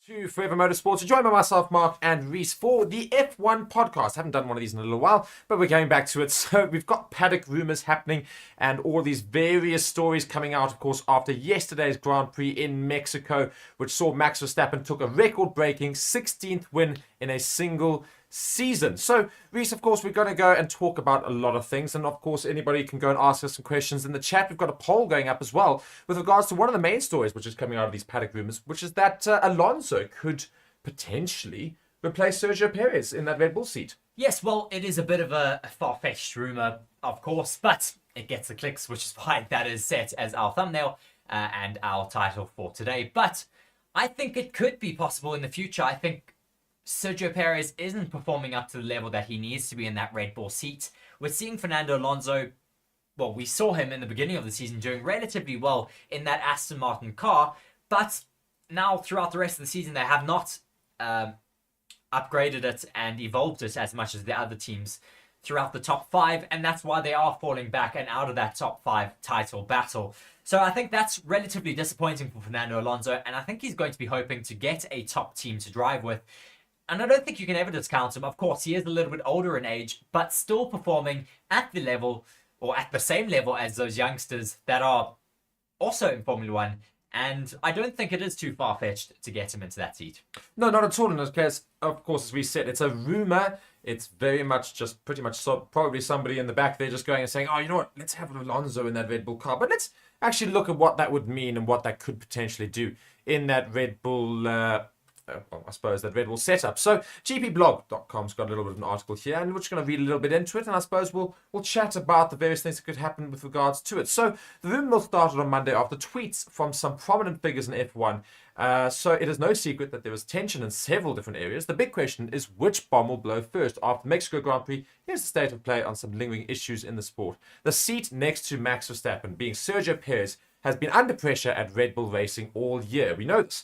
To Forever Motorsports, joined by myself, Mark, and Reece for the F1 podcast. Haven't done one of these in a little while, but we're going back to it. So we've got paddock rumours happening and all these various stories coming out, of course, after yesterday's Grand Prix in Mexico, which saw Max Verstappen took a record-breaking 16th win in a single season. So, Reece, of course, we're going to go and talk about a lot of things. And, of course, anybody can go and ask us some questions in the chat. We've got a poll going up as well with regards to one of the main stories which is coming out of these paddock rumors, which is that Alonso could potentially replace Sergio Perez in that Red Bull seat. Yes, well, it is a bit of a far-fetched rumor, of course, but it gets the clicks, which is why that is set as our thumbnail and our title for today. But I think it could be possible in the future. I think Sergio Perez isn't performing up to the level that he needs to be in that Red Bull seat. We're seeing Fernando Alonso, well, we saw him in the beginning of the season doing relatively well in that Aston Martin car, but now throughout the rest of the season they have not upgraded it and evolved it as much as the other teams throughout the top five, and that's why they are falling back and out of that top five title battle. So I think that's relatively disappointing for Fernando Alonso, and I think he's going to be hoping to get a top team to drive with. And I don't think you can ever discount him. Of course, he is a little bit older in age, but still performing at the level, or at the same level as those youngsters that are also in Formula One. And I don't think it is too far-fetched to get him into that seat. No, not at all. In this case, of course, as we said, it's a rumor. It's very much just pretty much probably somebody in the back there just going and saying, oh, you know what, let's have Alonso in that Red Bull car. But let's actually look at what that would mean and what that could potentially do in that Red Bull I suppose that Red Bull setup. So gpblog.com's got a little bit of an article here, and we're just going to read a little bit into it, and I suppose we'll chat about the various things that could happen with regards to it. So the rumor started on Monday after tweets from some prominent figures in F1. So it is no secret that there was tension in several different areas. The big question is which bomb will blow first. After the Mexico Grand Prix, here's the state of play on some lingering issues in the sport. The seat next to Max Verstappen, being Sergio Perez, has been under pressure at Red Bull Racing all year. We know this.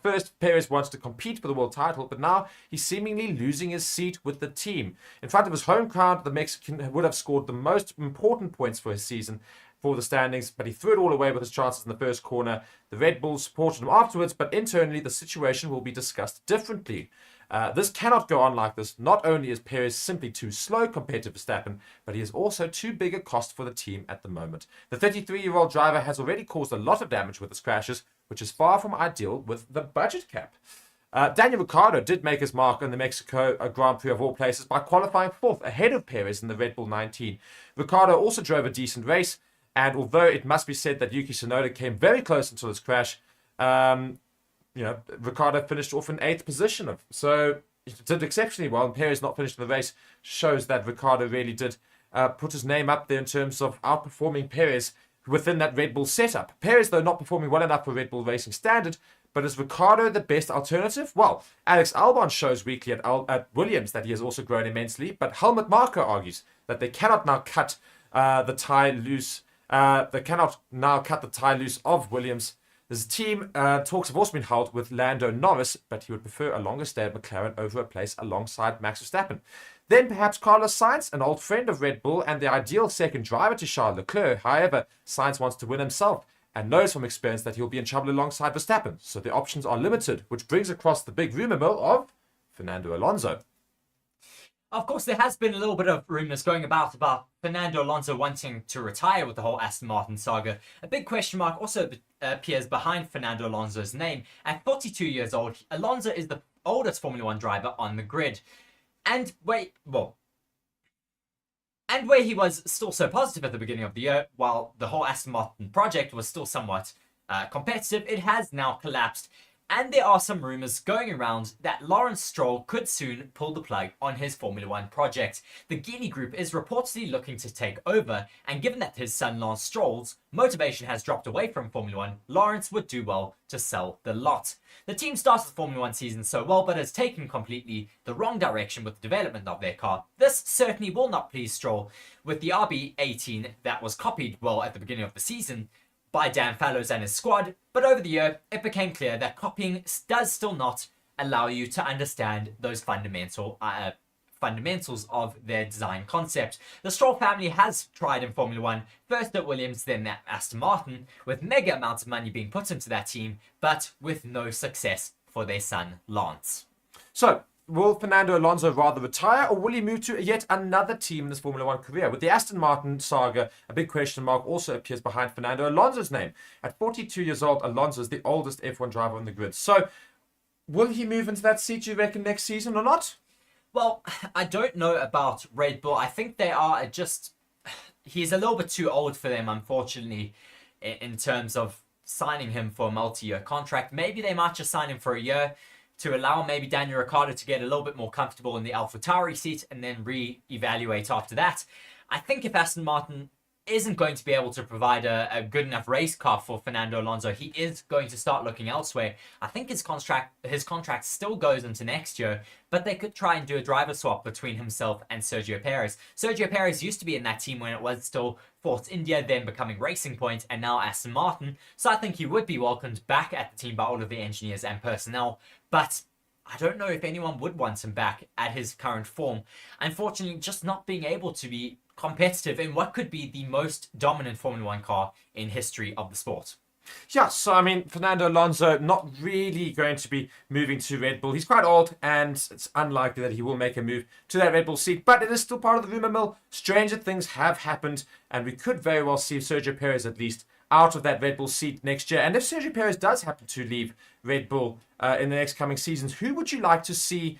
First, Perez wants to compete for the world title, but now he's seemingly losing his seat with the team. In front of his home crowd, the Mexican would have scored the most important points for his season for the standings, but he threw it all away with his chances in the first corner. The Red Bulls supported him afterwards, but internally the situation will be discussed differently. This cannot go on like this. Not only is Perez simply too slow compared to Verstappen, but he is also too big a cost for the team at the moment. The 33-year-old driver has already caused a lot of damage with his crashes, which is far from ideal with the budget cap. Daniel Ricciardo did make his mark in the Mexico Grand Prix of all places by qualifying fourth ahead of Perez in the Red Bull 19. Ricciardo also drove a decent race, and although it must be said that Yuki Tsunoda came very close until his crash, Ricciardo finished off in 8th position. So he did exceptionally well, and Perez not finished in the race shows that Ricciardo really did put his name up there in terms of outperforming Perez within that Red Bull setup. Perez, though, not performing well enough for Red Bull racing standard, but is Ricciardo the best alternative? Well, Alex Albon shows weekly at Williams that he has also grown immensely, but Helmut Marko argues that they cannot now cut the tie loose. They cannot now cut the tie loose of Williams. His team talks have also been held with Lando Norris, but he would prefer a longer stay at McLaren over a place alongside Max Verstappen. Then perhaps Carlos Sainz, an old friend of Red Bull and the ideal second driver to Charles Leclerc. However, Sainz wants to win himself and knows from experience that he'll be in trouble alongside Verstappen, so the options are limited, which brings across the big rumor mill of Fernando Alonso. Of course, there has been a little bit of rumours going about Fernando Alonso wanting to retire with the whole Aston Martin saga. A big question mark also appears behind Fernando Alonso's name. At 42 years old, Alonso is the oldest Formula One driver on the grid. And where he was still so positive at the beginning of the year, while the whole Aston Martin project was still somewhat competitive, it has now collapsed. And there are some rumours going around that Lawrence Stroll could soon pull the plug on his Formula One project. The Guinea Group is reportedly looking to take over, and given that his son Lance Stroll's motivation has dropped away from Formula One, Lawrence would do well to sell the lot. The team started the Formula One season so well, but has taken completely the wrong direction with the development of their car. This certainly will not please Stroll, with the RB18 that was copied well at the beginning of the season by Dan Fallows and his squad, but over the year it became clear that copying does still not allow you to understand those fundamentals of their design concept. The Stroll family has tried in Formula One, first at Williams, then at Aston Martin, with mega amounts of money being put into that team, but with no success. for their son, Lance. So, will Fernando Alonso rather retire, or will he move to yet another team in his Formula One career? With the Aston Martin saga, a big question mark also appears behind Fernando Alonso's name. At 42 years old, Alonso is the oldest F1 driver on the grid. So, will he move into that seat, you reckon, next season or not? Well, I don't know about Red Bull. I think they are just... He's a little bit too old for them, unfortunately, in terms of signing him for a multi-year contract. Maybe they might just sign him for a year to allow maybe Daniel Ricciardo to get a little bit more comfortable in the AlphaTauri seat and then re-evaluate after that. I think if Aston Martin isn't going to be able to provide a good enough race car for Fernando Alonso, he is going to start looking elsewhere. I think his contract still goes into next year, but they could try and do a driver swap between himself and Sergio Perez. Sergio Perez used to be in that team when it was still Force India, then becoming Racing Point, and now Aston Martin. So I think he would be welcomed back at the team by all of the engineers and personnel, but I don't know if anyone would want him back at his current form. Unfortunately, just not being able to be competitive in what could be the most dominant Formula One car in history of the sport. Yeah, so I mean, Fernando Alonso not really going to be moving to Red Bull. He's quite old, and it's unlikely that he will make a move to that Red Bull seat, but it is still part of the rumour mill. Stranger things have happened, and we could very well see Sergio Perez at least out of that Red Bull seat next year. And if Sergio Perez does happen to leave Red Bull in the next coming seasons, who would you like to see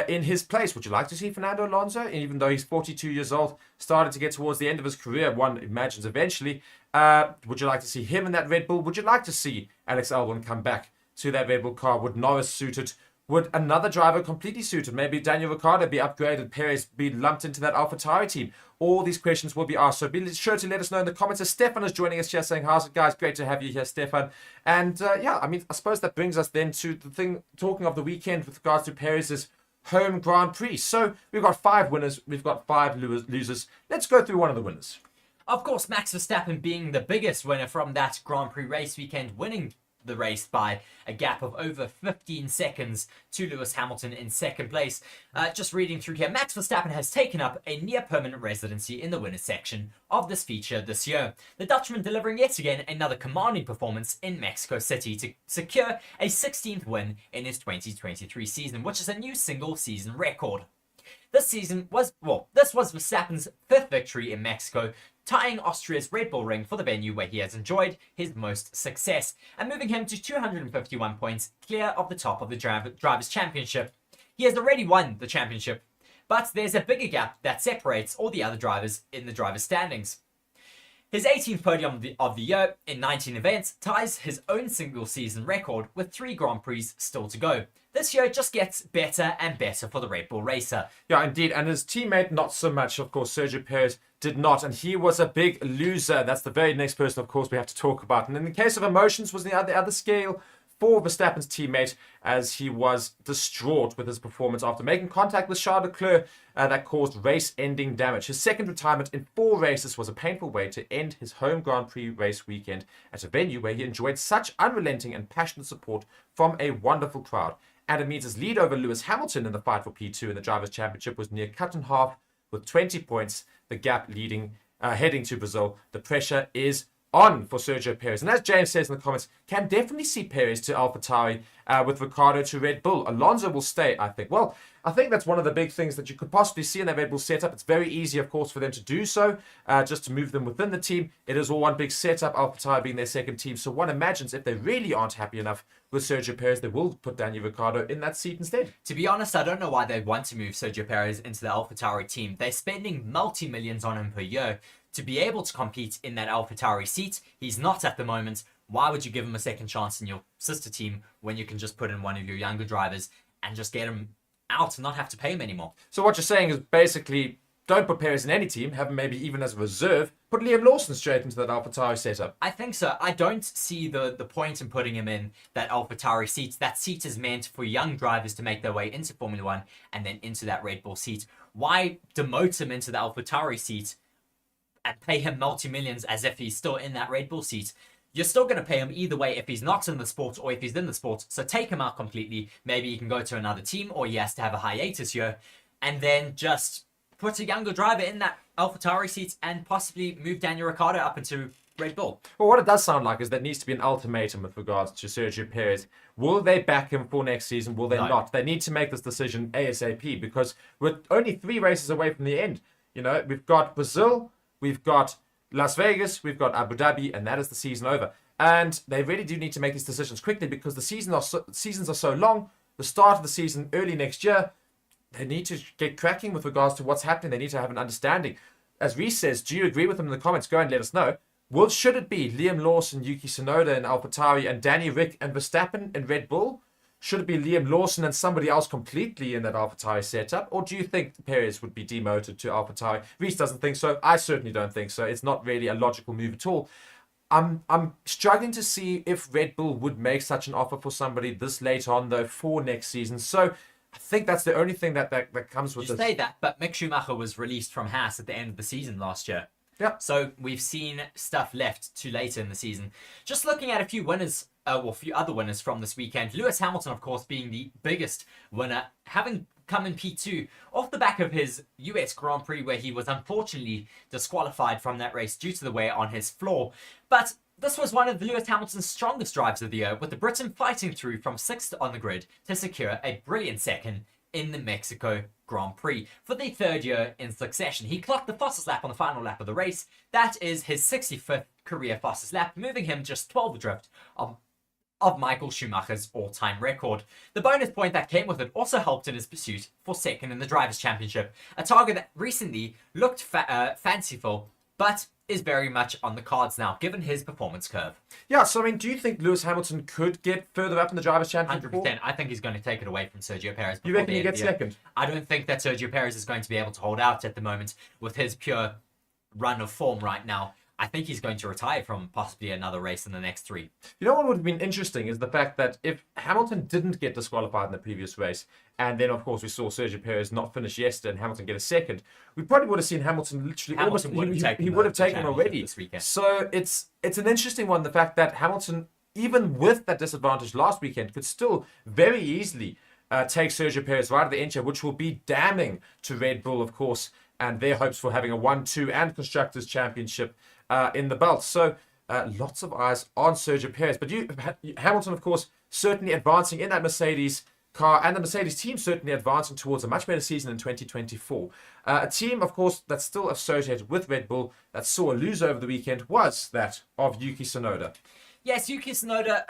in his place? Would you like to see Fernando Alonso, even though he's 42 years old, started to get towards the end of his career, one imagines eventually? Would you like to see him in that Red Bull? Would you like to see Alex Albon come back to that Red Bull car? Would Norris suit it? Would another driver completely suit it? Maybe Daniel Ricciardo be upgraded, Perez be lumped into that AlphaTauri team? All these questions will be asked, so be sure to let us know in the comments. As Stefan is joining us here saying, how's it, guys? Great to have you here, Stefan. And yeah, I mean, I suppose that brings us then to the thing, talking of the weekend with regards to Perez's home Grand Prix. So we've got 5 winners, we've got 5 losers. Let's go through one of the winners. Of course, Max Verstappen being the biggest winner from that Grand Prix race weekend, winning the race by a gap of over 15 seconds to Lewis Hamilton in second place. Just reading through here, Max Verstappen has taken up a near-permanent residency in the winners section of this feature this year. The Dutchman delivering yet again another commanding performance in Mexico City to secure a 16th win in his 2023 season, which is a new single-season record. This was Verstappen's 5th victory in Mexico, tying Austria's Red Bull Ring for the venue where he has enjoyed his most success, and moving him to 251 points, clear of the top of the Drivers' Championship. He has already won the championship, but there's a bigger gap that separates all the other drivers in the drivers' standings. His 18th podium of the year in 19 events ties his own single-season record with 3 Grand Prix still to go. This year just gets better and better for the Red Bull racer. Yeah, indeed. And his teammate, not so much. Of course, Sergio Perez did not. And he was a big loser. That's the very next person, of course, we have to talk about. And in the case of emotions was the other scale for Verstappen's teammate, as he was distraught with his performance after making contact with Charles Leclerc that caused race-ending damage. His second retirement in 4 races was a painful way to end his home Grand Prix race weekend at a venue where he enjoyed such unrelenting and passionate support from a wonderful crowd. And it means his lead over Lewis Hamilton in the fight for P2 in the Drivers' Championship was near cut in half with 20 points, the gap heading to Brazil. The pressure is on for Sergio Perez. And as James says in the comments, can definitely see Perez to AlphaTauri with Ricciardo to Red Bull. Alonso will stay, I think. Well, I think that's one of the big things that you could possibly see in that Red Bull setup. It's very easy, of course, for them to do so, just to move them within the team. It is all one big setup, AlphaTauri being their second team. So one imagines if they really aren't happy enough with Sergio Perez, they will put Daniel Ricciardo in that seat instead. To be honest, I don't know why they want to move Sergio Perez into the AlphaTauri team. They're spending multi-millions on him per year to be able to compete in that AlphaTauri seat. He's not at the moment. Why would you give him a second chance in your sister team when you can just put in one of your younger drivers and just get him out and not have to pay him anymore? So what you're saying is basically don't put Perez in any team, have him maybe even as a reserve, put Liam Lawson straight into that AlphaTauri setup. I think so. I don't see the point in putting him in that AlphaTauri seat. That seat is meant for young drivers to make their way into Formula One and then into that Red Bull seat. Why demote him into the AlphaTauri seat and pay him multi-millions as if he's still in that Red Bull seat? You're still going to pay him either way if he's not in the sport or if he's in the sport. So take him out completely. Maybe he can go to another team or he has to have a hiatus here. And then just put a younger driver in that AlphaTauri seat and possibly move Daniel Ricciardo up into Red Bull. Well, what it does sound like is there needs to be an ultimatum with regards to Sergio Perez. Will they back him for next season? Will they not? They need to make this decision ASAP because we're only 3 races away from the end. You know, we've got Brazil, we've got Las Vegas, we've got Abu Dhabi, and that is the season over. And they really do need to make these decisions quickly because the seasons are so long. The start of the season early next year, they need to get cracking with regards to what's happening. They need to have an understanding. As Reece says, do you agree with him in the comments? Go and let us know. Should it be Liam Lawson, Yuki Tsunoda and AlphaTauri, and Danny Rick and Verstappen in Red Bull? Should it be Liam Lawson and somebody else completely in that AlphaTauri setup? Or do you think Perez would be demoted to AlphaTauri? Reece doesn't think so. I certainly don't think so. It's not really a logical move at all. I'm struggling to see if Red Bull would make such an offer for somebody this late on, though, for next season. So I think that's the only thing that comes with this. You say that, but Mick Schumacher was released from Haas at the end of the season last year. Yeah. So we've seen stuff left to later in the season. Just looking at a few winners, a few other winners from this weekend. Lewis Hamilton, of course, being the biggest winner, having come in P2 off the back of his US Grand Prix where he was unfortunately disqualified from that race due to the wear on his floor. But this was one of Lewis Hamilton's strongest drives of the year, with the Briton fighting through from 6th on the grid to secure a brilliant second in the Mexico Grand Prix for the 3rd year in succession. He clocked the fastest lap on the final lap of the race. That is his 65th career fastest lap, moving him just 12 adrift of Michael Schumacher's all-time record. The bonus point that came with it also helped in his pursuit for second in the Drivers' Championship, a target that recently looked fanciful, but is very much on the cards now, given his performance curve. Yeah, so I mean, do you think Lewis Hamilton could get further up in the Drivers' Championship? 100%. I think he's going to take it away from Sergio Perez. You reckon he gets second? I don't think that Sergio Perez is going to be able to hold out at the moment with his pure run of form right now. I think he's going to retire from possibly another race in the next 3. You know what would have been interesting is the fact that if Hamilton didn't get disqualified in the previous race, and then of course we saw Sergio Perez not finish yesterday and Hamilton get a second, we probably would have seen Hamilton literally he would have taken already. This weekend. So it's an interesting one, the fact that Hamilton, even with that disadvantage last weekend, could still very easily take Sergio Perez right at the end here, which will be damning to Red Bull, of course, and their hopes for having a 1-2 and Constructors' Championship in the belt. So lots of eyes on Sergio Perez. But Hamilton, of course, certainly advancing in that Mercedes car, and the Mercedes team certainly advancing towards a much better season in 2024. A team, of course, that's still associated with Red Bull that saw a loser over the weekend was that of Yuki Tsunoda. Yes, Yuki Tsunoda.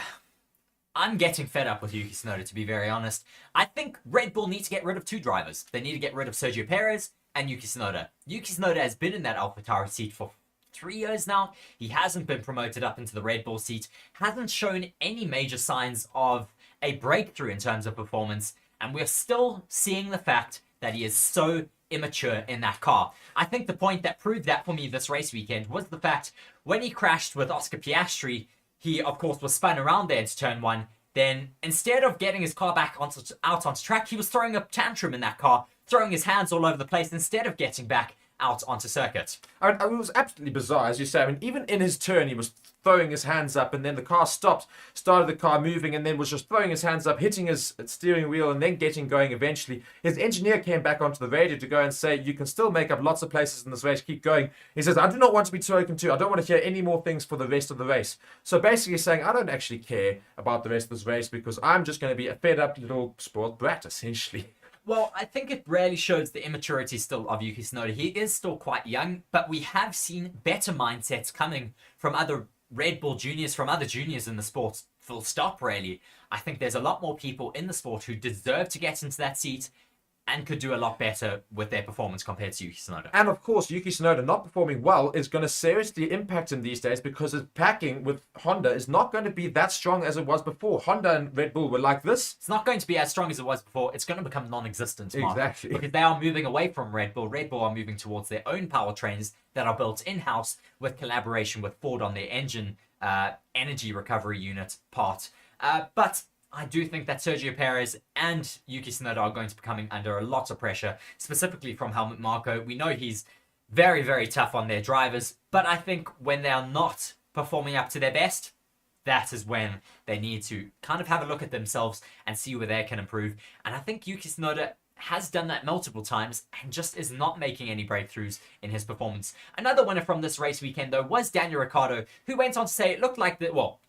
I'm getting fed up with Yuki Tsunoda, to be very honest. I think Red Bull need to get rid of 2 drivers. They need to get rid of Sergio Perez and Yuki Tsunoda. Yuki Tsunoda has been in that AlphaTauri seat for 3 years now. He hasn't been promoted up into the Red Bull seat, hasn't shown any major signs of a breakthrough in terms of performance, and we're still seeing the fact that he is so immature in that car. I think the point that proved that for me this race weekend was the fact when he crashed with Oscar Piastri, he of course was spun around there into turn 1. Then instead of getting his car back out onto track, he was throwing a tantrum in that car, throwing his hands all over the place instead of getting back out onto circuit. I mean, it was absolutely bizarre, as you say. I mean, even in his turn, he was throwing his hands up, and then the car stopped, started the car moving, and then was just throwing his hands up, hitting his steering wheel, and then getting going eventually. His engineer came back onto the radio to go and say, you can still make up lots of places in this race, keep going. He says, I do not want to be spoken to. I don't want to hear any more things for the rest of the race. So basically saying, I don't actually care about the rest of this race because I'm just going to be a fed-up little spoiled brat, essentially. Well, I think it really shows the immaturity still of Yuki Tsunoda. He is still quite young, but we have seen better mindsets coming from other Red Bull juniors, from other juniors in the sport. Full stop, really. I think there's a lot more people in the sport who deserve to get into that seat and could do a lot better with their performance compared to Yuki Tsunoda. And of course, Yuki Tsunoda not performing well is going to seriously impact him these days because his packing with Honda is not going to be that strong as it was before. Honda and Red Bull were like this. It's not going to be as strong as it was before. It's going to become non-existent, Mark, exactly. Because they are moving away from Red Bull. Red Bull are moving towards their own powertrains that are built in-house with collaboration with Ford on their engine energy recovery unit part. But I do think that Sergio Perez and Yuki Tsunoda are going to be coming under a lot of pressure, specifically from Helmut Marko. We know he's very, very tough on their drivers, but I think when they are not performing up to their best, that is when they need to kind of have a look at themselves and see where they can improve. And I think Yuki Tsunoda has done that multiple times and just is not making any breakthroughs in his performance. Another winner from this race weekend, though, was Daniel Ricciardo, who went on to say it looked like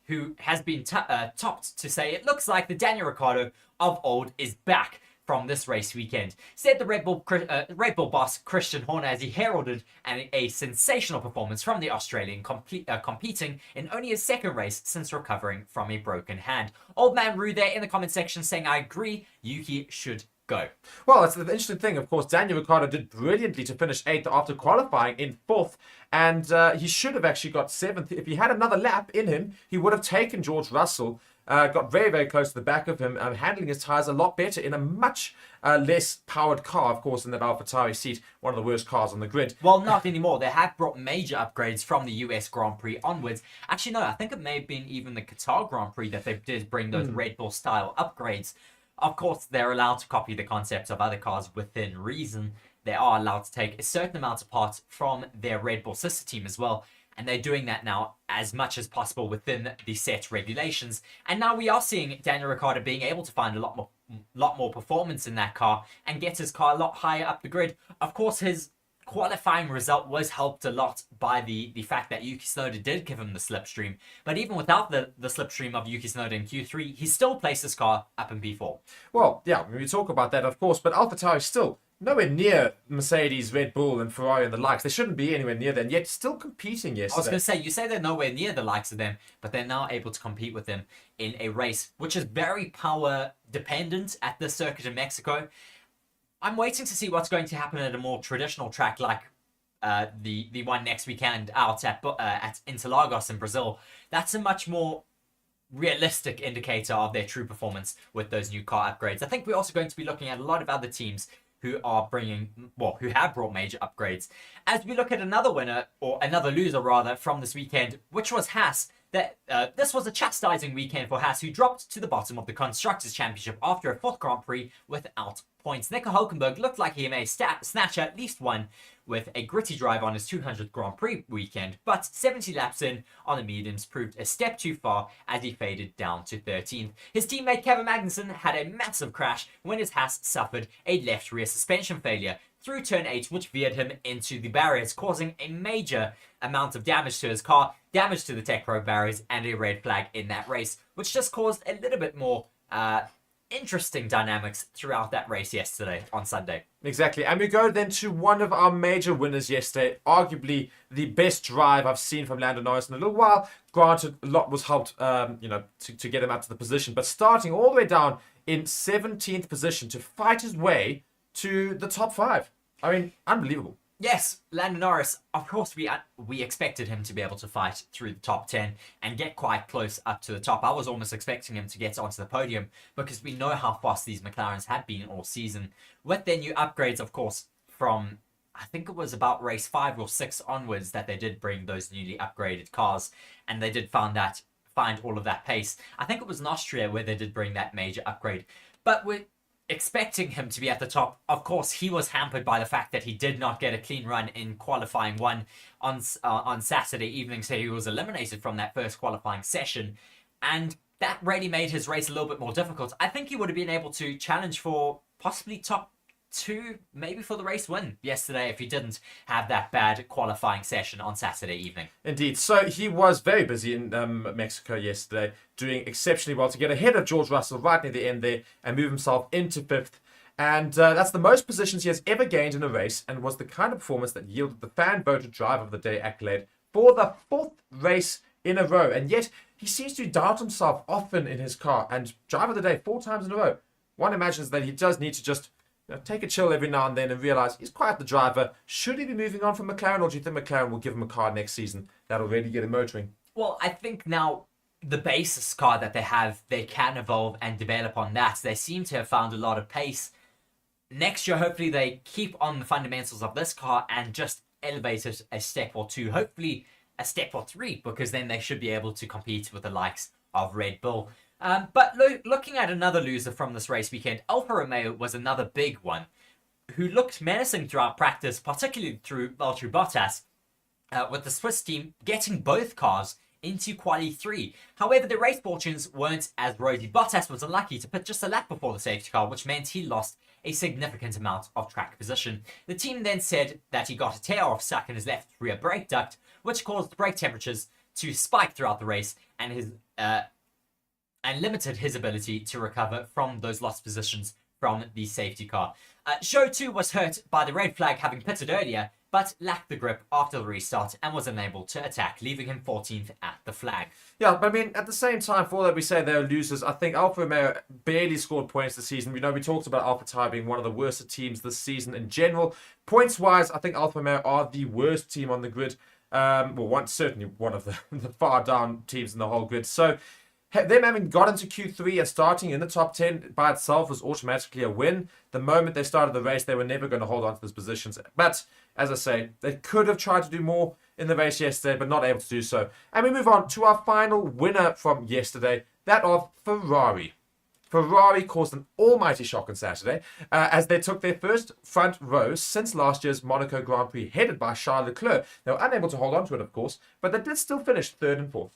who has been topped to say it looks like the Daniel Ricciardo of old is back from this race weekend. Said the Red Bull boss Christian Horner as he heralded a sensational performance from the Australian, competing in only his second race since recovering from a broken hand. Old man Rue there in the comment section saying, I agree, Yuki should go. Well, it's the interesting thing, of course. Daniel Ricciardo did brilliantly to finish 8th after qualifying in 4th, and he should have actually got 7th. If he had another lap in him, he would have taken George Russell. Got very, very close to the back of him, handling his tyres a lot better in a much less powered car, of course, in that AlphaTauri seat, one of the worst cars on the grid. Well, not anymore. They have brought major upgrades from the US Grand Prix onwards. Actually, no, I think it may have been even the Qatar Grand Prix that they did bring those Red Bull-style upgrades. Of course, they're allowed to copy the concepts of other cars within reason. They are allowed to take a certain amount of parts from their Red Bull sister team as well. And they're doing that now as much as possible within the set regulations. And now we are seeing Daniel Ricciardo being able to find a lot more performance in that car and get his car a lot higher up the grid. Of course, his qualifying result was helped a lot by the fact that Yuki Tsunoda did give him the slipstream. But even without the slipstream of Yuki Tsunoda in Q3, he still placed his car up in P4. Well, yeah, we talk about that, of course, but AlphaTauri still nowhere near Mercedes, Red Bull, and Ferrari and the likes. They shouldn't be anywhere near them, yet still competing yesterday. I was going to say, you say they're nowhere near the likes of them, but they're now able to compete with them in a race, which is very power dependent at this circuit in Mexico. I'm waiting to see what's going to happen at a more traditional track like the one next weekend out at Interlagos in Brazil. That's a much more realistic indicator of their true performance with those new car upgrades. I think we're also going to be looking at a lot of other teams who have brought major upgrades. As we look at another winner, or another loser rather, from this weekend, which was Haas. This was a chastising weekend for Haas, who dropped to the bottom of the Constructors' Championship after a 4th Grand Prix without points. Nico Hülkenberg looked like he may snatch at least one with a gritty drive on his 200th Grand Prix weekend, but 70 laps in on the mediums proved a step too far as he faded down to 13th. His teammate Kevin Magnussen had a massive crash when his Haas suffered a left rear suspension failure through turn 8, which veered him into the barriers, causing a major amount of damage to his car, damage to the Tech Pro barriers, and a red flag in that race, which just caused a little bit more interesting dynamics throughout that race yesterday on Sunday. Exactly. And we go then to one of our major winners yesterday, arguably the best drive I've seen from Lando Norris in a little while. Granted, a lot was helped, to get him up to the position, but starting all the way down in 17th position to fight his way to the top 5. I mean, unbelievable. Yes, Lando Norris, of course, we expected him to be able to fight through the top 10 and get quite close up to the top. I was almost expecting him to get onto the podium because we know how fast these McLarens have been all season. With their new upgrades, of course, from I think it was about race 5 or 6 onwards that they did bring those newly upgraded cars, and they did find all of that pace. I think it was in Austria where they did bring that major upgrade. But we're expecting him to be at the top. Of course, he was hampered by the fact that he did not get a clean run in qualifying 1 on Saturday evening, so he was eliminated from that first qualifying session, and that really made his race a little bit more difficult. I think he would have been able to challenge for possibly top 2, maybe for the race win yesterday if he didn't have that bad qualifying session on Saturday evening. Indeed. So he was very busy in Mexico yesterday, doing exceptionally well to get ahead of George Russell right near the end there and move himself into 5th. And that's the most positions he has ever gained in a race, and was the kind of performance that yielded the fan-voted Driver of the Day accolade for the 4th race in a row. And yet he seems to doubt himself often in his car, and Driver of the Day 4 times in a row. One imagines that he does need to just take a chill every now and then and realize he's quite the driver. Should he be moving on from McLaren, or do you think McLaren will give him a car next season that'll really get him motoring? Well, I think now the basis car that they have, they can evolve and develop on that. They seem to have found a lot of pace. Next year, hopefully they keep on the fundamentals of this car and just elevate it a step or 2, hopefully a step or 3, because then they should be able to compete with the likes of Red Bull. But looking at another loser from this race weekend, Alfa Romeo was another big one, who looked menacing throughout practice, particularly through Valtteri Bottas, with the Swiss team getting both cars into Quali 3. However, the race fortunes weren't as rosy. Bottas was unlucky to pit just a lap before the safety car, which meant he lost a significant amount of track position. The team then said that he got a tear-off suck in his left rear brake duct, which caused brake temperatures to spike throughout the race and limited his ability to recover from those lost positions from the safety car. Zhou too was hurt by the red flag having pitted earlier, but lacked the grip after the restart and was unable to attack, leaving him 14th at the flag. Yeah, but I mean, at the same time, for all that we say they're losers, I think Alfa Romeo barely scored points this season. We talked about Alpha Tauri being one of the worst teams this season in general. Points-wise, I think Alfa Romeo are the worst team on the grid. Certainly one of the far down teams in the whole grid. So, them having got into Q3 and starting in the top 10 by itself was automatically a win. The moment they started the race, they were never going to hold on to those positions. But, as I say, they could have tried to do more in the race yesterday, but not able to do so. And we move on to our final winner from yesterday, that of Ferrari. Ferrari caused an almighty shock on Saturday as they took their first front row since last year's Monaco Grand Prix, headed by Charles Leclerc. They were unable to hold on to it, of course, but they did still finish 3rd and 4th.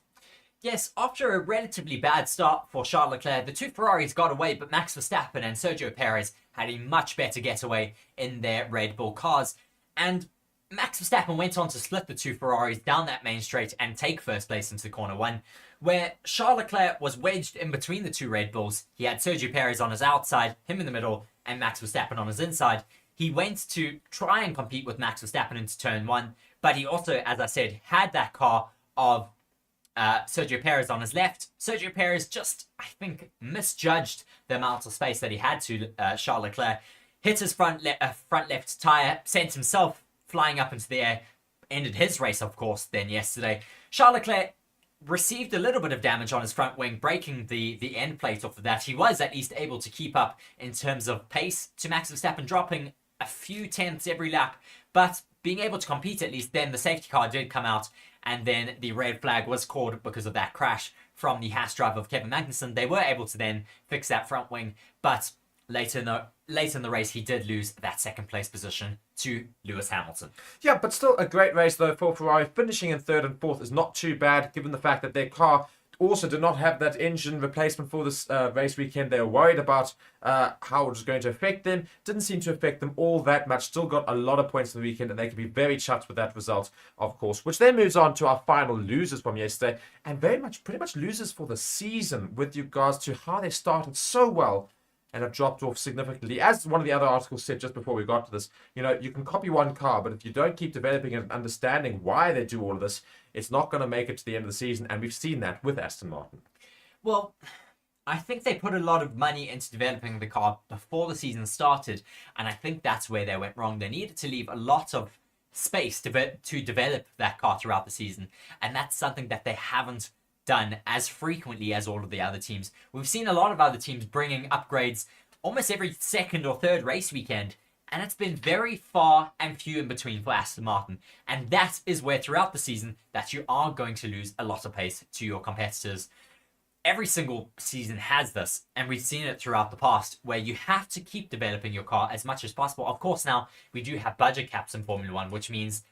Yes, after a relatively bad start for Charles Leclerc, the two Ferraris got away, but Max Verstappen and Sergio Perez had a much better getaway in their Red Bull cars. And Max Verstappen went on to split the two Ferraris down that main straight and take first place into corner 1, where Charles Leclerc was wedged in between the two Red Bulls. He had Sergio Perez on his outside, him in the middle, and Max Verstappen on his inside. He went to try and compete with Max Verstappen into turn 1, but he also, as I said, had that car of Sergio Perez on his left. Sergio Perez just, I think, misjudged the amount of space that he had to Charles Leclerc. Hit his front left tyre, sent himself flying up into the air, ended his race, of course, then yesterday. Charles Leclerc received a little bit of damage on his front wing, breaking the end plate off of that. He was at least able to keep up in terms of pace to Max Verstappen, dropping a few tenths every lap, but being able to compete at least. Then the safety car did come out, and then the red flag was called because of that crash from the Haas driver of Kevin Magnussen. They were able to then fix that front wing, but later in the race, he did lose that second place position to Lewis Hamilton. Yeah, but still a great race though for Ferrari. Finishing in 3rd and 4th is not too bad, given the fact that their car also did not have that engine replacement for this race weekend. They were worried about how it was going to affect them. Didn't seem to affect them all that much. Still got a lot of points in the weekend, and they can be very chuffed with that result, of course. Which then moves on to our final losers from yesterday, and pretty much losers for the season with regards to how they started so well and have dropped off significantly. As one of the other articles said just before we got to this, you can copy one car, but if you don't keep developing and understanding why they do all of this, it's not going to make it to the end of the season, and we've seen that with Aston Martin. Well, I think they put a lot of money into developing the car before the season started, and I think that's where they went wrong. They needed to leave a lot of space to develop that car throughout the season, and that's something that they haven't done as frequently as all of the other teams. We've seen a lot of other teams bringing upgrades almost every second or third race weekend, and it's been very far and few in between for Aston Martin. And that is where throughout the season that you are going to lose a lot of pace to your competitors. Every single season has this, and we've seen it throughout the past, where you have to keep developing your car as much as possible. Of course, now we do have budget caps in Formula 1, which means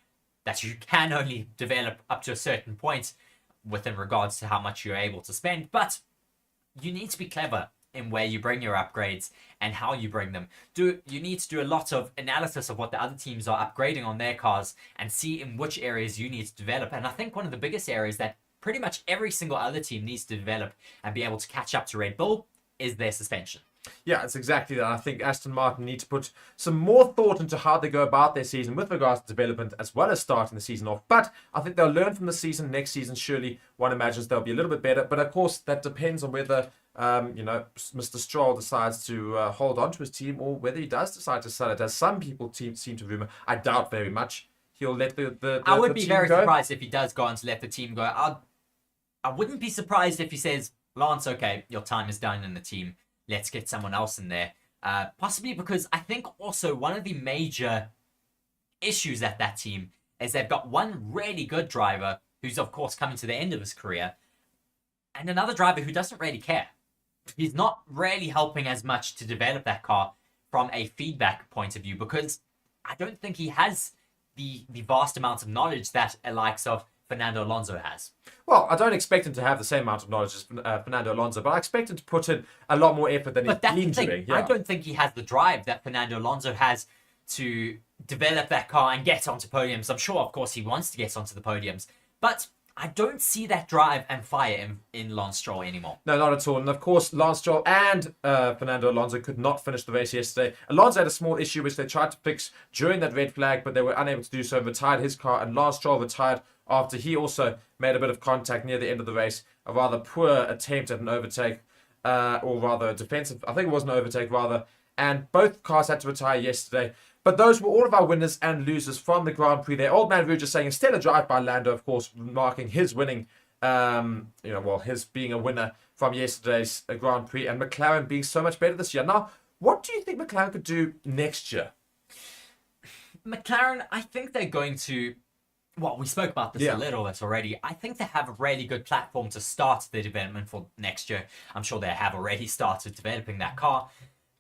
that you can only develop up to a certain point within regards to how much you're able to spend, but you need to be clever in where you bring your upgrades and how you bring them. You need to do a lot of analysis of what the other teams are upgrading on their cars and see in which areas you need to develop. And I think one of the biggest areas that pretty much every single other team needs to develop and be able to catch up to Red Bull is their suspension. Yeah, it's exactly that. I think Aston Martin need to put some more thought into how they go about their season with regards to development as well as starting the season off. But I think they'll learn from the season. Next season, surely one imagines they'll be a little bit better. But of course, that depends on whether Mr. Stroll decides to hold on to his team or whether he does decide to sell it. As some people seem to rumor, I doubt very much he'll let the I would be very go. surprised if he does go on to let the team go. I wouldn't be surprised if he says, Lance, okay, your time is done in the team. Let's get someone else in there. Possibly because I think also one of the major issues at that team is they've got one really good driver who's, of course, coming to the end of his career, and another driver who doesn't really care. He's not really helping as much to develop that car from a feedback point of view, because I don't think he has the vast amounts of knowledge that a likes of Fernando Alonso has. Well, I don't expect him to have the same amount of knowledge as Fernando Alonso, but I expect him to put in a lot more effort than But he's that's been the thing. doing. I don't think he has the drive that Fernando Alonso has to develop that car and get onto podiums. I'm sure, of course, he wants to get onto the podiums, but I don't see that drive and fire in Lance Stroll anymore. No, not at all. And of course, Lance Stroll and Fernando Alonso could not finish the race yesterday. Alonso had a small issue which they tried to fix during that red flag, but they were unable to do so, retired his car, and Lance Stroll retired after he also made a bit of contact near the end of the race. A rather poor attempt at an overtake, or rather a defensive, I think it was an overtake rather, and both cars had to retire yesterday. But those were all of our winners and losers from the Grand Prix there. Old Man Rouge just saying, a stellar drive by Lando, of course, marking his winning, his being a winner from yesterday's Grand Prix, and McLaren being so much better this year. Now, what do you think McLaren could do next year? McLaren, I think they're going to... Well, we spoke about this a little bit already. I think they have a really good platform to start their development for next year. I'm sure they have already started developing that car.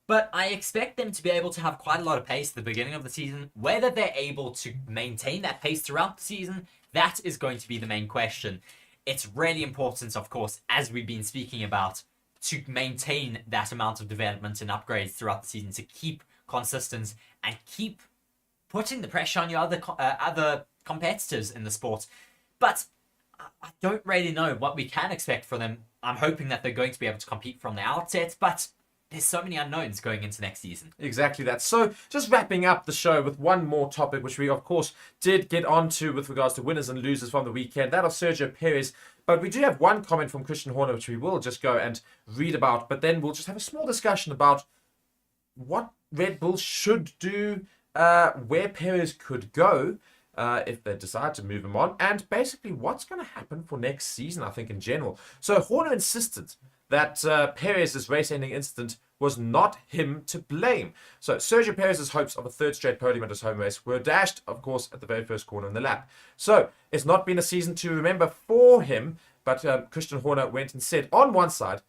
But I expect them to be able to have quite a lot of pace at the beginning of the season. Whether they're able to maintain that pace throughout the season, that is going to be the main question. It's really important, of course, as we've been speaking about, to maintain that amount of development and upgrades throughout the season, to keep consistent and keep putting the pressure on your other competitors in the sport. But I don't really know what we can expect from them. I'm hoping that they're going to be able to compete from the outset, but there's so many unknowns going into next season. Exactly that. So, just wrapping up the show with one more topic, which we, of course, did get onto with regards to winners and losers from the weekend. That of Sergio Perez. But we do have one comment from Christian Horner, which we will just go and read about. But then we'll just have a small discussion about what Red Bull should do, where Perez could go, if they decide to move him on, and basically what's going to happen for next season, I think, in general. So Horner insisted that Perez's race-ending incident was not him to blame. So Sergio Perez's hopes of a third straight podium at his home race were dashed, of course, at the very first corner in the lap. So it's not been a season to remember for him, but Christian Horner went and said, on one side,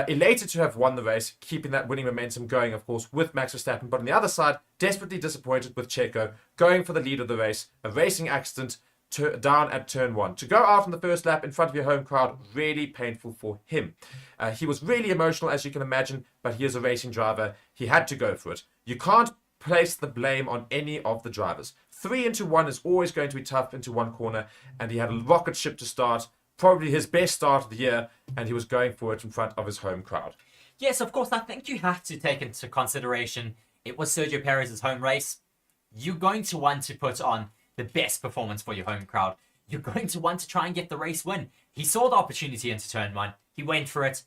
elated to have won the race, keeping that winning momentum going, of course, with Max Verstappen, but on the other side, desperately disappointed with Checo, going for the lead of the race, a racing accident, down at turn 1. To go out on the first lap in front of your home crowd, really painful for him. He was really emotional, as you can imagine, but he is a racing driver. He had to go for it. You can't place the blame on any of the drivers. 3 into 1 is always going to be tough into one corner, and he had a rocket ship to start, probably his best start of the year, and he was going for it in front of his home crowd. Yes, of course, I think you have to take into consideration it was Sergio Perez's home race. You're going to want to put on the best performance for your home crowd. You're going to want to try and get the race win. He saw the opportunity into turn 1. He went for it,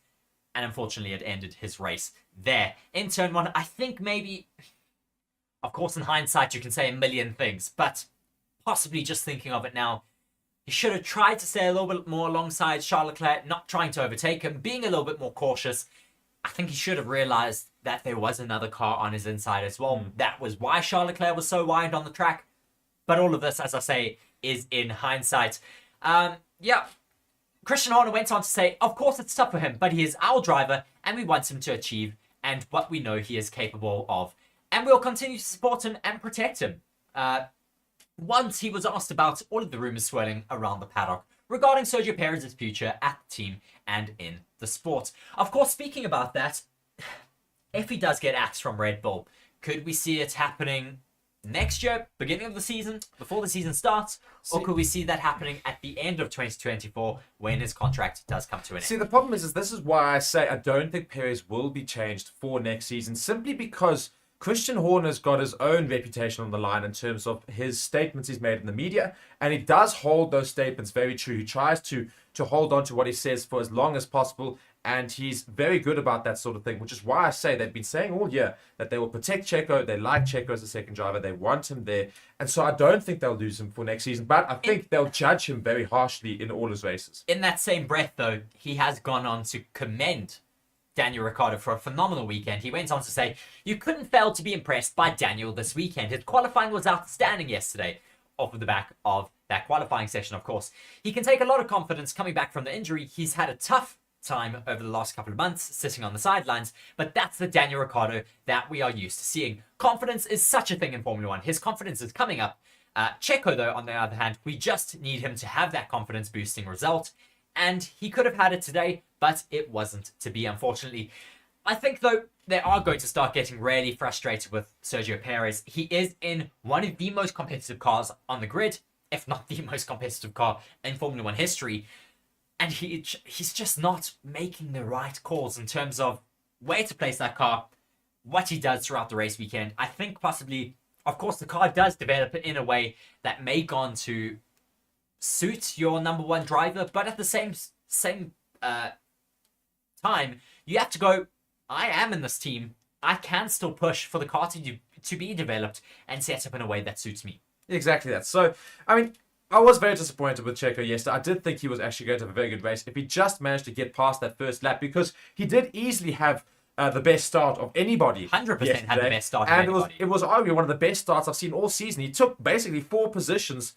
and unfortunately it ended his race there. In turn 1, I think maybe, of course in hindsight you can say a million things, but possibly just thinking of it now, he should have tried to stay a little bit more alongside Charles Leclerc, not trying to overtake him, being a little bit more cautious. I think he should have realised that there was another car on his inside as well. That was why Charles Leclerc was so wide on the track. But all of this, as I say, is in hindsight. Christian Horner went on to say, of course it's tough for him, but he is our driver and we want him to achieve and what we know he is capable of. And we'll continue to support him and protect him. Once he was asked about all of the rumours swirling around the paddock regarding Sergio Perez's future at the team and in the sport. Of course, speaking about that, if he does get axed from Red Bull, could we see it happening next year, beginning of the season, before the season starts, or could we see that happening at the end of 2024 when his contract does come to an end? See, the problem is this is why I say I don't think Perez will be changed for next season, simply because Christian Horner's got his own reputation on the line in terms of his statements he's made in the media, and he does hold those statements very true. He tries to hold on to what he says for as long as possible, and he's very good about that sort of thing, which is why I say they've been saying all year that they will protect Checo. They like Checo as a second driver. They want him there. And so I don't think they'll lose him for next season, but I think they'll judge him very harshly in all his races. In that same breath, though, he has gone on to commend Daniel Ricciardo for a phenomenal weekend. He went on to say, "You couldn't fail to be impressed by Daniel this weekend. His qualifying was outstanding yesterday." Off of the back of that qualifying session, of course. He can take a lot of confidence coming back from the injury. He's had a tough time over the last couple of months sitting on the sidelines, but that's the Daniel Ricciardo that we are used to seeing. Confidence is such a thing in Formula 1. His confidence is coming up, Checo, though, on the other hand, we just need him to have that confidence-boosting result, and he could have had it today, but it wasn't to be, unfortunately. I think, though, they are going to start getting really frustrated with Sergio Perez. He is in one of the most competitive cars on the grid, if not the most competitive car in Formula 1 history, and he's just not making the right calls in terms of where to place that car, what he does throughout the race weekend. I think possibly, of course, the car does develop in a way that may go on to suit your number one driver, but at the same time, you have to go, I am in this team. I can still push for the car to be developed and set up in a way that suits me. Exactly that. So, I mean, I was very disappointed with Checo yesterday. I did think he was actually going to have a very good race if he just managed to get past that first lap, because he did easily have the best start of anybody. 100% had the best start of and anybody. it was arguably one of the best starts I've seen all season. He took basically 4 positions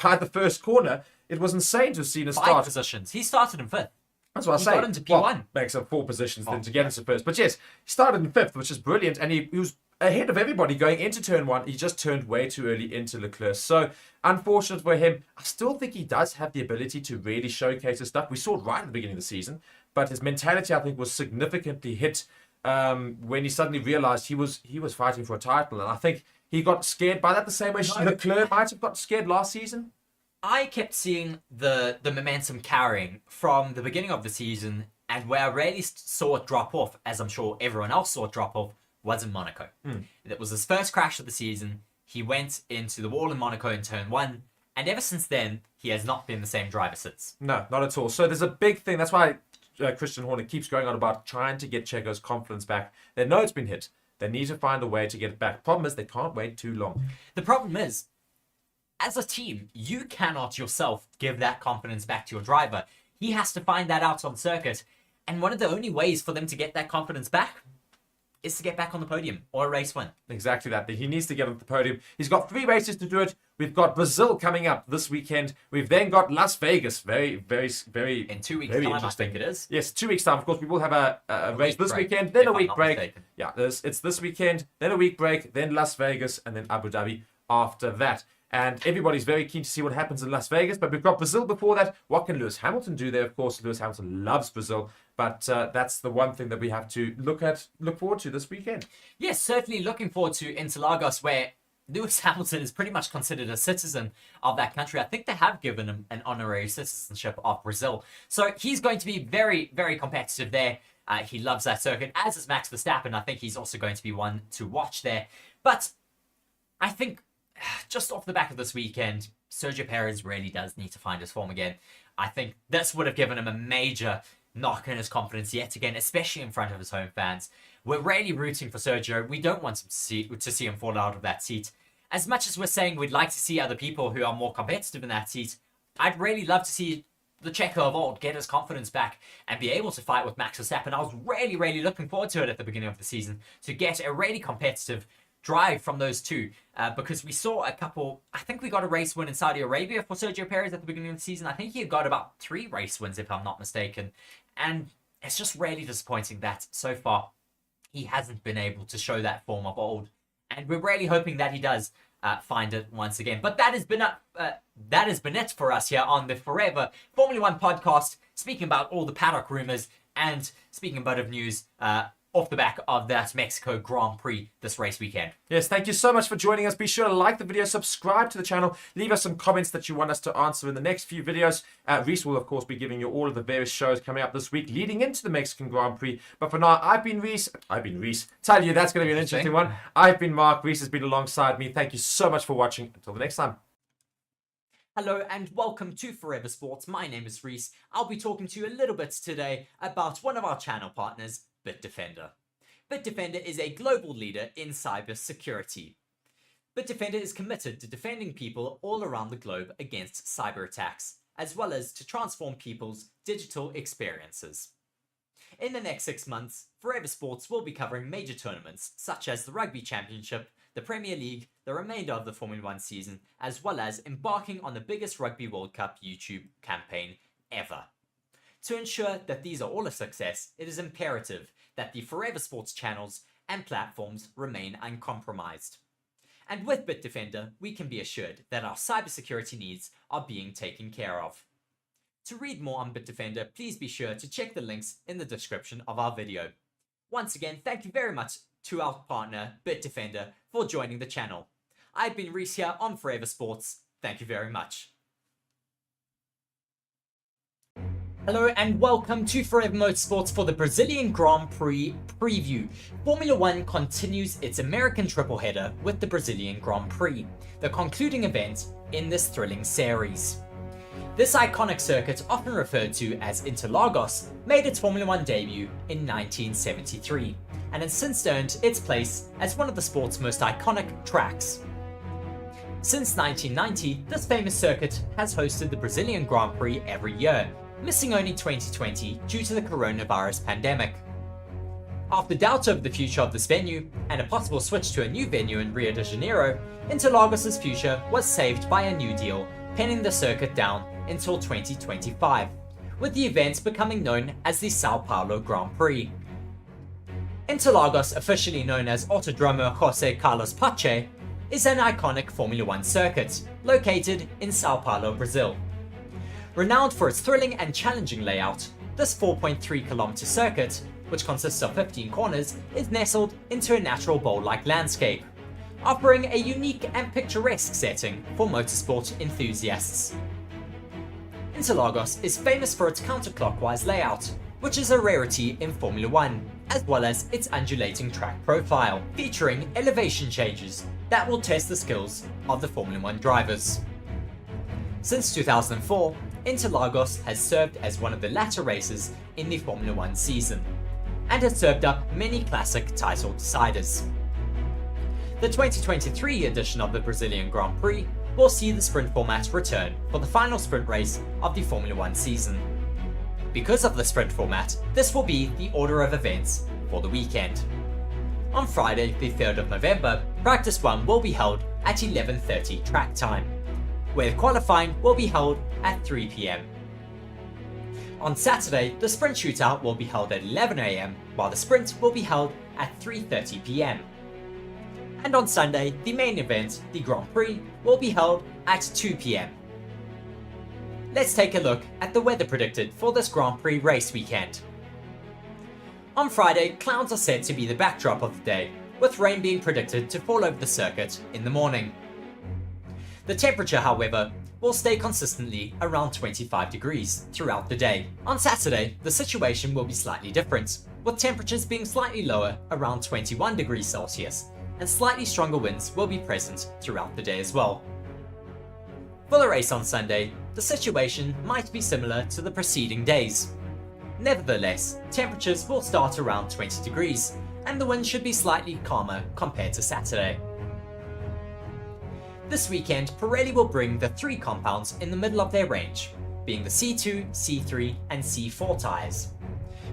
by the first corner. It was insane to have seen a start. 5 positions. He started in 5th. That's what I say. He got into P1. Well, makes up 4 positions then to get into first. But yes, he started in 5th, which is brilliant. And he was ahead of everybody going into turn 1. He just turned way too early into Leclerc. So, unfortunate for him. I still think he does have the ability to really showcase his stuff. We saw it right at the beginning of the season. But his mentality, I think, was significantly hit when he suddenly realized he was fighting for a title. And I think he got scared by that the same way Leclerc might have got scared last season. I kept seeing the momentum carrying from the beginning of the season, and where I really saw it drop off, as I'm sure everyone else saw it drop off, was in Monaco. It was his first crash of the season. He went into the wall in Monaco in turn 1, and ever since then, he has not been the same driver since. No, not at all. So there's a big thing. That's why Christian Horner keeps going on about trying to get Checo's confidence back. They know it's been hit. They need to find a way to get it back. Problem is, they can't wait too long. The problem is, as a team, you cannot yourself give that confidence back to your driver. He has to find that out on circuit. And one of the only ways for them to get that confidence back is to get back on the podium or a race win. Exactly that. He needs to get on the podium. He's got 3 races to do it. We've got Brazil coming up this weekend. We've then got Las Vegas. Very in 2 weeks' time, I think it is. Yes, 2 weeks' time. Of course, we will have a race this weekend, then a week break. Yeah, it's this weekend, then a week break, then Las Vegas, and then Abu Dhabi after that. And everybody's very keen to see what happens in Las Vegas. But we've got Brazil before that. What can Lewis Hamilton do there? Of course, Lewis Hamilton loves Brazil. But that's the one thing that we have to look forward to this weekend. Yes, certainly looking forward to Interlagos, where Lewis Hamilton is pretty much considered a citizen of that country. I think they have given him an honorary citizenship of Brazil. So he's going to be very, very competitive there. He loves that circuit, as is Max Verstappen. I think he's also going to be one to watch there. But I think just off the back of this weekend, Sergio Perez really does need to find his form again. I think this would have given him a major knock in his confidence yet again, especially in front of his home fans. We're really rooting for Sergio. We don't want him to see him fall out of that seat. As much as we're saying we'd like to see other people who are more competitive in that seat, I'd really love to see the Checo of old get his confidence back and be able to fight with Max Verstappen. I was really, really looking forward to it at the beginning of the season, to get a really competitive drive from those two, because we saw a couple. I think we got a race win in Saudi Arabia for Sergio Perez at the beginning of the season. I think he got about 3 race wins, if I'm not mistaken, and it's just really disappointing that so far he hasn't been able to show that form of old, and we're really hoping that he does find it once again. But that has been it for us here on the Forever Formula 1 podcast, speaking about all the paddock rumors and speaking about of news off the back of that Mexico Grand Prix this race weekend. Yes, thank you so much for joining us. Be sure to like the video, subscribe to the channel, leave us some comments that you want us to answer in the next few videos. Reece will, of course, be giving you all of the various shows coming up this week leading into the Mexican Grand Prix. But for now, I've been Reece. Tell you, that's going to be an interesting one. I've been Mark. Reece has been alongside me. Thank you so much for watching. Until the next time. Hello and welcome to Forever Sports. My name is Reece. I'll be talking to you a little bit today about one of our channel partners, Bitdefender. Bitdefender is a global leader in cyber security. Bitdefender is committed to defending people all around the globe against cyber attacks, as well as to transform people's digital experiences. In the next 6 months, Forever Sports will be covering major tournaments such as the Rugby Championship, the Premier League, the remainder of the Formula 1 season, as well as embarking on the biggest Rugby World Cup YouTube campaign ever. To ensure that these are all a success, it is imperative that the Forever Sports channels and platforms remain uncompromised. And with Bitdefender, we can be assured that our cybersecurity needs are being taken care of. To read more on Bitdefender, please be sure to check the links in the description of our video. Once again, thank you very much to our partner, Bitdefender, for joining the channel. I've been Reece here on Forever Sports. Thank you very much. Hello and welcome to Forever Motorsports for the Brazilian Grand Prix preview. Formula 1 continues its American tripleheader with the Brazilian Grand Prix, the concluding event in this thrilling series. This iconic circuit, often referred to as Interlagos, made its Formula 1 debut in 1973 and has since earned its place as one of the sport's most iconic tracks. Since 1990, this famous circuit has hosted the Brazilian Grand Prix every year, missing only 2020 due to the coronavirus pandemic. After doubt over the future of this venue and a possible switch to a new venue in Rio de Janeiro, Interlagos' future was saved by a new deal, pinning the circuit down until 2025, with the event becoming known as the Sao Paulo Grand Prix. Interlagos, officially known as Autodromo José Carlos Pache, is an iconic Formula 1 circuit located in Sao Paulo, Brazil. Renowned for its thrilling and challenging layout, this 4.3-kilometer circuit, which consists of 15 corners, is nestled into a natural bowl-like landscape, offering a unique and picturesque setting for motorsport enthusiasts. Interlagos is famous for its counterclockwise layout, which is a rarity in Formula 1, as well as its undulating track profile, featuring elevation changes that will test the skills of the Formula 1 drivers. Since 2004, Interlagos has served as one of the latter races in the Formula 1 season, and has served up many classic title deciders. The 2023 edition of the Brazilian Grand Prix will see the sprint format return for the final sprint race of the Formula 1 season. Because of the sprint format, this will be the order of events for the weekend. On Friday, the 3rd of November, Practice 1 will be held at 11:30 track time, where qualifying will be held at 3 p.m. On Saturday, the sprint shootout will be held at 11 a.m, while the sprint will be held at 3:30 p.m. And on Sunday, the main event, the Grand Prix, will be held at 2 p.m. Let's take a look at the weather predicted for this Grand Prix race weekend. On Friday, clouds are said to be the backdrop of the day, with rain being predicted to fall over the circuit in the morning. The temperature, however, will stay consistently around 25 degrees throughout the day. On Saturday, the situation will be slightly different, with temperatures being slightly lower around 21 degrees Celsius, and slightly stronger winds will be present throughout the day as well. For the race on Sunday, the situation might be similar to the preceding days. Nevertheless, temperatures will start around 20 degrees, and the wind should be slightly calmer compared to Saturday. This weekend, Pirelli will bring the 3 compounds in the middle of their range, being the C2, C3 and C4 tyres,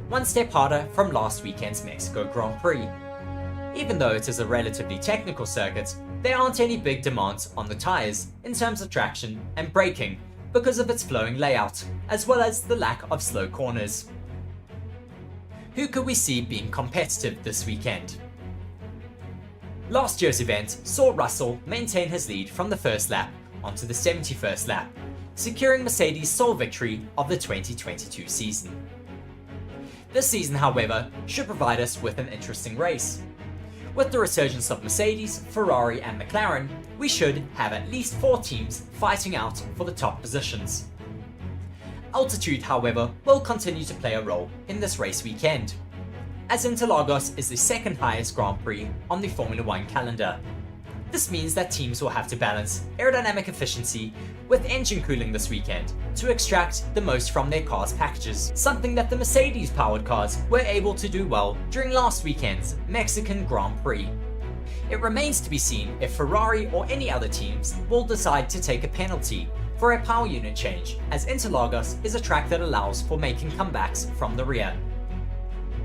one step harder from last weekend's Mexico Grand Prix. Even though it is a relatively technical circuit, there aren't any big demands on the tyres in terms of traction and braking because of its flowing layout, as well as the lack of slow corners. Who could we see being competitive this weekend? Last year's event saw Russell maintain his lead from the first lap onto the 71st lap, securing Mercedes' sole victory of the 2022 season. This season, however, should provide us with an interesting race. With the resurgence of Mercedes, Ferrari and McLaren, we should have at least 4 teams fighting out for the top positions. Altitude, however, will continue to play a role in this race weekend, as Interlagos is the second highest Grand Prix on the Formula 1 calendar. This means that teams will have to balance aerodynamic efficiency with engine cooling this weekend to extract the most from their cars' packages, something that the Mercedes-powered cars were able to do well during last weekend's Mexican Grand Prix. It remains to be seen if Ferrari or any other teams will decide to take a penalty for a power unit change, as Interlagos is a track that allows for making comebacks from the rear.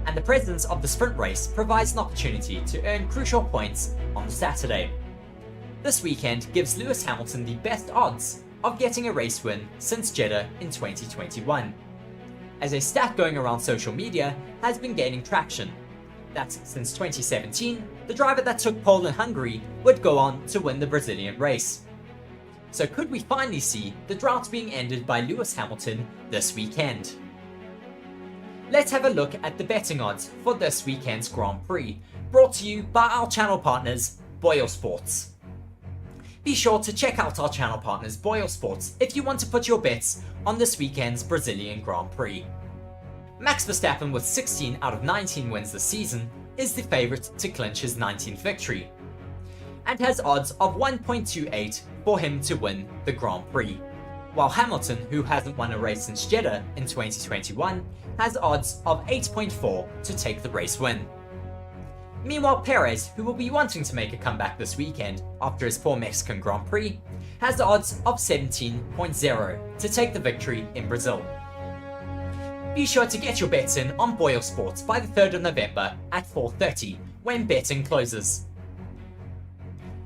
And the presence of the sprint race provides an opportunity to earn crucial points on Saturday. This weekend gives Lewis Hamilton the best odds of getting a race win since Jeddah in 2021, as a stat going around social media has been gaining traction. that since 2017, the driver that took pole in Hungary would go on to win the Brazilian race. So could we finally see the drought being ended by Lewis Hamilton this weekend? Let's have a look at the betting odds for this weekend's Grand Prix, brought to you by our channel partners, BOYLESPORTS. Be sure to check out our channel partners, BOYLESPORTS, if you want to put your bets on this weekend's Brazilian Grand Prix. Max Verstappen, with 16 out of 19 wins this season, is the favourite to clinch his 19th victory, and has odds of 1.28 for him to win the Grand Prix. While Hamilton, who hasn't won a race since Jeddah in 2021, has odds of 8.4 to take the race win. Meanwhile, Perez, who will be wanting to make a comeback this weekend after his poor Mexican Grand Prix, has odds of 17.0 to take the victory in Brazil. Be sure to get your bets in on BOYLESPORTS by the 3rd of November at 4:30 when betting closes.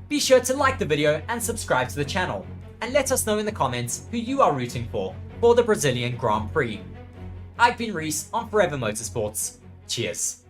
Be sure to like the video and subscribe to the channel, and let us know in the comments who you are rooting for the Brazilian Grand Prix. I've been Reece on Forever Motorsports. Cheers.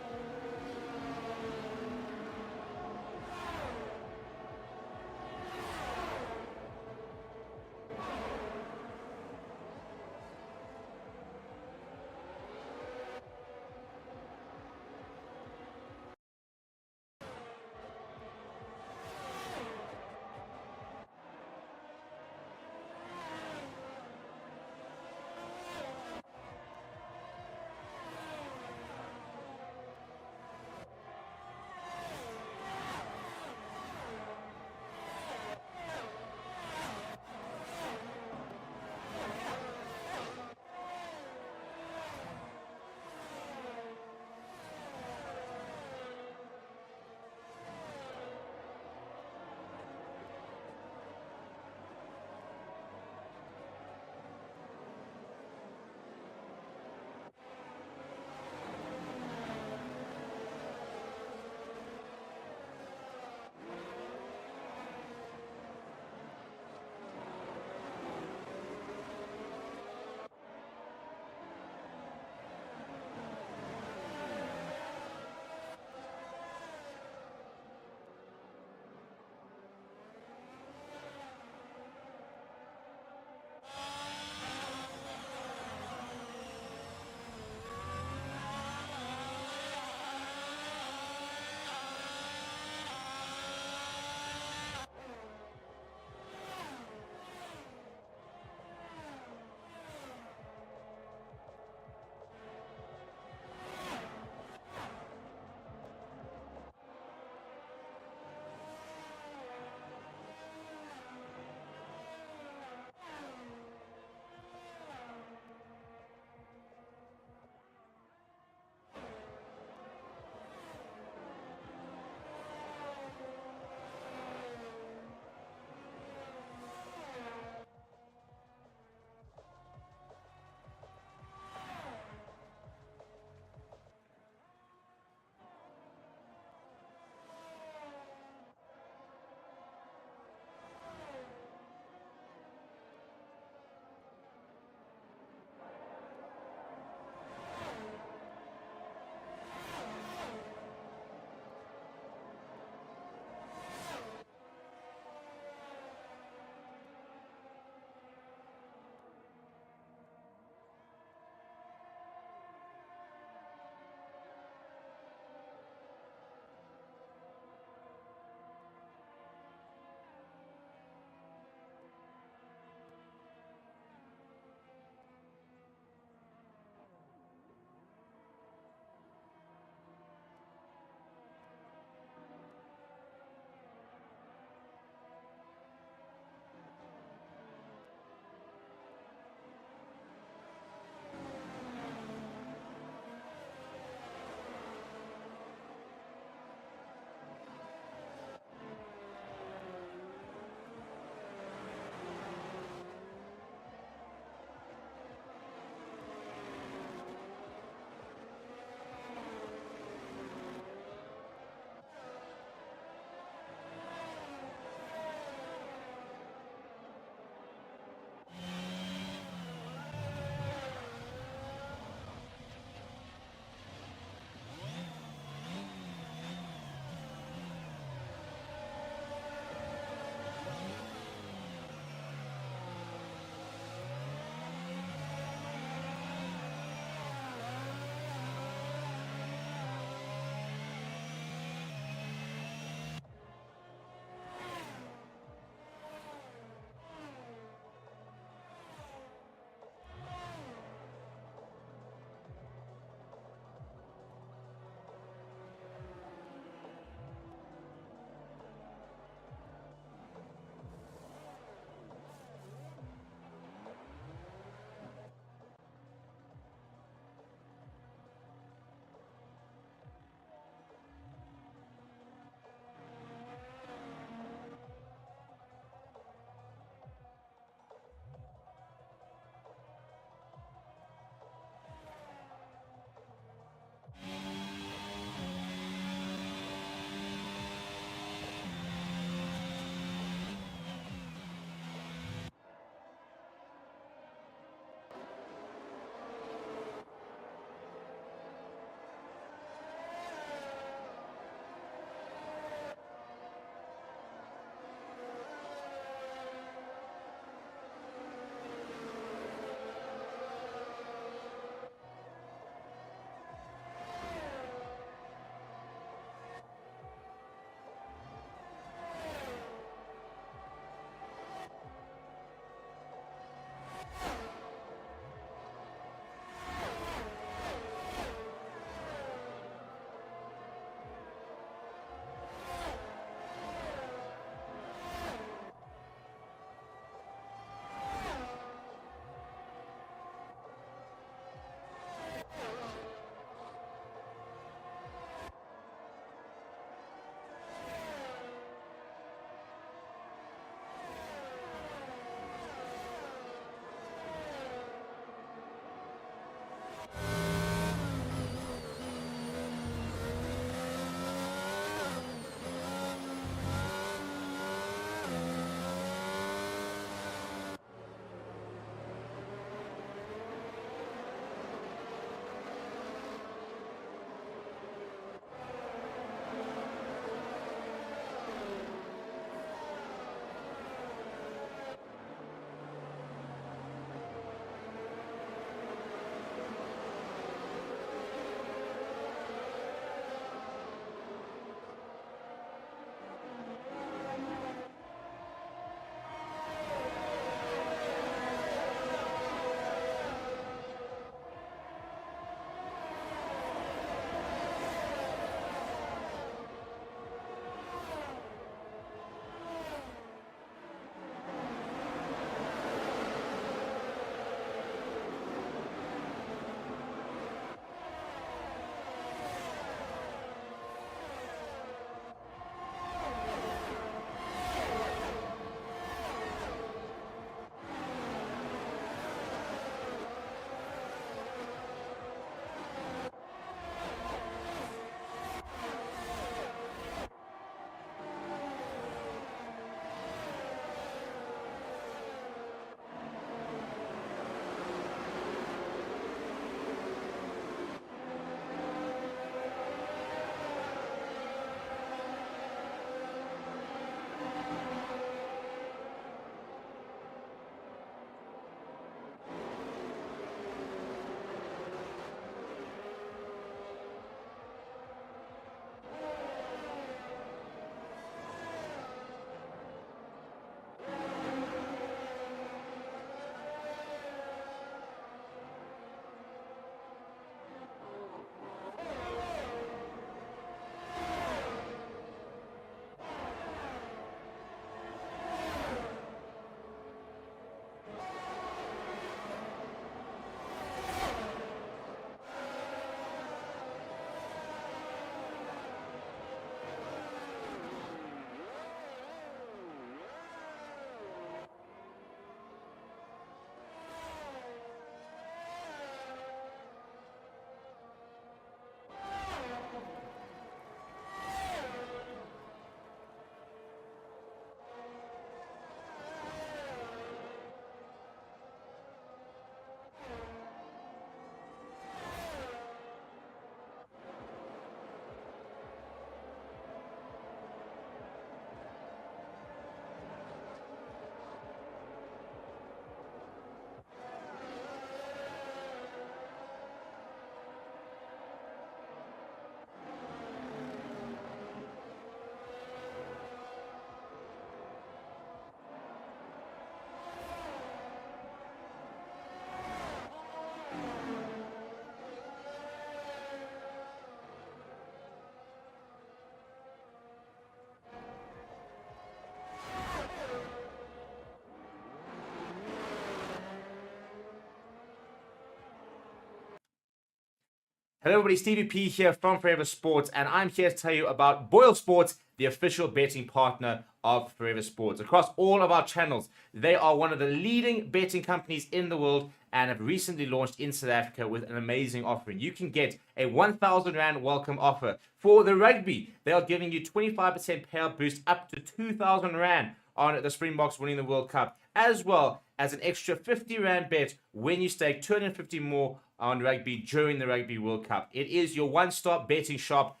Hello everybody, Stevie P here from Forever Sports, and I'm here to tell you about BOYLESPORTS, the official betting partner of Forever Sports. Across all of our channels, they are one of the leading betting companies in the world and have recently launched in South Africa with an amazing offering. You can get a 1,000 Rand welcome offer. For the rugby, they are giving you 25% payout boost up to 2,000 Rand on the Springboks winning the World Cup, as well as an extra 50 Rand bet when you stake 250 more on rugby during the Rugby World Cup. It is your one-stop betting shop.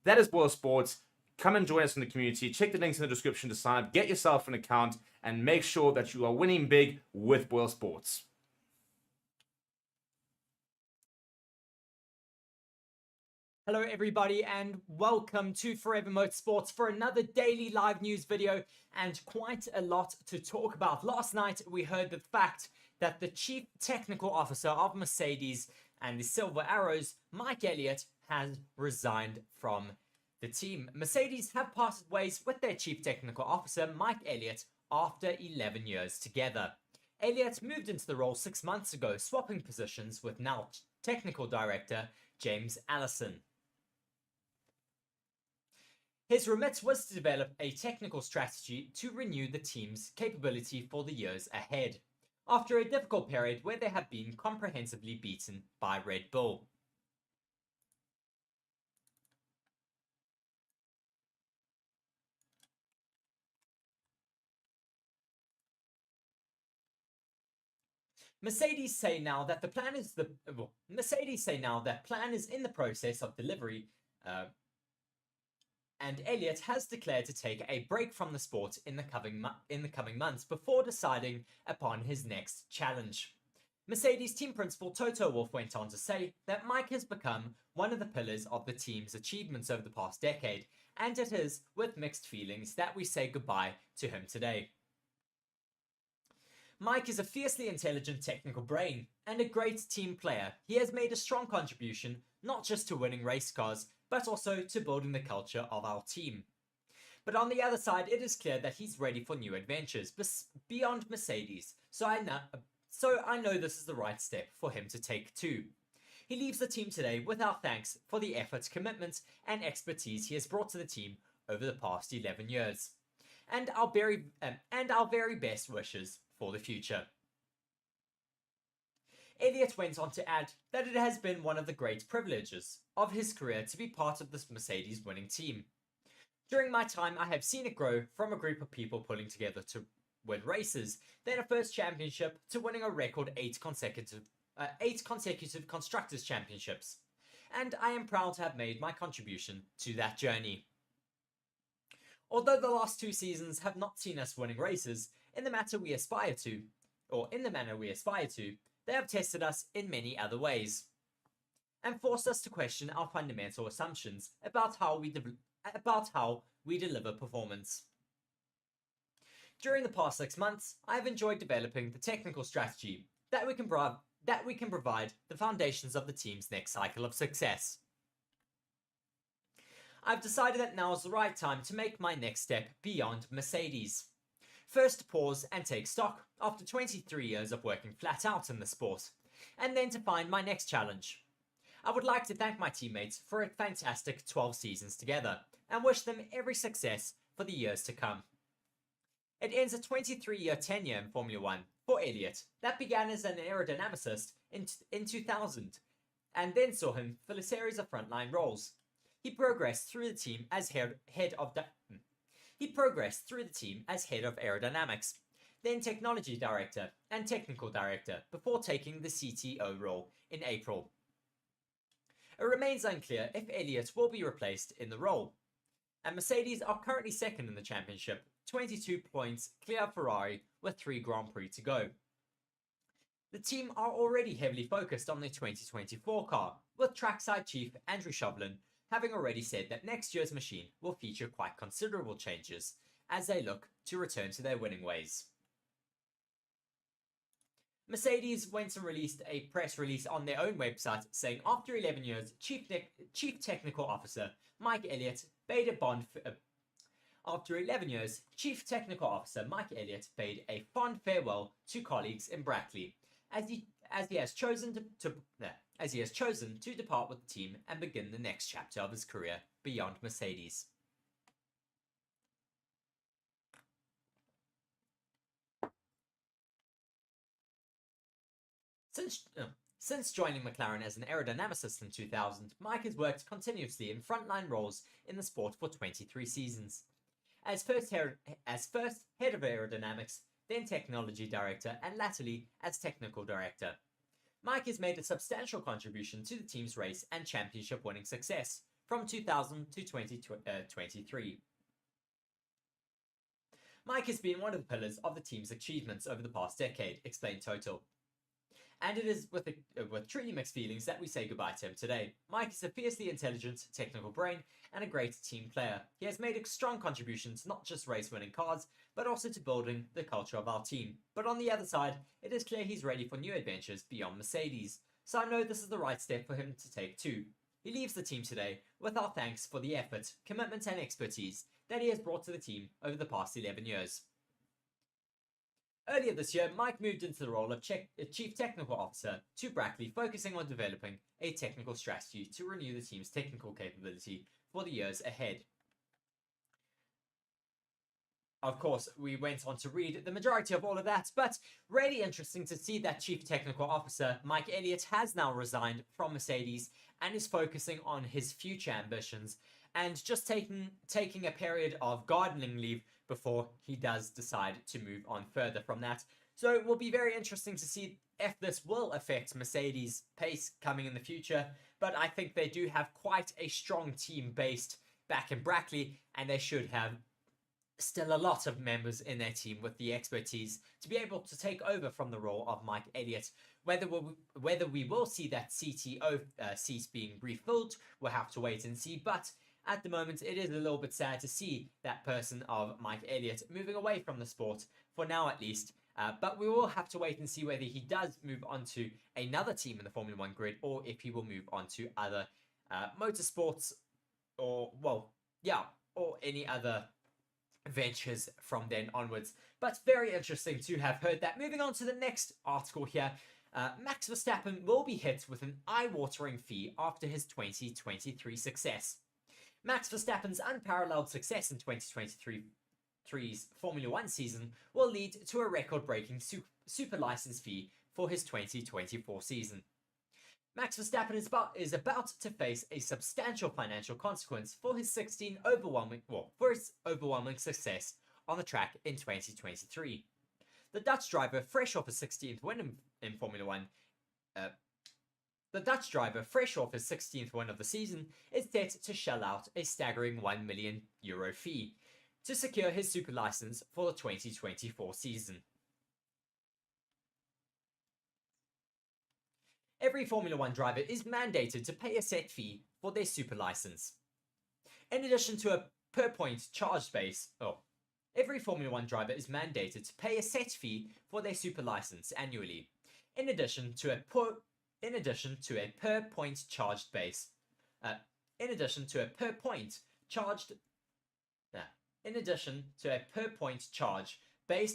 That is BOYLESPORTS. Come and join us in the community. Check the links in the description to sign up. Get yourself an account and make sure that you are winning big with BOYLESPORTS. Hello everybody and welcome to Forever Motorsports for another daily live news video and quite a lot to talk about. Last night we heard the fact that the Chief Technical Officer of Mercedes and the Silver Arrows, Mike Elliott, has resigned from the team. Mercedes have parted ways with their Chief Technical Officer, Mike Elliott, after 11 years together. Elliott moved into the role 6 months ago, swapping positions with now Technical Director James Allison. His remit was to develop a technical strategy to renew the team's capability for the years ahead, after a difficult period where they have been comprehensively beaten by Red Bull. Mercedes say now that plan is in the process of delivery. And Elliott has declared to take a break from the sport in the coming months before deciding upon his next challenge. Mercedes team principal Toto Wolff went on to say that Mike has become one of the pillars of the team's achievements over the past decade, and it is with mixed feelings that we say goodbye to him today. Mike is a fiercely intelligent technical brain and a great team player. He has made a strong contribution not just to winning race cars, but also to building the culture of our team. But on the other side, it is clear that he's ready for new adventures beyond Mercedes, so I know this is the right step for him to take too. He leaves the team today with our thanks for the effort, commitment and expertise he has brought to the team over the past 11 years, and our very best wishes for the future. Elliott went on to add that it has been one of the great privileges of his career to be part of this Mercedes winning team. During my time, I have seen it grow from a group of people pulling together to win races, then a first championship, to winning a record 8 consecutive Constructors' Championships. And I am proud to have made my contribution to that journey. Although the last 2 seasons have not seen us winning races in the manner we aspire to, they have tested us in many other ways and forced us to question our fundamental assumptions about how we deliver performance. During the past 6 months, I have enjoyed developing the technical strategy that we can provide the foundations of the team's next cycle of success. I've decided that now is the right time to make my next step beyond Mercedes. First to pause and take stock after 23 years of working flat out in the sport, and then to find my next challenge. I would like to thank my teammates for a fantastic 12 seasons together, and wish them every success for the years to come. It ends a 23-year tenure in Formula 1 for Elliott that began as an aerodynamicist in 2000, and then saw him fill a series of frontline roles. He progressed through the team as head of aerodynamics, then technology director and technical director, before taking the CTO role in April. It remains unclear if Elliott will be replaced in the role, and Mercedes are currently second in the championship, 22 points clear of Ferrari with 3 Grand Prix to go. The team are already heavily focused on the 2024 car, with trackside chief Andrew Chauvelin having already said that next year's machine will feature quite considerable changes as they look to return to their winning ways. Mercedes went and released a press release on their own website saying after 11 years, Chief Technical Officer Mike Elliott paid a fond farewell to colleagues in Brackley, as he has chosen to as he has chosen to depart with the team and begin the next chapter of his career beyond Mercedes. Since joining McLaren as an aerodynamicist in 2000, Mike has worked continuously in frontline roles in the sport for 23 seasons. As first head of aerodynamics, then technology director, and latterly as technical director. Mike has made a substantial contribution to the team's race and championship winning success from 2000 to 2023. Mike has been one of the pillars of the team's achievements over the past decade, explained Total. And it is with truly mixed feelings that we say goodbye to him today. Mike is a fiercely intelligent, technical brain and a great team player. He has made a strong contributions not just race-winning cars, but also to building the culture of our team. But on the other side, it is clear he's ready for new adventures beyond Mercedes. So I know this is the right step for him to take too. He leaves the team today with our thanks for the effort, commitment and expertise that he has brought to the team over the past 11 years. Earlier this year, Mike moved into the role of Chief Technical Officer to Brackley, focusing on developing a technical strategy to renew the team's technical capability for the years ahead. Of course, we went on to read the majority of all of that, but really interesting to see that Chief Technical Officer, Mike Elliott, has now resigned from Mercedes and is focusing on his future ambitions and just taking a period of gardening leave before he does decide to move on further from that. So it will be very interesting to see if this will affect Mercedes' pace coming in the future, but I think they do have quite a strong team based back in Brackley, and they should have still a lot of members in their team with the expertise to be able to take over from the role of Mike Elliott. Whether we will see that CTO seat being refilled, we'll have to wait and see, but at the moment, it is a little bit sad to see that person of Mike Elliott moving away from the sport, for now at least. But we will have to wait and see whether he does move on to another team in the Formula 1 grid or if he will move on to other motorsports or any other ventures from then onwards. But very interesting to have heard that. Moving on to the next article here. Max Verstappen will be hit with an eye-watering fee after his 2023 success. Max Verstappen's unparalleled success in 2023's Formula 1 season will lead to a record-breaking super license fee for his 2024 season. Max Verstappen is about to face a substantial financial consequence for his overwhelming success on the track in 2023. The Dutch driver, fresh off his 16th win in Formula 1, the Dutch driver, fresh off his 16th win of the season, is set to shell out a staggering €1 million fee to secure his super license for the 2024 season. Every Formula 1 driver is mandated to pay a set fee for their super license. In addition to a per-point charge base, every Formula 1 driver is mandated to pay a set fee for their super license annually, in addition to a per-point charge based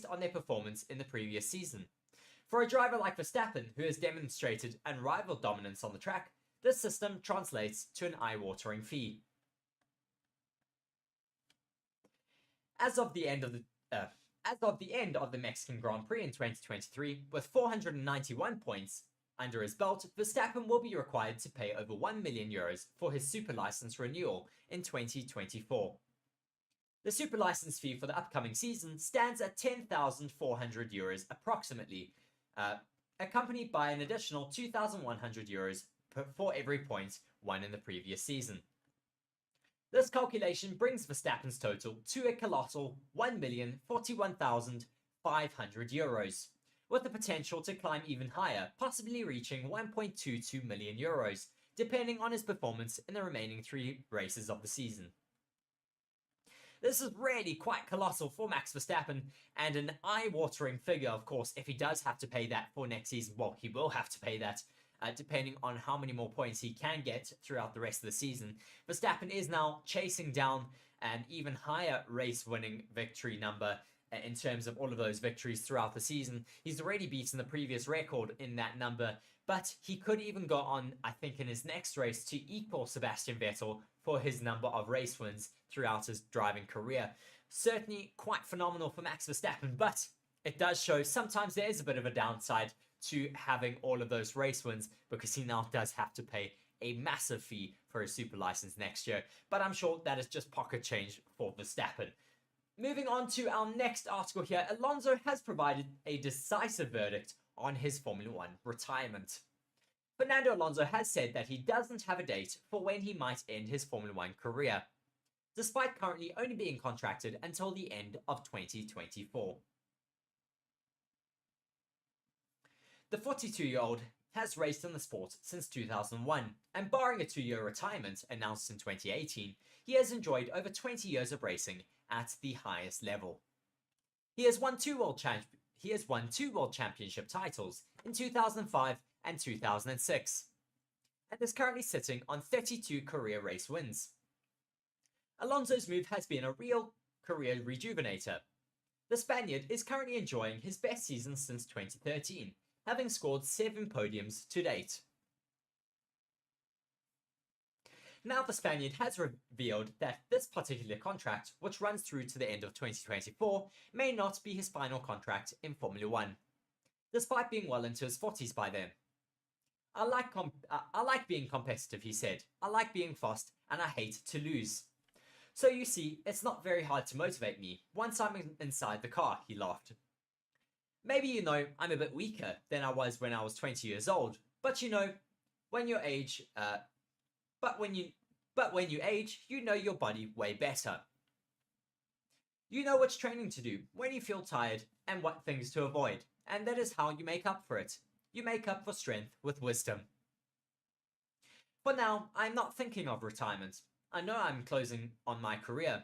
on their performance in the previous season. For a driver like Verstappen, who has demonstrated unrivaled dominance on the track, this system translates to an eye-watering fee. As of the end of the Mexican Grand Prix in 2023, with 491 points under his belt, Verstappen will be required to pay over €1 million for his super license renewal in 2024. The super license fee for the upcoming season stands at €10,400 approximately, accompanied by an additional €2,100 for every point won in the previous season. This calculation brings Verstappen's total to a colossal €1,041,500, with the potential to climb even higher, possibly reaching €1.22 million, depending on his performance in the remaining 3 races of the season. This is really quite colossal for Max Verstappen, and an eye-watering figure, of course, if he does have to pay that for next season. Well, he will have to pay that, depending on how many more points he can get throughout the rest of the season. Verstappen is now chasing down an even higher race-winning victory number in terms of all of those victories throughout the season. He's already beaten the previous record in that number, but he could even go on, I think, in his next race to equal Sebastian Vettel for his number of race wins throughout his driving career. Certainly quite phenomenal for Max Verstappen, but it does show sometimes there is a bit of a downside to having all of those race wins, because he now does have to pay a massive fee for his super license next year. But I'm sure that is just pocket change for Verstappen. Moving on to our next article here, Alonso has provided a decisive verdict on his Formula 1 retirement. Fernando Alonso has said that he doesn't have a date for when he might end his Formula 1 career, despite currently only being contracted until the end of 2024. The 42-year-old has raced in the sport since 2001, and barring a 2-year retirement announced in 2018, he has enjoyed over 20 years of racing at the highest level. He has won two World Championship titles in 2005 and 2006, and is currently sitting on 32 career race wins. Alonso's move has been a real career rejuvenator. The Spaniard is currently enjoying his best season since 2013, having scored 7 podiums to date. Now the Spaniard has revealed that this particular contract, which runs through to the end of 2024, may not be his final contract in Formula 1, despite being well into his 40s by then. I like being competitive, he said. I like being fast, and I hate to lose. So you see, it's not very hard to motivate me once I'm inside the car, he laughed. Maybe I'm a bit weaker than I was when I was 20 years old, but when you age, when you age, you know your body way better. You know which training to do when you feel tired and what things to avoid, and that is how you make up for it. You make up for strength with wisdom. For now, I'm not thinking of retirement. I know I'm closing on my career,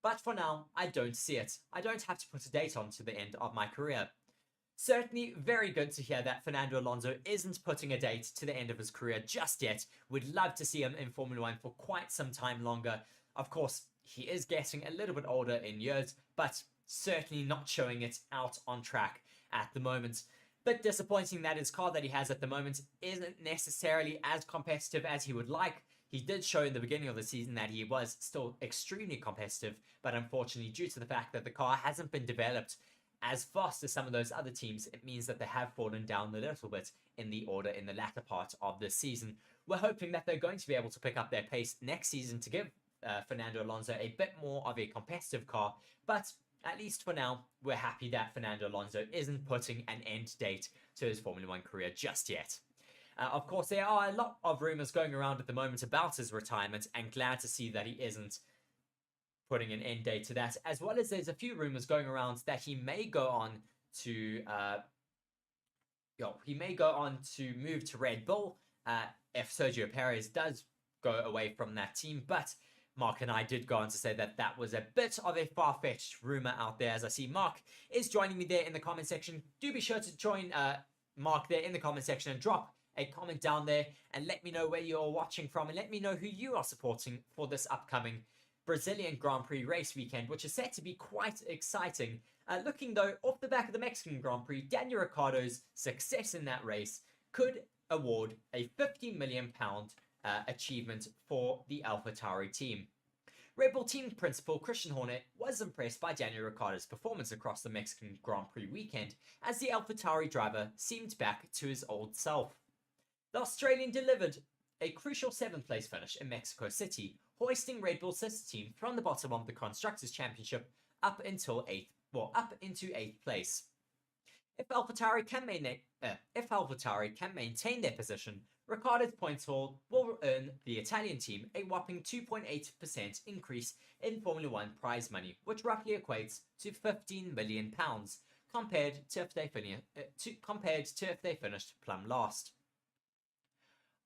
but for now, I don't see it. I don't have to put a date on to the end of my career. Certainly very good to hear that Fernando Alonso isn't putting a date to the end of his career just yet. We'd love to see him in Formula 1 for quite some time longer. Of course, he is getting a little bit older in years, but certainly not showing it out on track at the moment. Bit disappointing that his car that he has at the moment isn't necessarily as competitive as he would like. He did show in the beginning of the season that he was still extremely competitive, but unfortunately, due to the fact that the car hasn't been developed as fast as some of those other teams, it means that they have fallen down a little bit in the order in the latter part of this season. We're hoping that they're going to be able to pick up their pace next season to give Fernando Alonso a bit more of a competitive car, but at least for now, we're happy that Fernando Alonso isn't putting an end date to his Formula 1 career just yet. Of course, there are a lot of rumours going around at the moment about his retirement, and glad to see that he isn't putting an end date to that, as well as there's a few rumours going around that he may go on to move to Red Bull if Sergio Perez does go away from that team. But Mark and I did go on to say that that was a bit of a far-fetched rumour out there, as I see Mark is joining me there in the comment section. Do be sure to join Mark there in the comment section and drop a comment down there and let me know where you're watching from, and let me know who you are supporting for this upcoming Brazilian Grand Prix race weekend, which is set to be quite exciting. Looking though off the back of the Mexican Grand Prix, Daniel Ricciardo's success in that race could award a £50 million achievement for the AlphaTauri team. Red Bull team principal Christian Horner was impressed by Daniel Ricciardo's performance across the Mexican Grand Prix weekend, as the AlphaTauri driver seemed back to his old self. The Australian delivered a crucial 7th place finish in Mexico City, hoisting Red Bull's sister team from the bottom of the Constructors' Championship up into 8th place. If AlphaTauri can maintain their position, Ricciardo's points haul will earn the Italian team a whopping 2.8% increase in Formula 1 prize money, which roughly equates to £15 million, compared to if they finished plumb last.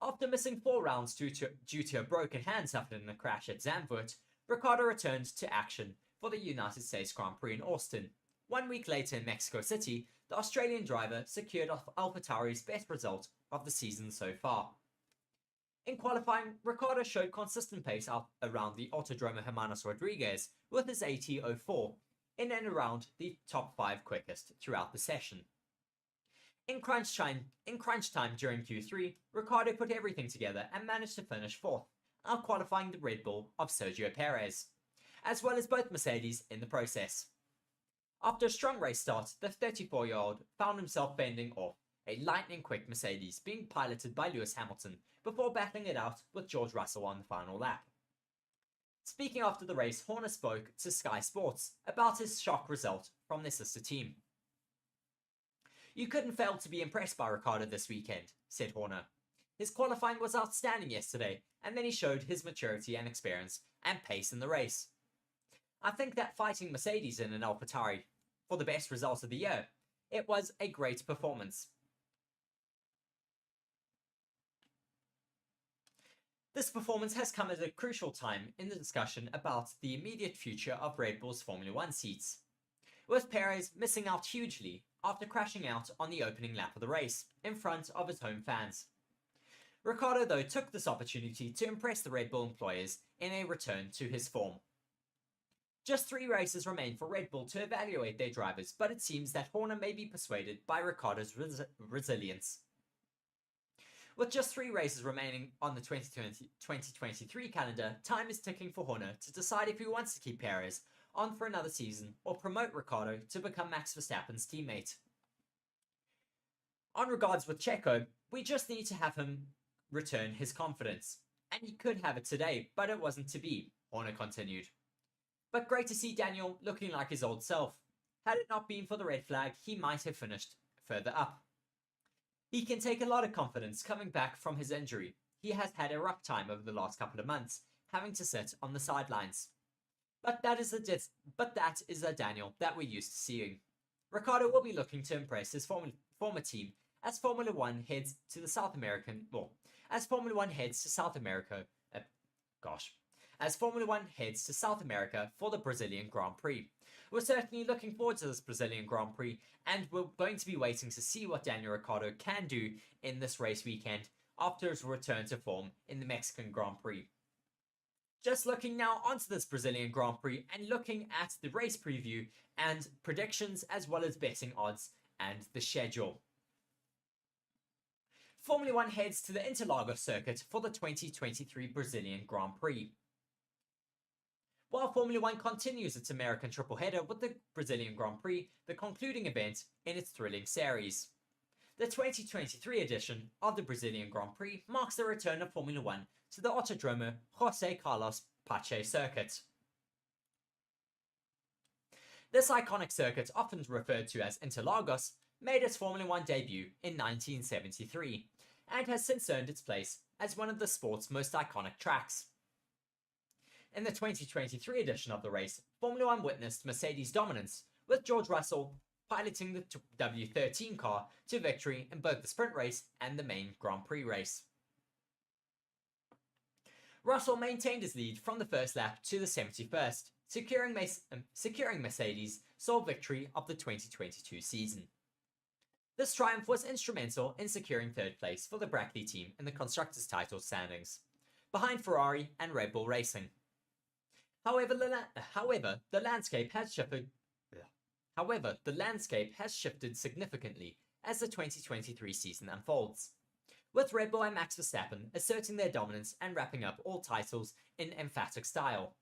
After missing 4 rounds due to a broken hand suffered in a crash at Zandvoort, Ricciardo returned to action for the United States Grand Prix in Austin. 1 week later in Mexico City, the Australian driver secured AlphaTauri's best result of the season so far. In qualifying, Ricciardo showed consistent pace around the Autodromo Hermanos Rodriguez with his AT04, in and around the top 5 quickest throughout the session. In crunch time during Q3, Ricciardo put everything together and managed to finish 4th, out-qualifying the Red Bull of Sergio Perez, as well as both Mercedes in the process. After a strong race start, the 34-year-old found himself fending off a lightning-quick Mercedes being piloted by Lewis Hamilton before battling it out with George Russell on the final lap. Speaking after the race, Horner spoke to Sky Sports about his shock result from their sister team. "You couldn't fail to be impressed by Ricciardo this weekend," said Horner. "His qualifying was outstanding yesterday, and then he showed his maturity and experience and pace in the race. I think that fighting Mercedes in an AlphaTauri for the best result of the year, it was a great performance." This performance has come at a crucial time in the discussion about the immediate future of Red Bull's Formula 1 seats, with Perez missing out hugely after crashing out on the opening lap of the race in front of his home fans. Ricciardo, though, took this opportunity to impress the Red Bull employers in a return to his form. Just 3 races remain for Red Bull to evaluate their drivers, but it seems that Horner may be persuaded by Ricciardo's resilience. With just 3 races remaining on the 2023 calendar, time is ticking for Horner to decide if he wants to keep Perez on for another season or promote Ricciardo to become Max Verstappen's teammate. On regards with Checo, we just need to have him return his confidence. And he could have it today, but it wasn't to be, Horner continued. But great to see Daniel looking like his old self. Had it not been for the red flag, he might have finished further up. He can take a lot of confidence coming back from his injury. He has had a rough time over the last couple of months, having to sit on the sidelines. But that is the Daniel that we're used to seeing. Ricciardo will be looking to impress his former team as Formula 1 heads to South America for the Brazilian Grand Prix. We're certainly looking forward to this Brazilian Grand Prix, and we're going to be waiting to see what Daniel Ricciardo can do in this race weekend after his return to form in the Mexican Grand Prix. Just looking now onto this Brazilian Grand Prix and looking at the race preview and predictions as well as betting odds and the schedule. Formula 1 heads to the Interlagos Circuit for the 2023 Brazilian Grand Prix. While Formula 1 continues its American triple header with the Brazilian Grand Prix, the concluding event in its thrilling series. The 2023 edition of the Brazilian Grand Prix marks the return of Formula 1 to the Autodromo José Carlos Pache circuit. This iconic circuit, often referred to as Interlagos, made its Formula 1 debut in 1973 and has since earned its place as one of the sport's most iconic tracks. In the 2023 edition of the race, Formula 1 witnessed Mercedes' dominance, with George Russell piloting the W13 car to victory in both the sprint race and the main Grand Prix race. Russell maintained his lead from the first lap to the 71st, securing Mercedes' sole victory of the 2022 season. This triumph was instrumental in securing 3rd place for the Brackley team in the Constructors' title standings, behind Ferrari and Red Bull Racing. However, the landscape has shifted significantly as the 2023 season unfolds, with Red Bull and Max Verstappen asserting their dominance and wrapping up all titles in emphatic style.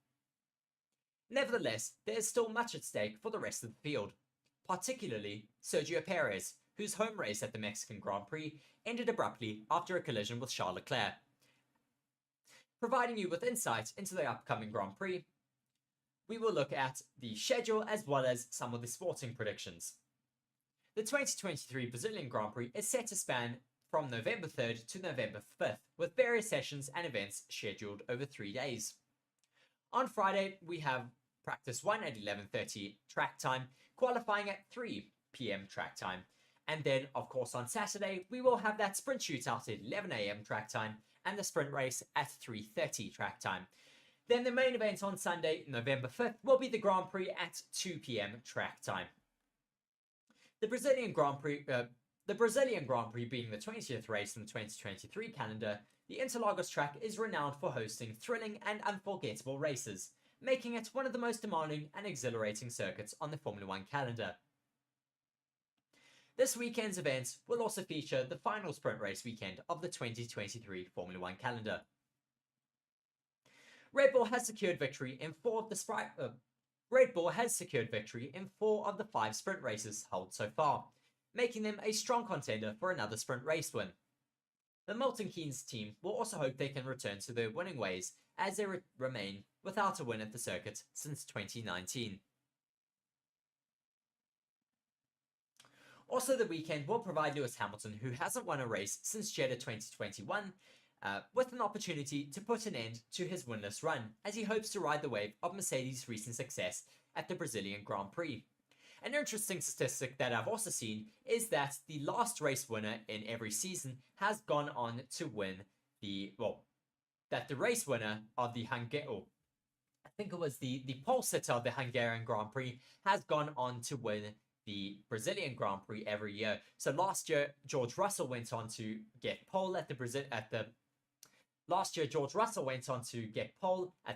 Nevertheless, there is still much at stake for the rest of the field, particularly Sergio Perez, whose home race at the Mexican Grand Prix ended abruptly after a collision with Charles Leclerc. Providing you with insight into the upcoming Grand Prix, we will look at the schedule as well as some of the sporting predictions. The 2023 Brazilian Grand Prix is set to span from November 3rd to November 5th, with various sessions and events scheduled over 3 days. On Friday, we have Practice 1 at 11:30 track time, qualifying at 3 p.m. track time. And then, of course, on Saturday, we will have that sprint shootout at 11 a.m. track time and the sprint race at 3:30 track time. Then the main event on Sunday, November 5th, will be the Grand Prix at 2 p.m. track time. The Brazilian Grand Prix being the 20th race in the 2023 calendar, the Interlagos track is renowned for hosting thrilling and unforgettable races, making it one of the most demanding and exhilarating circuits on the Formula 1 calendar. This weekend's event will also feature the final sprint race weekend of the 2023 Formula 1 calendar. Red Bull has secured victory in 4 of the five sprint races held so far, making them a strong contender for another sprint race win. The Milton Keynes team will also hope they can return to their winning ways as they remain without a win at the circuit since 2019. Also, the weekend will provide Lewis Hamilton, who hasn't won a race since Jeddah 2021, with an opportunity to put an end to his winless run as he hopes to ride the wave of Mercedes' recent success at the Brazilian Grand Prix. An interesting statistic that I've also seen is that the last race winner in every season has gone on to win the race winner of the I think it was the pole sitter of the Hungarian Grand Prix has gone on to win the Brazilian Grand Prix every year. So last year, George Russell went on to get pole at the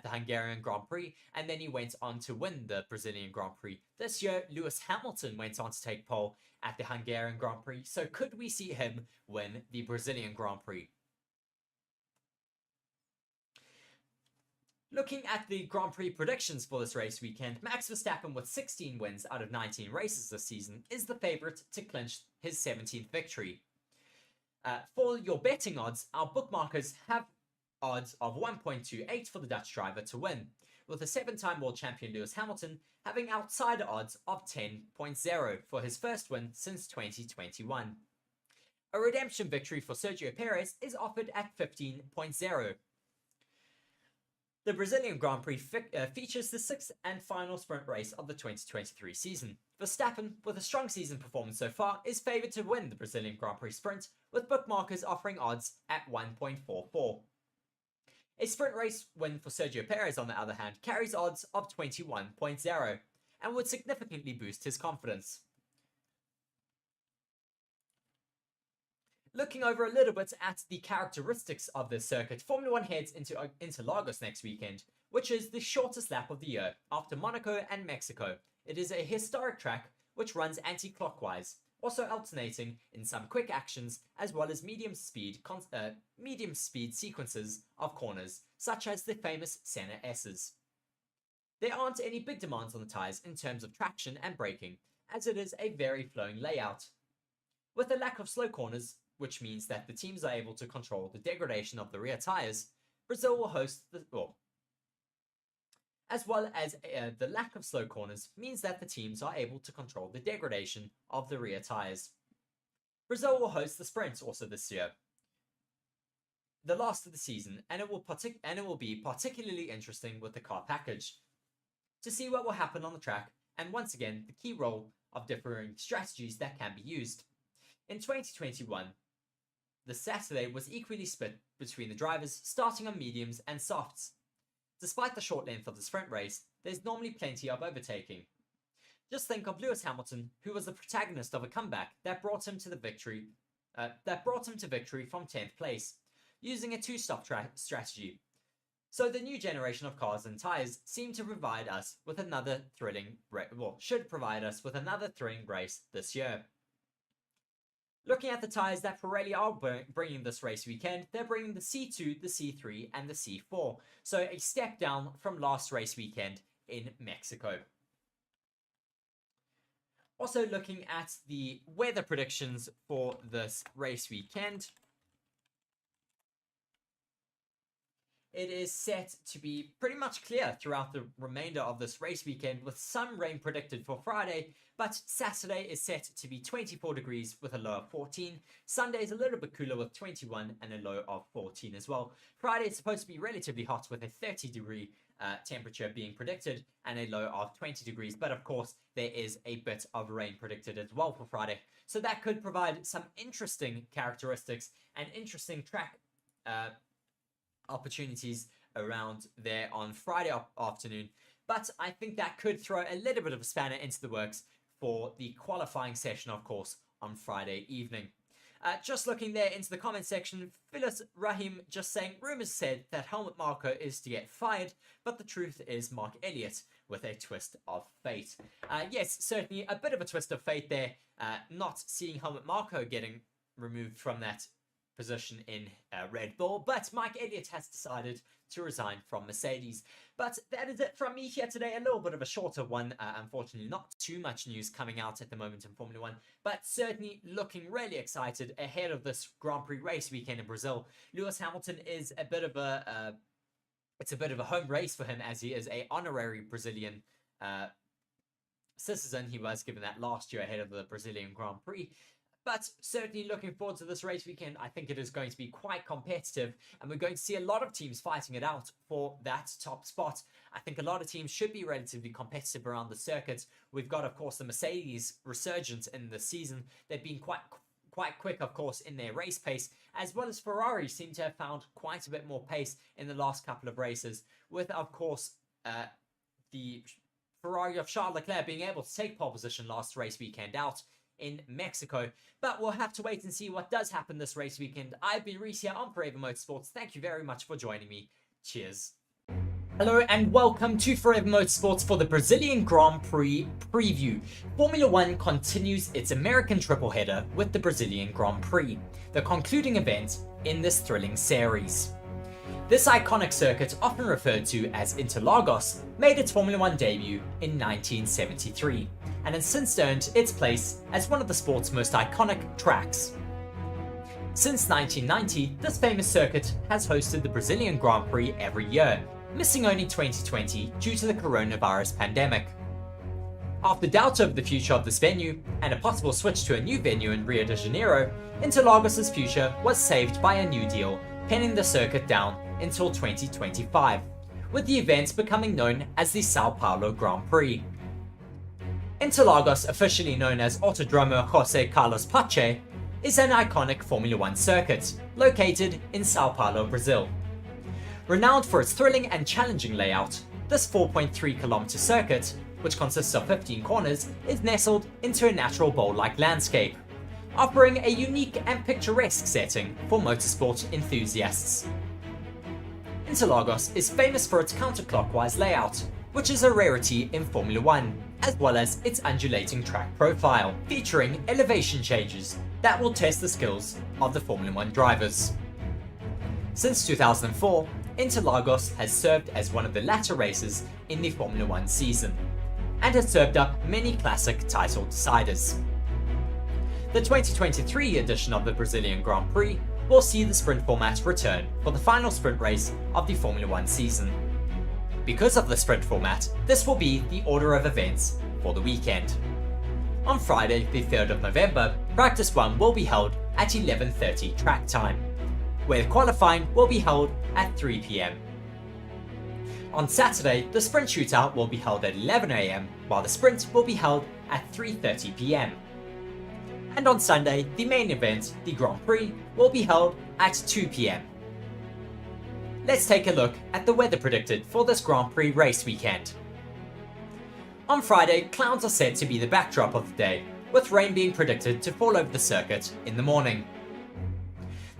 Hungarian Grand Prix, and then he went on to win the Brazilian Grand Prix. This year, Lewis Hamilton went on to take pole at the Hungarian Grand Prix. So could we see him win the Brazilian Grand Prix? Looking at the Grand Prix predictions for this race weekend, Max Verstappen, with 16 wins out of 19 races this season, is the favourite to clinch his 17th victory. For your betting odds, our bookmakers have odds of 1.28 for the Dutch driver to win, with the 7-time world champion Lewis Hamilton having outsider odds of 10.0 for his first win since 2021. A redemption victory for Sergio Perez is offered at 15.0. The Brazilian Grand Prix features the 6th and final sprint race of the 2023 season. Verstappen, with a strong season performance so far, is favoured to win the Brazilian Grand Prix sprint, with bookmakers offering odds at 1.44. A sprint race win for Sergio Perez, on the other hand, carries odds of 21.0 and would significantly boost his confidence. Looking over a little bit at the characteristics of this circuit, Formula 1 heads into Interlagos next weekend, which is the shortest lap of the year after Monaco and Mexico. It is a historic track which runs anti-clockwise, also alternating in some quick actions as well as medium speed sequences of corners, such as the famous Senna S's. There aren't any big demands on the tyres in terms of traction and braking, as it is a very flowing layout. With a lack of slow corners, which means that the teams are able to control the degradation of the rear tyres, Brazil will host the lack of slow corners means that the teams are able to control the degradation of the rear tyres. Brazil will host the sprint also this year, the last of the season, and it will be particularly interesting with the car package to see what will happen on the track, and once again the key role of differing strategies that can be used. In 2021, the Saturday was equally split between the drivers, starting on mediums and softs. Despite the short length of the sprint race, there's normally plenty of overtaking. Just think of Lewis Hamilton, who was the protagonist of a comeback that brought him to victory from 10th place, using a two-stop strategy. So the new generation of cars and tyres seem to provide us with another thrilling race this year. Looking at the tyres that Pirelli are bringing this race weekend, they're bringing the C2, the C3 and the C4, so a step down from last race weekend in Mexico. Also looking at the weather predictions for this race weekend, it is set to be pretty much clear throughout the remainder of this race weekend, with some rain predicted for Friday, but Saturday is set to be 24 degrees with a low of 14. Sunday is a little bit cooler with 21 and a low of 14 as well. Friday is supposed to be relatively hot with a 30-degree temperature being predicted and a low of 20 degrees, but of course there is a bit of rain predicted as well for Friday. So that could provide some interesting characteristics and interesting track opportunities around there on Friday afternoon, but I think that could throw a little bit of a spanner into the works for the qualifying session, of course, on Friday evening. Just looking there into the comment section, Phyllis Rahim just saying, rumors said that Helmut Marko is to get fired, but the truth is Mark Elliott with a twist of fate. Yes, certainly a bit of a twist of fate there, not seeing Helmut Marko getting removed from that position in Red Bull, but Mike Elliott has decided to resign from Mercedes. But that is it from me here today. A little bit of a shorter one, unfortunately, not too much news coming out at the moment in Formula 1, but certainly looking really excited ahead of this Grand Prix race weekend in Brazil. Lewis Hamilton is a bit of a it's a bit of a home race for him, as he is a honorary Brazilian citizen. He was given that last year ahead of the Brazilian Grand Prix. But certainly looking forward to this race weekend. I think it is going to be quite competitive, and we're going to see a lot of teams fighting it out for that top spot. I think a lot of teams should be relatively competitive around the circuit. We've got, of course, the Mercedes resurgence in the season. They've been quite quick, of course, in their race pace, as well as Ferrari seem to have found quite a bit more pace in the last couple of races, with, of course, the Ferrari of Charles Leclerc being able to take pole position last race weekend out in Mexico. But we'll have to wait and see what does happen this race weekend. I've been Reece here on Forever Motorsports. Thank you very much for joining me. Cheers. Hello and welcome to Forever Motorsports for the Brazilian Grand Prix preview. Formula 1 continues its American triple header with the Brazilian Grand Prix, the concluding event in this thrilling series. This iconic circuit, often referred to as Interlagos, made its Formula 1 debut in 1973 and has since earned its place as one of the sport's most iconic tracks. Since 1990, this famous circuit has hosted the Brazilian Grand Prix every year, missing only 2020 due to the coronavirus pandemic. After doubt over the future of this venue and a possible switch to a new venue in Rio de Janeiro, Interlagos' future was saved by a new deal, pinning the circuit down until 2025, with the event becoming known as the Sao Paulo Grand Prix. Interlagos, officially known as Autodromo José Carlos Pache, is an iconic Formula 1 circuit located in Sao Paulo, Brazil. Renowned for its thrilling and challenging layout, this 4.3-kilometer circuit, which consists of 15 corners, is nestled into a natural bowl-like landscape, offering a unique and picturesque setting for motorsport enthusiasts. Interlagos is famous for its counterclockwise layout, which is a rarity in Formula 1, as well as its undulating track profile, featuring elevation changes that will test the skills of the Formula 1 drivers. Since 2004, Interlagos has served as one of the latter races in the Formula 1 season, and has served up many classic title deciders. The 2023 edition of the Brazilian Grand Prix will see the sprint format return for the final sprint race of the Formula 1 season. Because of the sprint format, this will be the order of events for the weekend. On Friday, the 3rd of November, Practice 1 will be held at 11:30 track time, where qualifying will be held at 3 p.m. On Saturday, the sprint shootout will be held at 11 a.m, while the sprint will be held at 3:30 p.m. And on Sunday, the main event, the Grand Prix, will be held at 2 p.m. Let's take a look at the weather predicted for this Grand Prix race weekend. On Friday, clouds are said to be the backdrop of the day, with rain being predicted to fall over the circuit in the morning.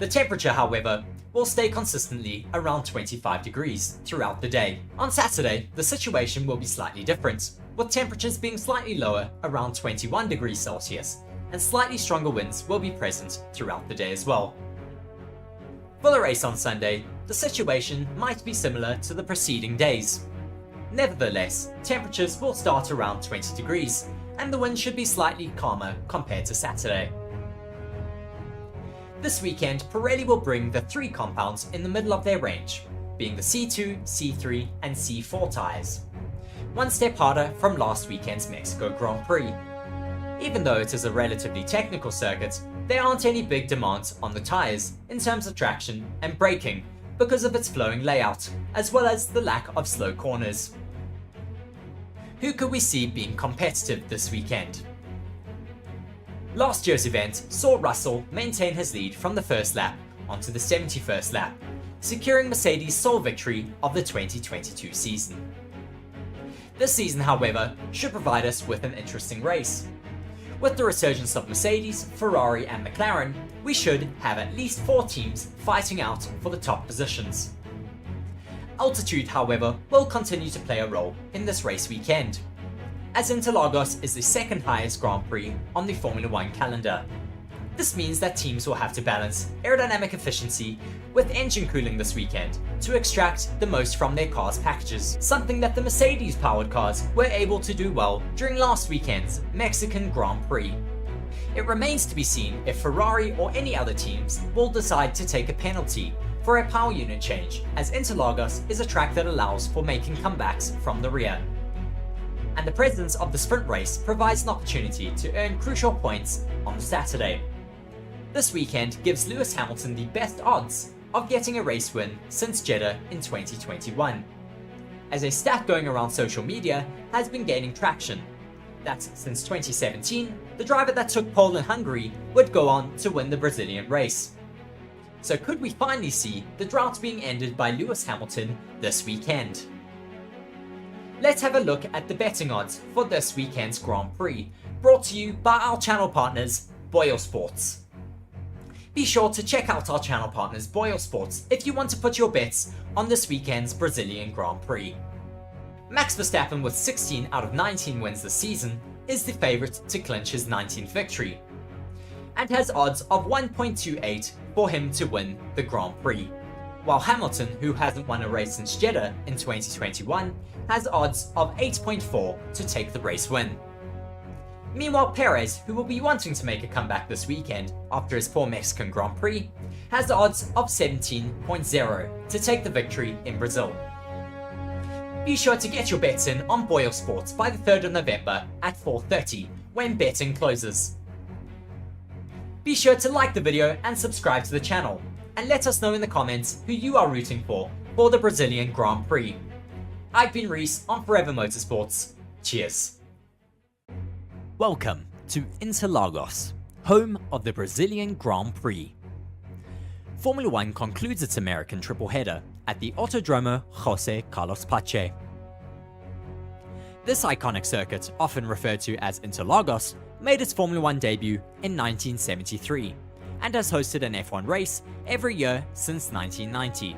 The temperature, however, will stay consistently around 25 degrees throughout the day. On Saturday, the situation will be slightly different, with temperatures being slightly lower around 21 degrees Celsius, and slightly stronger winds will be present throughout the day as well. For the race on Sunday, the situation might be similar to the preceding days. Nevertheless, temperatures will start around 20 degrees, and the wind should be slightly calmer compared to Saturday. This weekend, Pirelli will bring the 3 compounds in the middle of their range, being the C2, C3 and C4 tyres, one step harder from last weekend's Mexico Grand Prix. Even though it is a relatively technical circuit, there aren't any big demands on the tyres in terms of traction and braking because of its flowing layout, as well as the lack of slow corners. Who could we see being competitive this weekend? Last year's event saw Russell maintain his lead from the first lap onto the 71st lap, securing Mercedes' sole victory of the 2022 season. This season, however, should provide us with an interesting race. With the resurgence of Mercedes, Ferrari and McLaren, we should have at least 4 teams fighting out for the top positions. Altitude, however, will continue to play a role in this race weekend, as Interlagos is the second highest Grand Prix on the Formula 1 calendar. This means that teams will have to balance aerodynamic efficiency with engine cooling this weekend to extract the most from their cars' packages, something that the Mercedes-powered cars were able to do well during last weekend's Mexican Grand Prix. It remains to be seen if Ferrari or any other teams will decide to take a penalty for a power unit change, as Interlagos is a track that allows for making comebacks from the rear. And the presence of the sprint race provides an opportunity to earn crucial points on Saturday. This weekend gives Lewis Hamilton the best odds of getting a race win since Jeddah in 2021, as a stat going around social media has been gaining traction that since 2017, the driver that took pole in Hungary would go on to win the Brazilian race. So could we finally see the drought being ended by Lewis Hamilton this weekend? Let's have a look at the betting odds for this weekend's Grand Prix, brought to you by our channel partners, BOYLESPORTS. Be sure to check out our channel partners BOYLESPORTS if you want to put your bets on this weekend's Brazilian Grand Prix. Max Verstappen, with 16 out of 19 wins this season, is the favourite to clinch his 19th victory, and has odds of 1.28 for him to win the Grand Prix, while Hamilton, who hasn't won a race since Jeddah in 2021, has odds of 8.4 to take the race win. Meanwhile, Perez, who will be wanting to make a comeback this weekend after his poor Mexican Grand Prix, has odds of 17.0 to take the victory in Brazil. Be sure to get your bets in on BOYLESPORTS by the 3rd of November at 4:30 when betting closes. Be sure to like the video and subscribe to the channel, and let us know in the comments who you are rooting for the Brazilian Grand Prix. I've been Reece on Forever Motorsports. Cheers. Welcome to Interlagos, home of the Brazilian Grand Prix. Formula 1 concludes its American triple header at the Autodromo José Carlos Pache. This iconic circuit, often referred to as Interlagos, made its Formula 1 debut in 1973 and has hosted an F1 race every year since 1990.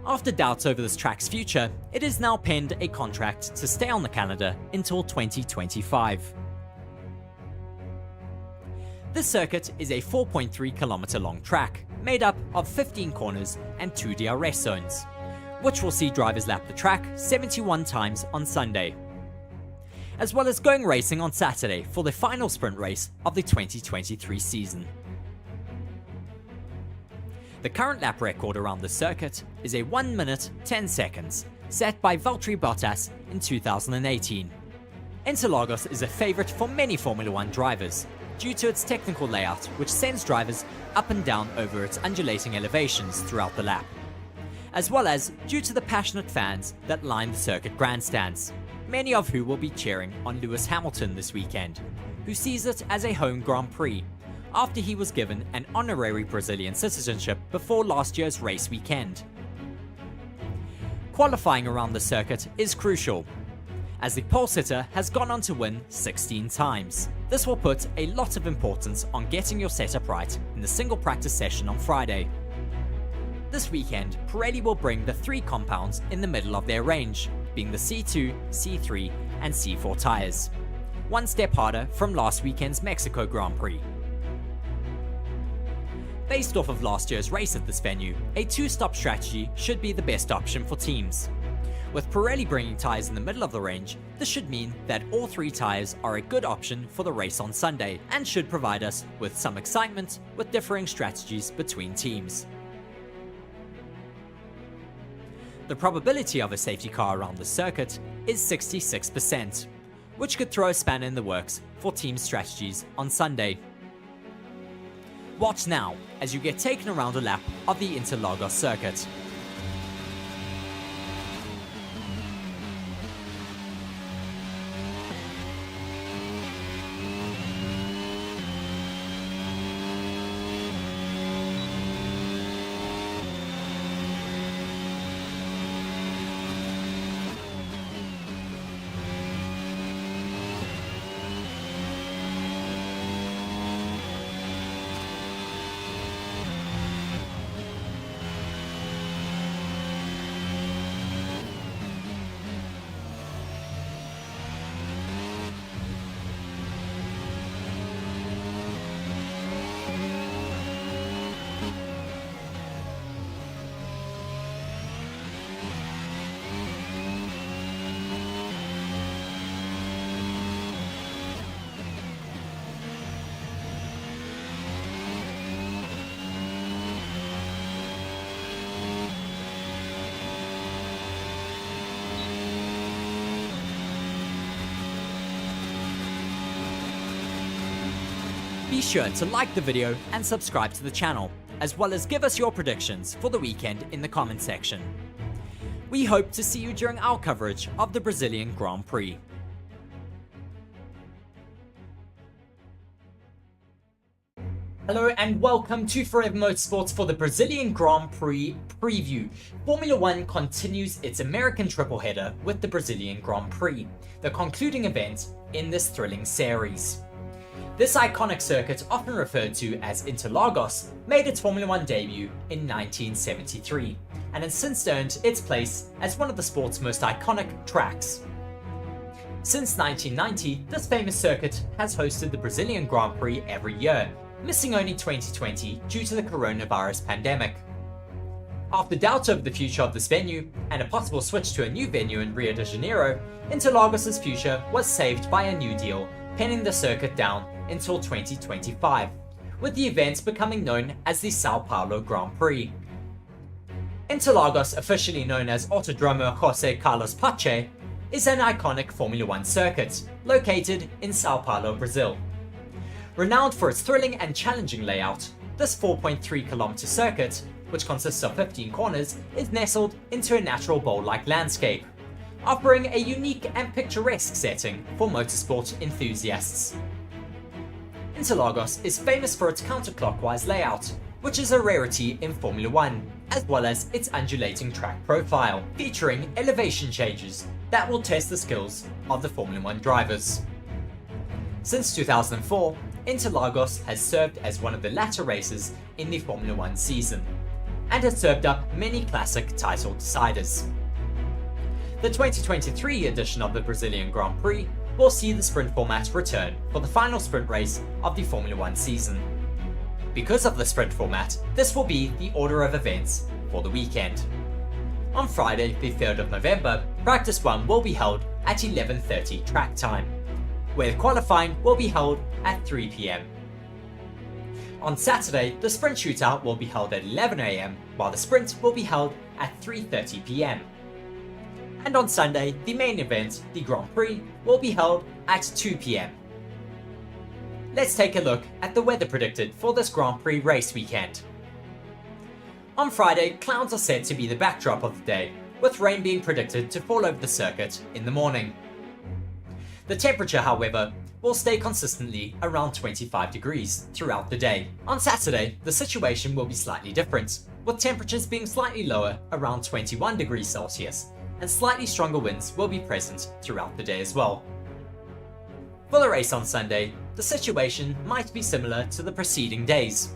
After doubts over this track's future, it has now penned a contract to stay on the calendar until 2025. This circuit is a 4.3km long track made up of 15 corners and 2 DRS zones, which will see drivers lap the track 71 times on Sunday, as well as going racing on Saturday for the final sprint race of the 2023 season. The current lap record around the circuit is a 1 minute 10 seconds, set by Valtteri Bottas in 2018. Interlagos is a favourite for many Formula 1 drivers due to its technical layout, which sends drivers up and down over its undulating elevations throughout the lap, as well as due to the passionate fans that line the circuit grandstands, many of who will be cheering on Lewis Hamilton this weekend, who sees it as a home Grand Prix after he was given an honorary Brazilian citizenship before last year's race weekend. Qualifying around the circuit is crucial, as the pole sitter has gone on to win 16 times. This will put a lot of importance on getting your setup right in the single practice session on Friday. This weekend, Pirelli will bring the 3 compounds in the middle of their range, being the C2, C3 and C4 tyres, one step harder from last weekend's Mexico Grand Prix. Based off of last year's race at this venue, a 2-stop strategy should be the best option for teams. With Pirelli bringing tyres in the middle of the range, this should mean that all 3 tyres are a good option for the race on Sunday and should provide us with some excitement with differing strategies between teams. The probability of a safety car around the circuit is 66%, which could throw a spanner in the works for team strategies on Sunday. Watch now as you get taken around a lap of the Interlagos circuit. Be sure to like the video and subscribe to the channel, as well as give us your predictions for the weekend in the comment section. We hope to see you during our coverage of the Brazilian Grand Prix. Hello and welcome to Forever Motorsports for the Brazilian Grand Prix preview. Formula 1 continues its American triple header with the Brazilian Grand Prix, the concluding event in this thrilling series. This iconic circuit, often referred to as Interlagos, made its Formula 1 debut in 1973 and has since earned its place as one of the sport's most iconic tracks. Since 1990, this famous circuit has hosted the Brazilian Grand Prix every year, missing only 2020 due to the coronavirus pandemic. After doubt over the future of this venue and a possible switch to a new venue in Rio de Janeiro, Interlagos' future was saved by a new deal, pinning the circuit down until 2025, with the event becoming known as the Sao Paulo Grand Prix. Interlagos, officially known as Autodromo José Carlos Pache, is an iconic Formula 1 circuit located in Sao Paulo, Brazil. Renowned for its thrilling and challenging layout, this 4.3-kilometer circuit, which consists of 15 corners, is nestled into a natural bowl-like landscape, offering a unique and picturesque setting for motorsport enthusiasts. Interlagos is famous for its counterclockwise layout, which is a rarity in Formula 1, as well as its undulating track profile, featuring elevation changes that will test the skills of the Formula 1 drivers. Since 2004, Interlagos has served as one of the latter races in the Formula 1 season, and has served up many classic title deciders. The 2023 edition of the Brazilian Grand Prix will see the sprint format return for the final sprint race of the Formula 1 season. Because of the sprint format, this will be the order of events for the weekend. On Friday, the 3rd of November, Practice 1 will be held at 11:30 track time, where qualifying will be held at 3 p.m. On Saturday, the sprint shootout will be held at 11 a.m, while the sprint will be held at 3:30 p.m. And on Sunday, the main event, the Grand Prix, will be held at 2 p.m. Let's take a look at the weather predicted for this Grand Prix race weekend. On Friday, clouds are said to be the backdrop of the day, with rain being predicted to fall over the circuit in the morning. The temperature, however, will stay consistently around 25 degrees throughout the day. On Saturday, the situation will be slightly different, with temperatures being slightly lower around 21 degrees Celsius, and slightly stronger winds will be present throughout the day as well. For the race on Sunday, the situation might be similar to the preceding days.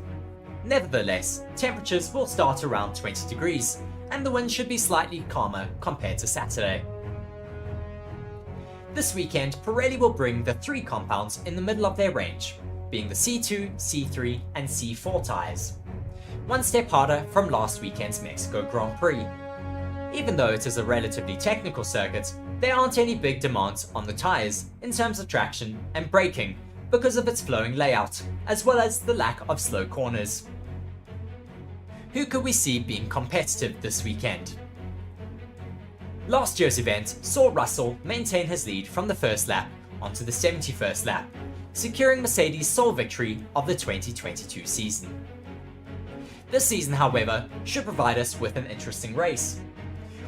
Nevertheless, temperatures will start around 20 degrees, and the wind should be slightly calmer compared to Saturday. This weekend, Pirelli will bring the 3 compounds in the middle of their range, being the C2, C3 and C4 tyres, one step harder from last weekend's Mexico Grand Prix. Even though it is a relatively technical circuit, there aren't any big demands on the tyres in terms of traction and braking because of its flowing layout, as well as the lack of slow corners. Who could we see being competitive this weekend? Last year's event saw Russell maintain his lead from the first lap onto the 71st lap, securing Mercedes' sole victory of the 2022 season. This season, however, should provide us with an interesting race.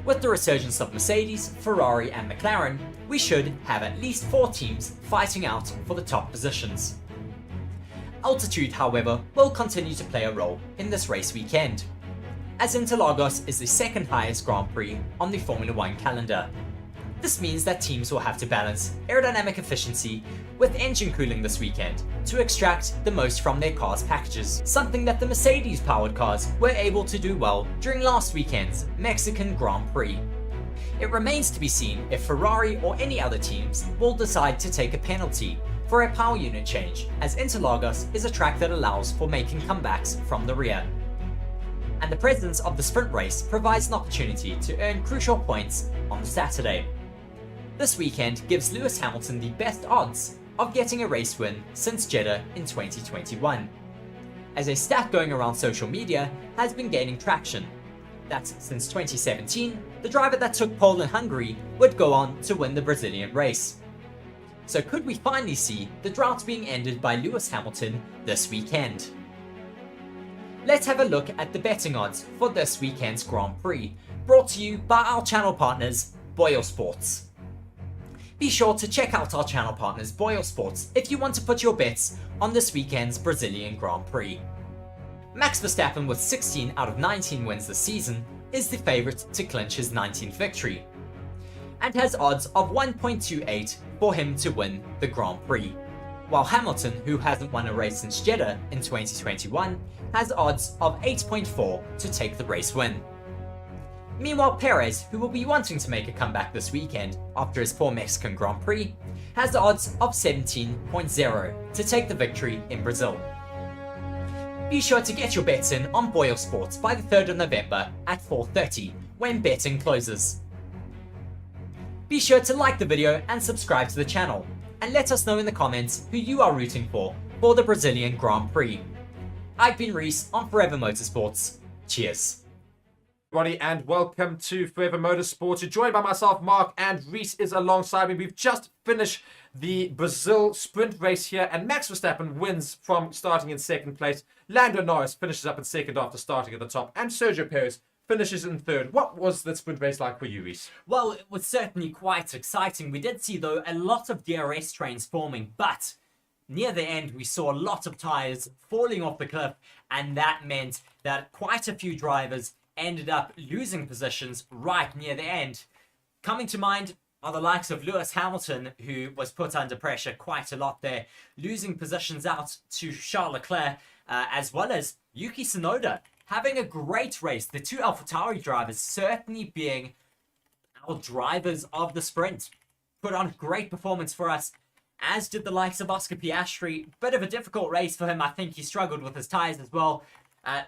With the resurgence of Mercedes, Ferrari and McLaren, we should have at least 4 teams fighting out for the top positions. Altitude, however, will continue to play a role in this race weekend, as Interlagos is the second highest Grand Prix on the Formula 1 calendar. This means that teams will have to balance aerodynamic efficiency with engine cooling this weekend to extract the most from their cars' packages, something that the Mercedes-powered cars were able to do well during last weekend's Mexican Grand Prix. It remains to be seen if Ferrari or any other teams will decide to take a penalty for a power unit change, as Interlagos is a track that allows for making comebacks from the rear. And the presence of the sprint race provides an opportunity to earn crucial points on Saturday. This weekend gives Lewis Hamilton the best odds of getting a race win since Jeddah in 2021, as a stat going around social media has been gaining traction that since 2017, the driver that took pole in Hungary would go on to win the Brazilian race. So could we finally see the drought being ended by Lewis Hamilton this weekend? Let's have a look at the betting odds for this weekend's Grand Prix, brought to you by our channel partners, BOYLESPORTS. Be sure to check out our channel partners, BOYLESPORTS, if you want to put your bets on this weekend's Brazilian Grand Prix. Max Verstappen, with 16 out of 19 wins this season, is the favourite to clinch his 19th victory, and has odds of 1.28 for him to win the Grand Prix, while Hamilton, who hasn't won a race since Jeddah in 2021, has odds of 8.4 to take the race win. Meanwhile, Perez, who will be wanting to make a comeback this weekend after his poor Mexican Grand Prix, has odds of 17.0 to take the victory in Brazil. Be sure to get your bets in on BOYLESPORTS by the 3rd of November at 4:30 when betting closes. Be sure to like the video and subscribe to the channel, and let us know in the comments who you are rooting for the Brazilian Grand Prix. I've been Reece on Forever Motorsports. Cheers. Everybody, and welcome to Forever Motorsports. You're joined by myself, Mark, and Reece is alongside me. We've just finished the Brazil sprint race here, and Max Verstappen wins from starting in second place. Lando Norris finishes up in second after starting at the top, and Sergio Perez finishes in third. What was the sprint race like for you, Reece? Well, it was certainly quite exciting. We did see, though, a lot of DRS trains forming, but near the end, we saw a lot of tyres falling off the cliff, and that meant that quite a few drivers ended up losing positions right near the end. Coming to mind are the likes of Lewis Hamilton, who was put under pressure quite a lot there, losing positions out to Charles Leclerc, as well as Yuki Tsunoda having a great race. The two AlphaTauri drivers certainly being our drivers of the sprint. Put on a great performance for us, as did the likes of Oscar Piastri. Bit of a difficult race for him. I think he struggled with his tyres as well.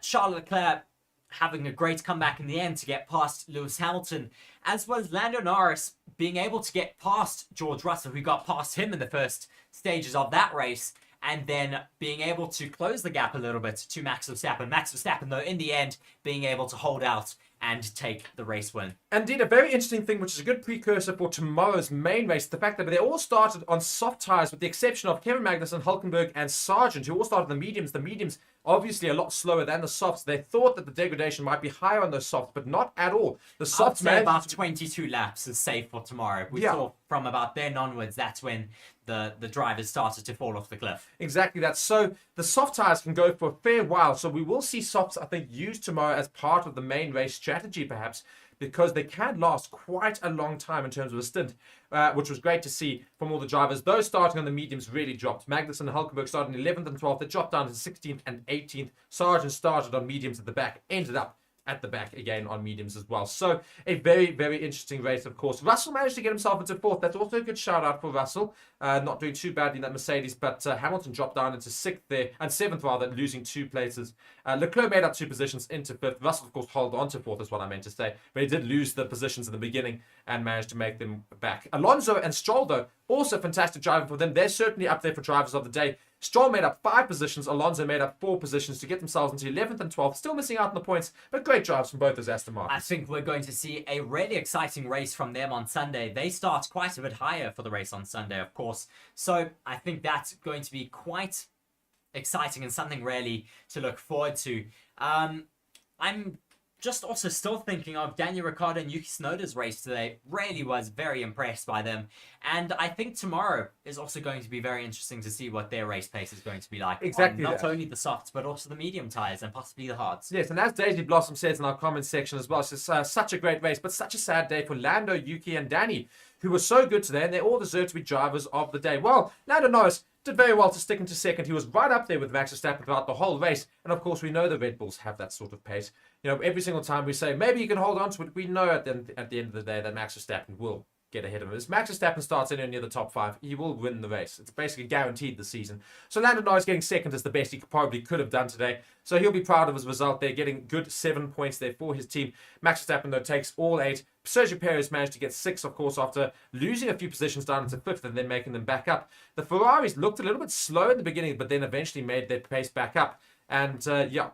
Charles Leclerc having a great comeback in the end to get past Lewis Hamilton, as well as Lando Norris being able to get past George Russell, who got past him in the first stages of that race, and then being able to close the gap a little bit to Max Verstappen. Max Verstappen, though, in the end, being able to hold out and take the race win. Indeed, a very interesting thing, which is a good precursor for tomorrow's main race, the fact that they all started on soft tyres, with the exception of Kevin Magnussen, Hülkenberg, and Sargent, who all started on the mediums. The mediums obviously a lot slower than the softs. They thought that the degradation might be higher on those softs, but not at all. The softs managed about 22 laps is safe for tomorrow. We saw from about then onwards, that's when the drivers started to fall off the cliff. Exactly that. So the soft tyres can go for a fair while. So we will see softs, I think, used tomorrow as part of the main race strategy, perhaps, because they can last quite a long time in terms of a stint, which was great to see from all the drivers. Those starting on the mediums really dropped. Magnussen and Hülkenberg started in 11th and 12th. They dropped down to 16th and 18th. Sargent started on mediums at the back, ended up at the back again on mediums as well. So a very, very interesting race, of course. Russell managed to get himself into fourth. That's also a good shout out for Russell. Not doing too badly in that Mercedes, but Hamilton dropped down into sixth there, and seventh rather, losing 2 places. Leclerc made up 2 positions into fifth. Russell, of course, held on to fourth, is what I meant to say, but he did lose the positions in the beginning and managed to make them back. Alonso and Stroll, though, also fantastic driving for them. They're certainly up there for drivers of the day. Stroll made up 5 positions, Alonso made up 4 positions to get themselves into 11th and 12th. Still missing out on the points, but great drives from both those Aston Martin. I think we're going to see a really exciting race from them on Sunday. They start quite a bit higher for the race on Sunday, of course. So I think that's going to be quite exciting and something really to look forward to. I'm just also still thinking of Daniel Ricciardo and Yuki Tsunoda's race today. Really was very impressed by them. And I think tomorrow is also going to be very interesting to see what their race pace is going to be like. Exactly. Not only the softs, but also the medium tyres and possibly the hards. Yes, and as Daisy Blossom says in our comments section as well, it's just, such a great race, but such a sad day for Lando, Yuki, and Danny, who were so good today, and they all deserve to be drivers of the day. Well, Lando Norris did very well to stick into second. He was right up there with Max Verstappen throughout the whole race. And of course, we know the Red Bulls have that sort of pace. You know, every single time we say, maybe you can hold on to it, we know at the end of the day that Max Verstappen will get ahead of him. If Max Verstappen starts anywhere near the top 5, he will win the race. It's basically guaranteed this season. So Lando Norris getting second is the best he probably could have done today. So he'll be proud of his result there, getting good 7 points there for his team. Max Verstappen, though, takes all 8. Sergio Perez managed to get 6, of course, after losing a few positions down into 5th and then making them back up. The Ferraris looked a little bit slow in the beginning, but then eventually made their pace back up. And,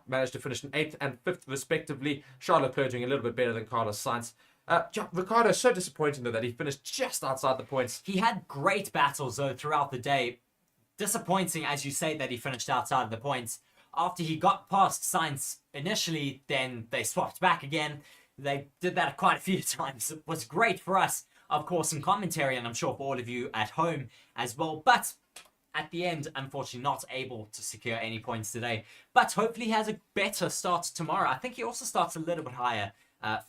managed to finish in 8th and 5th, respectively. Charles Leclerc doing a little bit better than Carlos Sainz. Yeah, Ricciardo, so disappointing though that he finished just outside the points. He had great battles though throughout the day. Disappointing, as you say, that he finished outside of the points. After he got past Sainz initially, then they swapped back again. They did that quite a few times. It was great for us, of course, in commentary, and I'm sure for all of you at home as well. But at the end, unfortunately, not able to secure any points today. But hopefully he has a better start tomorrow. I think he also starts a little bit higher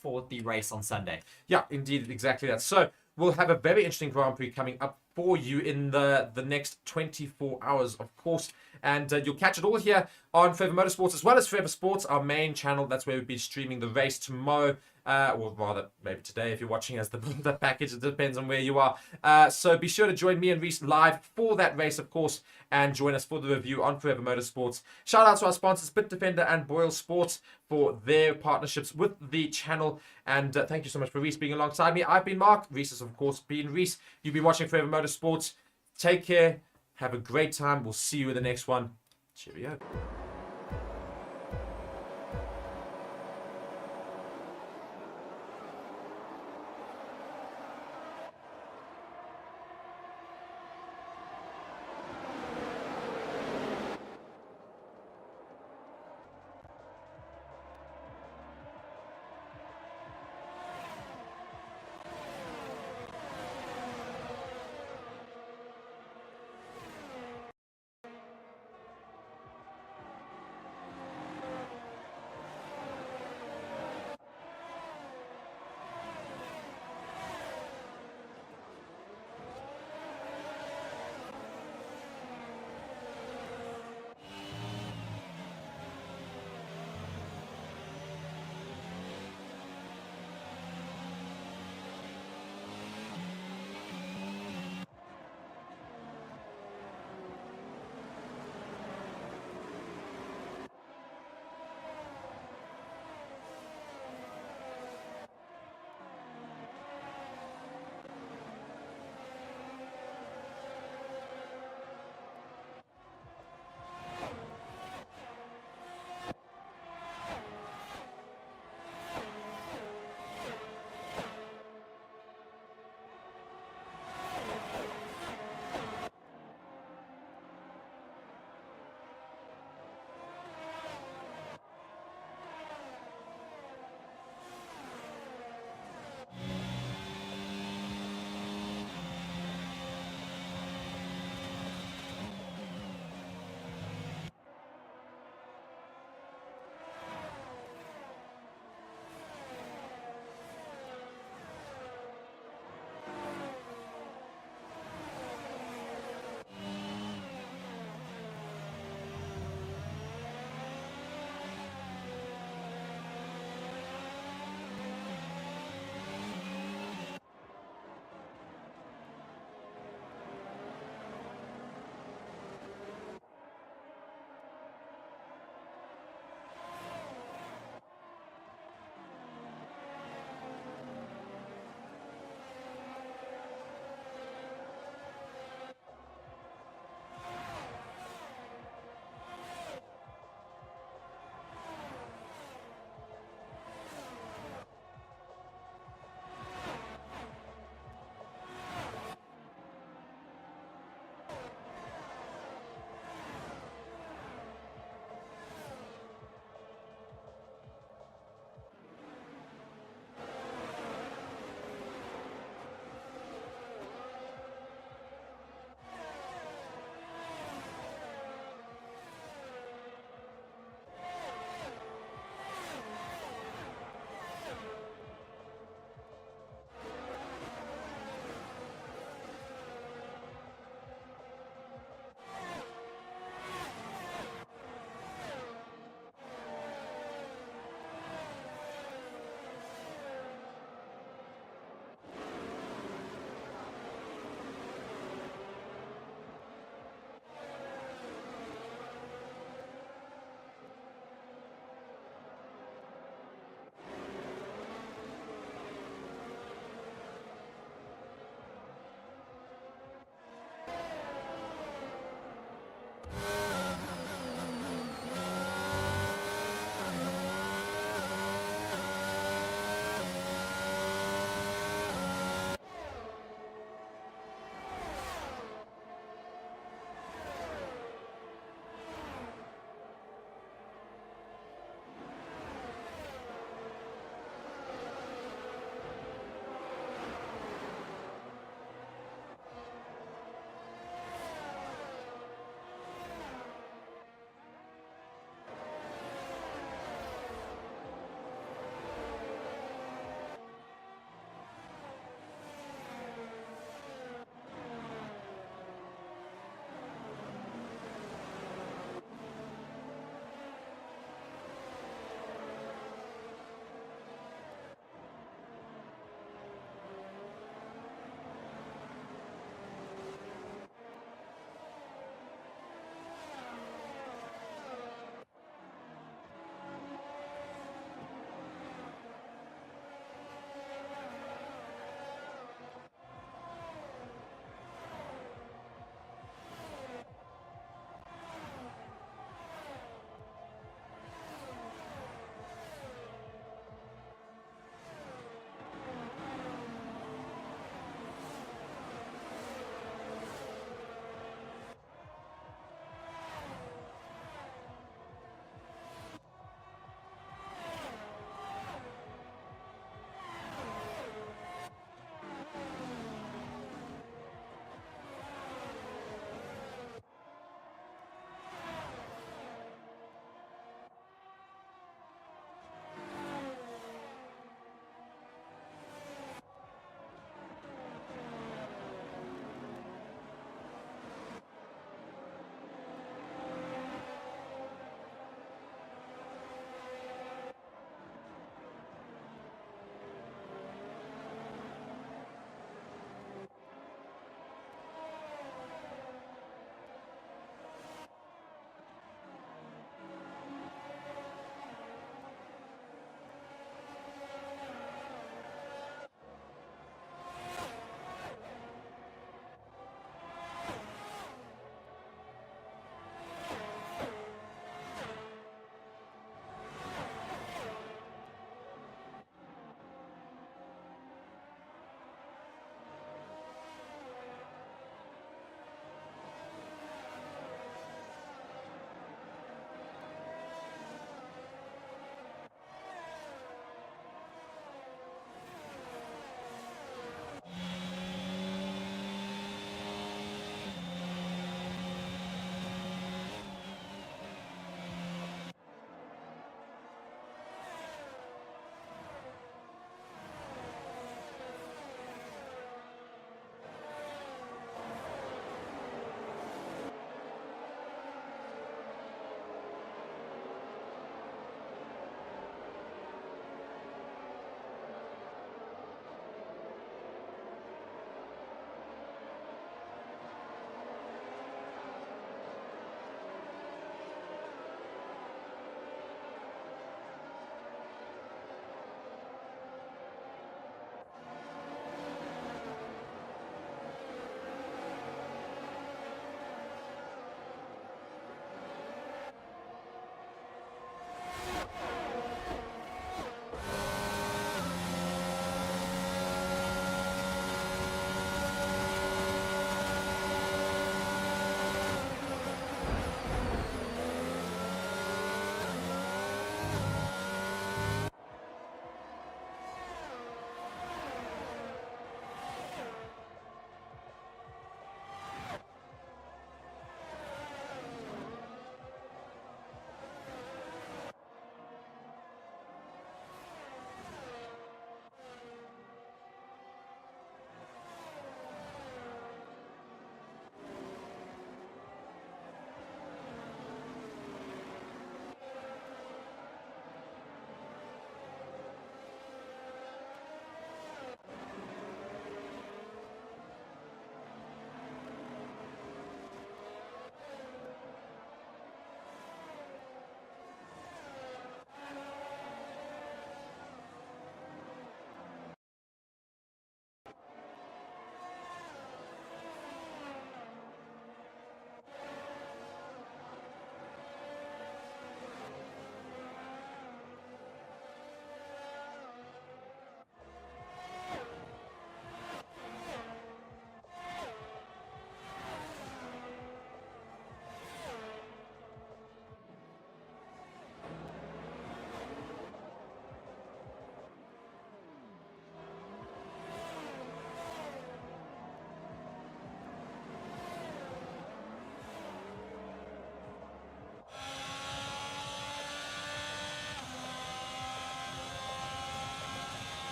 for the race on Sunday. Yeah, indeed, exactly that. So we'll have a very interesting Grand Prix coming up for you in the next 24 hours, of course. And you'll catch it all here on Forever Motorsports, as well as Forever Sports, our main channel. That's where we'll be streaming the race tomorrow. Or rather, maybe today if you're watching as the package. It depends on where you are. So be sure to join me and Reece live for that race, of course, and join us for the review on Forever Motorsports. Shout out to our sponsors, BitDefender and BOYLESPORTS, for their partnerships with the channel. And thank you so much for Reece being alongside me. I've been Mark. Reece has, of course, been Reece. You've been watching Forever Motorsports. Take care. Have a great time. We'll see you in the next one. Cheerio.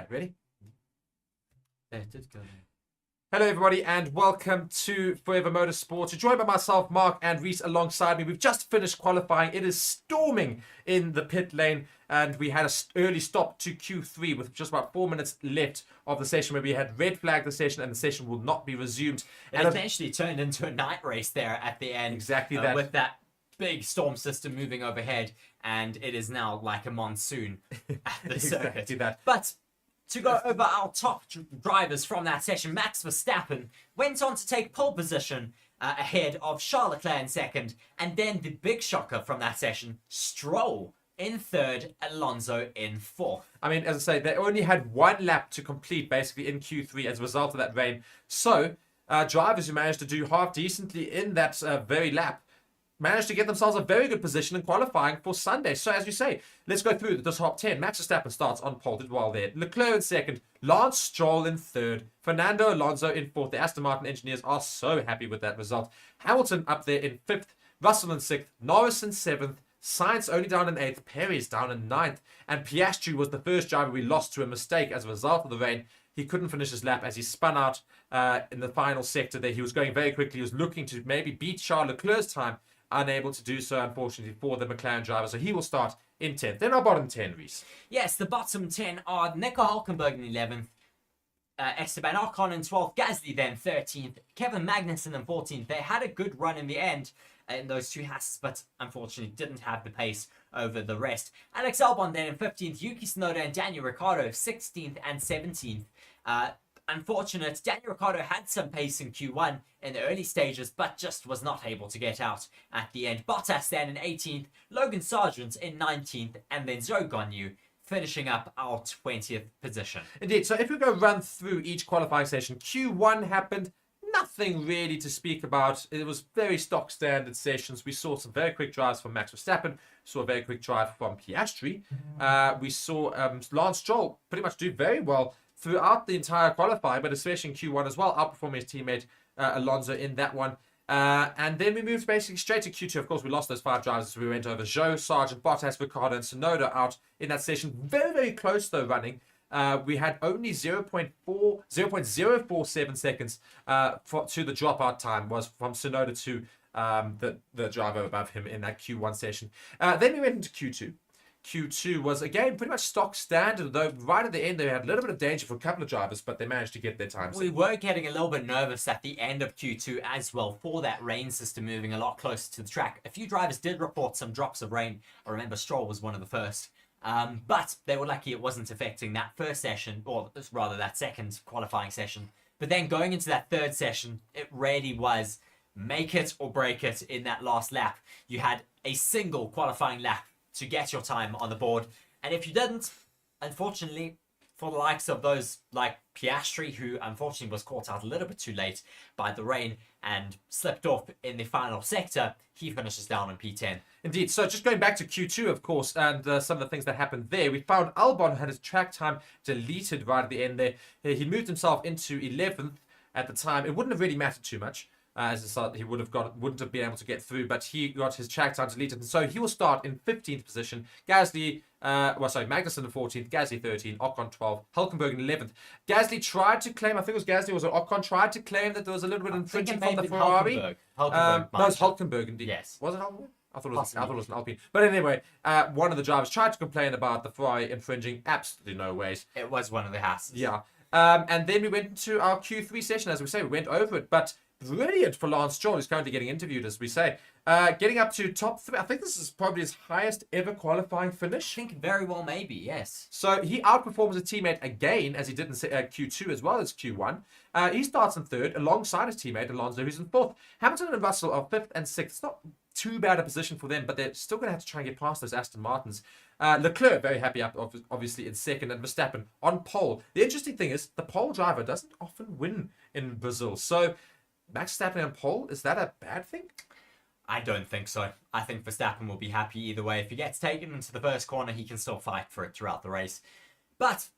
Okay, ready? It did go. Hello, everybody, and welcome to Forever Motorsports. You're joined by myself, Mark, and Reece alongside me. We've just finished qualifying. It is storming in the pit lane, and we had an early stop to Q3 with just about 4 minutes left of the session where we had red flagged the session, and the session will not be resumed. It And essentially turned into a night race there at the end. Exactly that. With that big storm system moving overhead, and it is now like a monsoon at the circuit. Exactly that. But to go over our top drivers from that session, Max Verstappen went on to take pole position ahead of Charles Leclerc in second, and then the big shocker from that session, Stroll in third, Alonso in fourth. I mean, as I say, they only had one lap to complete basically in Q3 as a result of that rain. So, drivers who managed to do half decently in that very lap managed to get themselves a very good position in qualifying for Sunday. So, as you say, let's go through the top 10. Max Verstappen starts on pole, did well there. Leclerc in second, Lance Stroll in third, Fernando Alonso in fourth. The Aston Martin engineers are so happy with that result. Hamilton up there in fifth, Russell in sixth, Norris in seventh, Sainz only down in eighth, Perez down in ninth, and Piastri was the first driver we lost to a mistake as a result of the rain. He couldn't finish his lap as he spun out in the final sector there. He was going very quickly. He was looking to maybe beat Charles Leclerc's time, unable to do so, unfortunately, for the McLaren driver. So he will start in 10th. Then our bottom 10, Reece. Yes, the bottom 10 are Nico Hülkenberg in 11th, Esteban Ocon in 12th, Gasly then 13th, Kevin Magnussen in 14th. They had a good run in the end in those two Hasses, but unfortunately didn't have the pace over the rest. Alex Albon then in 15th, Yuki Tsunoda and Daniel Ricciardo 16th and 17th. Unfortunate, Daniel Ricciardo had some pace in Q1 in the early stages, but just was not able to get out at the end. Bottas then in 18th, Logan Sargent in 19th, and then Zhou Guanyu finishing up our 20th position. Indeed. So if we go run through each qualifying session, Q1 happened. Nothing really to speak about. It was very stock standard sessions. We saw some very quick drives from Max Verstappen. Saw a very quick drive from Piastri. We saw Lance Stroll pretty much do very well throughout the entire qualifying, but especially in Q1 as well, outperforming his teammate Alonso in that one. And then we moved basically straight to Q2. Of course, we lost those 5 drivers as we went over Zhou, Sargent, Bottas, Ricciardo, and Tsunoda out in that session. Very, very close though running. We had only 0.047 seconds to the dropout time was from Tsunoda to the driver above him in that Q1 session. Then we went into Q2. Q2 was, again, pretty much stock standard, though right at the end they had a little bit of danger for a couple of drivers, but they managed to get their times. We were getting a little bit nervous at the end of Q2 as well for that rain system moving a lot closer to the track. A few drivers did report some drops of rain. I remember Stroll was one of the first. But they were lucky it wasn't affecting that first session, or rather that second qualifying session. But then going into that third session, it really was make it or break it in that last lap. You had a single qualifying lap to get your time on the board. And if you didn't, unfortunately, for the likes of those like Piastri, who unfortunately was caught out a little bit too late by the rain and slipped off in the final sector, he finishes down in P10. Indeed. So just going back to Q2, of course, and some of the things that happened there, we found Albon had his track time deleted right at the end there. He moved himself into 11th at the time. It wouldn't have really mattered too much. As he wouldn't have been able to get through, but he got his track time deleted, and so he will start in 15th position. Magnussen in 14th, Gasly 13th, Ocon 12th, Hülkenberg in 11th. Gasly tried to claim, I think it was Gasly, was it Ocon tried to claim that there was a little bit of infringement from the Ferrari. Hulkenberg no, it was Hülkenberg indeed. Yes. Was it Hülkenberg? I thought it was an Alpine. But anyway, one of the drivers tried to complain about the Ferrari infringing. Absolutely no ways. It was one of the Hasses. Yeah. And then we went into our Q3 session, as we say, we went over it, but brilliant for Lance Stroll, who's currently getting interviewed, as we say. Getting up to top 3. I think this is probably his highest ever qualifying finish. I think very well maybe, yes. So he outperforms his teammate again, as he did in Q2 as well as Q1. He starts in 3rd alongside his teammate Alonso, who's in 4th. Hamilton and Russell are 5th and 6th. It's not too bad a position for them, but they're still going to have to try and get past those Aston Martins. Leclerc, very happy up, obviously, in 2nd, and Verstappen on pole. The interesting thing is, the pole driver doesn't often win in Brazil. So Max Verstappen on pole, is that a bad thing? I don't think so. I think Verstappen will be happy either way. If he gets taken into the first corner, he can still fight for it throughout the race. But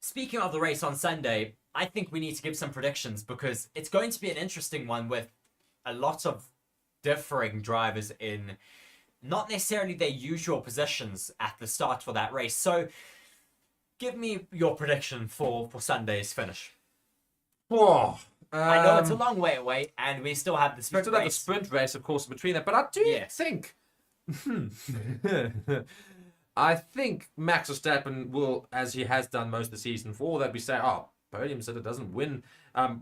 speaking of the race on Sunday, I think we need to give some predictions because it's going to be an interesting one with a lot of differing drivers in not necessarily their usual positions at the start for that race. So give me your prediction for Sunday's finish. Whoa. I know it's a long way away, and we still have the sprint Still have the race. sprint race, of course, between that. But I do Yes. think... I think Max Verstappen will, as he has done most of the season, for all that we say, oh, podium sitter doesn't win,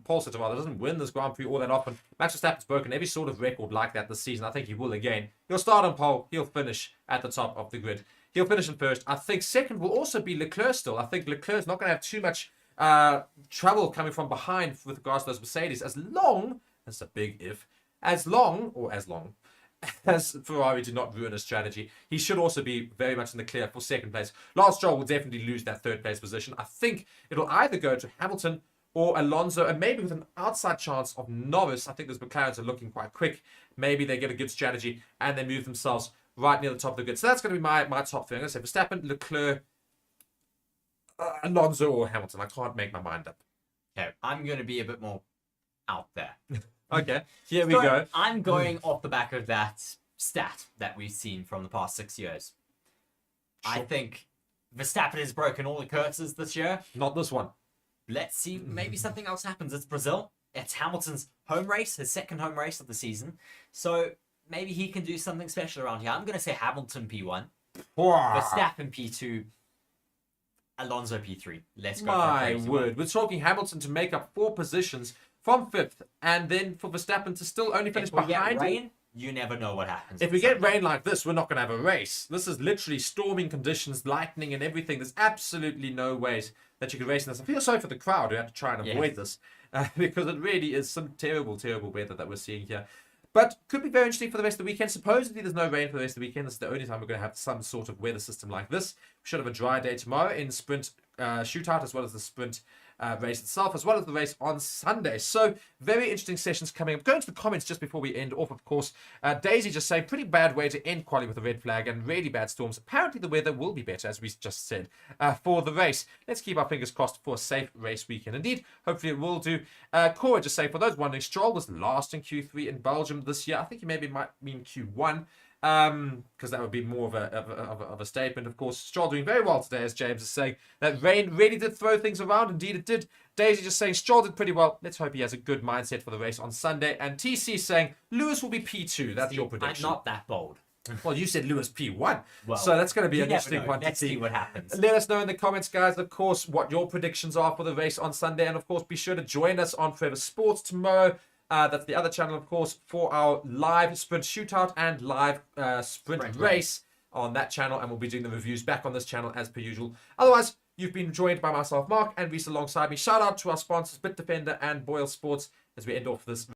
Paul sitter rather doesn't win this Grand Prix all that often. Max Verstappen's broken every sort of record like that this season. I think he will again. He'll start on pole. He'll finish at the top of the grid. He'll finish in first. I think second will also be Leclerc still. I think Leclerc's not going to have too much trouble coming from behind with regards to those Mercedes, as long, that's a big if, as long as Ferrari do not ruin a strategy. He should also be very much in the clear for second place. Lance Stroll will definitely lose that third place position. I think it'll either go to Hamilton or Alonso, and maybe with an outside chance of Norris. I think those McLarens are looking quite quick. Maybe they get a good strategy and they move themselves right near the top of the grid. So that's going to be my top three. I'm going to say Verstappen, Leclerc, Alonso or Hamilton. I can't make my mind up. Okay, I'm going to be a bit more out there. Okay, here we So, go. I'm going off the back of that stat that we've seen from the past 6 years. I Sure. think Verstappen has broken all the curses this year. Not this one. Let's see, maybe something else happens. It's Brazil. It's Hamilton's home race, his second home race of the season. So maybe he can do something special around here. I'm going to say Hamilton P1, Verstappen P2, Alonso P3. Let's go. My for a crazy word. We're talking Hamilton to make up 4 positions from 5th, and then for Verstappen to still only finish If we get behind him. rain, you never know what happens. If we get rain like this, we're not going to have a race. This is literally storming conditions, lightning and everything. There's absolutely no ways that you could race in this. I feel sorry for the crowd who have to try and avoid this because it really is some terrible, terrible weather that we're seeing here. But could be very interesting for the rest of the weekend. Supposedly there's no rain for the rest of the weekend. This is the only time we're going to have some sort of weather system like this. We should have a dry day tomorrow in sprint shootout, as well as the sprint race itself, as well as the race on Sunday. So very interesting sessions coming up. Going to the comments just before we end off, of course. Daisy just saying, pretty bad way to end quali with a red flag and really bad storms. Apparently the weather will be better, as we just said, for the race. Let's keep our fingers crossed for a safe race weekend. Indeed, hopefully it will do. Cora just saying, for those wondering, Stroll was last in Q3 in Belgium this year. I think he maybe might mean Q1. Because that would be more of a statement. Of course, Stroll doing very well today, as James is saying. That rain really did throw things around. Indeed, it did. Daisy just saying Stroll did pretty well. Let's hope he has a good mindset for the race on Sunday. And TC saying Lewis will be P2. That's your prediction. I'm not that bold. Well, you said Lewis P1. Well, so that's going to be you an never interesting know. one Let's to see what happens. Let us know in the comments, guys, of course, what your predictions are for the race on Sunday. And, of course, be sure to join us on Forever Sports tomorrow. That's the other channel, of course, for our live sprint shootout and live sprint race on that channel. And we'll be doing the reviews back on this channel as per usual. Otherwise, you've been joined by myself, Mark, and Reece alongside me. Shout out to our sponsors, BITDEFENDER and BOYLESPORTS, as we end off this.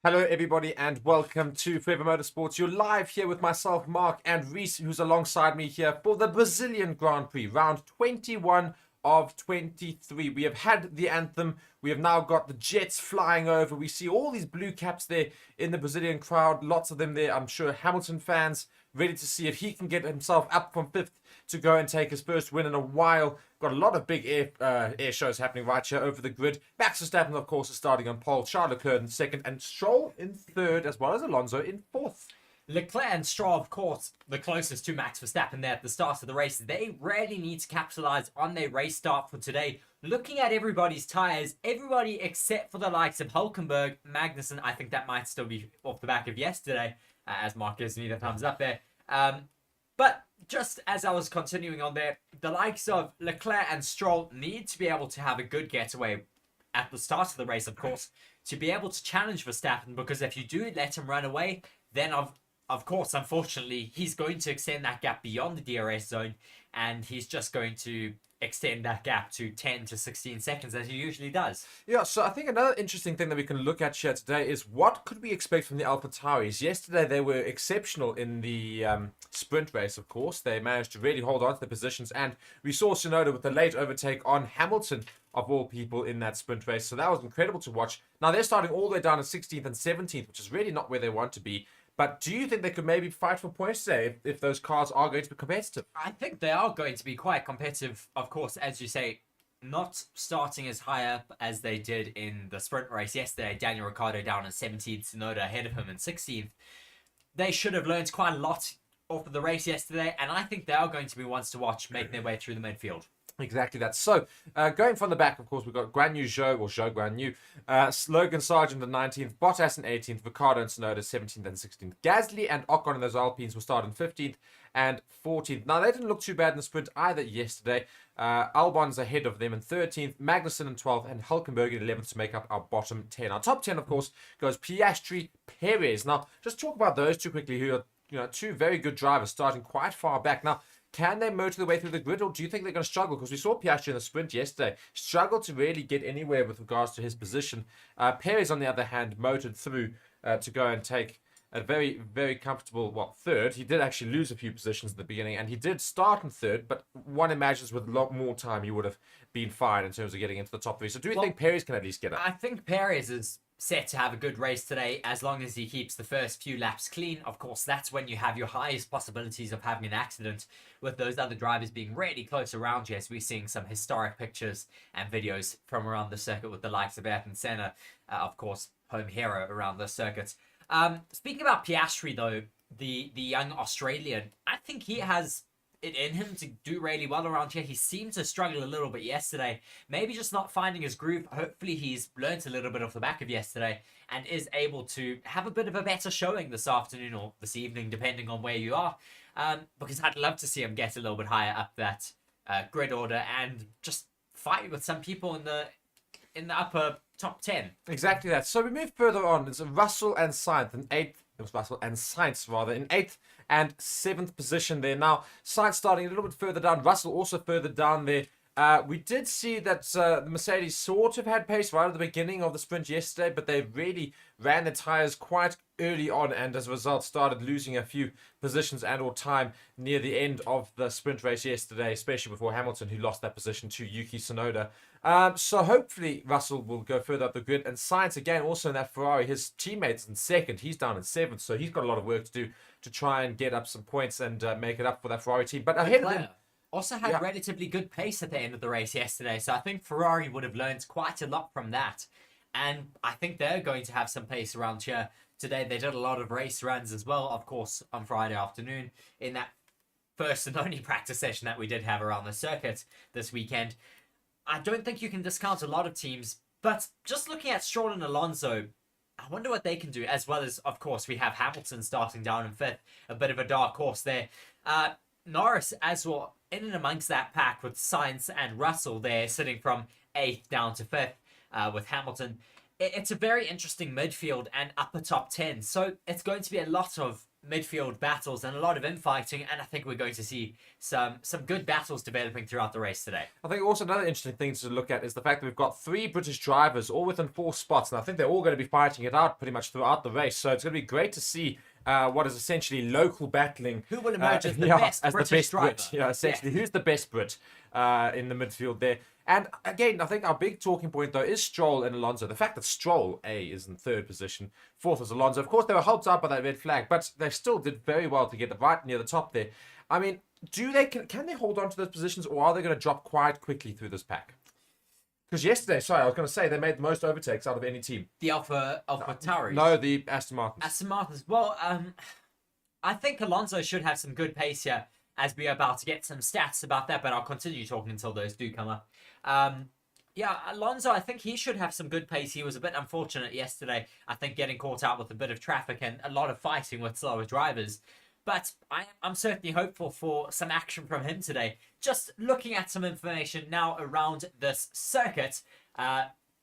Hello, everybody, and welcome to Forever Motorsports. You're live here with myself, Mark, and Reece, who's alongside me here for the Brazilian Grand Prix, round 21 of 23. We have had the anthem. We have now got the jets flying over. We see all these blue caps there in the Brazilian crowd. Lots of them there. I'm sure Hamilton fans ready to see if he can get himself up from 5th to go and take his first win in a while. Got a lot of big air shows happening right here over the grid. Max Verstappen, of course, is starting on pole. Charles Leclerc in 2nd, and Stroll in 3rd, as well as Alonso in 4th. Leclerc and Stroll, of course, the closest to Max Verstappen there at the start of the race. They really need to capitalize on their race start for today. Looking at everybody's tyres, everybody except for the likes of Hülkenberg, Magnussen, I think that might still be off the back of yesterday, as Mark gives me the thumbs up there. But just as I was continuing on there, the likes of Leclerc and Stroll need to be able to have a good getaway at the start of the race, of course, to be able to challenge Verstappen, because if you do let him run away, then of course, unfortunately, he's going to extend that gap beyond the DRS zone, and he's just going to extend that gap to 10 to 16 seconds as he usually does. Yeah, so I think another interesting thing that we can look at here today is what could we expect from the AlphaTauris? Yesterday, they were exceptional in the sprint race, of course. They managed to really hold on to the positions, and we saw Tsunoda with the late overtake on Hamilton, of all people, in that sprint race. So that was incredible to watch. Now, they're starting all the way down at 16th and 17th, which is really not where they want to be. But do you think they could maybe fight for points today if those cars are going to be competitive? I think they are going to be quite competitive, of course, as you say, not starting as high up as they did in the sprint race yesterday. Daniel Ricciardo down in 17th, Tsunoda ahead of him in 16th. They should have learned quite a lot off of the race yesterday, and I think they are going to be ones to watch making their way through the midfield. Exactly that. So, going from the back, of course, we've got Guan Yu Zhou, or Zhou Guan Yu, Logan Sargent in 19th, Bottas in 18th, Ricciardo and Tsunoda 17th and 16th. Gasly and Ocon in those Alpines will start in 15th and 14th. Now, they didn't look too bad in the sprint either yesterday. Albon's ahead of them in 13th, Magnussen in 12th, and Hülkenberg in 11th to make up our bottom 10. Our top 10, of course, goes Piastri, Perez. Now, just talk about those two quickly, who are two very good drivers starting quite far back. Now, can they motor their way through the grid, or do you think they're going to struggle? Because we saw Piastri in the sprint yesterday struggle to really get anywhere with regards to his position. Perez, on the other hand, motored through to go and take a very, very comfortable, third. He did actually lose a few positions in the beginning, and he did start in third, but one imagines with a lot more time he would have been fine in terms of getting into the top three. So do you think Perez can at least get up? I think Perez is set to have a good race today as long as he keeps the first few laps clean. Of course, that's when you have your highest possibilities of having an accident, with those other drivers being really close around you, as we're seeing some historic pictures and videos from around the circuit with the likes of Ayrton Senna, of course, home hero around the circuit. Speaking about Piastri, though, the young Australian, I think he has it in him to do really well around here. He seemed to struggle a little bit yesterday, maybe just not finding his groove. Hopefully he's learnt a little bit off the back of yesterday and is able to have a bit of a better showing this afternoon or this evening, depending on where you are, because I'd love to see him get a little bit higher up that grid order and just fight with some people in the upper top 10. Exactly that. So we move further on. It's Russell and Sainz in 8th. It was Russell and Sainz, rather, in 8th and 7th position there. Now, Sainz starting a little bit further down. Russell also further down there. We did see that the Mercedes sort of had pace right at the beginning of the sprint yesterday, but they really ran the tyres quite early on, and as a result started losing a few positions and or time near the end of the sprint race yesterday, especially before Hamilton, who lost that position to Yuki Tsunoda. So hopefully Russell will go further up the grid, and Sainz again also in that Ferrari. His teammates in 2nd, he's down in 7th, so he's got a lot of work to do to try and get up some points and make it up for that Ferrari team. But ahead of them, also had relatively good pace at the end of the race yesterday, so I think Ferrari would have learned quite a lot from that. And I think they're going to have some pace around here today. They did a lot of race runs as well, of course, on Friday afternoon in that first and only practice session that we did have around the circuit this weekend. I don't think you can discount a lot of teams, but just looking at Stroll and Alonso, I wonder what they can do, as well as, of course, we have Hamilton starting down in 5th, a bit of a dark horse there. Norris as well, in and amongst that pack with Sainz and Russell there, sitting from 8th down to 5th with Hamilton. It's a very interesting midfield and upper top 10, so it's going to be a lot of midfield battles and a lot of infighting, and I think we're going to see some good battles developing throughout the race today. I think also another interesting thing to look at is the fact that we've got 3 British drivers all within 4 spots, and I think they're all going to be fighting it out pretty much throughout the race, so it's going to be great to see what is essentially local battling. Who will emerge as the best British driver? Brit, essentially, who's the best Brit in the midfield there. And again, I think our big talking point, though, is Stroll and Alonso. The fact that Stroll, is in 3rd position, 4th is Alonso. Of course, they were helped out by that red flag, but they still did very well to get right near the top there. I mean, can they hold on to those positions, or are they going to drop quite quickly through this pack? Because yesterday, I was going to say, they made the most overtakes out of any team. The Alpha Tauris? No, the Aston Martins. Aston Martins. Well, I think Alonso should have some good pace here, as we are about to get some stats about that, but I'll continue talking until those do come up. Alonso, I think he should have some good pace. He was a bit unfortunate yesterday, I think, getting caught out with a bit of traffic and a lot of fighting with slower drivers. But I'm certainly hopeful for some action from him today. Just looking at some information now around this circuit,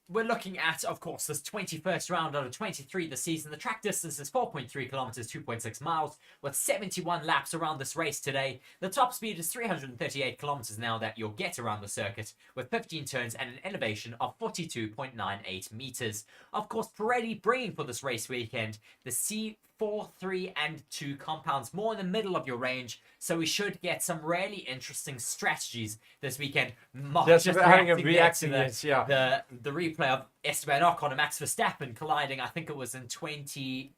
we're looking at, of course, this 21st round out of 23 this season. The track distance is 4.3 kilometers, 2.6 miles, with 71 laps around this race today. The top speed is 338 kilometers now that you'll get around the circuit, with 15 turns and an elevation of 42.98 meters. Of course, Pirelli bringing for this race weekend the C4, 3, and 2 compounds, more in the middle of your range, so we should get some really interesting strategies this weekend. Just having a reaction to the replay of Esteban Ocon and Max Verstappen colliding. I think it was in 2020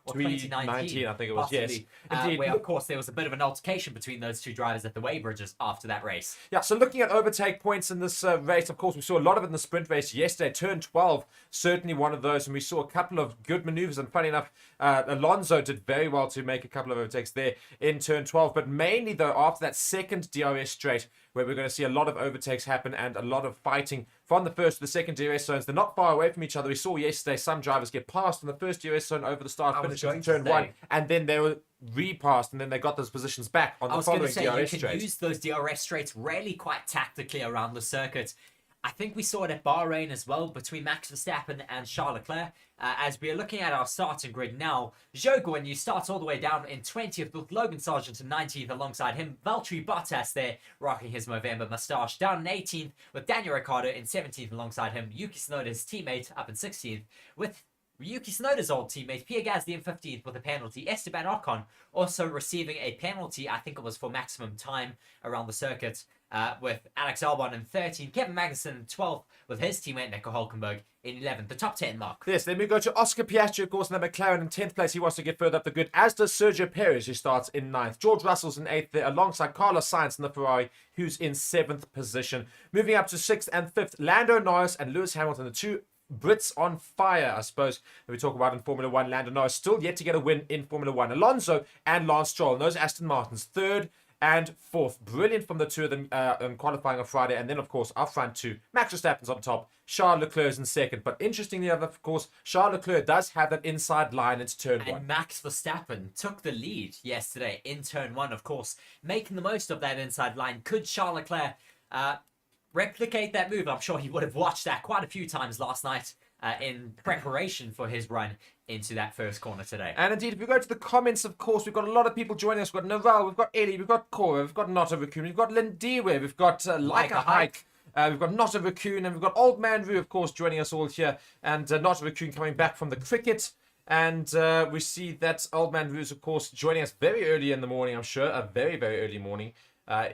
or 2019. I think it was, possibly, yes. Indeed. Where, of course, there was a bit of an altercation between those two drivers at the Weybridges after that race. Yeah, so looking at overtake points in this race, of course, we saw a lot of it in the sprint race yesterday. Turn 12, certainly one of those, and we saw a couple of good maneuvers, and funny enough, Alonso did very well to make a couple of overtakes there in turn 12, but mainly, though, after that second DRS straight, where we're going to see a lot of overtakes happen and a lot of fighting from the first to the second DRS zones. They're not far away from each other. We saw yesterday some drivers get passed in the first DRS zone over the start finish in turn 1, and then they were repassed, and then they got those positions back on the following DRS straight. You can use those DRS straights really quite tactically around the circuit. I think we saw it at Bahrain as well between Max Verstappen and Charles Leclerc. As we are looking at our starting grid now, Zhou Guanyu starts all the way down in 20th with Logan Sargent in 19th alongside him. Valtteri Bottas there rocking his Movember moustache. Down in 18th with Daniel Ricciardo in 17th alongside him. Yuki Tsunoda, his teammate, up in 16th with Yuki Tsunoda's old teammate Pierre Gasly in 15th with a penalty. Esteban Ocon also receiving a penalty, I think it was for maximum time around the circuit, with Alex Albon in 13th, Kevin Magnussen in 12th with his teammate Nico Hülkenberg in 11th. The top 10 mark. Yes, then we go to Oscar Piastri, of course, in the McLaren in 10th place. He wants to get further up the grid, as does Sergio Perez, who starts in 9th. George Russell's in 8th there, alongside Carlos Sainz in the Ferrari, who's in 7th position. Moving up to 6th and 5th, Lando Norris and Lewis Hamilton, the two Brits on fire, I suppose, that we talk about in Formula 1. Lando Norris still yet to get a win in Formula 1. Alonso and Lance Stroll, and those Aston Martins, 3rd and 4th. Brilliant from the two of them in qualifying on Friday. And then, of course, our front two, Max Verstappen's on top, Charles Leclerc's in 2nd. But interestingly enough, of course, Charles Leclerc does have that inside line into turn 1. And Max Verstappen took the lead yesterday in turn 1, of course, making the most of that inside line. Could Charles Leclerc replicate that move? I'm sure he would have watched that quite a few times last night in preparation for his run into that first corner today. And indeed, if we go to the comments, of course, we've got a lot of people joining us. We've got Noval, we've got Ellie, we've got Cora, we've got Nota Raccoon, we've got Lindiwe, we've got Like a Hike. We've got Nota Raccoon, and we've got Old Man Roo, of course, joining us all here. And Nota Raccoon coming back from the cricket. And we see that Old Man Roo is, of course, joining us very early in the morning, I'm sure. A very, very early morning.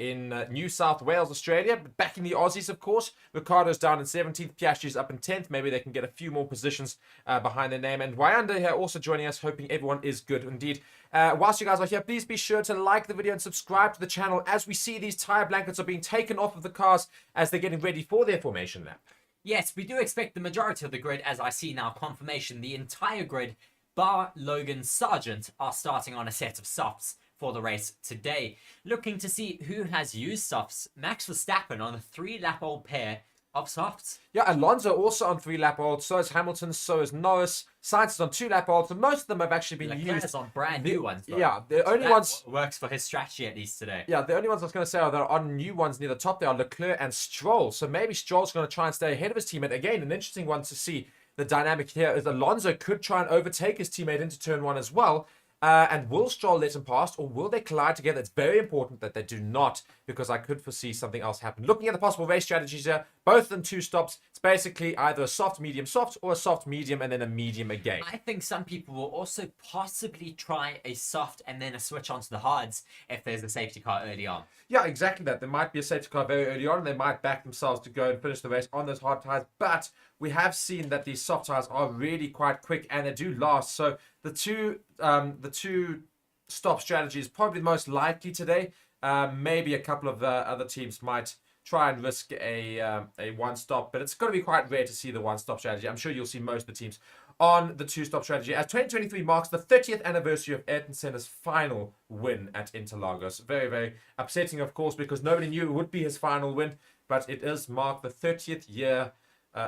In New South Wales, Australia. But back in the Aussies, of course. Ricciardo's down in 17th. Piastri's up in 10th. Maybe they can get a few more positions behind their name. And Wayanda here also joining us, hoping everyone is good indeed. Whilst you guys are here, please be sure to like the video and subscribe to the channel as we see these tyre blankets are being taken off of the cars as they're getting ready for their formation lap. Yes, we do expect the majority of the grid, as I see now, confirmation. The entire grid, bar Logan Sargent, are starting on a set of softs for the race today. Looking to see who has used softs. Max Verstappen on a 3-lap-old pair of softs. Yeah, Alonso also on 3-lap-old. So is Hamilton, so is Norris. Sainz is on 2-lap-olds. And most of them have actually been Leclerc's used on brand new ones, though. Yeah, the only ones works for his strategy at least today. Yeah, the only ones I was going to say are that are on new ones near the top. They are Leclerc and Stroll. So maybe Stroll's going to try and stay ahead of his teammate. Again, an interesting one to see. The dynamic here is Alonso could try and overtake his teammate into turn 1 as well. And will Stroll let him past, or will they collide together? It's very important that they do not, because I could foresee something else happen. Looking at the possible race strategies here, both of them 2 stops. It's basically either a soft, soft, or a soft, medium, and then a medium again. I think some people will also possibly try a soft and then a switch onto the hards if there's a safety car early on. Yeah, exactly that. There might be a safety car very early on, and they might back themselves to go and finish the race on those hard tires. But we have seen that these soft tires are really quite quick, and they do last. So the two stop strategy is probably the most likely today. Maybe a couple of other teams might try and risk a one stop, but it's going to be quite rare to see the one stop strategy. I'm sure you'll see most of the teams on the 2-stop strategy, as 2023 marks the 30th anniversary of Ayrton Senna's final win at Interlagos. Very, very upsetting, of course, because nobody knew it would be his final win, but it is marked the 30th year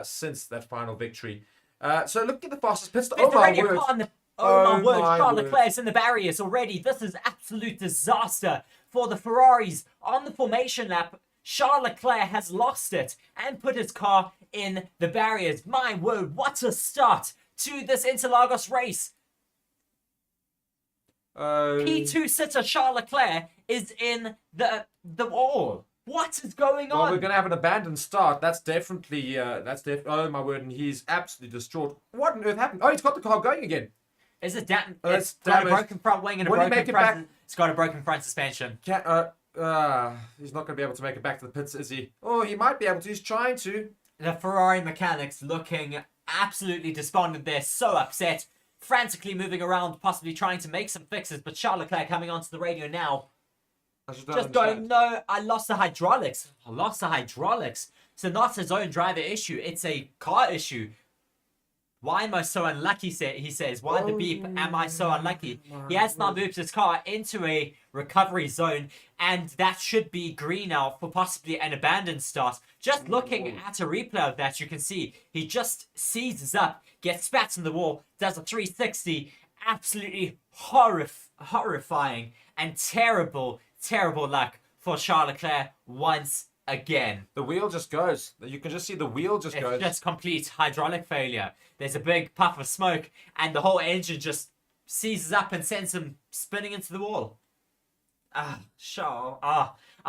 since that final victory. So look at the fastest pit stop. Oh my word! Oh my word, Charles Leclerc's in the barriers already. This is absolute disaster for the Ferraris. On the formation lap, Charles Leclerc has lost it and put his car in the barriers. My word, what a start to this Interlagos race. P2 sitter Charles Leclerc is in the wall. What is going on? Well, we're going to have an abandoned start. That's definitely, oh my word, and he's absolutely distraught. What on earth happened? Oh, he's got the car going again. Is it damn? It's got a broken front wing and a broken front. It's got a broken front suspension. He's not going to be able to make it back to the pits, is he? Oh, he might be able to. He's trying to. The Ferrari mechanics looking absolutely despondent. They're so upset, frantically moving around, possibly trying to make some fixes. But Charles Leclerc coming onto the radio now, just going, no, I lost the hydraulics. I lost the hydraulics. So not his own driver issue, it's a car issue. Why am I so unlucky, he says. Why the beep am I so unlucky? He has now moved his car into a recovery zone, and that should be green now for possibly an abandoned start. Just looking at a replay of that, you can see he just seizes up, gets spat in the wall, does a 360. Absolutely horrifying and terrible luck for Charles Leclerc once again. The wheel just goes. You can just see the wheel just goes. It's just complete hydraulic failure. There's a big puff of smoke, and the whole engine just seizes up and sends him spinning into the wall. I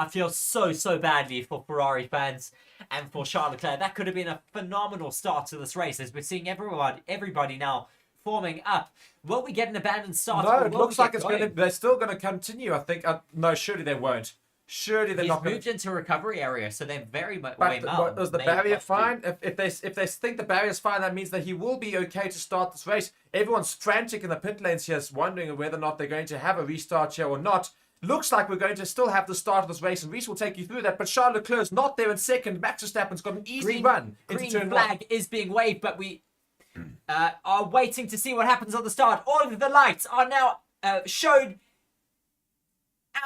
feel so badly for Ferrari fans and for Charles Leclerc. That could have been a phenomenal start to this race, as we're seeing everybody now forming up. Will we get an abandoned start? No, it looks like it's going to. They're still going to continue. I think. No, surely they won't. Surely they're not. He's moved into a recovery area, so they're very much. But was the barrier fine? If they think the barrier's fine, that means that he will be okay to start this race. Everyone's frantic in the pit lanes here, wondering whether or not they're going to have a restart here or not. Looks like we're going to still have the start of this race, and Reece will take you through that. But Charles Leclerc's not there in second. Max Verstappen's got an easy run into turn 1. Green flag is being waved, but we are waiting to see what happens on the start. All of the lights are now shown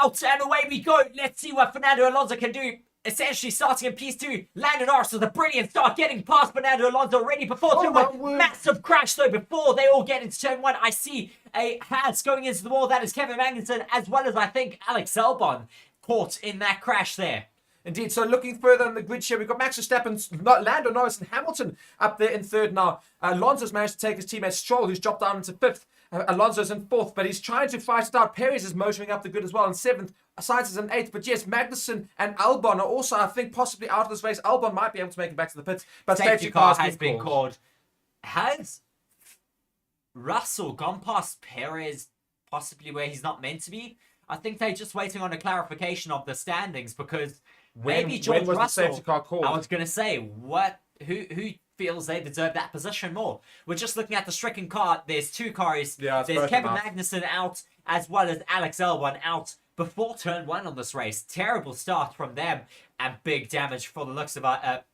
out, and away we go. Let's see what Fernando Alonso can do. Essentially starting in P2. Lando Norris with a brilliant start, getting past Fernando Alonso already before turn 1. Massive crash though before they all get into turn 1. I see a Haas going into the wall. That is Kevin Magnussen, as well as I think Alex Albon caught in that crash there. Indeed. So looking further on the grid here, we've got Max Verstappen, Lando Norris and Hamilton up there in third now. Alonso's managed to take his teammate Stroll, who's dropped down into fifth. Alonso's in fourth, but he's trying to fight it out. Perez is motoring up the grid as well in seventh. Sainz is in eighth. But yes, Magnussen and Albon are also, I think, possibly out of this race. Albon might be able to make it back to the pits. But safety car has been called. Has Russell gone past Perez possibly where he's not meant to be? I think they're just waiting on a clarification of the standings, because maybe George Russell. The safety car called? I was going to say, who feels they deserve that position more? We're just looking at the stricken car. There's two cars. Yeah, there's Kevin Magnussen out, as well as Alex Albon out before turn 1 on this race. Terrible start from them, and big damage for the looks of at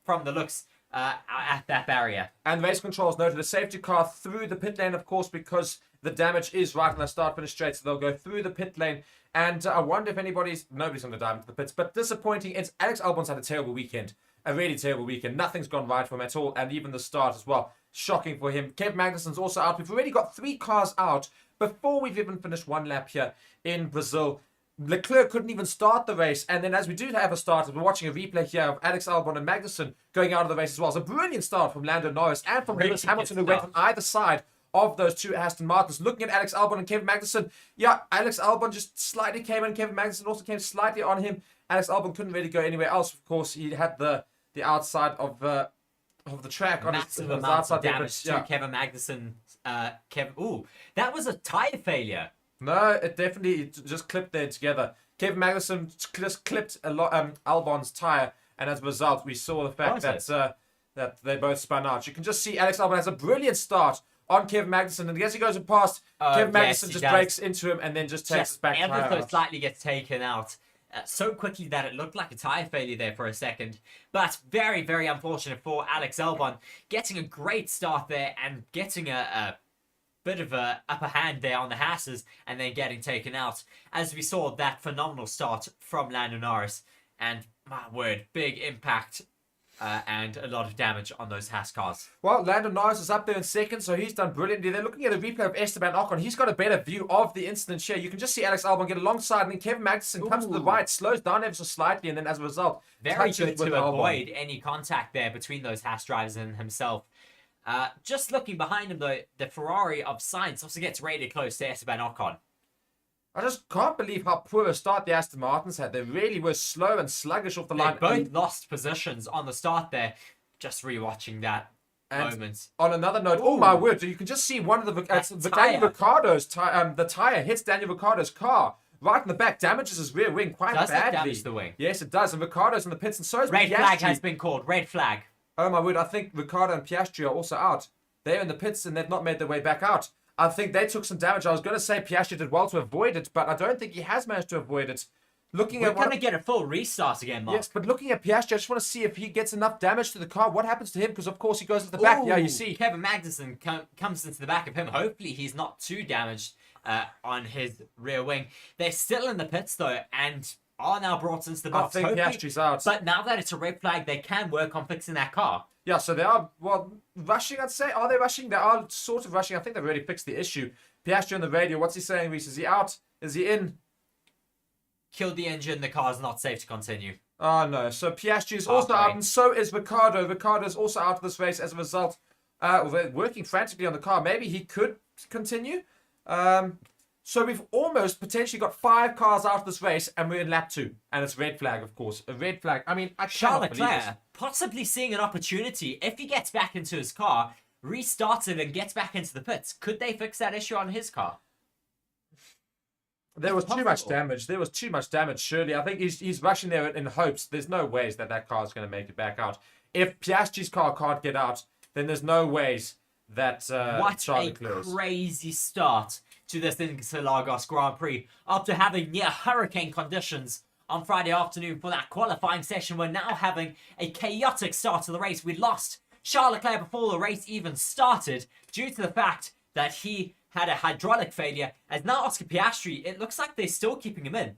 that barrier. And race controls noted a safety car through the pit lane, of course, because the damage is right on the start-finish straight, so they'll go through the pit lane. And I wonder if nobody's going to dive into the pits. But disappointing, it's Alex Albon's had a terrible weekend. A really terrible weekend. Nothing's gone right for him at all, and even the start as well. Shocking for him. Kevin Magnussen's also out. We've already got 3 cars out before we've even finished 1 lap here in Brazil. Leclerc couldn't even start the race, and then as we do have a start, we're watching a replay here of Alex Albon and Magnussen going out of the race as well. It's a brilliant start from Lando Norris and from Lewis Hamilton, who went on either side of those 2 Aston Martins. Looking at Alex Albon and Kevin Magnussen, yeah, Alex Albon just slightly came in. Kevin Magnussen also came slightly on him. Alex Albon couldn't really go anywhere else. Of course, he had the outside of the track on his outside damage to Kevin Magnussen. That was a tyre failure. No, it definitely just clipped there together. Kevin Magnussen just clipped Albon's tyre, and as a result, we saw the fact that they both spun out. You can just see Alex Albon has a brilliant start on Kevin Magnussen, and as he goes past, Kevin Magnussen just breaks into him and then just takes his back tyre out. Ever so slightly gets taken out. So quickly that it looked like a tyre failure there for a second. But very, very unfortunate for Alex Albon. Getting a great start there and getting a bit of a upper hand there on the Hasses, and then getting taken out. As we saw that phenomenal start from Lando Norris. And, my word, big impact and a lot of damage on those Haas cars. Well, Lando Norris is up there in second, so he's done brilliantly. They're looking at a replay of Esteban Ocon. He's got a better view of the incident here. You can just see Alex Albon get alongside, and then Kevin Magnussen comes to the right, slows down ever so slightly, and then as a result, very good to avoid any contact there between those Haas drivers and himself. Just looking behind him, though, the Ferrari of Sainz also gets really close to Esteban Ocon. I just can't believe how poor a start the Aston Martins had. They really were slow and sluggish off the line. They both lost positions on the start there. Just rewatching that moment. On another note, oh my word, you can just see one of the Daniel Ricciardo's the tyre hits Daniel Ricciardo's car right in the back, damages his rear wing quite badly. Does it damage the wing? Yes, it does. And Ricciardo's in the pits, and so is Red flag has been called. Red flag. Oh my word, I think Ricciardo and Piastri are also out. They're in the pits and they've not made their way back out. I think they took some damage. I was going to say Piastri did well to avoid it, but I don't think he has managed to avoid it. We're going to get a full restart again, Mark. Yes, but looking at Piastri, I just want to see if he gets enough damage to the car. What happens to him? Because, of course, he goes to the back. Yeah, you see. Kevin Magnussen comes into the back of him. Hopefully, he's not too damaged on his rear wing. They're still in the pits, though, and are now brought into the box. I think Piastri's out. But now that it's a red flag, they can work on fixing that car. Yeah, so they are, well, rushing, I'd say. Are they rushing? They are sort of rushing. I think they've already fixed the issue. Piastri on the radio. What's he saying, Reece? Is he out? Is he in? Killed the engine. The car's not safe to continue. Oh, no. So Piastri is also out, and so is Ricciardo. Ricciardo is also out of this race as a result. They're working frantically on the car. Maybe he could continue. So we've almost potentially got 5 cars out of this race, and we're in lap 2. And it's red flag, of course. A red flag. I mean, I Charles cannot believe this. Leclerc possibly seeing an opportunity. If he gets back into his car, restarts it, and gets back into the pits, could they fix that issue on his car? There was too much damage. There was too much damage, surely. I think he's rushing there in hopes. There's no ways that car is going to make it back out. If Piastri's car can't get out, then there's no ways that what Charles a Leclerc is. crazy start to this Interlagos Grand Prix. After having near hurricane conditions on Friday afternoon for that qualifying session, we're now having a chaotic start to the race. We lost Charles Leclerc before the race even started due to the fact that he had a hydraulic failure. As now Oscar Piastri, it looks like they're still keeping him in.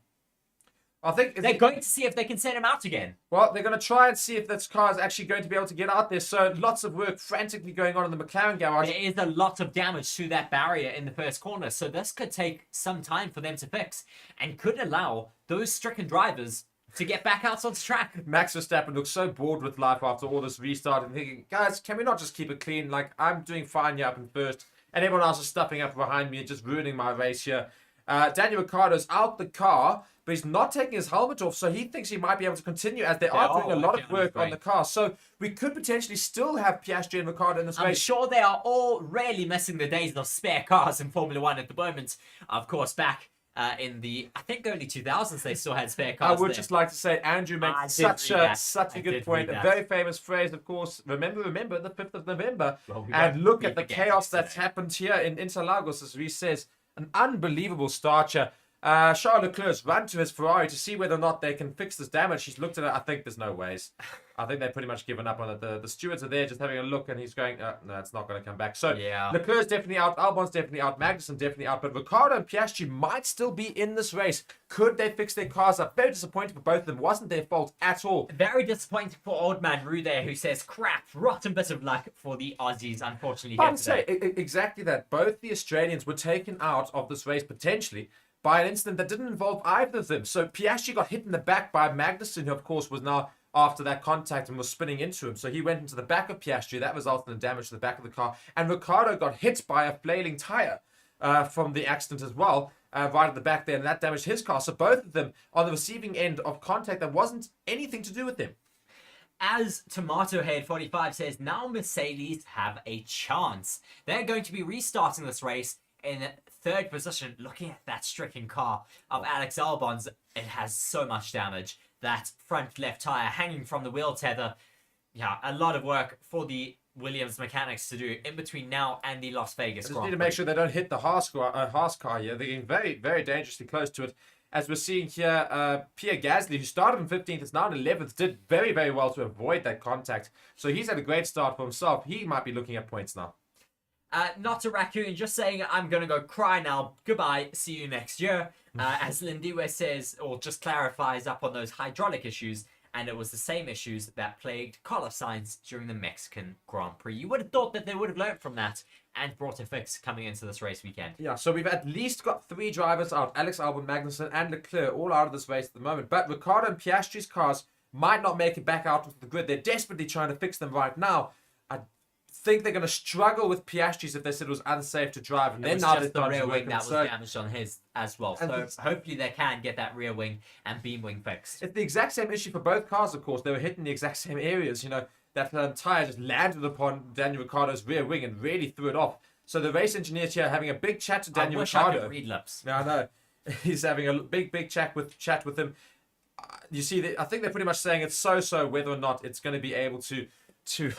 I think They're going to see if they can send him out again. Well, they're going to try and see if this car is actually going to be able to get out there. So lots of work frantically going on in the McLaren garage. There is a lot of damage to that barrier in the first corner. So this could take some time for them to fix and could allow those stricken drivers to get back out on track. Max Verstappen looks so bored with life after all this restart and thinking, guys, can we not just keep it clean? Like, I'm doing fine here up in first, and everyone else is stuffing up behind me and just ruining my race here. Daniel Ricciardo's out the car, but he's not taking his helmet off, so he thinks he might be able to continue as they are doing a lot of work on the car. So we could potentially still have Piastri and Ricciardo in this race. I'm sure they are all really missing the days of spare cars in Formula 1 at the moment. Of course, back in the, I think, early 2000s, they still had spare cars. I would just like to say, Andrew makes such a good point. A very famous phrase, of course. Remember, the 5th of November. Well, and look at the chaos that's happened here in Interlagos, as Reece says. An unbelievable start here. Charles Leclerc's run to his Ferrari to see whether or not they can fix this damage. He's looked at it. I think there's no ways. I think they've pretty much given up on it. The stewards are there just having a look, and he's going, no, it's not going to come back. So yeah. Leclerc's definitely out. Albon's definitely out. Magnussen definitely out. But Ricciardo and Piastri might still be in this race. Could they fix their cars up? Very disappointing for both of them. Wasn't their fault at all. Very disappointing for old man Rue there, who says, crap, rotten bit of luck for the Aussies, unfortunately. I would say exactly that. Both the Australians were taken out of this race potentially by an incident that didn't involve either of them. So Piastri got hit in the back by Magnussen, who of course was now after that contact and was spinning into him. So he went into the back of Piastri. That resulted in damage to the back of the car. And Ricciardo got hit by a flailing tyre from the accident as well, right at the back there, and that damaged his car. So both of them on the receiving end of contact that wasn't anything to do with them. As TomatoHead45 says, now Mercedes have a chance. They're going to be restarting this race in 3rd position. Looking at that stricken car of Alex Albon's, it has so much damage. That front left tyre hanging from the wheel tether. Yeah, a lot of work for the Williams mechanics to do in between now and the Las Vegas Just Grand need to Prix. make sure they don't hit the Haas car here. They're getting very, very dangerously close to it. As we're seeing here, Pierre Gasly, who started in 15th, is now in 11th, did very, very well to avoid that contact. So he's had a great start for himself. He might be looking at points now. Not a raccoon, just saying I'm going to go cry now. Goodbye, see you next year. As Lindiwe says, or just clarifies up on those hydraulic issues, and it was the same issues that plagued Carlos Sainz during the Mexican Grand Prix. You would have thought that they would have learned from that and brought a fix coming into this race weekend. Yeah, so we've at least got 3 drivers out. Alex Albon, Magnussen, and Leclerc all out of this race at the moment. But Ricciardo and Piastri's cars might not make it back out of the grid. They're desperately trying to fix them right now. I think they're going to struggle with Piastri's if they said it was unsafe to drive. And It then was now just they're the rear wing that was so damaged on his as well. And So it's- hopefully they can get that rear wing and beam wing fixed. It's the exact same issue for both cars, of course. They were hitting the exact same areas. You know, that tyre just landed upon Daniel Ricciardo's rear wing and really threw it off. So the race engineers here are having a big chat to Daniel I wish I Ricciardo. could read lips. Yeah, I know. He's having a big chat with him. You see, I think they're pretty much saying it's so whether or not it's going to be able to to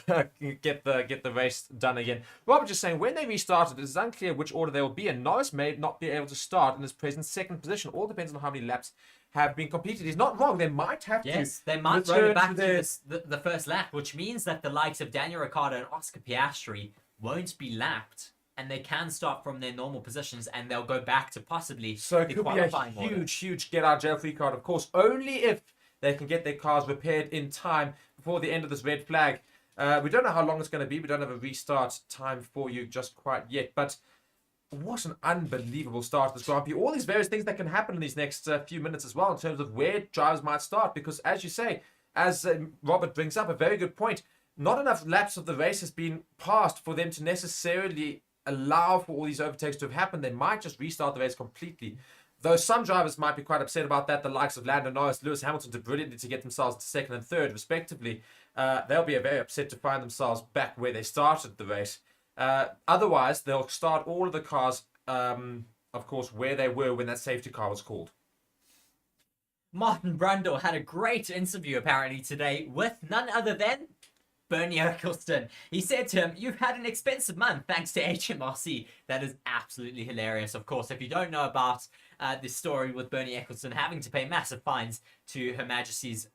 get the race done again. Robert just saying, when they restarted, it is unclear which order they will be in. Norris may not be able to start in his present second position. All depends on how many laps have been completed. He's not wrong. They might have to. Yes, they might roll it back to the first lap, which means that the likes of Daniel Ricciardo and Oscar Piastri won't be lapped, and they can start from their normal positions, and they'll go back to possibly So it the could be qualifying a order. huge get out of jail free card, of course, only if they can get their cars repaired in time before the end of this red flag. We don't know how long it's going to be. We don't have a restart time for you just quite yet, but what an unbelievable start to this Grand Prix. All these various things that can happen in these next few minutes as well in terms of where drivers might start, because as you say, as Robert brings up, a very good point, not enough laps of the race has been passed for them to necessarily allow for all these overtakes to have happened. They might just restart the race completely. Though some drivers might be quite upset about that, the likes of Lando Norris, Lewis Hamilton did brilliantly to get themselves to second and third, respectively. They'll be very upset to find themselves back where they started the race. Otherwise, they'll start all of the cars, of course, where they were when that safety car was called. Martin Brundle had a great interview apparently today with none other than Bernie Ecclestone. He said to him, "You've had an expensive month thanks to HMRC." That is absolutely hilarious. Of course, if you don't know about this story with Bernie Ecclestone having to pay massive fines to Her Majesty's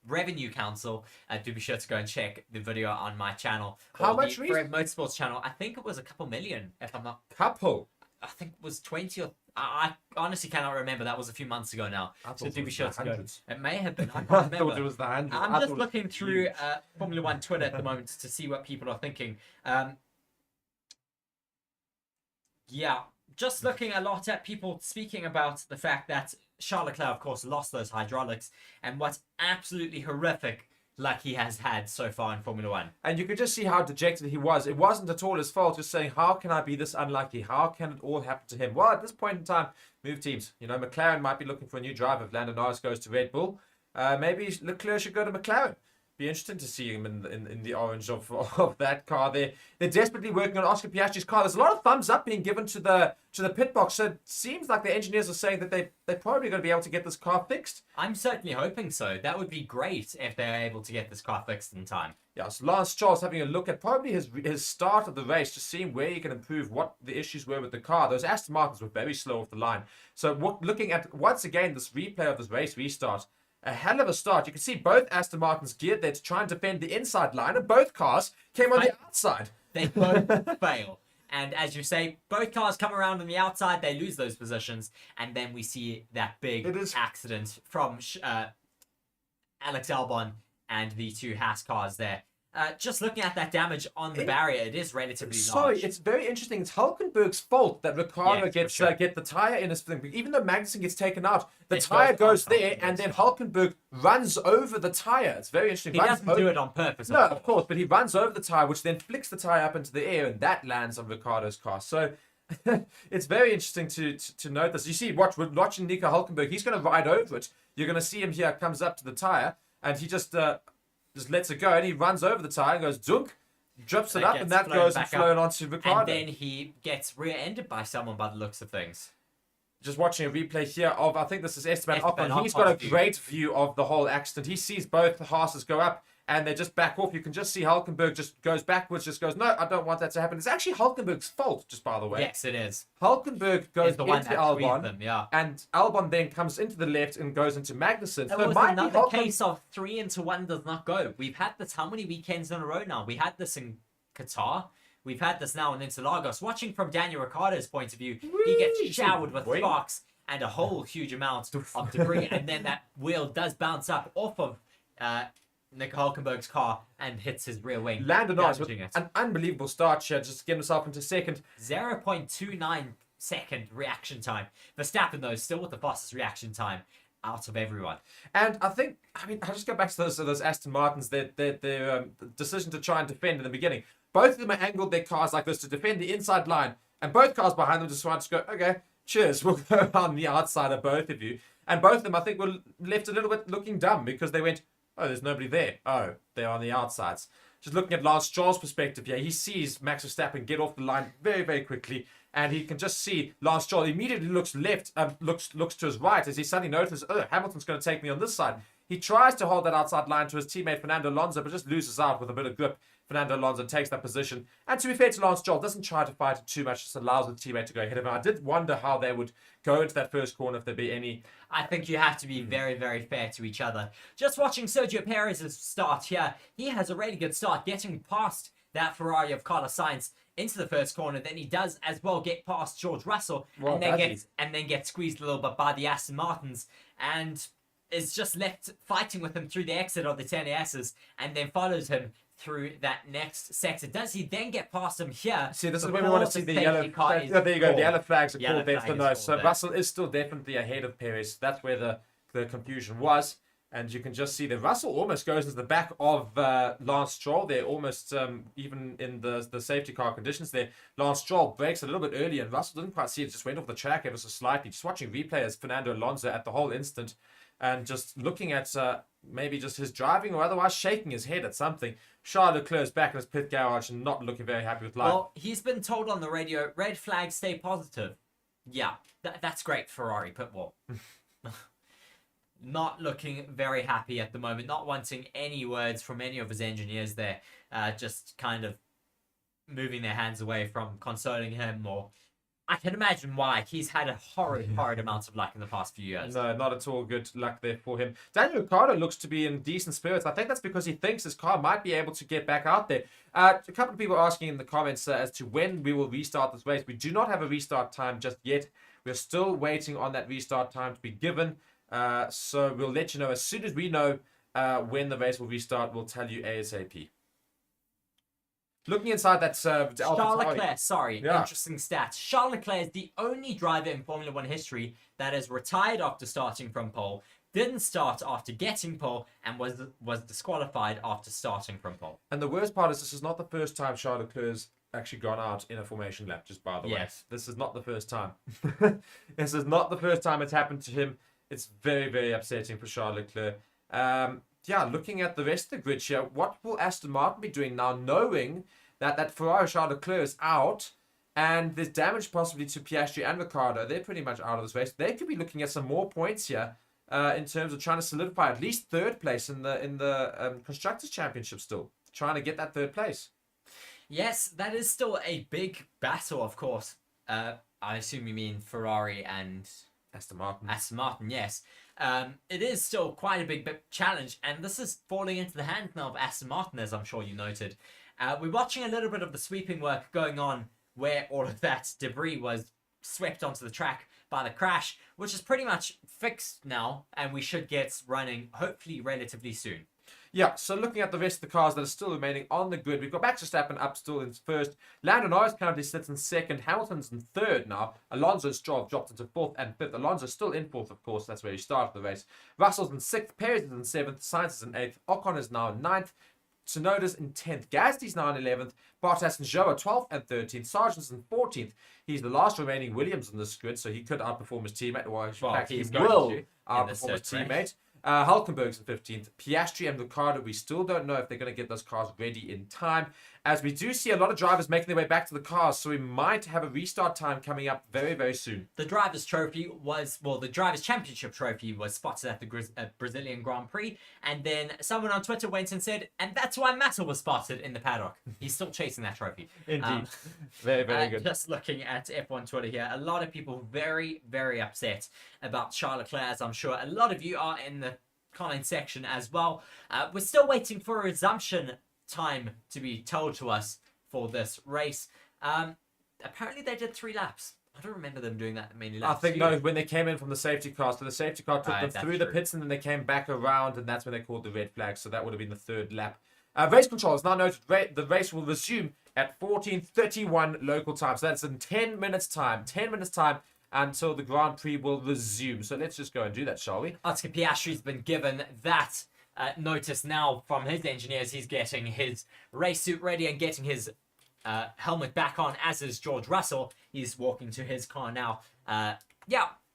Revenue Council, do be sure to go and check the video on my channel. How much? The Forever Motorsports channel. I think it was a couple million, if I'm not... Couple? I think it was 20 or... I honestly cannot remember. That was a few months ago now. So do be sure to go. It may have been. I can't I remember. thought it was the hundreds. I'm just looking through Formula One Twitter at the moment to see what people are thinking. Yeah, just looking a lot at people speaking about the fact that Charles Leclerc, of course, lost those hydraulics, and what absolutely horrific luck he has had so far in Formula One. And you could just see how dejected he was. It wasn't at all his fault, just saying, how can I be this unlucky? How can it all happen to him? Well, at this point in time, move teams. You know, McLaren might be looking for a new driver if Lando Norris goes to Red Bull. Maybe Leclerc should go to McLaren. Be interesting to see him in the orange of that car there. They're desperately working on Oscar Piastri's car. There's a lot of thumbs up being given to the pit box. So it seems like the engineers are saying that they're probably going to be able to get this car fixed. I'm certainly hoping so. That would be great if they're able to get this car fixed in time. Yeah, so Lance Stroll's having a look at probably his start of the race, just seeing where he can improve, what the issues were with the car. Those Aston Martins were very slow off the line. So looking at, once again, this replay of this race restart, a hell of a start. You can see both Aston Martins geared there to try and defend the inside line, and both cars came on the outside. They both fail. And as you say, both cars come around on the outside, they lose those positions, and then we see that big accident from Alex Albon and the two Haas cars there. Just looking at that damage on the barrier, it is relatively large. Sorry, it's very interesting. It's Hulkenberg's fault that Ricciardo gets get the tyre in his thing. Even though Magnussen gets taken out, the tyre goes there, and then Hulkenberg runs over the tyre. It's very interesting. He doesn't do it on purpose. No, of course, but he runs over the tyre, which then flicks the tyre up into the air, and that lands on Ricciardo's car. So it's very interesting to note this. You see, watching Nico Hulkenberg, he's going to ride over it. You're going to see him here, comes up to the tyre, and he just lets it go, and he runs over the tyre and goes dunk, drops it up, and that goes and flown onto Ricciardo. And then he gets rear-ended by someone by the looks of things. Just watching a replay here of, I think this is Esteban Ocon. He's got a great view of the whole accident. He sees both the Haas's go up, and they just back off. You can just see Hulkenberg just goes backwards, just goes, no, I don't want that to happen. It's actually Hulkenberg's fault, just by the way. Yes, it is. Hulkenberg goes the one into that Albon, them, yeah. and Albon then comes into the left and goes into Magnussen. It was another case of 3 into 1 does not go. We've had this how many weekends in a row now? We had this in Qatar. We've had this now in Interlagos. Watching from Daniel Ricciardo's point of view, he gets showered with sparks and a whole huge amount of debris, and then that wheel does bounce up off of Nico Hulkenberg's car and hits his rear wing. Lando Norris with an unbelievable start here, just to get himself into second. 0.29 second reaction time. Verstappen, though, still with the fastest reaction time out of everyone. And I think, I'll just go back to those Aston Martins, their decision to try and defend in the beginning. Both of them are angled their cars like this to defend the inside line, and both cars behind them just wanted to go, okay, cheers, we'll go on the outside of both of you. And both of them, I think, were left a little bit looking dumb because they went, oh, there's nobody there. Oh, they're on the outsides. Just looking at Lance Stroll's perspective here, he sees Max Verstappen get off the line very, very quickly, and he can just see Lance Stroll immediately looks left, looks to his right as he suddenly notices, oh, Hamilton's going to take me on this side. He tries to hold that outside line to his teammate Fernando Alonso, but just loses out with a bit of grip. Fernando Alonso takes that position. And to be fair to Lance Stroll, doesn't try to fight it too much, just allows the teammate to go ahead of him. I did wonder how they would go into that first corner, if there'd be any. I think you have to be very, very fair to each other. Just watching Sergio Perez's start here, he has a really good start, getting past that Ferrari of Carlos Sainz into the first corner. Then he does as well get past George Russell, Well, and then gets squeezed a little bit by the Aston Martins, and is just left fighting with him through the exit of the 10Ss, and then follows him through that next sector. Does he then get past him here? See, this is where we want to see the yellow flags. There you go, the yellow flags are called there for no. So Russell is still definitely ahead of Perez. That's where the confusion was. And you can just see that Russell almost goes into the back of Lance Stroll there, almost even in the safety car conditions there. Lance Stroll breaks a little bit early, and Russell didn't quite see it, just went off the track ever so slightly. Just watching replay as Fernando Alonso at the whole instant, and just looking at maybe just his driving or otherwise shaking his head at something. Charles Leclerc's back in his pit garage and not looking very happy with life. Well, he's been told on the radio, red flag, stay positive. Yeah, that's great, Ferrari pit wall. Not looking very happy at the moment, not wanting any words from any of his engineers there, just kind of moving their hands away from consoling him, or I can imagine why. He's had a horrid amount of luck in the past few years. No, not at all good luck there for him. Daniel Ricciardo looks to be in decent spirits. I think that's because he thinks his car might be able to get back out there. A couple of people are asking in the comments as to when we will restart this race. We do not have a restart time just yet. We're still waiting on that restart time to be given. So we'll let you know as soon as we know when the race will restart. We'll tell you ASAP. Looking inside that Charles Leclerc, interesting stat. Charles Leclerc is the only driver in Formula 1 history that has retired after starting from pole, didn't start after getting pole, and was disqualified after starting from pole. And the worst part is this is not the first time Charles Leclerc's actually gone out in a formation lap, just by the way. This is not the first time. This is not the first time it's happened to him. It's very, very upsetting for Charles Leclerc. Looking at the rest of the grid here, what will Aston Martin be doing now, knowing that Ferrari Charles Leclerc is out and there's damage possibly to Piastri and Ricciardo? They're pretty much out of this race. They could be looking at some more points here in terms of trying to solidify at least third place in the Constructors' Championship still. Trying to get that third place. Yes, that is still a big battle, of course. I assume you mean Ferrari and Aston Martin. Aston Martin, yes. It is still quite a big challenge, and this is falling into the hands now of Aston Martin, as I'm sure you noted. We're watching a little bit of the sweeping work going on, where all of that debris was swept onto the track by the crash, which is pretty much fixed now, and we should get running hopefully relatively soon. Yeah, so looking at the rest of the cars that are still remaining on the grid, we've got Max Verstappen up still in first. Lando Norris currently sits in second. Hamilton's in third now. Alonso Stroll dropped into fourth and fifth. Alonso's still in fourth, of course. That's where he started the race. Russell's in sixth. Perez is in seventh. Sainz is in eighth. Ocon is now in ninth. Tsunoda's in 10th. Gasly's now in 11th. Bottas and Zhou are 12th and 13th. Sargent's in 14th. He's the last remaining Williams on this grid, so he could outperform his teammate. Well, in fact, he will outperform his teammate. Hulkenberg's in 15th. Piastri and Ricciardo, we still don't know if they're going to get those cars ready in time, as we do see a lot of drivers making their way back to the cars, so we might have a restart time coming up very, very soon. The Drivers' Trophy was, the Drivers' Championship Trophy was spotted at the Brazilian Grand Prix, and then someone on Twitter went and said, and that's why Massa was spotted in the paddock. He's still chasing that trophy. Indeed. Very, very good. Just looking at F1 Twitter here, a lot of people very, very upset about Charles Leclerc, as I'm sure a lot of you are in the comment section as well. We're still waiting for a resumption time to be told to us for this race. Apparently they did 3 laps. I don't remember them doing that many laps. I think no, when they came in from the safety car, so the safety car took them through the pits, and then they came back around, and that's when they called the red flag. So that would have been the 3rd lap. Race control is now noted. The race will resume at 14:31 local time. So that's in 10 minutes time. 10 minutes time until the Grand Prix will resume. So let's just go and do that, shall we? Oscar Piastri's been given that notice now from his engineers. He's getting his race suit ready and getting his helmet back on, as is George Russell. He's walking to his car now.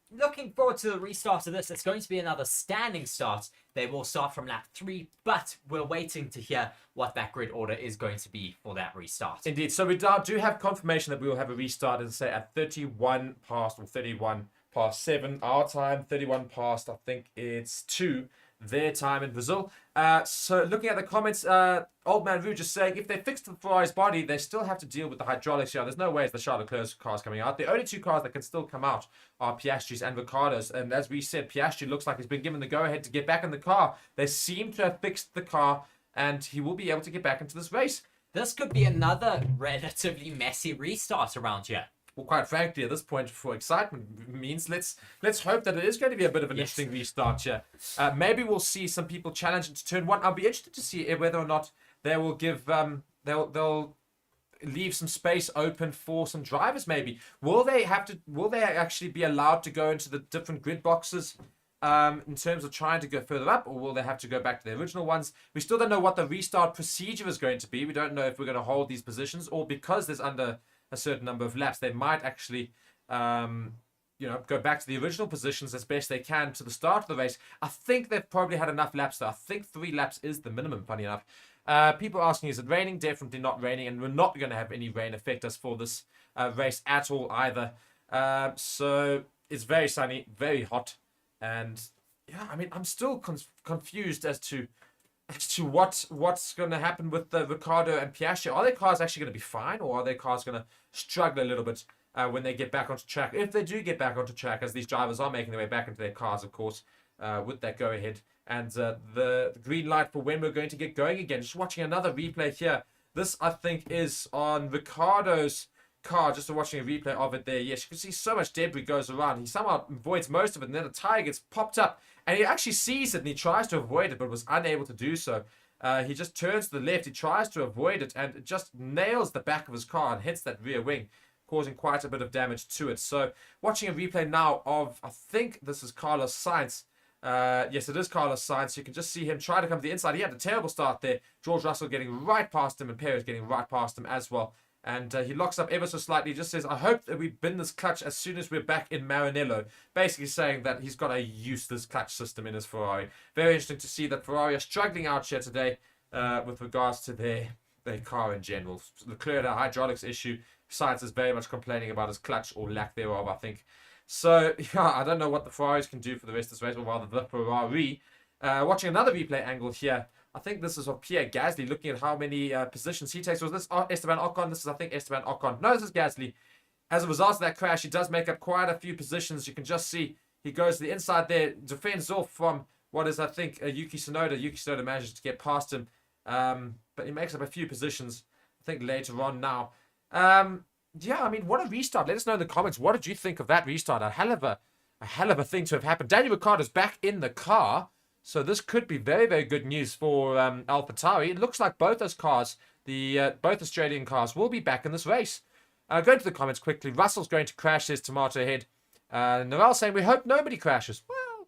Looking forward to the restart of this. It's going to be another standing start. They will start from lap 3, but we're waiting to hear what that grid order is going to be for that restart. Indeed. So we do have confirmation that we will have a restart, as I say, at 31 past 7 our time. 31 past, I think it's 2 their time in Brazil. So looking at the comments, Old Man Rue just saying, if they fix the Ferrari's body, they still have to deal with the hydraulics. Yeah, there's no way it's the Charles Leclerc's cars coming out. The only two cars that can still come out are Piastri's and Ricciardo's. And as we said, Piastri looks like he's been given the go-ahead to get back in the car. They seem to have fixed the car, and he will be able to get back into this race. This could be another relatively messy restart around here. Well, quite frankly, at this point, for excitement means let's hope that it is going to be a bit of an interesting restart here. Maybe we'll see some people challenge into turn one. I'll be interested to see whether or not they will give they'll leave some space open for some drivers. Maybe will they actually be allowed to go into the different grid boxes in terms of trying to go further up, or will they have to go back to the original ones? We still don't know what the restart procedure is going to be. We don't know if we're going to hold these positions, or because there's under a certain number of laps, they might actually, go back to the original positions as best they can to the start of the race. I think they've probably had enough laps, though. I think 3 laps is the minimum, funny enough. People asking, is it raining? Definitely not raining, and we're not going to have any rain affect us for this race at all either. So it's very sunny, very hot, and yeah, I mean, I'm still confused as to what's going to happen with the Ricciardo and Piastri. Are their cars actually going to be fine, or are their cars going to struggle a little bit when they get back onto track? If they do get back onto track, as these drivers are making their way back into their cars, of course, with that go-ahead. And the green light for when we're going to get going again. Just watching another replay here. This, I think, is on Ricciardo's car. Just watching a replay of it there. Yes, you can see so much debris goes around. He somehow avoids most of it, and then the tire gets popped up. And he actually sees it, and he tries to avoid it, but was unable to do so. He just turns to the left. He tries to avoid it, and it just nails the back of his car and hits that rear wing, causing quite a bit of damage to it. So, watching a replay now of, I think this is Carlos Sainz. Yes, it is Carlos Sainz. You can just see him try to come to the inside. He had a terrible start there. George Russell getting right past him, and Perez getting right past him as well. And he locks up ever so slightly. He just says, I hope that we bin this clutch as soon as we're back in Maranello. Basically saying that he's got a useless clutch system in his Ferrari. Very interesting to see that Ferrari are struggling out here today with regards to their car in general. Leclerc had a hydraulics issue. Sainz is very much complaining about his clutch, or lack thereof, I think. So, yeah, I don't know what the Ferraris can do for the rest of this race, or rather the Ferrari. Watching another replay angle here. I think this is of Pierre Gasly, looking at how many positions he takes. Was this Esteban Ocon? This is, I think, Esteban Ocon. No, this is Gasly. As a result of that crash, he does make up quite a few positions. You can just see he goes to the inside there, defends off from what is, I think, Yuki Tsunoda. Yuki Tsunoda manages to get past him, but he makes up a few positions, I think, later on now. Yeah, I mean, what a restart. Let us know in the comments, what did you think of that restart? A hell of a thing to have happened. Daniel Ricciardo's back in the car. So this could be very, very good news for AlphaTauri. It looks like both those cars, both Australian cars, will be back in this race. Going to the comments quickly. Russell's going to crash, says Tomato Head. Noel saying, we hope nobody crashes. Well,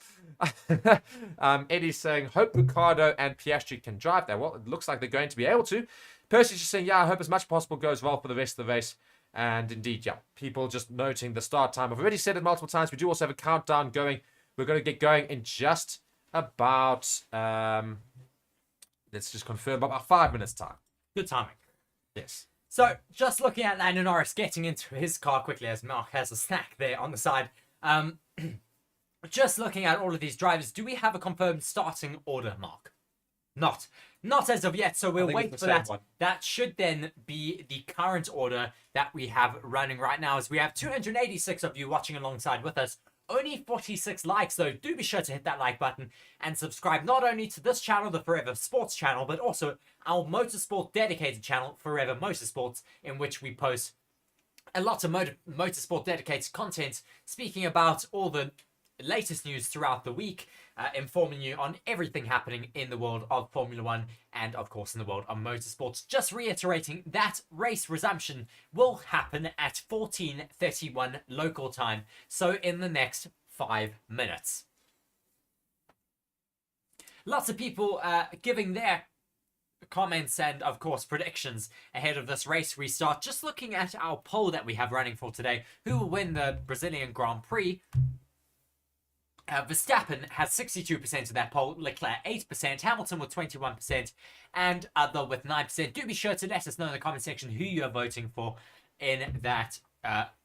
Eddie's saying, hope Ricciardo and Piastri can drive there. Well, it looks like they're going to be able to. Percy's just saying, yeah, I hope as much as possible goes well for the rest of the race. And indeed, yeah, people just noting the start time. I've already said it multiple times. We do also have a countdown going. We're going to get going in just about, let's just confirm, about 5 minutes time. Good timing. Yes. So, just looking at Lando Norris getting into his car quickly as Mark has a snack there on the side. Just looking at all of these drivers, do we have a confirmed starting order, Mark? Not as of yet, so we'll wait for that. That should then be the current order that we have running right now, as we have 286 of you watching alongside with us. Only 46 likes, though. Do be sure to hit that like button and subscribe not only to this channel, the Forever Sports channel, but also our motorsport dedicated channel, Forever Motorsports, in which we post a lot of motorsport dedicated content, speaking about all the latest news throughout the week, informing you on everything happening in the world of Formula 1 and, of course, in the world of motorsports. Just reiterating, that race resumption will happen at 14:31 local time, so in the next 5 minutes. Lots of people giving their comments and, of course, predictions ahead of this race restart. Just looking at our poll that we have running for today, who will win the Brazilian Grand Prix? Verstappen has 62% of that poll, Leclerc 8%, Hamilton with 21%, and other with 9%. Do be sure to let us know in the comment section who you are voting for in that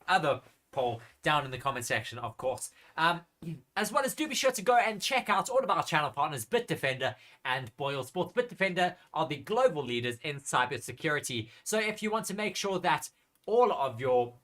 other poll down in the comment section, of course. As well as, do be sure to go and check out all of our channel partners, BitDefender and BOYLESPORTS. BitDefender are the global leaders in cybersecurity. So if you want to make sure that all of your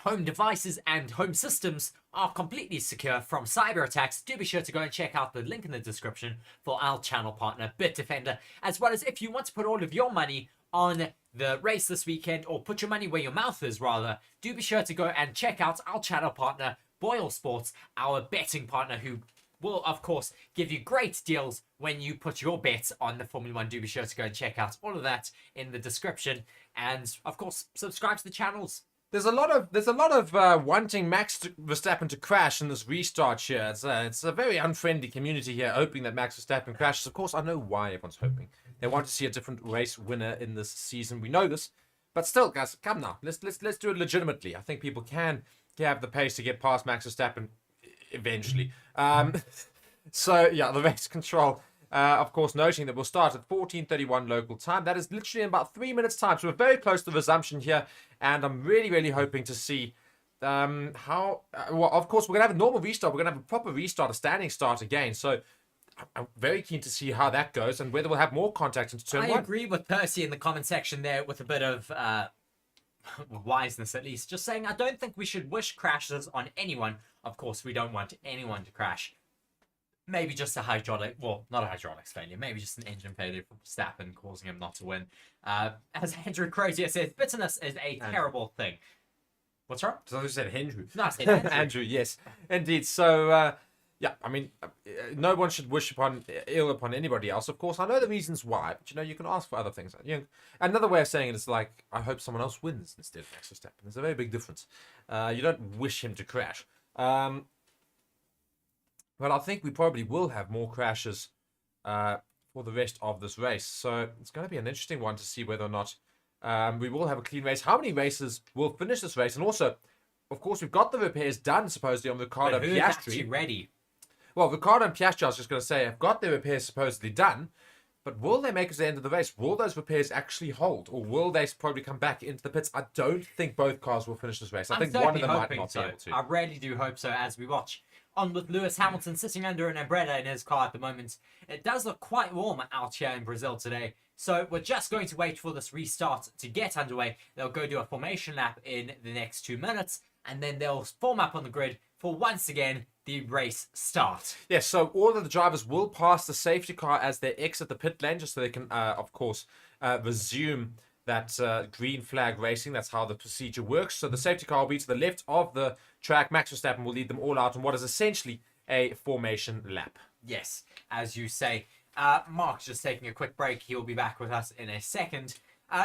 home devices and home systems are completely secure from cyber attacks, do be sure to go and check out the link in the description for our channel partner BitDefender. As well as, if you want to put all of your money on the race this weekend, or put your money where your mouth is rather, do be sure to go and check out our channel partner BOYLESPORTS, our betting partner, who will of course give you great deals when you put your bets on the Formula 1. Do be sure to go and check out all of that in the description, and of course subscribe to the channels. There's a lot of wanting Max Verstappen to crash in this restart here. It's a very unfriendly community here, hoping that Max Verstappen crashes. Of course, I know why everyone's hoping. They want to see a different race winner in this season. We know this, but still, guys, come now. Let's do it legitimately. I think people can have the pace to get past Max Verstappen eventually. So yeah, the race control. Of course, noting that we'll start at 14:31 local time. That is literally in about 3 minutes' time. So we're very close to resumption here. And I'm really, really hoping to see how... well, of course, we're going to have a normal restart. We're going to have a proper restart, a standing start again. So I'm very keen to see how that goes and whether we'll have more contact into turn 1. I agree with Percy in the comment section there with a bit of wiseness, at least. Just saying, I don't think we should wish crashes on anyone. Of course, we don't want anyone to crash. Maybe just a hydraulic, well, not a hydraulics failure, maybe just an engine failure from Verstappen causing him not to win. As Andrew Crozier says, bitterness is a terrible thing. What's wrong? So I said Andrew. No, I said Andrew. Andrew, yes, indeed. So, yeah, I mean, no one should wish ill upon anybody else. Of course, I know the reasons why, but you can ask for other things. Another way of saying it is like, I hope someone else wins instead of Max Verstappen. There's a very big difference. You don't wish him to crash. But I think we probably will have more crashes for the rest of this race. So it's going to be an interesting one to see whether or not we will have a clean race. How many races will finish this race? And also, of course, we've got the repairs done, supposedly, on Ricciardo and Who's Piastri. actually ready? Well, Ricciardo and Piastri, I was just going to say, have got their repairs supposedly done. But will they make it to the end of the race? Will those repairs actually hold? Or will they probably come back into the pits? I don't think both cars will finish this race. I think one of them might not be able to. I really do hope so, as we watch on with Lewis Hamilton sitting under an umbrella in his car at the moment. It does look quite warm out here in Brazil today. So we're just going to wait for this restart to get underway. They'll go do a formation lap in the next 2 minutes, and then they'll form up on the grid for, once again, the race start. Yes, so all of the drivers will pass the safety car as they exit the pit lane, just so they can, of course, resume that green flag racing. That's how the procedure works. So the safety car will be to the left of the track. Max Verstappen will lead them all out on what is essentially a formation lap. Yes, as you say. Mark's just taking a quick break. He'll be back with us in a second.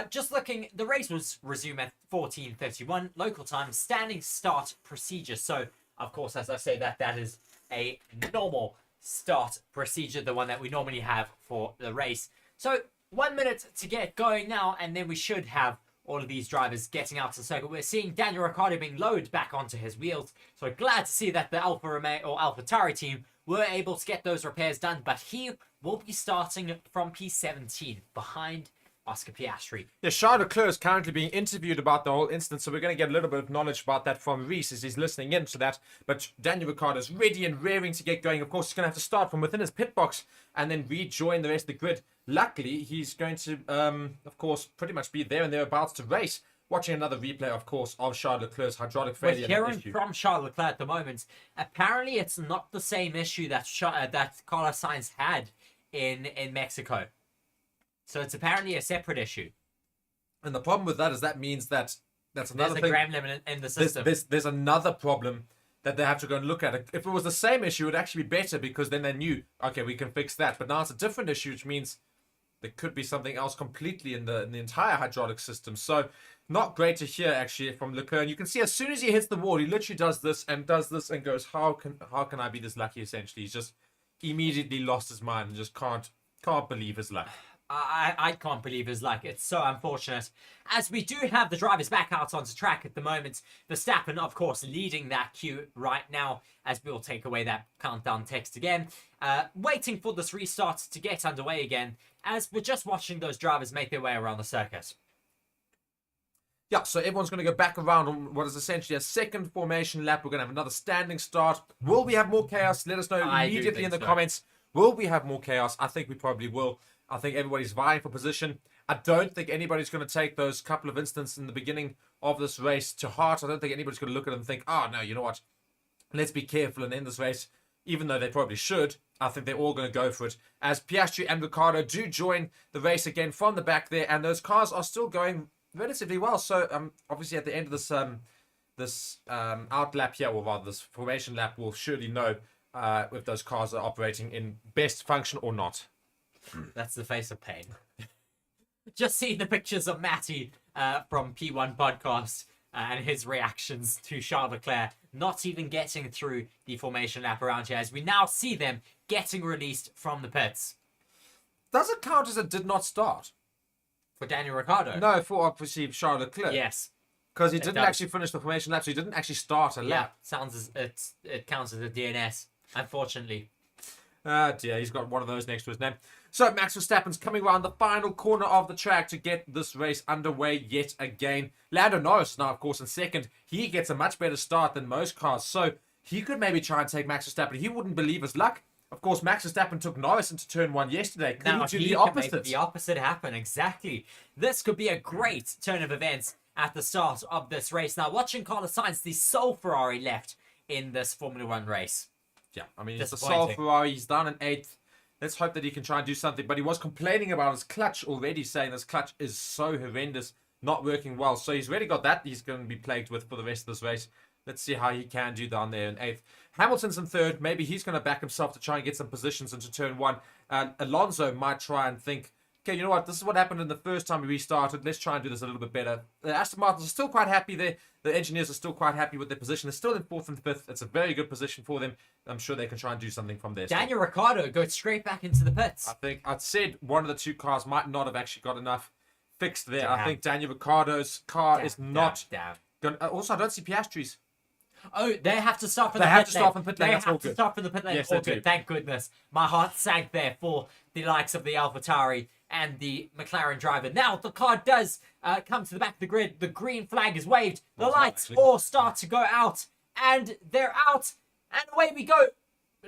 Just looking, the race was resumed at 14:31 local time, standing start procedure. So, of course, as I say, that is a normal start procedure, the one that we normally have for the race. So 1 minute to get going now, and then we should have all of these drivers getting out to the circuit. We're seeing Daniel Ricciardo being lowered back onto his wheels. So we're glad to see that the AlphaTauri team were able to get those repairs done, but he will be starting from P17 behind Oscar Piastri. Yeah, Charles Leclerc is currently being interviewed about the whole incident, so we're going to get a little bit of knowledge about that from Reece as he's listening in to that. But Daniel Ricciardo is ready and raring to get going. Of course, he's going to have to start from within his pit box and then rejoin the rest of the grid. Luckily, he's going to, of course, pretty much be there and thereabouts to race. Watching another replay, of course, of Charles Leclerc's hydraulic failure. We're hearing from Charles Leclerc at the moment. Apparently, it's not the same issue that Carlos Sainz had in Mexico. So it's apparently a separate issue. And the problem with that is that means that that's another thing. There's a gram limit in the system. There's another problem that they have to go and look at. If it was the same issue, it would actually be better because then they knew, okay, we can fix that. But now it's a different issue, which means there could be something else completely in the entire hydraulic system. So not great to hear actually from Leclerc. And you can see as soon as he hits the wall, he literally does this and goes, how can I be this lucky? Essentially, he's just immediately lost his mind and just can't believe his luck. I can't believe his luck. It's so unfortunate. As we do have the drivers back out onto track at the moment, Verstappen, of course, leading that queue right now, as we'll take away that countdown text again. Waiting for this restart to get underway again, as we're just watching those drivers make their way around the circuit. Yeah, so everyone's going to go back around on what is essentially a second formation lap. We're going to have another standing start. Will we have more chaos? Let us know I do immediately think in the so. comments. Will we have more chaos? I think we probably will. I think everybody's vying for position. I don't think anybody's going to take those couple of instances in the beginning of this race to heart. I don't think anybody's going to look at it and think, oh, no, you know what? Let's be careful and end this race. Even though they probably should, I think they're all going to go for it. As Piastri and Ricciardo do join the race again from the back there, and those cars are still going relatively well. So obviously at the end of this out lap here, or rather this formation lap, we'll surely know if those cars are operating in best function or not. That's the face of pain. Just seeing the pictures of Matty from P1 Podcast and his reactions to Charles Leclerc not even getting through the formation lap around here, as we now see them getting released from the pits. Does it count as it did not start? For Daniel Ricciardo? No, for obviously Charles Leclerc. Yes. Because he didn't does. actually finish the formation lap, so he didn't actually start a Yeah, lap. sounds as it counts as a DNS, unfortunately. Ah, dear, he's got one of those next to his name. So Max Verstappen's coming around the final corner of the track to get this race underway yet again. Lando Norris now, of course, in second. He gets a much better start than most cars, so he could maybe try and take Max Verstappen. He wouldn't believe his luck. Of course, Max Verstappen took Norris into turn 1 yesterday. Could Now he do he the can opposite? make the opposite happen, exactly. This could be a great turn of events at the start of this race. Now, watching Carlos Sainz, the sole Ferrari left in this Formula 1 race. Yeah, I mean, it's the sole Disappointing. Ferrari. He's down in 8th. Let's hope that he can try and do something. But he was complaining about his clutch already, saying this clutch is so horrendous, not working well. So he's already got that he's going to be plagued with for the rest of this race. Let's see how he can do down there in 8th. Hamilton's in 3rd. Maybe he's going to back himself to try and get some positions into turn 1. Alonso might try and think, okay, you know what? This is what happened in the first time we restarted. Let's try and do this a little bit better. The Aston Martins are still quite happy there. The engineers are still quite happy with their position. They're still in 4th and 5th. It's a very good position for them. I'm sure they can try and do something from there. Daniel Ricciardo goes straight back into the pits. I think I'd said one of the two cars might not have actually got enough fixed there. Damn. I think Daniel Ricciardo's car is not Damn. going. Also, I don't see Piastri's. Oh, they have to start from They the have pit to start lane. from pit lane, They that's all have to good. start from the pit lane. Yes, All they do. good. Thank goodness. My heart sank there for the likes of the AlphaTauri and the McLaren driver. Now the car does come to the back of the grid. The green flag is waved. The Well, it's not, lights actually. all start to go out, and they're out. And away we go.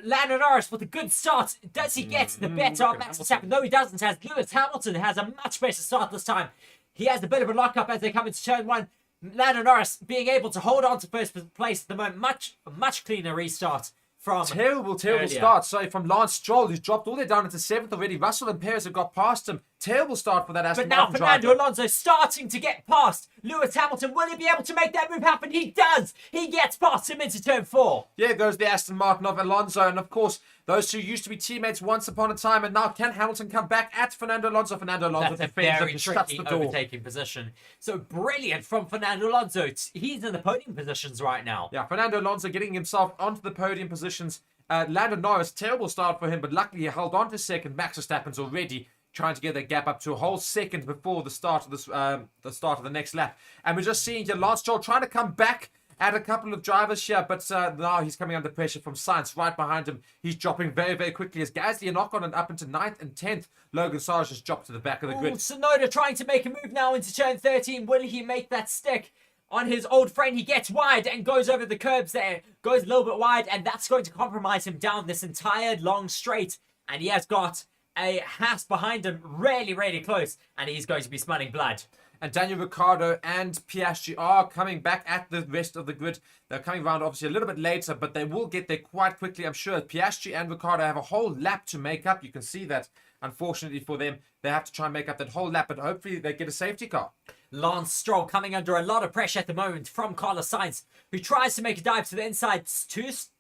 Lando Norris with a good start. Does he get the better of look at Max Hamilton. Verstappen? No, he doesn't. As Lewis Hamilton has a much better start this time. He has a bit of a lockup as they come into turn 1. Lando Norris being able to hold on to first place at the moment. Much cleaner restart from Terrible earlier. start. So from Lance Stroll, who's dropped all the way down into 7th already. Russell and Perez have got past him. Terrible start for that Aston But now Martin Fernando driver. Alonso starting to get past Lewis Hamilton. Will he be able to make that move happen? He does. He gets past him into turn 4. Yeah, goes the Aston Martin of Alonso. And of course, those two used to be teammates once upon a time. And now can Hamilton come back at Fernando Alonso? Fernando Alonso That's a defends very and shuts tricky the door. overtaking position. So brilliant from Fernando Alonso. He's in the podium positions right now. Yeah, Fernando Alonso getting himself onto the podium positions. Lando Norris, terrible start for him, but luckily he held on to second. Max Verstappen's already trying to get that gap up to a whole second before the start of this, the start of the next lap. And we're just seeing here Lance Stroll trying to come back at a couple of drivers here, but now he's coming under pressure from Sainz right behind him. He's dropping very, very quickly as Gasly and Ocon and up into 9th and 10th. Logan Sarge has dropped to the back of the Ooh, grid. Tsunoda trying to make a move now into turn 13. Will he make that stick on his old friend? He gets wide and goes over the curbs there. Goes a little bit wide, and that's going to compromise him down this entire long straight. And he has got a Haas behind him really, really close. And he's going to be smelling blood. And Daniel Ricciardo and Piastri are coming back at the rest of the grid. They're coming around obviously a little bit later, but they will get there quite quickly, I'm sure. Piastri and Ricciardo have a whole lap to make up. You can see that, unfortunately for them, they have to try and make up that whole lap, but hopefully they get a safety car. Lance Stroll coming under a lot of pressure at the moment from Carlos Sainz, who tries to make a dive to the inside. It's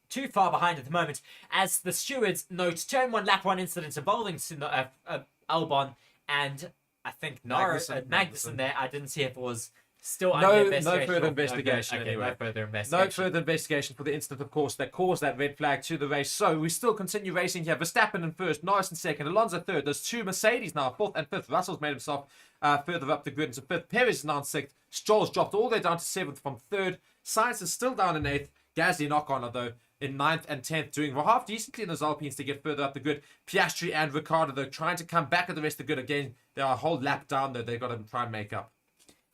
too far behind at the moment, as the stewards note turn 1 lap 1 incident involving Albon and I think Magnussen there. I didn't see if it was still under investigation. No further investigation Okay, anyway. no further investigation. No further investigation for the incident, of course, that caused that red flag to the race. So we still continue racing here. Verstappen in first, Norris in second, Alonso third. There's two Mercedes now, 4th and 5th. Russell's made himself further up the grid into 5th. Perez is now in 6th. Stroll's dropped all the way down to 7th from 3rd. Sainz is still down in 8th. Gasly and Ocon are, though, in 9th and 10th, doing half decently in those Alpines to get further up the grid. Piastri and Ricciardo, though, trying to come back at the rest of the grid again. They are a whole lap down, though. They've got to try and make up.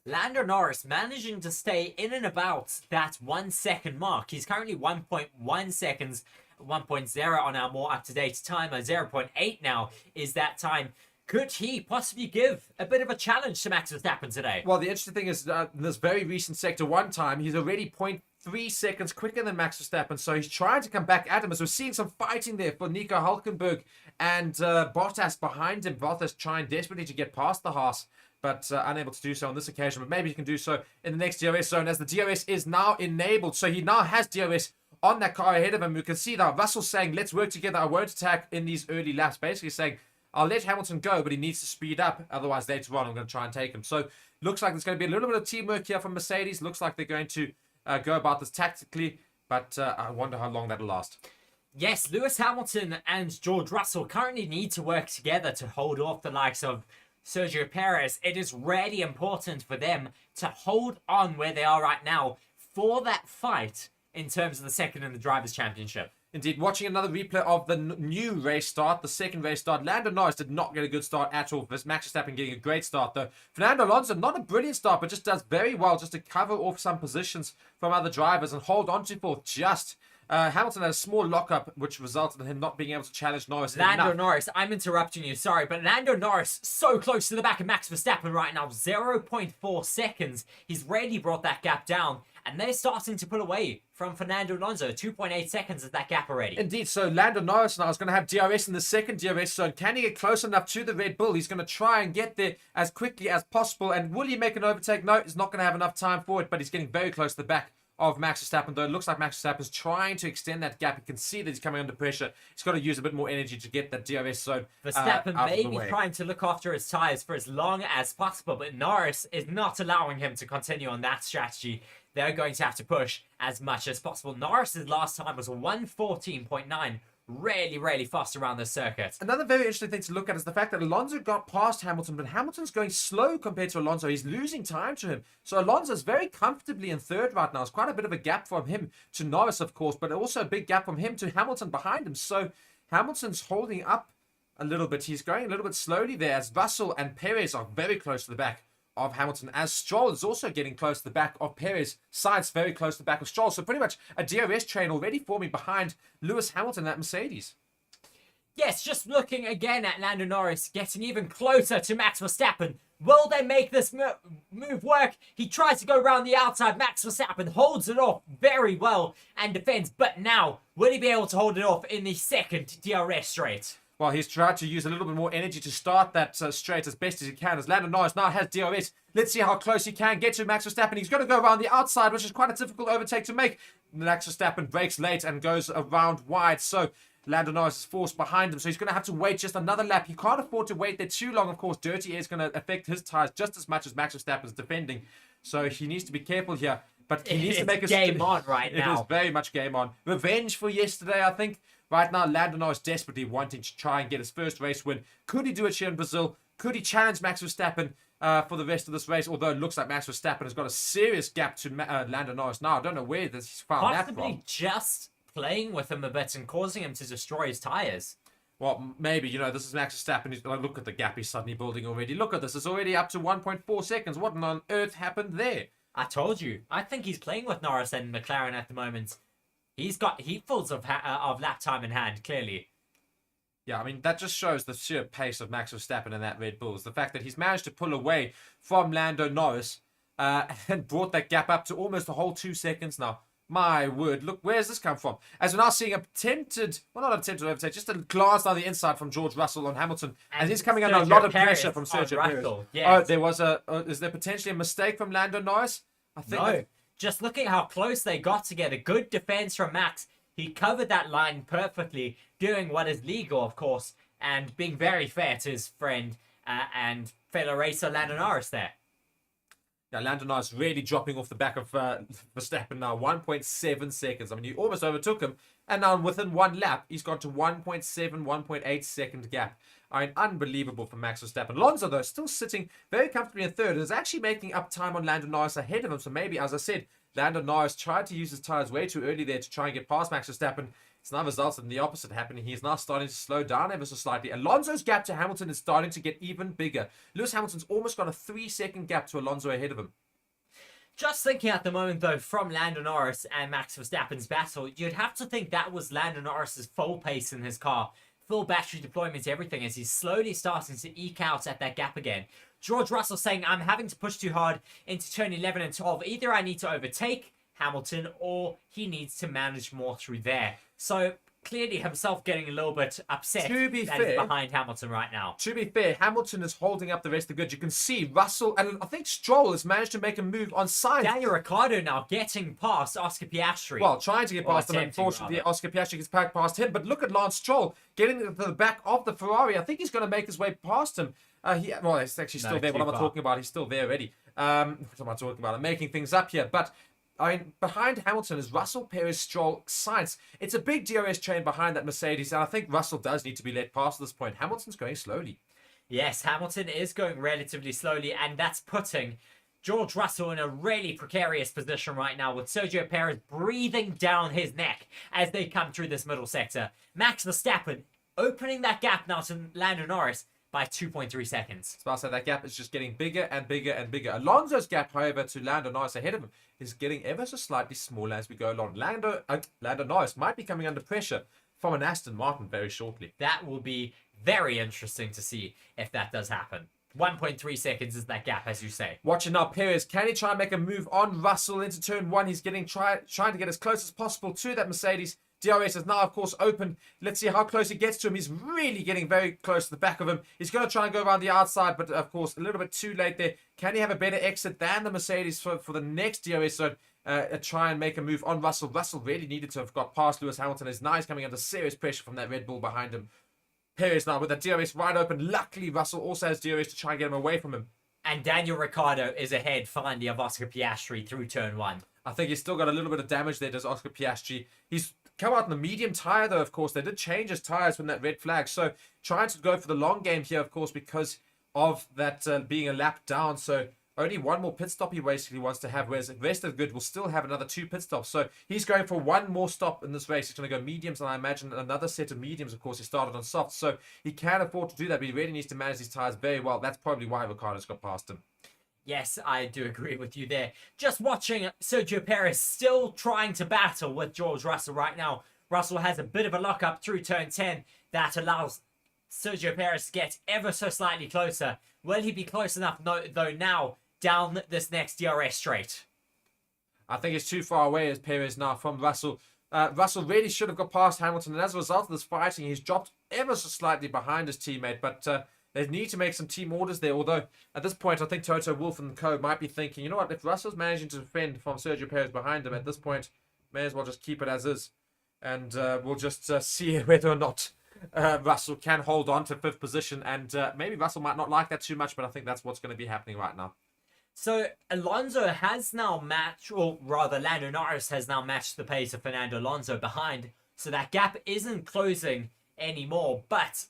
Lando Norris managing to stay in and about that 1 second mark. He's currently 1.1 seconds, 1.0 on our more up-to-date timer. 0.8 now is that time. Could he possibly give a bit of a challenge to Max Verstappen today? Well, the interesting thing is in this very recent Sector 1 time, he's already 0.3 seconds quicker than Max Verstappen, so he's trying to come back at him. As we're seeing some fighting there for Nico Hülkenberg and Bottas behind him. Bottas trying desperately to get past the Haas, but unable to do so on this occasion. But maybe he can do so in the next DRS zone, as the DRS is now enabled. So he now has DRS on that car ahead of him. We can see that Russell saying, let's work together. I won't attack in these early laps. Basically saying, I'll let Hamilton go, but he needs to speed up. Otherwise, later on, I'm going to try and take him. So looks like there's going to be a little bit of teamwork here from Mercedes. Looks like they're going to go about this tactically, but I wonder how long that'll last. Yes, Lewis Hamilton and George Russell currently need to work together to hold off the likes of Sergio Perez. It is really important for them to hold on where they are right now for that fight in terms of the second and the Drivers' Championship. Indeed, watching another replay of the new race start, the second race start. Lando Norris did not get a good start at all. Max Verstappen getting a great start, though. Fernando Alonso, not a brilliant start, but just does very well just to cover off some positions from other drivers and hold on to fourth just. Hamilton had a small lockup, which resulted in him not being able to challenge Norris Lando enough. Norris, I'm interrupting you, sorry, but Lando Norris so close to the back of Max Verstappen right now, 0.4 seconds. He's really brought that gap down, and they're starting to pull away from Fernando Alonso. 2.8 seconds is that gap already. Indeed, so Lando Norris now is going to have DRS in the second DRS zone. Can he get close enough to the Red Bull? He's going to try and get there as quickly as possible. And will he make an overtake? No, he's not going to have enough time for it, but he's getting very close to the back of Max Verstappen, though. It looks like Max Verstappen is trying to extend that gap. You can see that he's coming under pressure. He's got to use a bit more energy to get that DRS zone Verstappen out may of the be way. trying to look after his tyres for as long as possible, but Norris is not allowing him to continue on that strategy. They're going to have to push as much as possible. Norris's last time was 1:14.9. Really fast around the circuit. Another very interesting thing to look at is the fact that Alonso got past Hamilton, but Hamilton's going slow compared to Alonso. He's losing time to him. So Alonso's very comfortably in third right now. It's quite a bit of a gap from him to Norris, of course, but also a big gap from him to Hamilton behind him. So Hamilton's holding up a little bit. He's going a little bit slowly there, as Russell and Perez are very close to the back of Hamilton, as Stroll is also getting close to the back of Perez. Sainz very close to the back of Stroll. So pretty much a DRS train already forming behind Lewis Hamilton at Mercedes. Yes, just looking again at Lando Norris getting even closer to Max Verstappen. Will they make this move work? He tries to go around the outside. Max Verstappen holds it off very well and defends. But now, will he be able to hold it off in the second DRS straight? Well, he's tried to use a little bit more energy to start that straight as best as he can, as Lando Norris now has DRS. Let's see how close he can get to Max Verstappen. He's going to go around the outside, which is quite a difficult overtake to make. Max Verstappen breaks late and goes around wide, so Lando Norris is forced behind him, so he's going to have to wait just another lap. He can't afford to wait there too long. Of course, dirty air is going to affect his tyres just as much as Max Verstappen's defending, so he needs to be careful here. But he needs to make a game on right now. It is very much game on. Revenge for yesterday, I think. Right now, Lando Norris desperately wanting to try and get his first race win. Could he do it here in Brazil? Could he challenge Max Verstappen for the rest of this race? Although it looks like Max Verstappen has got a serious gap to Lando Norris now. I don't know where he's found that from. Possibly just playing with him a bit and causing him to destroy his tyres. Well, maybe, this is Max Verstappen. Look at the gap he's suddenly building already. Look at this. It's already up to 1.4 seconds. What on earth happened there? I told you. I think he's playing with Norris and McLaren at the moment. He's got heapfuls of lap time in hand, clearly. Yeah, I mean, that just shows the sheer pace of Max Verstappen and that Red Bull. The fact that he's managed to pull away from Lando Norris and brought that gap up to almost a whole 2 seconds now. My word, look, where's this come from? As we're now seeing not attempted overtake, just a glance down the inside from George Russell on Hamilton. And he's coming under a lot of pressure from Sergio Perez. Yes. Oh, there was is there potentially a mistake from Lando Norris? I think No. Just looking how close they got together. Good defense from Max. He covered that line perfectly, doing what is legal, of course, and being very fair to his friend and fellow racer Lando Norris there. Yeah, Lando Norris really dropping off the back of Verstappen now. 1.7 seconds. I mean, you almost overtook him. And now within one lap, he's gone to 1.7, 1.8 second gap. I mean, unbelievable for Max Verstappen. Alonso, though, still sitting very comfortably in third. Is actually making up time on Lando Norris ahead of him. So maybe, as I said, Lando Norris tried to use his tyres way too early there to try and get past Max Verstappen. It's now resulted in the opposite happening. He's now starting to slow down ever so slightly. Alonso's gap to Hamilton is starting to get even bigger. Lewis Hamilton's almost got a 3-second gap to Alonso ahead of him. Just thinking at the moment, though, from Lando Norris and Max Verstappen's battle, you'd have to think that was Lando Norris's full pace in his car. Full battery deployment, everything, as he's slowly starting to eke out at that gap again. George Russell saying, I'm having to push too hard into turn 11 and 12. Either I need to overtake Hamilton or he needs to manage more through there. So clearly himself getting a little bit upset To be that fair- he's behind Hamilton right now. To be fair, Hamilton is holding up the rest of the grid. You can see Russell and I think Stroll has managed to make a move on Sainz. Daniel Ricciardo now getting past Oscar Piastri. Well, trying to get Or past him. attempting, Unfortunately, rather. Oscar Piastri gets back past him. But look at Lance Stroll getting to the back of the Ferrari. I think he's going to make his way past him. Well, it's actually still No, there. What too am I far. talking about? He's still there already. What am I talking about? I'm making things up here. But I mean, behind Hamilton is Russell, Perez, Stroll, Sainz. It's a big DRS chain behind that Mercedes, and I think Russell does need to be let past at this point. Hamilton's going slowly. Yes, Hamilton is going relatively slowly, and that's putting George Russell in a really precarious position right now, with Sergio Perez breathing down his neck as they come through this middle sector. Max Verstappen opening that gap now to Lando Norris by 2.3 seconds. So I say that gap is just getting bigger and bigger and bigger. Alonso's gap, however, to Lando Norris ahead of him is getting ever so slightly smaller as we go along. Lando Norris might be coming under pressure from an Aston Martin very shortly. That will be very interesting to see if that does happen. 1.3 seconds is that gap, as you say. Watching now, Perez. Can he try and make a move on Russell into turn 1? He's getting trying to get as close as possible to that Mercedes. DRS is now, of course, open. Let's see how close he gets to him. He's really getting very close to the back of him. He's going to try and go around the outside, but, of course, a little bit too late there. Can he have a better exit than the Mercedes for the next DRS zone? Try and make a move on Russell. Russell really needed to have got past Lewis Hamilton. Now he's coming under serious pressure from that Red Bull behind him. Perez now with that DRS wide open. Luckily, Russell also has DRS to try and get him away from him. And Daniel Ricciardo is ahead finally of Oscar Piastri through turn 1. I think he's still got a little bit of damage there, does Oscar Piastri. He's come out in the medium tyre, though, of course. They did change his tyres from that red flag. So trying to go for the long game here, of course, because of that being a lap down. So only one more pit stop he basically wants to have, whereas the rest of the grid will still have another 2 pit stops. So he's going for one more stop in this race. He's going to go mediums, and I imagine another set of mediums. Of course, he started on soft, so he can afford to do that, but he really needs to manage his tyres very well. That's probably why Ricciardo's got past him. Yes, I do agree with you there. Just watching Sergio Perez still trying to battle with George Russell right now. Russell has a bit of a lock-up through turn 10 that allows Sergio Perez to get ever so slightly closer. Will he be close enough, though, now down this next DRS straight? I think it's too far away as Perez now from Russell. Russell really should have got past Hamilton, and as a result of this fighting, he's dropped ever so slightly behind his teammate, but they need to make some team orders there, although at this point I think Toto Wolff and co might be thinking, you know what, if Russell's managing to defend from Sergio Perez behind him at this point, may as well just keep it as is, and we'll just see whether or not Russell can hold on to 5th position, and maybe Russell might not like that too much, but I think that's what's going to be happening right now. So Alonso has now matched, or rather Lando Norris has now matched the pace of Fernando Alonso behind, so that gap isn't closing anymore, but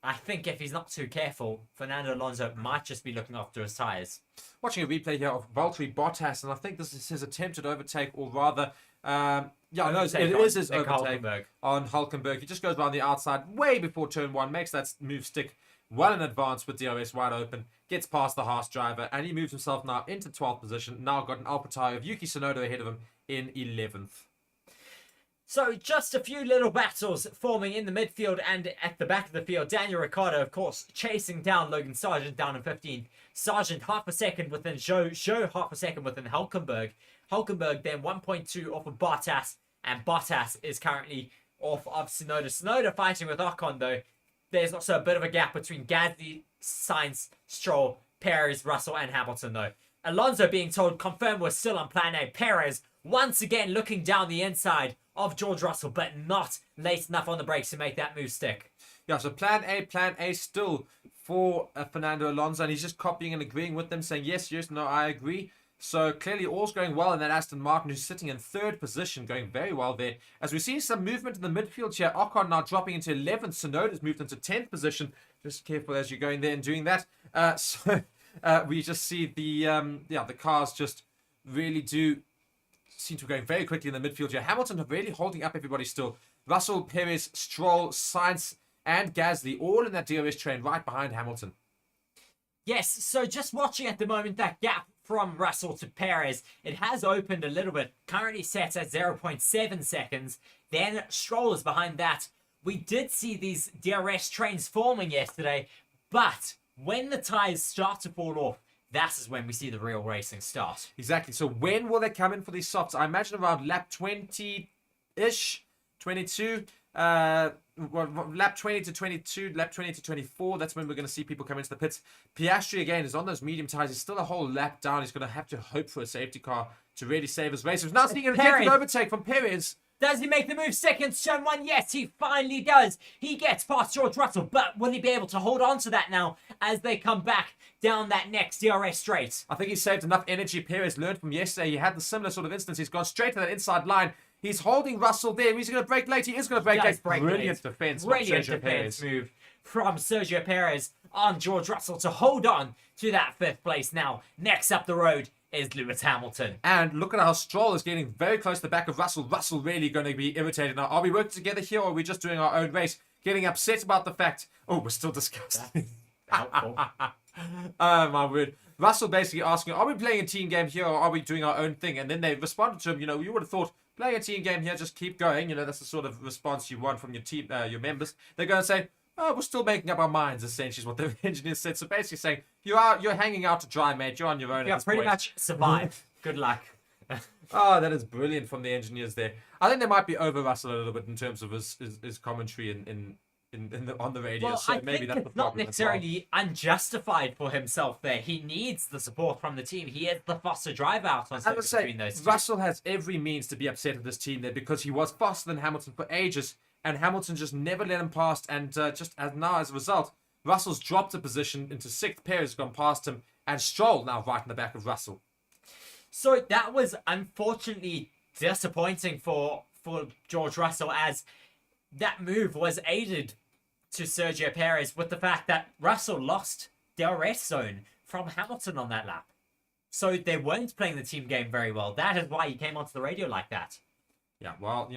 I think if he's not too careful, Fernando Alonso might just be looking after his tyres. Watching a replay here of Valtteri Bottas, and I think this is his attempted overtake, or rather, it is his overtake on Hulkenberg. He just goes around the outside way before turn 1, makes that move stick well in advance with DRS wide open, gets past the Haas driver, and he moves himself now into 12th position. Now got an AlphaTauri of Yuki Tsunoda ahead of him in 11th. So just a few little battles forming in the midfield and at the back of the field. Daniel Ricciardo, of course, chasing down Logan Sargent down in 15th. Sargent half a second within Zhou half a second within Hulkenberg. Hulkenberg then 1.2 off of Bottas, and Bottas is currently off of Tsunoda. Tsunoda fighting with Ocon, though. There's also a bit of a gap between Gasly, Sainz, Stroll, Perez, Russell, and Hamilton, though. Alonso being told confirmed we're still on plan A. Perez once again looking down the inside of George Russell, but not late enough on the brakes to make that move stick. Yeah, so plan A still for Fernando Alonso, and he's just copying and agreeing with them, saying yes, no, I agree. So clearly all's going well in that Aston Martin, who's sitting in 3rd position, going very well there. As we see some movement in the midfield here, Ocon now dropping into 11th, Tsunoda's moved into 10th position. Just careful as you're going there and doing that. We just see the cars just really do seem to be going very quickly in the midfield here. Hamilton are really holding up everybody still. Russell, Perez, Stroll, Sainz, and Gasly all in that DRS train right behind Hamilton. Yes, so just watching at the moment that gap from Russell to Perez, it has opened a little bit. Currently set at 0.7 seconds. Then Stroll is behind that. We did see these DRS trains forming yesterday, but when the tyres start to fall off, that is when we see the real racing start. Exactly. So when will they come in for these softs? I imagine around lap 20-ish, 22. Lap 20 to 22, lap 20 to 24. That's when we're going to see people come into the pits. Piastri, again, is on those medium tyres. He's still a whole lap down. He's going to have to hope for a safety car to really save his race. He's now seeing a Perez. overtake from Perez. Does he make the move seconds? Turn one? Yes, he finally does. He gets past George Russell, but will he be able to hold on to that now as they come back down that next DRS straight? I think he saved enough energy. Perez learned from yesterday. He had the similar sort of instance. He's gone straight to that inside line. He's holding Russell there. He's going to break late. He is going to break late. Brilliant defense. Brilliant defense move from Sergio Perez on George Russell to hold on to that 5th place now. Next up the road is Lewis Hamilton. And look at how Stroll is getting very close to the back of Russell. Russell really going to be irritated now. Are we working together here or are we just doing our own race? Getting upset about the fact... Oh, we're still discussing. Helpful. Oh, my word. Russell basically asking, are we playing a team game here or are we doing our own thing? And then they responded to him, you would have thought, playing a team game here, just keep going. That's the sort of response you want from your team, your members. They're going to say, oh, we're still making up our minds, essentially, is what the engineers said. So basically saying, you're hanging out to dry, mate. You're on your own. Yeah, pretty point. much survive. Good luck. Oh, that is brilliant from the engineers there. I think they might be over Russell a little bit in terms of his commentary on the radio. Well, so I maybe think that's the it's not problem as well. necessarily unjustified for himself there. He needs the support from the team. He is the faster driver out on I would say between those two. Russell has every means to be upset with this team there because he was faster than Hamilton for ages, and Hamilton just never let him past. And just as a result, Russell's dropped a position into 6th. Perez has gone past him, and Stroll now right in the back of Russell. So that was unfortunately disappointing for George Russell, as that move was aided to Sergio Perez with the fact that Russell lost DRS zone from Hamilton on that lap. So they weren't playing the team game very well. That is why he came onto the radio like that. Yeah, well,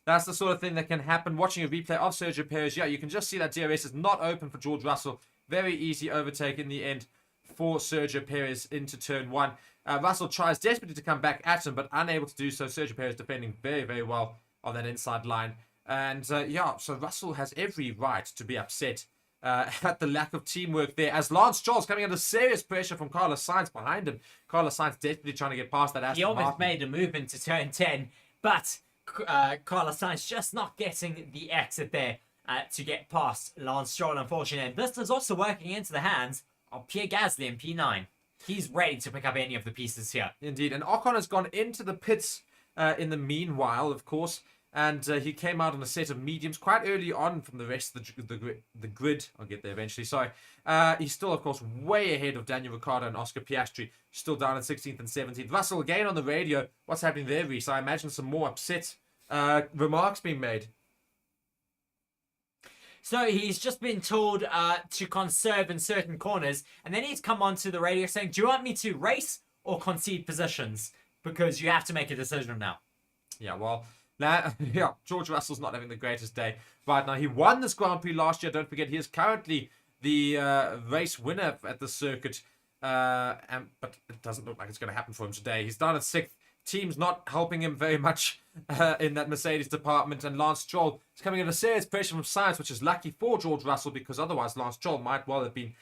that's the sort of thing that can happen. Watching a replay of Sergio Perez, yeah, you can just see that DRS is not open for George Russell. Very easy overtake in the end for Sergio Perez into turn 1. Russell tries desperately to come back at him, but unable to do so. Sergio Perez defending very, very well on that inside line. And so Russell has every right to be upset at the lack of teamwork there, as Lance Stroll's coming under serious pressure from Carlos Sainz behind him. Carlos Sainz desperately trying to get past that Aston Martin. He almost made a move into turn 10, but Carlos Sainz just not getting the exit there to get past Lance Stroll, unfortunately. And this is also working into the hands of Pierre Gasly in P9. He's ready to pick up any of the pieces here. Indeed, and Ocon has gone into the pits in the meanwhile, of course. And he came out on a set of mediums quite early on from the rest of the grid. I'll get there eventually. Sorry. He's still, of course, way ahead of Daniel Ricciardo and Oscar Piastri. Still down at 16th and 17th. Russell again on the radio. What's happening there, Reece? I imagine some more upset remarks being made. So he's just been told to conserve in certain corners. And then he's come onto the radio saying, do you want me to race or concede positions? Because you have to make a decision now. Yeah, well... George Russell's not having the greatest day right now. He won this Grand Prix last year. Don't forget, he is currently the race winner at the circuit. But it doesn't look like it's going to happen for him today. He's down at 6th. Team's not helping him very much in that Mercedes department. And Lance Stroll is coming under serious pressure from Sainz, which is lucky for George Russell, because otherwise Lance Stroll might well have been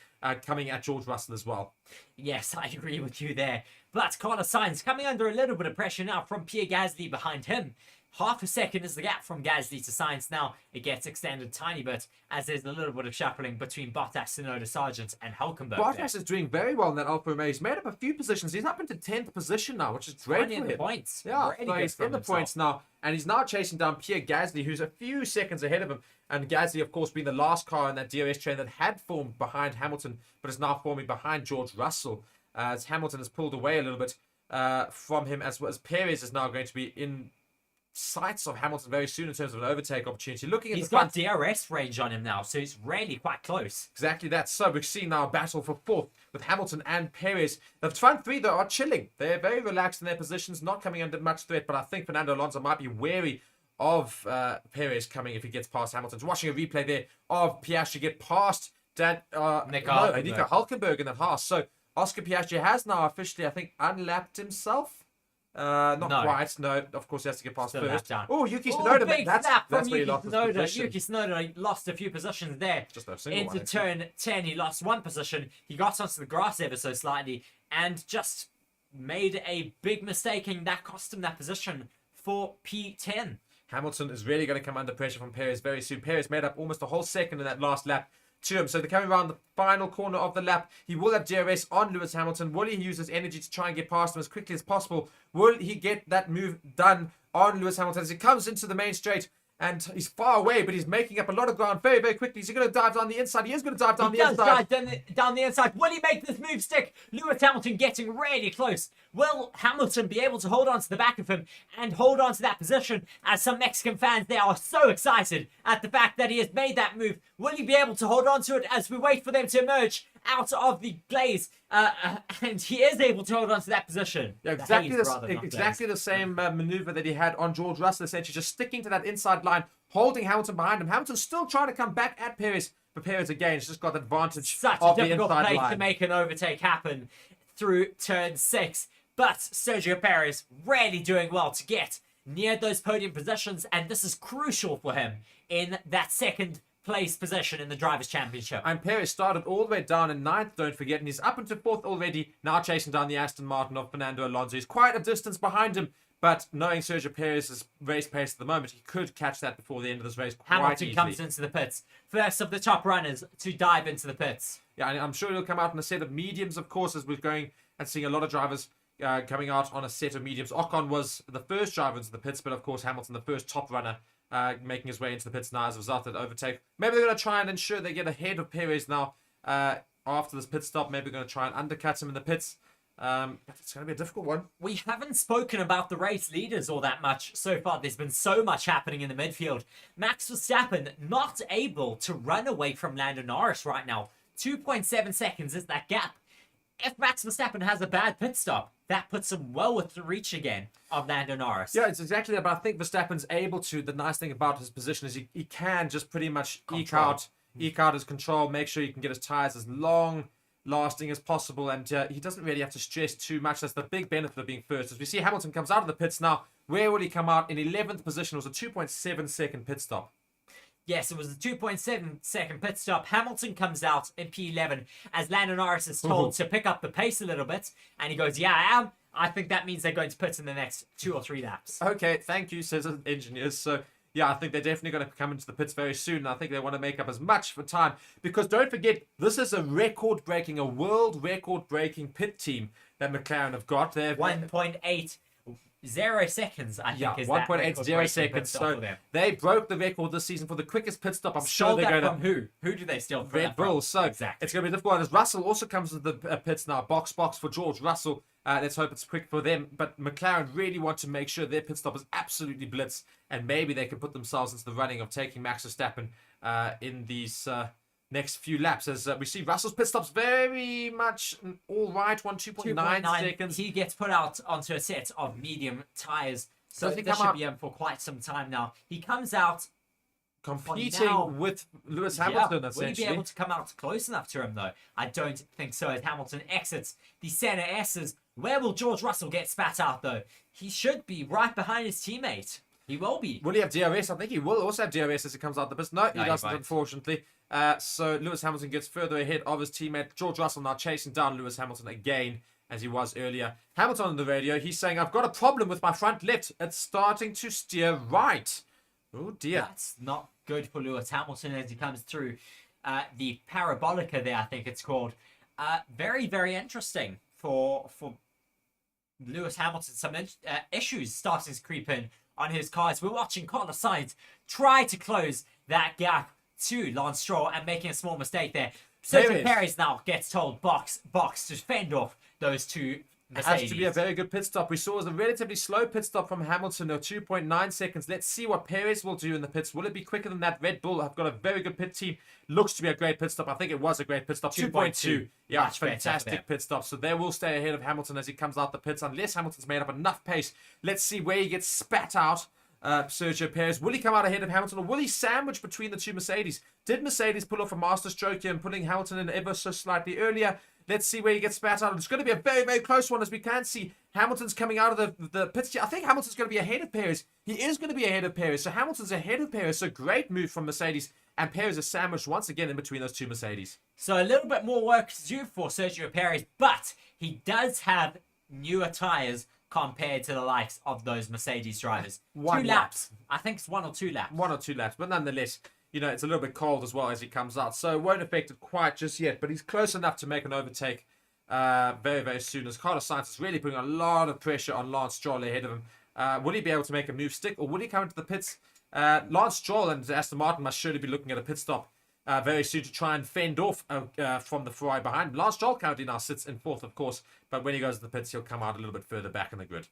coming at George Russell as well. Yes, I agree with you there. But Carlos Sainz coming under a little bit of pressure now from Pierre Gasly behind him. Half a second is the gap from Gasly to Sainz now. It gets extended a tiny bit as there's a little bit of shuffling between Bottas, Tsunoda, Sargent and Hülkenberg. Bottas is doing very well in that Alfa Romeo. He's made up a few positions. He's up into 10th position now, which is great for him. Points. Yeah, really so he's in the points now. And he's now chasing down Pierre Gasly, who's a few seconds ahead of him. And Gasly, of course, being the last car in that DRS train that had formed behind Hamilton, but is now forming behind George Russell. As Hamilton has pulled away a little bit from him, as well as Perez is now going to be in sights of Hamilton very soon in terms of an overtake opportunity. Looking at He's the front, got DRS range on him now, so he's really quite close. exactly that. So we've seen now a battle for fourth with Hamilton and Perez. The front three, though, are chilling. They're very relaxed in their positions, not coming under much threat, but I think Fernando Alonso might be wary of Perez coming if he gets past Hamilton. So watching a replay there of Piastri get past Nico Hülkenberg in that Haas. So Oscar Piastri has now officially, I think, unlapped himself. Not quite. No, of course he has to get past Still first. lap down. Oh, Yuki Tsunoda. Big That's snap from where he Yuki lost his Tsunoda. position. Yuki Tsunoda lost a few positions there. Just a single Into one, turn 10, he lost one position. He got onto the grass ever so slightly and just made a big mistake, and that cost him that position for P10. Hamilton is really going to come under pressure from Perez very soon. Perez made up almost a whole second in that last lap to him. So they're coming around the final corner of the lap. He will have DRS on Lewis Hamilton. Will he use his energy to try and get past him as quickly as possible? Will he get that move done on Lewis Hamilton as he comes into the main straight? And he's far away, but he's making up a lot of ground very, very quickly. Is he going to dive down the inside? He is going to dive down the inside. Down the inside. Will he make this move stick? Lewis Hamilton getting really close. Will Hamilton be able to hold on to the back of him and hold on to that position, as some Mexican fans, they are so excited at the fact that he has made that move? Will he be able to hold on to it as we wait for them to emerge out of the blaze? And he is able to hold on to that position. Yeah, exactly the same maneuver that he had on George Russell, essentially just sticking to that inside line, holding Hamilton behind him. Hamilton's still trying to come back at Perez, but Perez again has just got the advantage Such of a the difficult inside place line. to make an overtake happen through turn 6. But Sergio Perez really doing well to get near those podium positions, and this is crucial for him in that second place position in the Drivers' Championship. And Perez started all the way down in 9th, don't forget, and he's up into 4th already, now chasing down the Aston Martin of Fernando Alonso. He's quite a distance behind him, but knowing Sergio Perez's race pace at the moment, he could catch that before the end of this race quite Hamilton easily. comes into the pits. First of the top runners to dive into the pits. Yeah, and I'm sure he'll come out in a set of mediums, of course, as we're going and seeing a lot of drivers coming out on a set of mediums. Ocon was the first driver into the pits, but of course Hamilton, the first top runner, making his way into the pits now as a result of the overtake. Maybe they're going to try and ensure they get ahead of Perez now after this pit stop. Maybe they're going to try and undercut him in the pits. But it's going to be a difficult one. We haven't spoken about the race leaders all that much so far. There's been so much happening in the midfield. Max Verstappen not able to run away from Lando Norris right now. 2.7 seconds is that gap. If Max Verstappen has a bad pit stop, that puts him well within reach again of Lando Norris. Yeah, it's exactly that. But I think Verstappen's able to. The nice thing about his position is he can just pretty much eke out his control, make sure he can get his tyres as long lasting as possible, and he doesn't really have to stress too much. That's the big benefit of being first. As we see Hamilton comes out of the pits now, where will he come out? In 11th position. It was a 2.7 second pit stop. Yes, it was a 2.7 second pit stop. Hamilton comes out in P11 as Lando Norris is told to pick up the pace a little bit, and he goes, yeah, I am. I think that means they're going to pit in the next 2 or 3 laps. Okay, thank you, says the engineers. So yeah, I think they're definitely going to come into the pits very soon. And I think they want to make up as much for time, because don't forget, this is a world record-breaking pit team that McLaren have got. They're 1.80 seconds, I think, is 1.80 seconds. So they broke the record this season for the quickest pit stop. I'm sure they're going to. From who? Who do they steal from? Red Bull. So exactly. It's going to be a difficult one. As Russell also comes to the pits now. Box for George Russell. Let's hope it's quick for them. But McLaren really want to make sure their pit stop is absolutely blitz, and maybe they can put themselves into the running of taking Max Verstappen in these next few laps. As we see Russell's pit stop's very much all right. 2.9 seconds. He gets put out onto a set of medium tyres. So Does he this come should be him for quite some time now. He comes out competing with Lewis Hamilton, essentially. Will he be able to come out close enough to him, though? I don't think so, as Hamilton exits the center S's. Where will George Russell get spat out, though? He should be right behind his teammate. He will be. Will he have DRS? I think he will also have DRS as he comes out the pits. No, he doesn't, unfortunately. So Lewis Hamilton gets further ahead of his teammate. George Russell now chasing down Lewis Hamilton again, as he was earlier. Hamilton on the radio, he's saying, I've got a problem with my front left. It's starting to steer right. Oh, dear. That's not good for Lewis Hamilton as he comes through the parabolica there, I think it's called. Very, very interesting for Lewis Hamilton. Some issues starting to creep in on his cars. We're watching Carlos Sainz try to close that gap to Lance Stroll and making a small mistake there. Sergio Perez now gets told box to fend off those two Has to be a very good pit stop. We saw it was a relatively slow pit stop from Hamilton, 2.9 seconds. Let's see what Perez will do in the pits. Will it be quicker than that? Red Bull have got a very good pit team. Looks to be a great pit stop. I think it was a great pit stop. 2.2. Yeah, fantastic pit stop. So they will stay ahead of Hamilton as he comes out the pits, unless Hamilton's made up enough pace. Let's see where he gets spat out. Sergio Perez. Will he come out ahead of Hamilton, or will he sandwich between the two Mercedes? Did Mercedes pull off a master stroke here and putting Hamilton in ever so slightly earlier? Let's see where he gets spat out. It's going to be a very, very close one, as we can see. Hamilton's coming out of the pits. I think Hamilton's going to be ahead of Perez. He is going to be ahead of Perez. So Hamilton's ahead of Perez. So great move from Mercedes. And Perez is sandwiched once again in between those two Mercedes. So a little bit more work to do for Sergio Perez, but he does have newer tyres compared to the likes of those Mercedes drivers. 2 laps. I think it's 1 or 2 laps. 1 or 2 laps. But nonetheless, you know, it's a little bit cold as well as he comes out. So it won't affect it quite just yet. But he's close enough to make an overtake very, very soon. As Carlos Sainz is really putting a lot of pressure on Lance Stroll ahead of him. Will he be able to make a move stick, or will he come into the pits? Lance Stroll and Aston Martin must surely be looking at a pit stop very soon to try and fend off from the Ferrari behind him. Lance Stroll currently now sits in 4th, of course. But when he goes to the pits, he'll come out a little bit further back in the grid.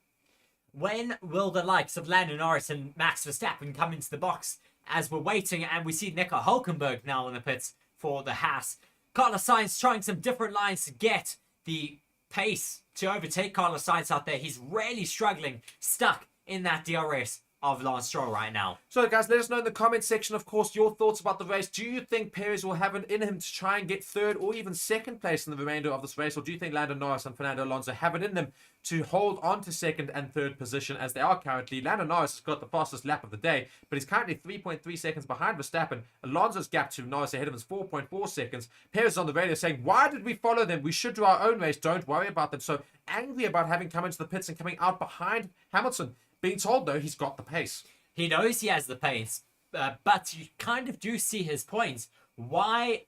When will the likes of Lando Norris and Max Verstappen come into the box? As we're waiting, and we see Nico Hülkenberg now in the pits for the Haas. Carlos Sainz trying some different lines to get the pace to overtake Carlos Sainz out there. He's really struggling, stuck in that DRS of Lance Stroll right now. So guys, let us know in the comment section, of course, your thoughts about the race. Do you think Perez will have it in him to try and get 3rd or even 2nd place in the remainder of this race? Or do you think Lando Norris and Fernando Alonso have it in them to hold on to 2nd and 3rd position as they are currently? Lando Norris has got the fastest lap of the day, but he's currently 3.3 seconds behind Verstappen. Alonso's gap to Norris ahead of him is 4.4 seconds. Perez is on the radio saying, why did we follow them? We should do our own race. Don't worry about them. So angry about having come into the pits and coming out behind Hamilton. Being told, though, he's got the pace. He knows he has the pace, but you kind of do see his points. Why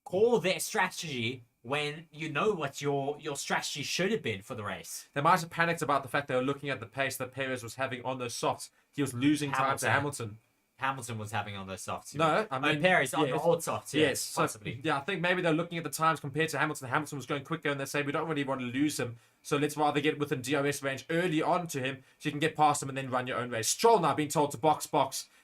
call their strategy when you know what your strategy should have been for the race? They might have panicked about the fact they were looking at the pace that Perez was having on those softs. He was losing time to Hamilton. Hamilton was having on those softs. No, I mean... Perez on the old softs, yes, possibly. So, yeah, I think maybe they're looking at the times compared to Hamilton. Hamilton was going quicker, and they say, we don't really want to lose him, so let's rather get within DRS range early on to him, so you can get past him and then run your own race. Stroll now being told to box.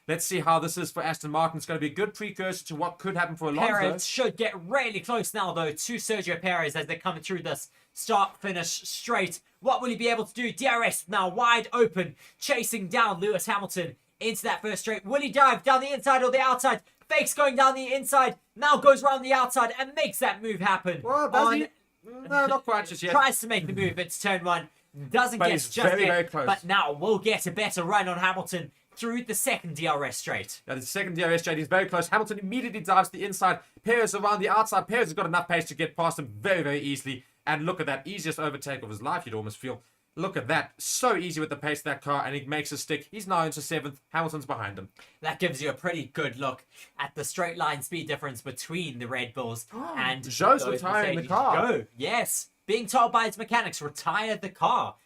Let's see how this is for Aston Martin. It's going to be a good precursor to what could happen for Alonso. Perez should get really close now, though, to Sergio Perez as they're coming through this start-finish straight. What will he be able to do? DRS now wide open, chasing down Lewis Hamilton into that first straight. Will he dive down the inside or the outside? Fakes going down the inside, now goes around the outside and makes that move happen. Well, does he? No, not quite just yet. Tries to make the move into turn 1. Doesn't get just very, yet, very close. But now will get a better run on Hamilton through the 2nd DRS straight. Yeah, the 2nd DRS straight, he's very close. Hamilton immediately dives to the inside. Perez around the outside. Perez has got enough pace to get past him very, very easily. And look at that, easiest overtake of his life, you'd almost feel. Look at that. So easy with the pace of that car, and he makes a stick. He's now into 7th. Hamilton's behind him. That gives you a pretty good look at the straight line speed difference between the Red Bulls and Zhou's retiring the car. Zhou, yes. Being told by his mechanics, retire the car.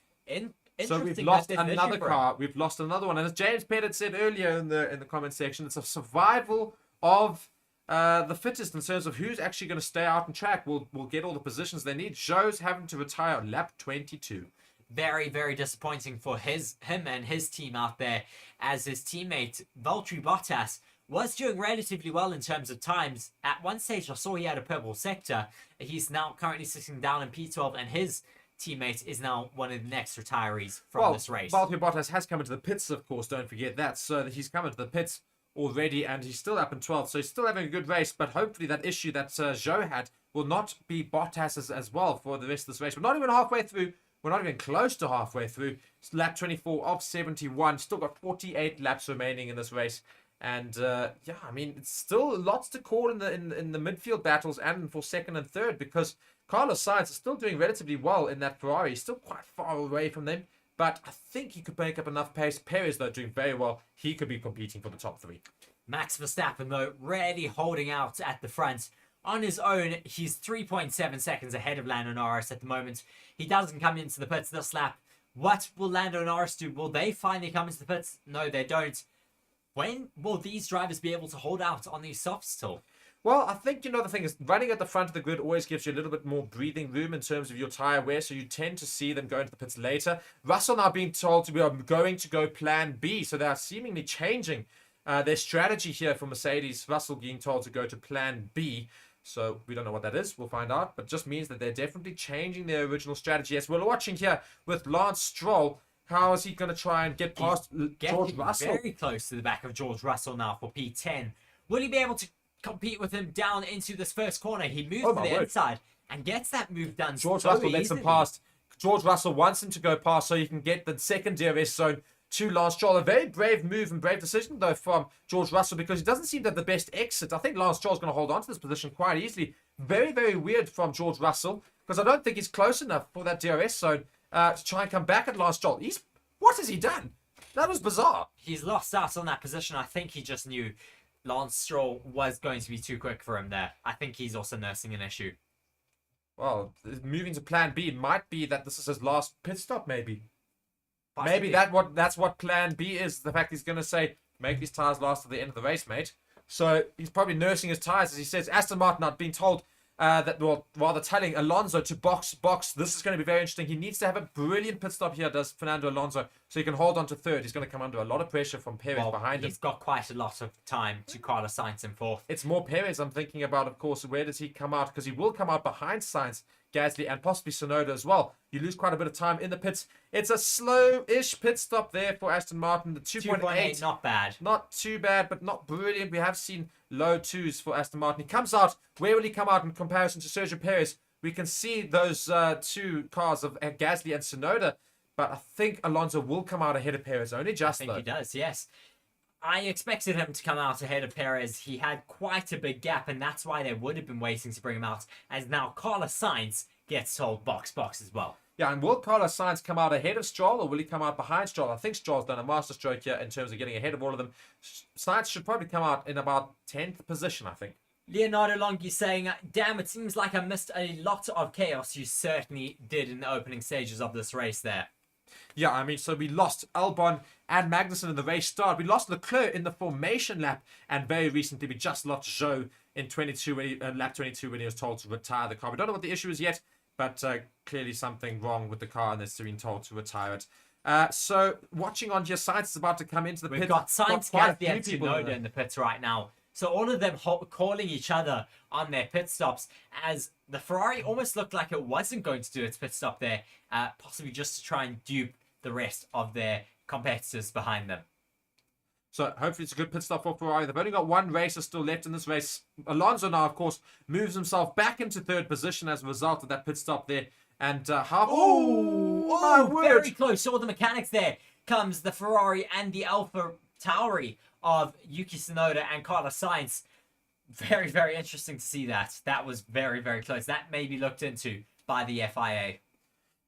So we've lost another car. We've lost another one. And as James Pettit said earlier in the comment section, it's a survival of the fittest in terms of who's actually going to stay out on track. Will get all the positions they need. Zhou's having to retire on lap 22. Very, very disappointing for him and his team out there, as his teammate Valtteri Bottas was doing relatively well in terms of times. At one stage I saw he had a purple sector. He's now currently sitting down in P12, and his teammate is now one of the next retirees from this race. Valtteri Bottas has come into the pits, of course, don't forget that. So he's come into the pits already, and he's still up in 12th, so he's still having a good race, but hopefully that issue that Zhou had will not be Bottas's as well for the rest of this race. We're not even halfway through. We're not even close to halfway through. It's lap 24 of 71. Still got 48 laps remaining in this race. And yeah, I mean, it's still lots to call in the midfield battles and for 2nd and 3rd, because Carlos Sainz is still doing relatively well in that Ferrari. He's still quite far away from them, but I think he could make up enough pace. Perez, though, doing very well. He could be competing for the top 3. Max Verstappen, though, really holding out at the front. On his own, he's 3.7 seconds ahead of Lando Norris at the moment. He doesn't come into the pits this lap. What will Lando Norris do? Will they finally come into the pits? No, they don't. When will these drivers be able to hold out on these softs still? Well, I think, the thing is, running at the front of the grid always gives you a little bit more breathing room in terms of your tyre wear, so you tend to see them go into the pits later. Russell now being told to be going to go plan B, so they are seemingly changing their strategy here for Mercedes. Russell being told to go to plan B, so we don't know what that is. We'll find out, but it just means that they're definitely changing their original strategy. As we're watching here with Lance Stroll, how is he going to try and get past George Russell? Very close to the back of George Russell now for P10. Will he be able to compete with him down into this first corner? He moves to the inside and gets that move done. George Russell lets him past. George Russell wants him to go past so he can get the second DRS zone to Lance Stroll. A very brave move and brave decision, though, from George Russell, because he doesn't seem to have the best exit. I think Lance Stroll's going to hold on to this position quite easily. Very, very weird from George Russell, because I don't think he's close enough for that DRS zone to try and come back at Lance Stroll. What has he done? That was bizarre. He's lost out on that position. I think he just knew Lance Stroll was going to be too quick for him there. I think he's also nursing an issue. Well, moving to plan B might be that this is his last pit stop, maybe. Possibly. Maybe that's what plan B is. The fact he's going to say, make these tyres last to the end of the race, mate. So he's probably nursing his tyres, as he says. Aston Martin had been told rather telling Alonso to box. This is going to be very interesting. He needs to have a brilliant pit stop here, does Fernando Alonso, so he can hold on to third. He's going to come under a lot of pressure from Perez behind him. He's got quite a lot of time to Carlos Sainz in fourth. It's more Perez I'm thinking about, of course. Where does he come out? Because he will come out behind Sainz, Gasly, and possibly Tsunoda as well. You lose quite a bit of time in the pits. It's a slow-ish pit stop there for Aston Martin. The 2.8, not bad. Not too bad, but not brilliant. We have seen low twos for Aston Martin. He comes out. Where will he come out in comparison to Sergio Perez? We can see those two cars of Gasly and Tsunoda, but I think Alonso will come out ahead of Perez. Only just, I think he does, yes. I expected him to come out ahead of Perez. He had quite a big gap, and that's why they would have been waiting to bring him out, as now Carlos Sainz gets told box as well. Yeah, and will Carlos Sainz come out ahead of Stroll, or will he come out behind Stroll? I think Stroll's done a masterstroke here in terms of getting ahead of all of them. Sainz should probably come out in about 10th position, I think. Leonardo Longhi saying, damn, it seems like I missed a lot of chaos. You certainly did in the opening stages of this race there. Yeah, I mean, so we lost Albon and Magnussen in the race start. We lost Leclerc in the formation lap. And very recently, we just lost Zhou in lap 22 when he was told to retire the car. We don't know what the issue is yet, but clearly something wrong with the car and they're being told to retire it. So watching on here, Sainz is about to come into the pit. We've got Sainz, Gasly, and Tsunoda in the pits right now. So all of them calling each other on their pit stops, as the Ferrari almost looked like it wasn't going to do its pit stop there, possibly just to try and dupe the rest of their competitors behind them. So hopefully it's a good pit stop for Ferrari. They've only got one racer still left in this race. Alonso now, of course, moves himself back into third position as a result of that pit stop there. And very close. Saw the mechanics there. Comes the Ferrari and the Alpha Tauri of Yuki Tsunoda and Carlos Sainz. Very, very interesting to see that. That was very, very close. That may be looked into by the FIA.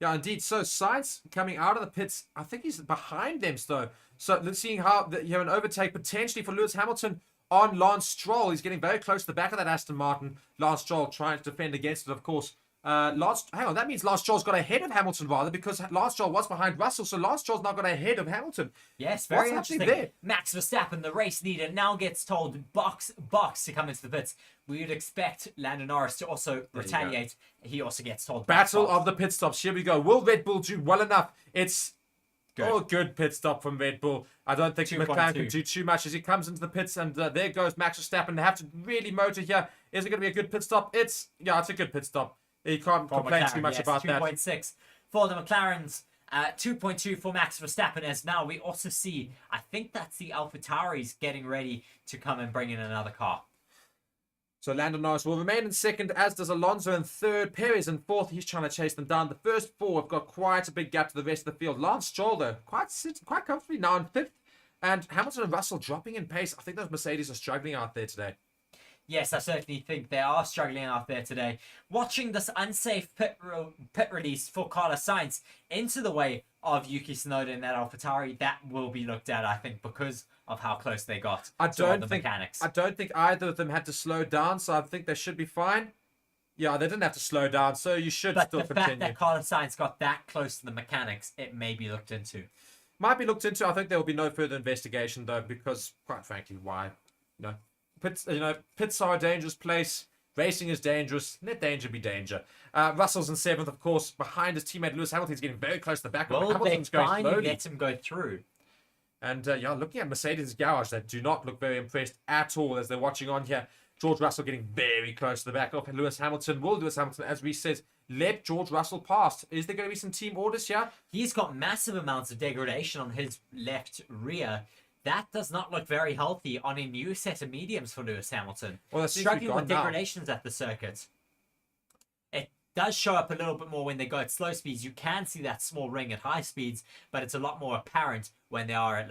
Yeah, indeed. So Sainz coming out of the pits, I think he's behind them still. So let's see how you have an overtake potentially for Lewis Hamilton on Lance Stroll. He's getting very close to the back of that Aston Martin. Lance Stroll trying to defend against it, of course. Hang on, that means Lance Stroll's got ahead of Hamilton rather, because Lance Stroll was behind Russell, so Lance Stroll's now got ahead of Hamilton. Yes, very What's interesting. happening there? Max Verstappen, the race leader, now gets told box to come into the pits. We would expect Lando Norris to also retaliate. He also gets told Battle of the pit stops. Here we go. Will Red Bull do well enough? It's good pit stop from Red Bull. I don't think McLaren can do too much as he comes into the pits, and there goes Max Verstappen. They have to really motor here. Is it going to be a good pit stop? It's a good pit stop. You can't complain too much about that. 2.6 for the McLarens. 2.2 for Max Verstappen, as now we also see, I think that's the AlphaTauris getting ready to come and bring in another car. So Lando Norris will remain in second, as does Alonso in third. Perez in fourth. He's trying to chase them down. The first four have got quite a big gap to the rest of the field. Lance Stroll, though, quite comfortably now in fifth. And Hamilton and Russell dropping in pace. I think those Mercedes are struggling out there today. Yes, I certainly think they are struggling out there today. Watching this unsafe pit release for Carlos Sainz into the way of Yuki Tsunoda in that AlphaTauri, that will be looked at, I think, because of how close they got to all the mechanics. I don't think either of them had to slow down, so I think they should be fine. Yeah, they didn't have to slow down, so you should still continue. But the fact that Carlos Sainz got that close to the mechanics, it may be looked into. Might be looked into. I think there will be no further investigation, though, because, quite frankly, why? pits are a dangerous place. Racing is dangerous. Let danger be danger. Russell's in 7th, of course, behind his teammate Lewis Hamilton. He's getting very close to the back. Well, they Hamilton's going finally slowly. let him go through. And looking at Mercedes' garage, they do not look very impressed at all as they're watching on here. George Russell getting very close to the back of Lewis Hamilton. Will Lewis Hamilton, as we said, let George Russell pass? Is there going to be some team orders here? He's got massive amounts of degradation on his left rear. That does not look very healthy on a new set of mediums for Lewis Hamilton. Well, that seems to be struggling gone with now. degradations at the circuit. It does show up a little bit more when they go at slow speeds. You can see that small ring at high speeds, but it's a lot more apparent when they are at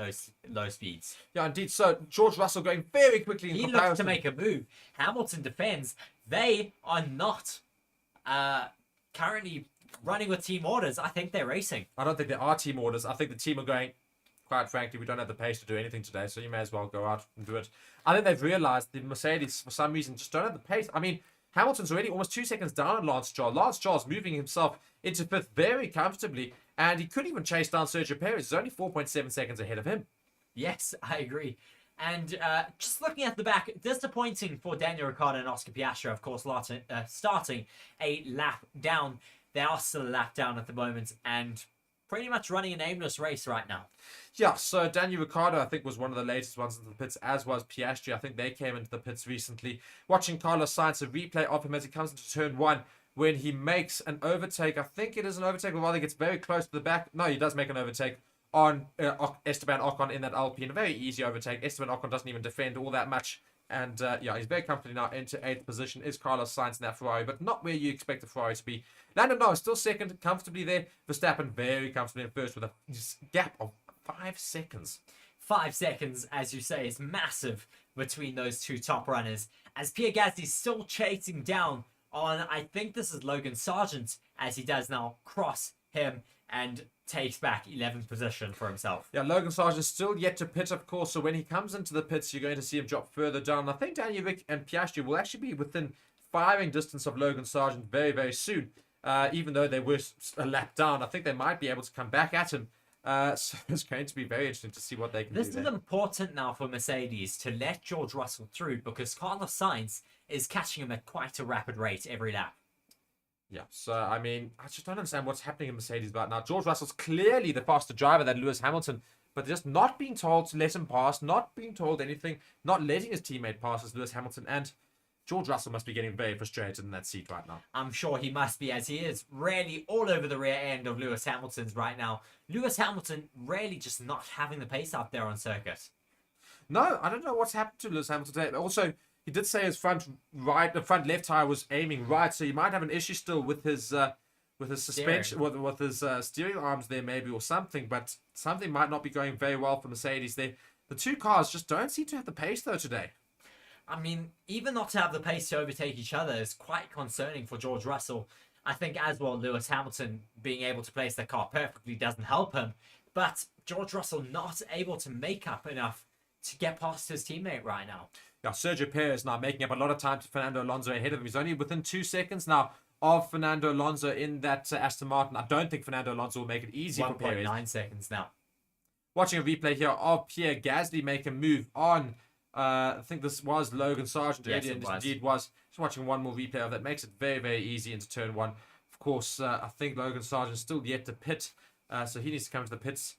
low speeds. Yeah, indeed. So George Russell going very quickly in He comparison. looks to make a move. Hamilton defends. They are not currently running with team orders. I think they're racing. I don't think there are team orders. I think the team are going, quite frankly, we don't have the pace to do anything today, so you may as well go out and do it. I think they've realized the Mercedes, for some reason, just don't have the pace. I mean, Hamilton's already almost 2 seconds down on Lance Stroll. Lance Stroll's moving himself into 5th very comfortably, and he could even chase down Sergio Perez. He's only 4.7 seconds ahead of him. Yes, I agree. And just looking at the back, disappointing for Daniel Ricciardo and Oscar Piastri, of course, starting a lap down. They are still a lap down at the moment and pretty much running an aimless race right now. Yeah, so Daniel Ricciardo, I think, was one of the latest ones into the pits, as was Piastri. I think they came into the pits recently. Watching Carlos Sainz, a replay of him as he comes into turn 1, when he makes an overtake. I think it is an overtake, or rather gets very close to the back. No, he does make an overtake on Esteban Ocon in that Alpine. A very easy overtake. Esteban Ocon doesn't even defend all that much. And he's very comfortably now into 8th position. Is Carlos Sainz in that Ferrari, but not where you expect the Ferrari to be. Lando Norris still 2nd, comfortably there. Verstappen very comfortably in 1st with a gap of 5 seconds. 5 seconds, as you say, is massive between those two top runners. As Pierre Gasly's still chasing down on, I think this is Logan Sargent, as he does now cross him and takes back 11th position for himself. Yeah, Logan Sargent is still yet to pit, of course, so when he comes into the pits, you're going to see him drop further down. I think Daniel Rick and Piastri will actually be within firing distance of Logan Sargent very, very soon. Even though they were a lap down, I think they might be able to come back at him. So it's going to be very interesting to see what they can do. This is important now for Mercedes to let George Russell through because Carlos Sainz is catching him at quite a rapid rate every lap. Yeah, so I mean, I just don't understand what's happening in Mercedes right now. George Russell's clearly the faster driver than Lewis Hamilton, but just not being told to let him pass, not being told anything, not letting his teammate pass as Lewis Hamilton, and George Russell must be getting very frustrated in that seat right now. I'm sure he must be, as he is really all over the rear end of Lewis Hamilton's right now. Lewis Hamilton really just not having the pace out there on circuit. No, I don't know what's happened to Lewis Hamilton today. Also, he did say his front left tire was aiming right, so he might have an issue still with his suspension, with his steering arms there maybe, or something. But something might not be going very well for Mercedes there. The two cars just don't seem to have the pace though today. I mean, even not to have the pace to overtake each other is quite concerning for George Russell. I think as well, Lewis Hamilton being able to place the car perfectly doesn't help him. But George Russell not able to make up enough to get past his teammate right now. Yeah, Sergio Perez now making up a lot of time to Fernando Alonso ahead of him. He's only within 2 seconds now of Fernando Alonso in that Aston Martin. I don't think Fernando Alonso will make it easy for Perez. 1.9 seconds now. Watching a replay here of Pierre Gasly make a move on, I think this was Logan Sargent. Yes, it indeed was. Just watching one more replay of that makes it very, very easy into turn 1. Of course, I think Logan Sargent is still yet to pit, so he needs to come to the pits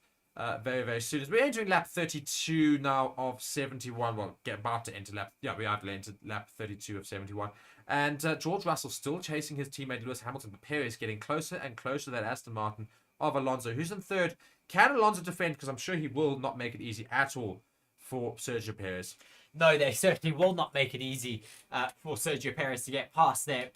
very, very soon. As we're entering lap 32 now of 71. Well, about to enter lap. Yeah, we are to enter lap 32 of 71. And George Russell still chasing his teammate Lewis Hamilton, but Perez getting closer and closer to that Aston Martin of Alonso, who's in 3rd. Can Alonso defend? Because I'm sure he will not make it easy at all for Sergio Perez. No, they certainly will not make it easy for Sergio Perez to get past there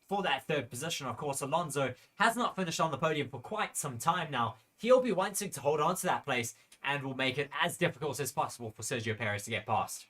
for that 3rd position. Of course, Alonso has not finished on the podium for quite some time now. He'll be wanting to hold on to that place and will make it as difficult as possible for Sergio Perez to get past.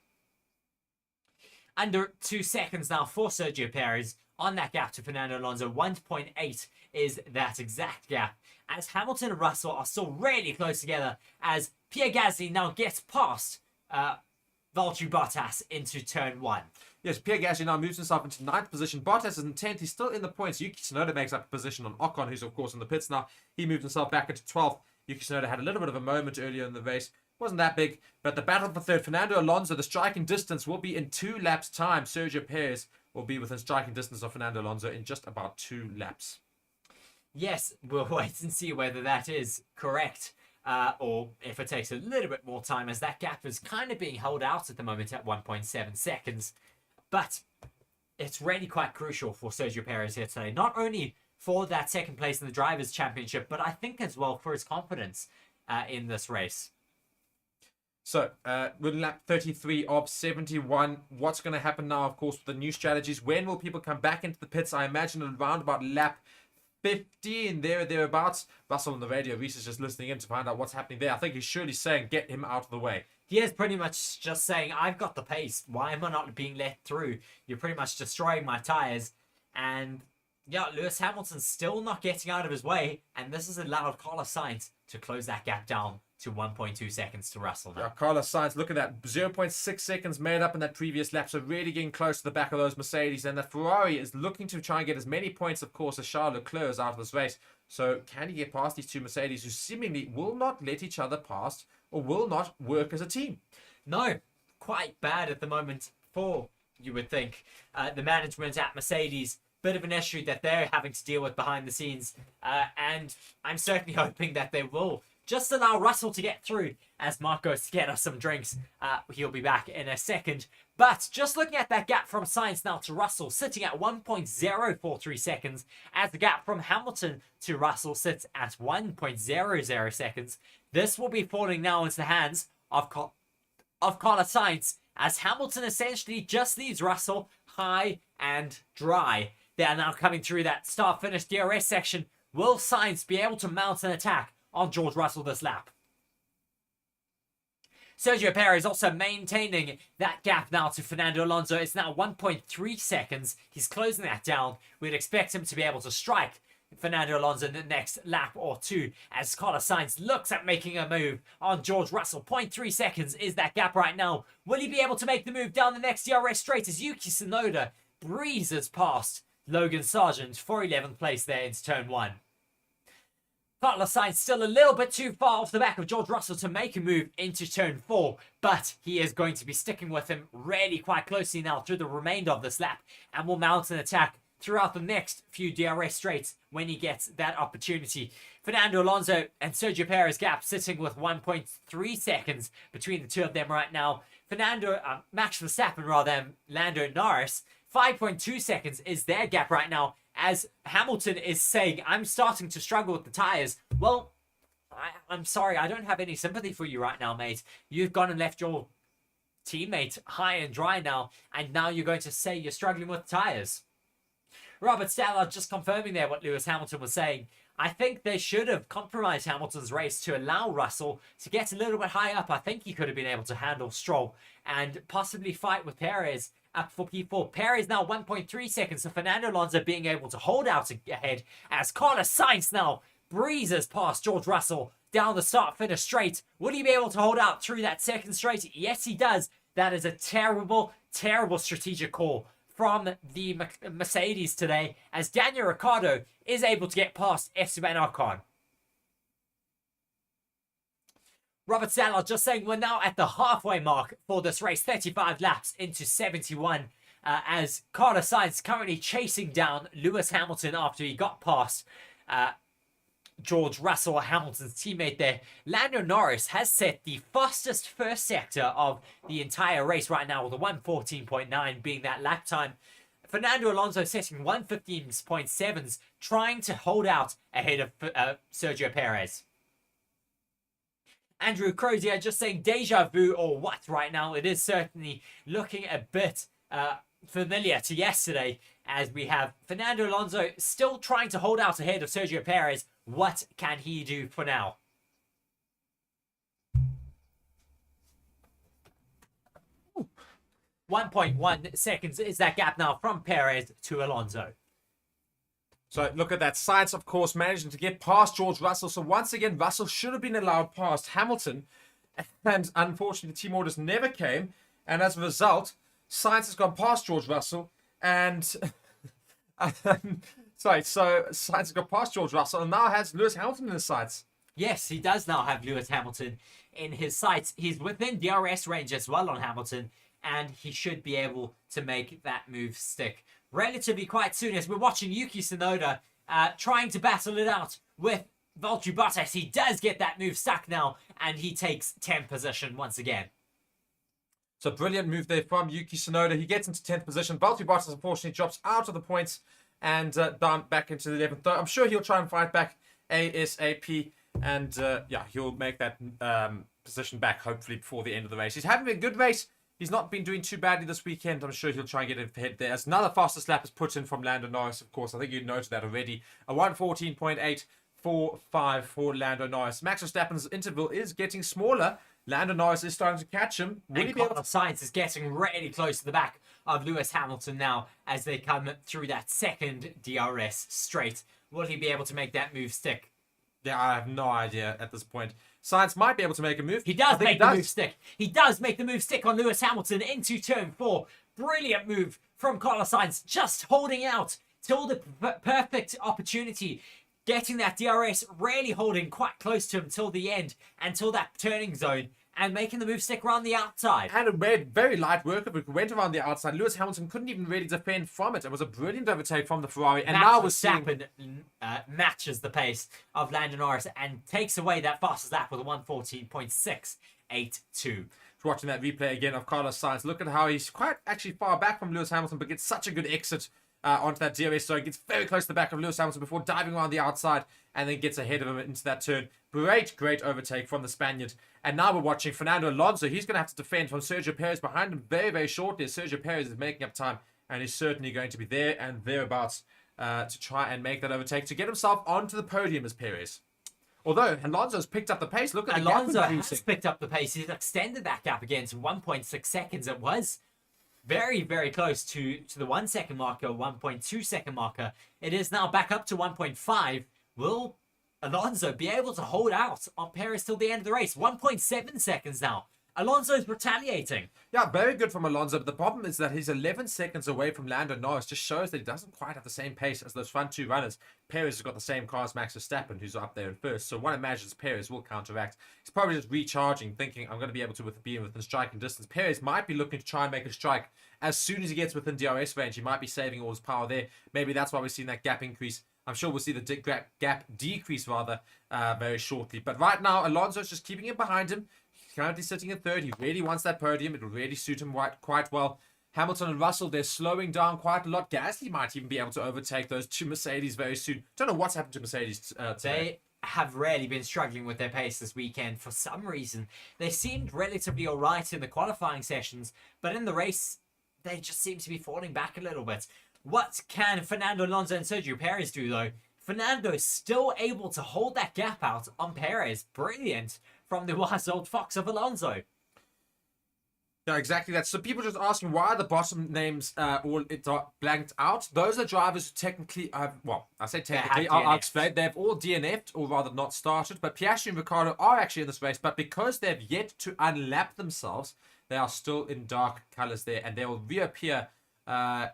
Under 2 seconds now for Sergio Perez on that gap to Fernando Alonso. 1.8 is that exact gap. As Hamilton and Russell are still really close together as Pierre Gasly now gets past Valtteri Bottas into turn 1. Yes, Pierre Gasly now moves himself into 9th position. Bottas is in 10th. He's still in the points. Yuki Tsunoda makes up a position on Ocon, who's of course in the pits now. He moved himself back into 12th. Yuki Tsunoda had a little bit of a moment earlier in the race, wasn't that big. But the battle for third, Fernando Alonso, the striking distance will be in 2 laps' time. Sergio Perez will be within striking distance of Fernando Alonso in just about 2 laps. Yes, we'll wait and see whether that is correct. Or if it takes a little bit more time, as that gap is kind of being held out at the moment at 1.7 seconds. But it's really quite crucial for Sergio Perez here today. Not only for that second place in the Drivers' Championship, but I think as well for his confidence in this race. So, with lap 33 of 71, what's going to happen now, of course, with the new strategies? When will people come back into the pits? I imagine around about lap 50 and thereabouts. Russell on the radio, Reece is just listening in to find out what's happening there. I think he's surely saying, get him out of the way. He is pretty much just saying, I've got the pace. Why am I not being let through? You're pretty much destroying my tyres. And yeah, Lewis Hamilton's still not getting out of his way. And this has allowed Carlos Sainz to close that gap down to 1.2 seconds to Russell now. Yeah, Carlos Sainz, look at that. 0.6 seconds made up in that previous lap. So really getting close to the back of those Mercedes. And that Ferrari is looking to try and get as many points, of course, as Charles Leclerc out of this race. So can he get past these two Mercedes who seemingly will not let each other pass or will not work as a team? No, quite bad at the moment for, you would think, the management at Mercedes. Bit of an issue that they're having to deal with behind the scenes. And I'm certainly hoping that they will just allow Russell to get through as Mark goes to get us some drinks. He'll be back in a second. But just looking at that gap from Sainz now to Russell, sitting at 1.043 seconds, as the gap from Hamilton to Russell sits at 1.00 seconds. This will be falling now into the hands of Carlos Sainz, as Hamilton essentially just leaves Russell high and dry. They are now coming through that start-finish DRS section. Will Sainz be able to mount an attack on George Russell this lap? Sergio Perez also maintaining that gap now to Fernando Alonso. It's now 1.3 seconds. He's closing that down. We'd expect him to be able to strike Fernando Alonso in the next lap or two, as Carlos Sainz looks at making a move on George Russell. 0.3 seconds is that gap right now. Will he be able to make the move down the next DRS straight as Yuki Tsunoda breezes past Logan Sargent for 11th place there into turn 1? Carlos Sainz still a little bit too far off the back of George Russell to make a move into turn 4, but he is going to be sticking with him really quite closely now through the remainder of this lap, and will mount an attack throughout the next few DRS straights when he gets that opportunity. Fernando Alonso and Sergio Perez gap sitting with 1.3 seconds between the two of them right now. Max Verstappen rather than Lando Norris, 5.2 seconds is their gap right now, as Hamilton is saying, I'm starting to struggle with the tyres. Well, I'm sorry, I don't have any sympathy for you right now, mate. You've gone and left your teammate high and dry now, and now you're going to say you're struggling with tyres. Robert Stallard just confirming there what Lewis Hamilton was saying. I think they should have compromised Hamilton's race to allow Russell to get a little bit high up. I think he could have been able to handle Stroll and possibly fight with Perez up for P4. Perez now 1.3 seconds, so Fernando Alonso being able to hold out ahead as Carlos Sainz now breezes past George Russell down the start-finish straight. Will he be able to hold out through that second straight? Yes, he does. That is a terrible, terrible strategic call from the Mercedes today, as Daniel Ricciardo is able to get past Esteban Ocon. Robert Stallard just saying we're now at the halfway mark for this race, 35 laps into 71, as Carlos Sainz currently chasing down Lewis Hamilton after he got past George Russell, Hamilton's teammate there. Lando Norris has set the fastest first sector of the entire race right now, with a 1:14.9 being that lap time. Fernando Alonso setting 1:15.7s, trying to hold out ahead of Sergio Perez. Andrew Crozier just saying deja vu or what right now. It is certainly looking a bit familiar to yesterday, as we have Fernando Alonso still trying to hold out ahead of Sergio Perez. What can he do for now? Ooh. 1.1 seconds is that gap now from Perez to Alonso. So look at that. Sainz, of course, managing to get past George Russell. So once again, Russell should have been allowed past Hamilton. And unfortunately, the team orders never came. And as a result, Sainz has gone past George Russell. And so Sainz has got past George Russell and now has Lewis Hamilton in his sights. Yes, he does now have Lewis Hamilton in his sights. He's within DRS range as well on Hamilton, and he should be able to make that move stick relatively quite soon, as we're watching Yuki Tsunoda trying to battle it out with Valtteri Bottas. He does get that move stuck now, and he takes 10th position once again. So brilliant move there from Yuki Tsunoda. He gets into 10th position. Valtteri Bottas unfortunately drops out of the points and down back into the 11th. I'm sure he'll try and fight back ASAP, and yeah, he'll make that position back hopefully before the end of the race. He's having a good race. He's not been doing too badly this weekend. I'm sure he'll try and get ahead there. As another fastest lap is put in from Lando Norris, of course. I think you noted that already. A 1:14.845 for Lando Norris. Max Verstappen's interval is getting smaller. Lando Norris is starting to catch him. And Carlos Sainz is getting really close to the back of Lewis Hamilton now as they come through that second DRS straight. Will he be able to make that move stick? Yeah, I have no idea at this point. Sainz might be able to make a move. He does make the move stick. He does make the move stick on Lewis Hamilton into turn 4. Brilliant move from Carlos Sainz, just holding out till the perfect opportunity. Getting that DRS, really holding quite close to him till the end, until that turning zone, and making the move stick around the outside. And a very light work of it. Went around the outside. Lewis Hamilton couldn't even really defend from it. It was a brilliant overtake from the Ferrari. And now we're seeing... matches the pace of Lando Norris and takes away that fastest lap with a 1:14.682. Watching that replay again of Carlos Sainz. Look at how he's quite actually far back from Lewis Hamilton, but gets such a good exit onto that DRS zone. Gets very close to the back of Lewis Hamilton before diving around the outside and then gets ahead of him into that turn. Great overtake from the Spaniard. And now we're watching Fernando Alonso. He's going to have to defend from Sergio Perez behind him very shortly. Sergio Perez is making up time, and he's certainly going to be there and thereabouts to try and make that overtake to get himself onto the podium as Perez. Although Alonso's picked up the pace. Look at the Alonso gap has picked up the pace. He's extended that gap again to 1.6 seconds. It was very close to the 1 second marker, 1.2 second marker. It is now back up to 1.5. Will Alonso be able to hold out on Perez till the end of the race? 1.7 seconds now. Alonso's retaliating. Yeah, very good from Alonso, but the problem is that he's 11 seconds away from Lando Norris. Just shows that he doesn't quite have the same pace as those front two runners. Perez has got the same car as Max Verstappen, who's up there in first. So one imagines Perez will counteract. He's probably just recharging, thinking, I'm going to be able to be within striking distance. Perez might be looking to try and make a strike. As soon as he gets within DRS range, he might be saving all his power there. Maybe that's why we're seeing that gap increase. I'm sure we'll see the gap decrease rather very shortly. But right now, Alonso's just keeping it behind him. He's currently sitting in third. He really wants that podium. It will really suit him quite well. Hamilton and Russell, they're slowing down quite a lot. Gasly might even be able to overtake those two Mercedes very soon. Don't know what's happened to Mercedes today. They have really been struggling with their pace this weekend for some reason. They seemed relatively alright in the qualifying sessions, but in the race, they just seem to be falling back a little bit. What can Fernando Alonso and Sergio Perez do, though? Fernando is still able to hold that gap out on Perez. Brilliant from the wise old fox of Alonso. Yeah, exactly that. So people just asking why are the bottom names all blanked out. Those are drivers who technically have, well, I say technically, I'll explain. They've all DNF'd, or rather not started, but Piastri and Ricciardo are actually in this race, but because they've yet to unlap themselves, they are still in dark colors there, and they will reappear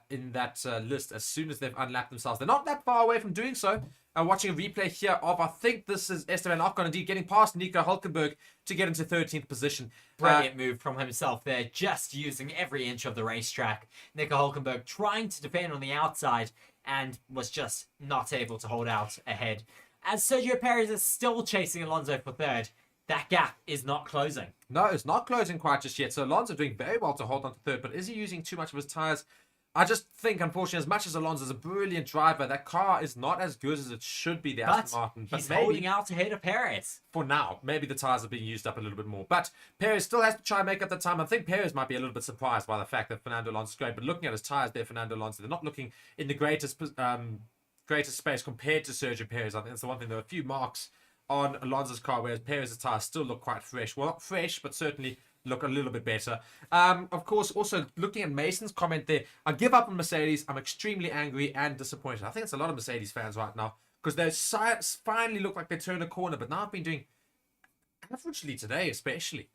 in that list as soon as they've unlapped themselves. They're not that far away from doing so. I'm watching a replay here of, I think this is Esteban Ocon indeed getting past Nico Hülkenberg to get into 13th position. Brilliant move from himself there, just using every inch of the racetrack. Nico Hülkenberg trying to defend on the outside and was just not able to hold out ahead. As Sergio Perez is still chasing Alonso for third, that gap is not closing. No, it's not closing quite just yet. So Alonso doing very well to hold on to third, but is he using too much of his tyres? I just think, unfortunately, as much as Alonso is a brilliant driver, that car is not as good as it should be, the Aston Martin. But he's holding out ahead of Perez. For now. Maybe the tyres are being used up a little bit more. But Perez still has to try and make up the time. I think Perez might be a little bit surprised by the fact that Fernando Alonso is great. But looking at his tyres there, Fernando Alonso, they're not looking in the greatest space compared to Sergio Perez. I think that's the one thing. There are a few marks on Alonso's car, whereas Perez's tyres still look quite fresh. Well, not fresh, but certainly look a little bit better. Of course, also looking at Mason's comment there, I give up on Mercedes. I'm extremely angry and disappointed. I think it's a lot of Mercedes fans right now because they finally look like they turned a corner, but now I've been doing averagely today, especially.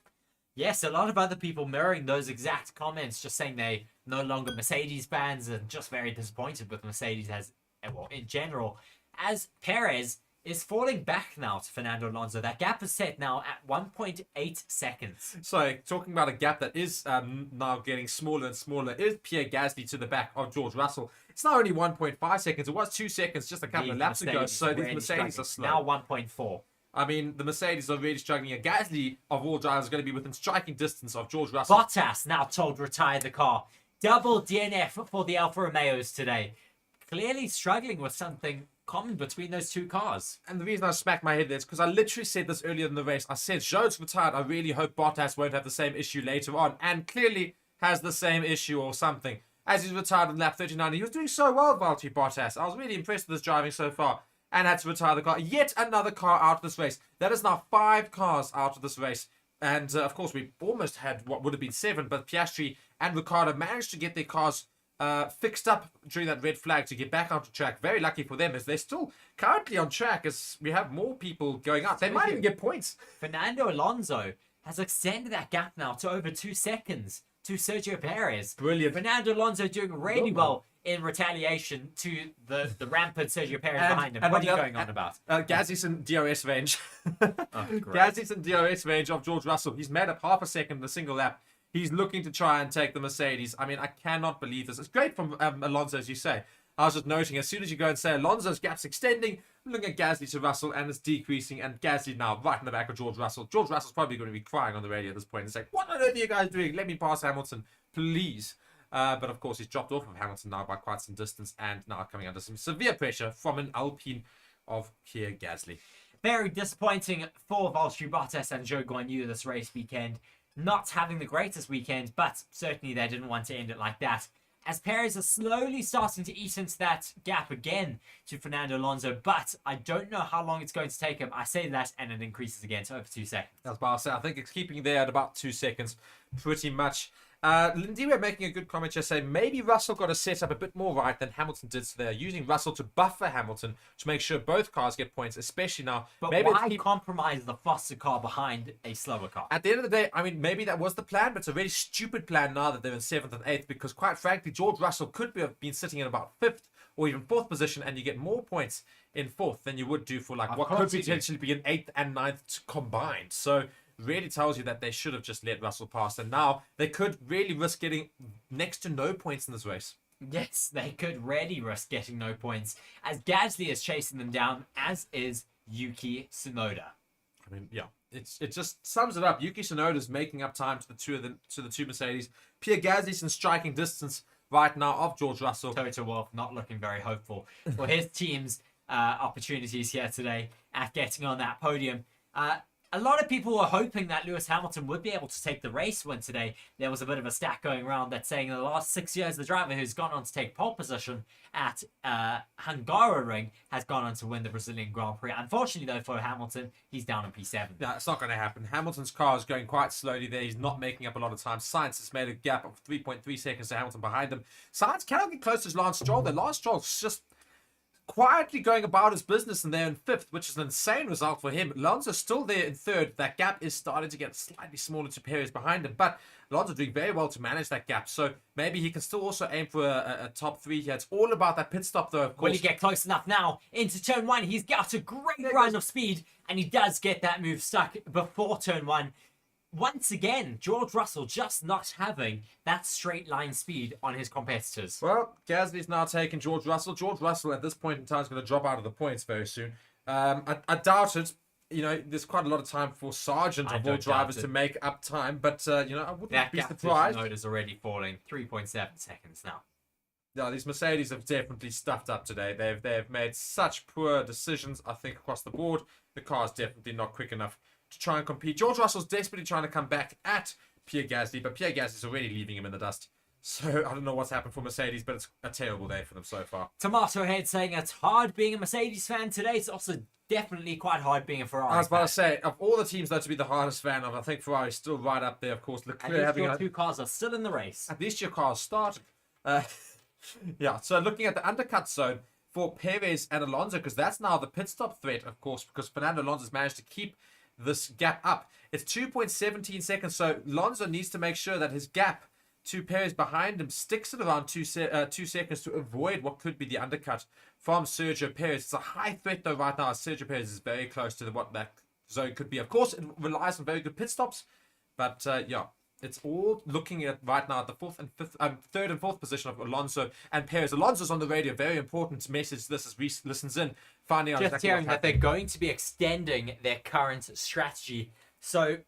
Yes, a lot of other people mirroring those exact comments, just saying they no longer Mercedes fans and just very disappointed with Mercedes as, well, in general, as Perez is falling back now to Fernando Alonso. That gap is set now at 1.8 seconds. So, talking about a gap that is now getting smaller and smaller, is Pierre Gasly to the back of George Russell. It's now only 1.5 seconds. It was 2 seconds just a couple of laps ago, so these Mercedes are slow. Now 1.4. I mean, the Mercedes are really struggling. A Gasly, of all drivers, is going to be within striking distance of George Russell. Bottas now told retire the car. Double DNF for the Alfa Romeos today. Clearly struggling with something common between those two cars. And the reason I smacked my head there is because I literally said this earlier in the race. I said, Zhou's retired. I really hope Bottas won't have the same issue later on. And clearly has the same issue or something. As he's retired on lap 39, he was doing so well, Valtteri Bottas. I was really impressed with his driving so far. And had to retire the car. Yet another car out of this race. That is now 5 cars out of this race. And, of course, we almost had what would have been 7. But Piastri and Ricciardo managed to get their cars fixed up during that red flag to get back onto track. Very lucky for them, as they're still currently on track, as we have more people going up. They might even get points. Fernando Alonso has extended that gap now to over 2 seconds to Sergio Perez. Brilliant. Fernando Alonso doing really well in retaliation to the rampant Sergio Perez behind him. What are you going on about? Gasly's in DRS range. Great. Gasly's in DRS range of George Russell. He's made up half a second in a single lap. He's looking to try and take the Mercedes. I mean, I cannot believe this. It's great from Alonso, as you say. I was just noting, as soon as you go and say Alonso's gap's extending, looking at Gasly to Russell, and it's decreasing, and Gasly now right in the back of George Russell. George Russell's probably going to be crying on the radio at this point and saying, what on earth are you guys doing? Let me pass Hamilton, please. But of course, he's dropped off of Hamilton now by quite some distance, and now coming under some severe pressure from an Alpine of Pierre Gasly. Very disappointing for Valtteri Bottas and Zhou Guanyu this race weekend. Not having the greatest weekend, but certainly they didn't want to end it like that. As Perez is slowly starting to eat into that gap again to Fernando Alonso, but I don't know how long it's going to take him. I say that, and it increases again to over 2 seconds. That's what I say. I think it's keeping there at about 2 seconds, pretty much. Lindy, we're making a good comment here, saying maybe Russell got to set up a bit more right than Hamilton did. So they're using Russell to buffer Hamilton to make sure both cars get points, especially now. But maybe why compromise the faster car behind a slower car? At the end of the day, I mean, maybe that was the plan, but it's a very stupid plan now that they're in 7th and 8th, because quite frankly, George Russell could have been sitting in about 5th or even 4th position, and you get more points in 4th than you would do for like what could potentially be an 8th and 9th combined. So really tells you that they should have just let Russell pass, and now they could really risk getting next to no points in this race. Yes, they could really risk getting no points, as Gasly is chasing them down, as is Yuki Tsunoda. I mean, yeah, it just sums it up. Yuki Tsunoda is making up time to the two Mercedes. Pierre Gasly's in striking distance right now of George Russell. Toto Wolff not looking very hopeful for his team's opportunities here today at getting on that podium. A lot of people were hoping that Lewis Hamilton would be able to take the race win today. There was a bit of a stat going around that's saying in the last 6 years, the driver who's gone on to take pole position at Hungaroring has gone on to win the Brazilian Grand Prix. Unfortunately, though, for Hamilton, he's down in P7. No, it's not going to happen. Hamilton's car is going quite slowly there. He's not making up a lot of time. Sainz has made a gap of 3.3 seconds to Hamilton behind him. Sainz cannot get close to Lance Stroll. The Lance Stroll's just quietly going about his business, and they're in 5th, which is an insane result for him. Alonso's still there in 3rd. That gap is starting to get slightly smaller to Perez behind him, but Alonso's doing very well to manage that gap, so maybe he can still also aim for a top 3 here. It's all about that pit stop, though, of course. Will he get close enough now into turn 1? He's got a great run of speed, and he does get that move stuck before turn 1. Once again, George Russell just not having that straight line speed on his competitors. Well, Gasly's now taking George Russell. George Russell at this point in time is going to drop out of the points very soon. I doubt it. You know, there's quite a lot of time for Sargent of all drivers to make up time, but you know, I wouldn't be surprised. That gap is already falling 3.7 seconds now. Yeah, these Mercedes have definitely stuffed up today. They've made such poor decisions, I think, across the board. The car's definitely not quick enough to try and compete. George Russell's desperately trying to come back at Pierre Gasly, but Pierre Gasly's already leaving him in the dust. So I don't know what's happened for Mercedes, but it's a terrible day for them so far. Tomato Head saying it's hard being a Mercedes fan today. It's also definitely quite hard being a Ferrari fan. I was about to say, of all the teams though to be the hardest fan of, I think Ferrari's still right up there, of course. Leclerc having your two cars are still in the race. At least your car's started. Yeah, so looking at the undercut zone for Perez and Alonso, because that's now the pit stop threat, of course, because Fernando Alonso's managed to keep this gap up. It's 2.17 seconds, so Alonso needs to make sure that his gap to Perez behind him, sticks it around 2 seconds to avoid what could be the undercut from Sergio Perez. It's a high threat though right now. Sergio Perez is very close to what that zone could be. Of course, it relies on very good pit stops, but yeah, it's all looking at right now at the third and fourth position of Alonso and Perez. Alonso's on the radio. Very important message. This as Reece listens in, finding out Just exactly hearing what's that they're going to be extending their current strategy. So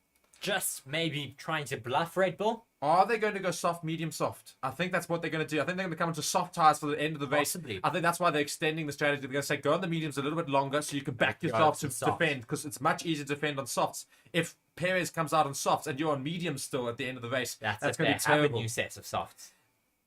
just maybe trying to bluff Red Bull. Are they going to go soft, medium, soft? I think that's what they're going to do. I think they're going to come into soft tires for the end of the race. Possibly. I think that's why they're extending the strategy. They're going to say go on the mediums a little bit longer so you can back yourself to defend, because it's much easier to defend on softs. If Perez comes out on softs and you're on mediums still at the end of the race, that's going to be terrible. Have a new set of softs.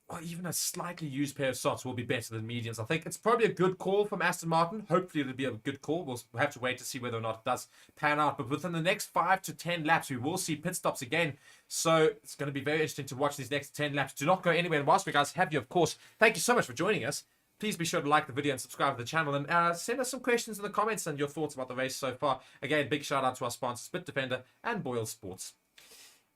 Or even a slightly used pair of softs will be better than mediums. I think it's probably a good call from Aston Martin. Hopefully it'll be a good call. We'll have to wait to see whether or not it does pan out. But within the next 5 to 10 laps, we will see pit stops again. So it's going to be very interesting to watch these next 10 laps. Do not go anywhere. And whilst we guys have you, of course, thank you so much for joining us. Please be sure to like the video and subscribe to the channel. And send us some questions in the comments and your thoughts about the race so far. Again, big shout out to our sponsors, BITDEFENDER and BOYLESPORTS.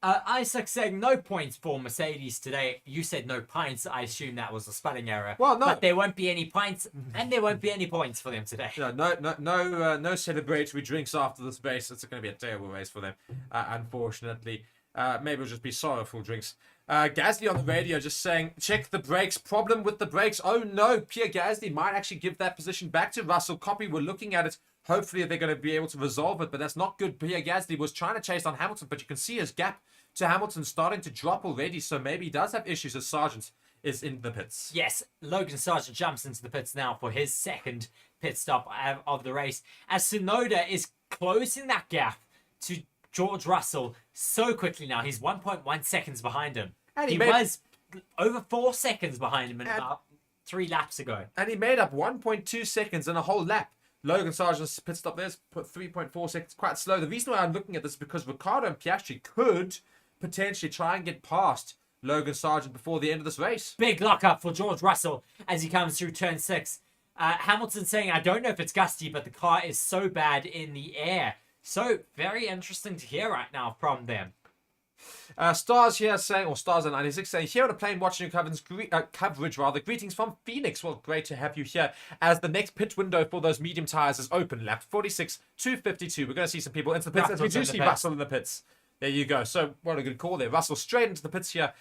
Isaac saying no points for Mercedes today. You said no pints. I assume that was a spelling error. Well, no. But there won't be any pints, and there won't be any points for them today. No celebratory drinks after this race. It's going to be a terrible race for them, unfortunately. Maybe it'll just be sorrowful drinks. Gasly on the radio just saying, check the brakes. Problem with the brakes. Oh no, Pierre Gasly might actually give that position back to Russell. Copy, we're looking at it. Hopefully they're going to be able to resolve it, but that's not good. Pierre Gasly was trying to chase on Hamilton, but you can see his gap to Hamilton starting to drop already, so maybe he does have issues as Sargent is in the pits. Yes, Logan Sargent jumps into the pits now for his second pit stop of the race, as Tsunoda is closing that gap to George Russell so quickly now. He's 1.1 seconds behind him. And he was over 4 seconds behind him about 3 laps ago. And he made up 1.2 seconds in a whole lap. Logan Sargent's pit stop there's put 3.4 seconds, quite slow. The reason why I'm looking at this is because Ricciardo and Piastri could potentially try and get past Logan Sargent before the end of this race. Big lockup for George Russell as he comes through turn 6. Hamilton saying, I don't know if it's gusty, but the car is so bad in the air. So very interesting to hear right now from them. Stars here saying, or Stars at 96 saying, here on the plane watching your coverage, greetings from Phoenix. Well, great to have you here as the next pit window for those medium tires is open. Lap 46 to 52. We're going to see some people into the pits as we do see Russell in the pits. There you go. So what a good call there. Russell straight into the pits here.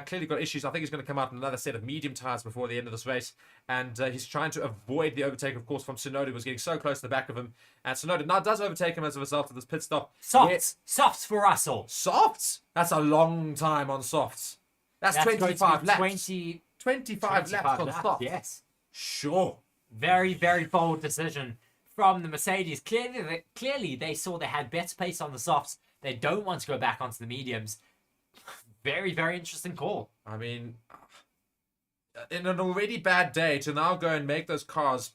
Clearly got issues. I think he's going to come out in another set of medium tires before the end of this race. And he's trying to avoid the overtake, of course, from Tsunoda, who was getting so close to the back of him. And Tsunoda now does overtake him as a result of this pit stop. Softs. Softs for Russell. Softs? That's a long time on softs. That's 25 laps. 25 laps on softs. Yes. Sure. Very, very bold decision from the Mercedes. Clearly, they saw they had better pace on the softs. They don't want to go back onto the mediums. Very, very interesting call. I mean, in an already bad day, to now go and make those cars,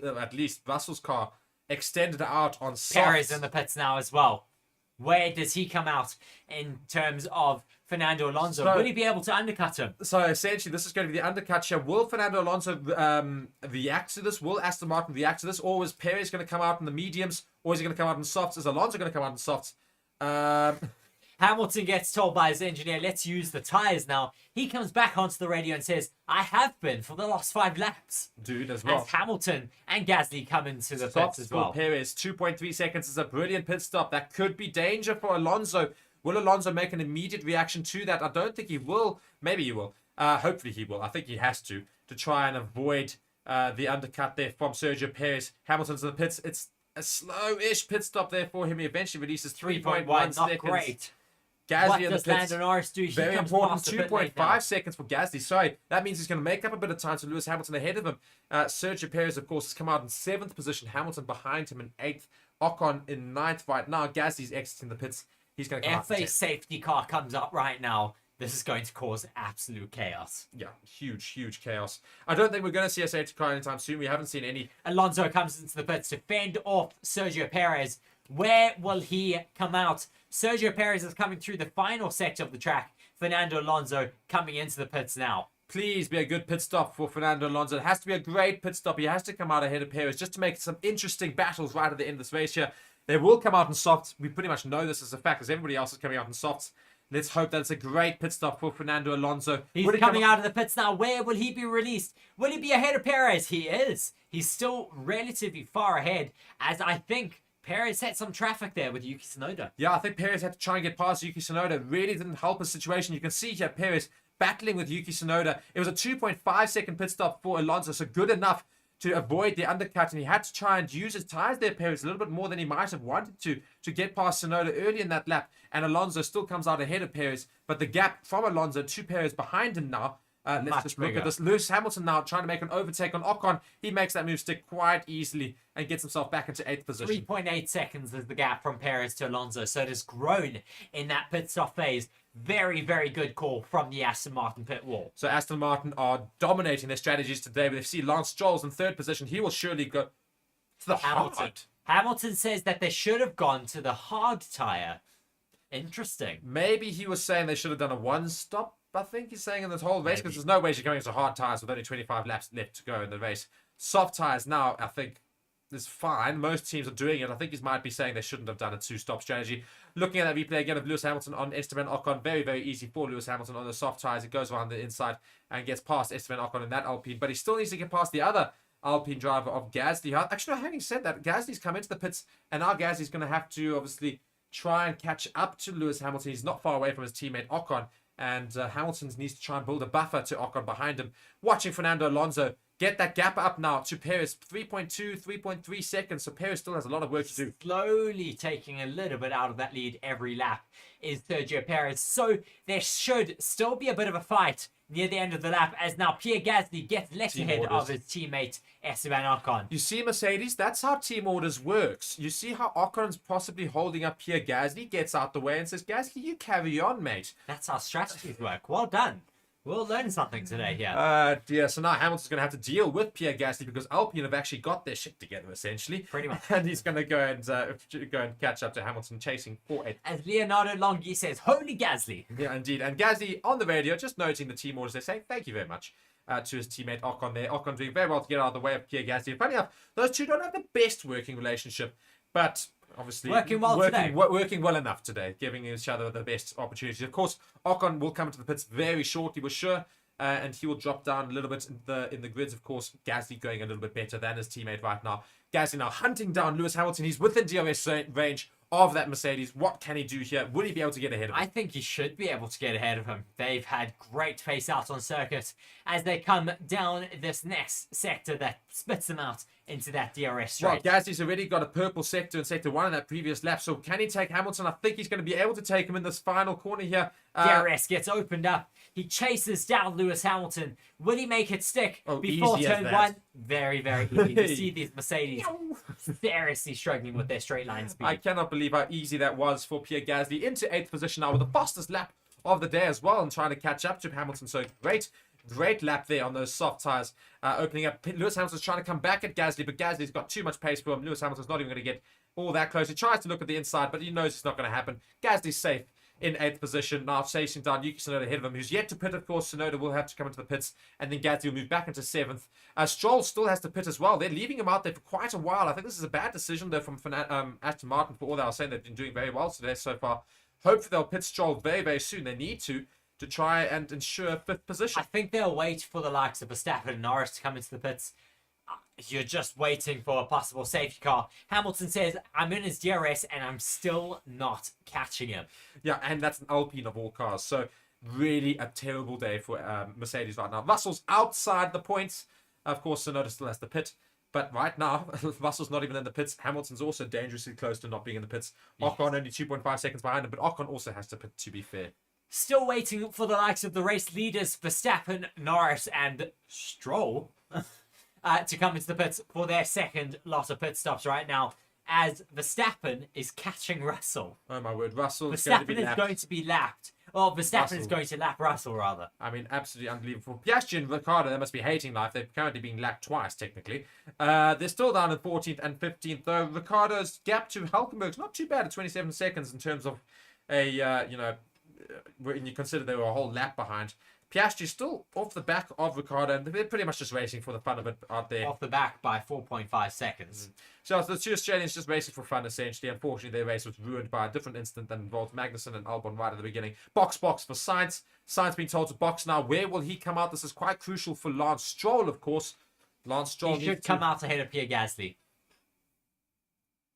at least Russell's car, extended out on softs. Perez in the pits now as well. Where does he come out in terms of Fernando Alonso? Will he be able to undercut him? So essentially, this is going to be the undercut here. Will Fernando Alonso react to this? Will Aston Martin react to this? Or is Perez going to come out in the mediums? Or is he going to come out in softs? Is Alonso going to come out in softs? Hamilton gets told by his engineer, let's use the tyres now. He comes back onto the radio and says, I have been for the last 5 laps. Dude, as well. As Hamilton and Gasly come into the pits as well. Perez, 2.3 seconds is a brilliant pit stop. That could be danger for Alonso. Will Alonso make an immediate reaction to that? I don't think he will. Maybe he will. Hopefully he will. I think he has to try and avoid the undercut there from Sergio Perez. Hamilton's in the pits. It's a slow-ish pit stop there for him. He eventually releases 3.1 seconds. Not great. Gasly what in does the pits. Lando Norris do? Very important. 2.5 seconds for Gasly. Sorry, that means he's going to make up a bit of time to Lewis Hamilton ahead of him. Sergio Perez, of course, has come out in 7th position. Hamilton behind him in 8th. Ocon in 9th right now. Gasly's exiting the pits. He's going to come out in 10th. If a safety car comes up right now, this is going to cause absolute chaos. Yeah, huge chaos. I don't think we're going to see a safety car anytime soon. We haven't seen any. Alonso comes into the pits to fend off Sergio Perez. Where will he come out? Sergio Perez is coming through the final sector of the track. Fernando Alonso coming into the pits now. Please be a good pit stop for Fernando Alonso. It has to be a great pit stop. He has to come out ahead of Perez just to make some interesting battles right at the end of this race here. They will come out in softs. We pretty much know this as a fact because everybody else is coming out in softs. Let's hope that it's a great pit stop for Fernando Alonso. He's Would he come coming out of the pits now. Where will he be released? Will he be ahead of Perez? He is. He's still relatively far ahead, as I think Perez had some traffic there with Yuki Tsunoda. Yeah, I think Perez had to try and get past Yuki Tsunoda. Really didn't help his situation. You can see here Perez battling with Yuki Tsunoda. It was a 2.5 second pit stop for Alonso, so good enough to avoid the undercut, and he had to try and use his tyres there, Perez, a little bit more than he might have wanted to get past Tsunoda early in that lap, and Alonso still comes out ahead of Perez, but the gap from Alonso to Perez behind him now, let's just look at this. Lewis Hamilton now trying to make an overtake on Ocon. He makes that move stick quite easily and gets himself back into 8th position. 3.8 seconds is the gap from Perez to Alonso, so it has grown in that pit stop phase. Very, very good call from the Aston Martin pit wall. So Aston Martin are dominating their strategies today. But if you see Lance Stroll's in 3rd position, he will surely go to the hard. Hamilton says that they should have gone to the hard tyre. Interesting. Maybe he was saying they should have done a one stop. I think he's saying in this whole race, because there's no way you're going into hard tyres with only 25 laps left to go in the race. Soft tyres now, I think, is fine. Most teams are doing it. I think he might be saying they shouldn't have done a 2-stop strategy. Looking at that replay again of Lewis Hamilton on Esteban Ocon, very, very easy for Lewis Hamilton on the soft tyres. He goes around the inside and gets past Esteban Ocon in that Alpine, but he still needs to get past the other Alpine driver of Gasly. Actually, no, having said that, Gasly's come into the pits, and now Gasly's going to have to obviously try and catch up to Lewis Hamilton. He's not far away from his teammate Ocon, and Hamilton needs to try and build a buffer to Ocon behind him. Watching Fernando Alonso get that gap up now to Perez, 3.2, 3.3 seconds. So Perez still has a lot of work to do. Slowly taking a little bit out of that lead every lap is Sergio Perez. So there should still be a bit of a fight near the end of the lap, as now Pierre Gasly gets left ahead of his teammate Esteban Ocon. You see, Mercedes, that's how team orders works. You see how Ocon's possibly holding up Pierre Gasly, gets out the way and says, Gasly, you carry on, mate. That's how strategies work. Well done. We'll learn something today here. Dear. So now Hamilton's going to have to deal with Pierre Gasly, because Alpine have actually got their shit together, essentially. Pretty much. And he's going to go and catch up to Hamilton, chasing for 8th. As Leonardo Longhi says, holy Gasly. Yeah, indeed. And Gasly on the radio, just noting the team orders, they say, thank you very much to his teammate Ocon there. Ocon doing very well to get out of the way of Pierre Gasly. Funny enough, those two don't have the best working relationship, but obviously working well enough today, giving each other the best opportunities. Of course, Ocon will come into the pits very shortly, we're sure, and he will drop down a little bit in the grids. Of course, Gasly going a little bit better than his teammate right now. Gasly now hunting down Lewis Hamilton. He's within DRS range of that Mercedes. What can he do here? Will he be able to get ahead of him? I think he should be able to get ahead of him. They've had great pace out on circuit as they come down this next sector that spits them out into that DRS straight. Well, Gasly's already got a purple sector in sector 1 in that previous lap, so can he take Hamilton? I think he's going to be able to take him in this final corner here. DRS gets opened up. He chases down Lewis Hamilton. Will he make it stick before turn 1? Very, very easy. You see these Mercedes seriously struggling with their straight line speed. I cannot believe how easy that was for Pierre Gasly into 8th position now with the fastest lap of the day as well, and trying to catch up to Hamilton. So great lap there on those soft tyres. Opening up, Lewis Hamilton's trying to come back at Gasly, but Gasly's got too much pace for him. Lewis Hamilton's not even going to get all that close. He tries to look at the inside, but he knows it's not going to happen. Gasly's safe in 8th position, now chasing down Yuki Tsunoda ahead of him, who's yet to pit. Of course, Tsunoda will have to come into the pits, and then Gasly will move back into 7th. Stroll still has to pit as well. They're leaving him out there for quite a while. I think this is a bad decision though from Aston Martin, for all they are saying. They've been doing very well today so far. Hopefully they'll pit Stroll very, very soon. They need to try and ensure 5th position. I think they'll wait for the likes of Verstappen and Norris to come into the pits. You're just waiting for a possible safety car. Hamilton says, I'm in his DRS and I'm still not catching him. Yeah, and that's an Alpine of all cars. So really a terrible day for Mercedes right now. Russell's outside the points. Of course, Tsunoda still has the pit. But right now, Russell's not even in the pits. Hamilton's also dangerously close to not being in the pits. Yes. Ocon only 2.5 seconds behind him, but Ocon also has to pit, to be fair. Still waiting for the likes of the race leaders, Verstappen, Norris, and Stroll, to come into the pits for their second lot of pit stops right now, as Verstappen is catching Russell. Oh my word, Russell's Verstappen going to be lapped. Well, Verstappen is going to lap Russell, rather. I mean, absolutely unbelievable. Piastri and Ricciardo, they must be hating life. They're currently being lapped twice, technically. They're still down in 14th and 15th, though. Ricciardo's gap to Hülkenberg's not too bad at 27 seconds in terms of a, when you consider they were a whole lap behind. Piastri still off the back of Ricciardo, and they're pretty much just racing for the fun of it out there. Off the back by 4.5 seconds. So the two Australians just racing for fun, essentially. Unfortunately, their race was ruined by a different incident that involved Magnussen and Albon right at the beginning. Box for Sainz. Sainz being told to box now. Where will he come out? This is quite crucial for Lance Stroll, of course. Lance Stroll He should come out ahead of Pierre Gasly.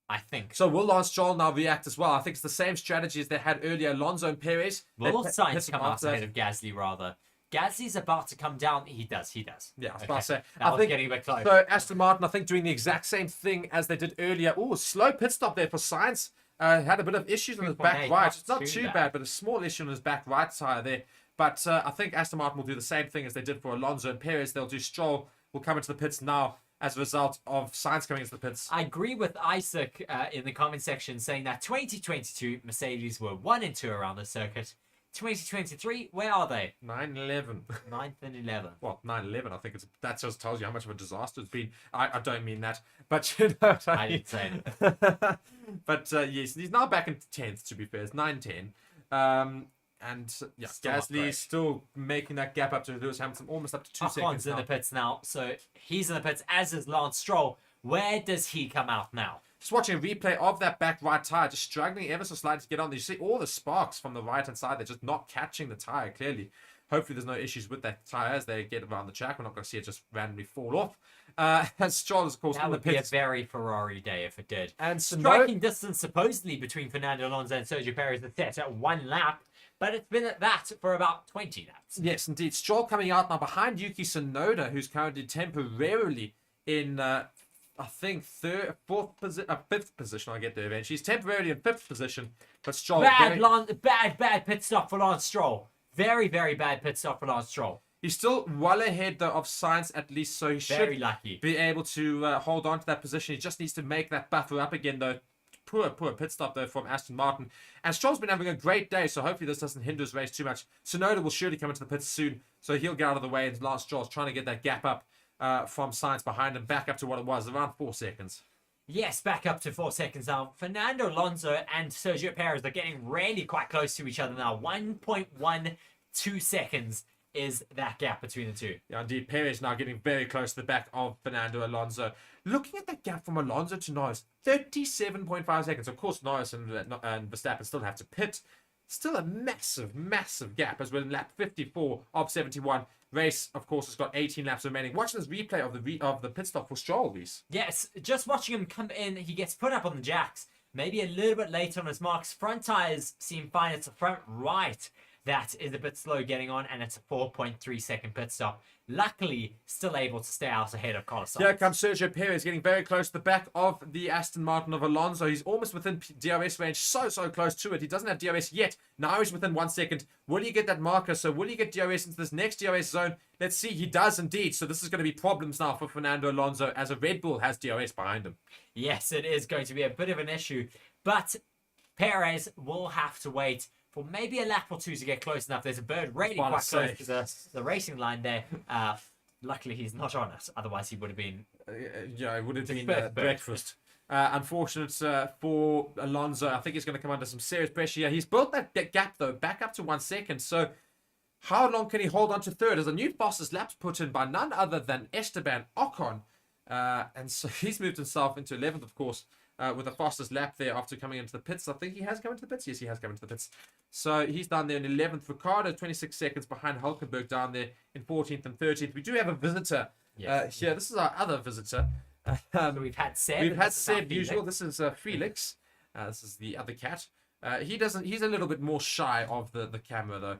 I think. So will Lance Stroll now react as well? I think it's the same strategy as they had earlier. Alonso and Perez. Will They Sainz hit him come out after ahead that. of Gasly, rather? Gasly's about to come down. He does. Yeah, I was about to say. That I was think getting a bit close. so. Aston Martin, I think, doing the exact same thing as they did earlier. Oh, slow pit stop there for Sainz. Had a bit of issues on his back 3.8, right. not It's not too too bad. bad, but a small issue on his back right tire there. But I think Aston Martin will do the same thing as they did for Alonso and Perez. They'll do Stroll will come into the pits now as a result of Sainz coming into the pits. I agree with Isaac in the comment section saying that 2022 Mercedes were 1 and 2 around the circuit. 2023, where are they? 9-11. 9th and 11th. Well, 9-11, I think that just tells you how much of a disaster it's been. I don't mean that, but you know what I mean. didn't say it. But yes, he's now back in 10th, to be fair. It's 9-10. And yeah, Still not Gasly great. is still making that gap up to Lewis Hamilton, almost up to 2 seconds Ocon's in now. the pits now, so he's in the pits, as is Lance Stroll. Where does he come out now? Just watching a replay of that back right tire, just struggling ever so slightly to get on. You see all the sparks from the right-hand side. They're just not catching the tire, clearly. Hopefully there's no issues with that tire as they get around the track. We're not going to see it just randomly fall off. And Stroll is, of course, That in the would be a pits. very Ferrari day if it did. And Striking distance supposedly between Fernando Alonso and Sergio Perez is set at 1 lap, but it's been at that for about 20 laps. Yes, indeed. Stroll coming out now behind Yuki Tsunoda, who's currently temporarily in, I think, fifth position. I'll get there eventually. He's temporarily in 5th position, but Stroll... Bad pit stop for Lance Stroll. Very, very bad pit stop for Lance Stroll. He's still well ahead, though, of Sainz, at least, so he Very should lucky. be able to hold on to that position. He just needs to make that buffer up again, though. Poor pit stop, though, from Aston Martin. And Stroll's been having a great day, so hopefully this doesn't hinder his race too much. Tsunoda will surely come into the pits soon, so he'll get out of the way, and Lance Stroll's trying to get that gap up from Sainz behind him, back up to what it was, around 4 seconds. Yes, back up to 4 seconds now. Fernando Alonso and Sergio Perez are getting really quite close to each other now. 1.12 seconds is that gap between the two. Yeah, indeed. Perez now getting very close to the back of Fernando Alonso. Looking at that gap from Alonso to Norris, 37.5 seconds. Of course, Norris and Verstappen still have to pit. Still a massive, massive gap as we're in lap 54 of 71. Race, of course, has got 18 laps remaining. Watching this replay of the pit stop for Stroll, Reece. Yes, just watching him come in, he gets put up on the jacks. Maybe a little bit late on his marks. Front tires seem fine. It's the front right that is a bit slow getting on, and it's a 4.3 second pit stop. Luckily, still able to stay out ahead of Carlos Sainz. Here comes Sergio Perez getting very close to the back of the Aston Martin of Alonso. He's almost within DRS range, so close to it. He doesn't have DRS yet. Now he's within 1 second. Will he get that marker? So will he get DRS into this next DRS zone? Let's see. He does indeed. So this is going to be problems now for Fernando Alonso as a Red Bull has DRS behind him. Yes, it is going to be a bit of an issue, but Perez will have to wait for maybe a lap or two to get close enough. There's a bird really quite close to the racing line there. Luckily, he's not on it. Otherwise, he would have been... Yeah, it would have been bird. breakfast. Unfortunate for Alonso. I think he's going to come under some serious pressure here. He's built that gap, though, back up to 1 second. So how long can he hold on to third? As a new fastest laps put in by none other than Esteban Ocon. And so he's moved himself into 11th, of course, with the fastest lap there after coming into the pits. I think he has come into the pits. Yes, he has come into the pits. So he's down there in 11th. Ricciardo, 26 seconds behind Hulkenberg down there in 14th and 13th. We do have a visitor here. This is our other visitor. So we've had Seb. We've had Seb, usual. This is Felix. This is the other cat. He's a little bit more shy of the camera, though,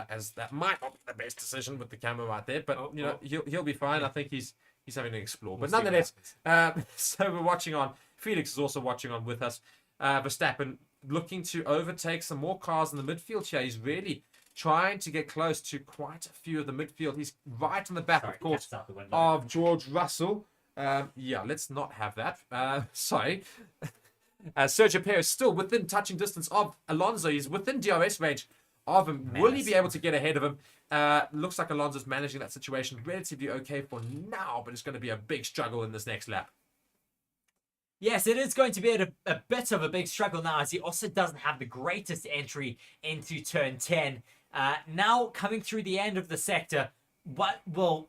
as that might not be the best decision with the camera right there. But, he'll be fine. I think he's having to explore. But nonetheless, so we're watching on. Felix is also watching on with us. Verstappen looking to overtake some more cars in the midfield here. He's really trying to get close to quite a few of the midfield. He's right on the back, of course, of George Russell. Let's not have that. Sorry. Sergio Perez still within touching distance of Alonso. He's within DRS range of him. Will he be able to get ahead of him? Looks like Alonso's managing that situation relatively okay for now, but it's going to be a big struggle in this next lap. Yes, it is going to be a bit of a big struggle now, as he also doesn't have the greatest entry into turn 10. Now, coming through the end of the sector, what will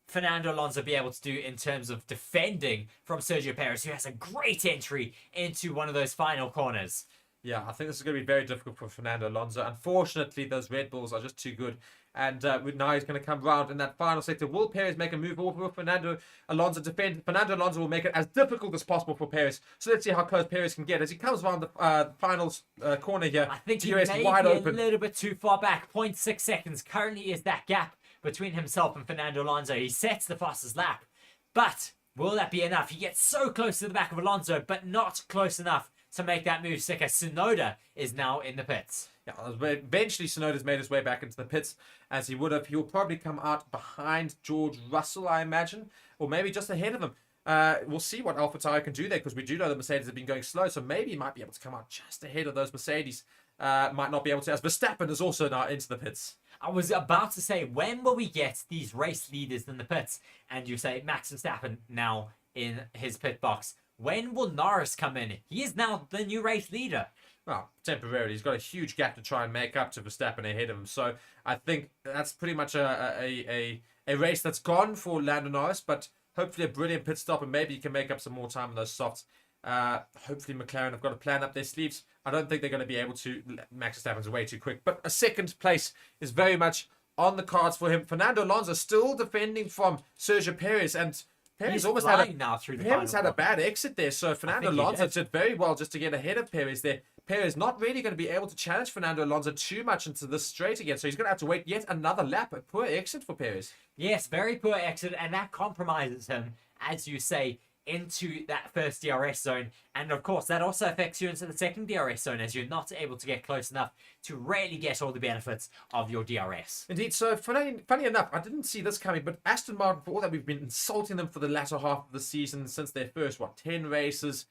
Fernando Alonso be able to do in terms of defending from Sergio Perez, who has a great entry into one of those final corners? Yeah, I think this is going to be very difficult for Fernando Alonso. Unfortunately, those Red Bulls are just too good. And now he's going to come round in that final sector. Will Perez make a move, or will Fernando Alonso defend? Fernando Alonso will make it as difficult as possible for Perez. So let's see how close Perez can get as he comes around the final corner here. I think he DRS may wide be open. a little bit too far back. 0.6 seconds currently is that gap between himself and Fernando Alonso. He sets the fastest lap. But will that be enough? He gets so close to the back of Alonso, but not close enough to make that move. Sika Tsunoda is now in the pits. Yeah, eventually Tsunoda's made his way back into the pits as he would have. He will probably come out behind George Russell, I imagine, or maybe just ahead of him. We'll see what AlphaTauri can do there, because we do know the Mercedes have been going slow, so maybe he might be able to come out just ahead of those Mercedes. Might not be able to, as Verstappen is also now into the pits. I was about to say, when will we get these race leaders in the pits? And you say Max Verstappen now in his pit box. When will Norris come in? He is now the new race leader. Well, temporarily. He's got a huge gap to try and make up to Verstappen ahead of him. So I think that's pretty much a race that's gone for Lando Norris, but hopefully a brilliant pit stop, and maybe he can make up some more time on those softs. Hopefully McLaren have got a plan up their sleeves. I don't think they're going to be able to. Max Verstappen's way too quick, but a second place is very much on the cards for him. Fernando Alonso still defending from Sergio Perez, and Perez He's almost flying now through the Perez final had a bad exit there, so Fernando think he Alonso did. did very well just to get ahead of Perez there. Perez not really going to be able to challenge Fernando Alonso too much into this straight again, so he's going to have to wait yet another lap. A poor exit for Perez. Yes, very poor exit, and that compromises him, as you say, into that first DRS zone. And of course, that also affects you into the second DRS zone, as you're not able to get close enough to really get all the benefits of your DRS. Indeed, so funny enough, I didn't see this coming, but Aston Martin, for all that we've been insulting them for the latter half of the season since their first, 10 races,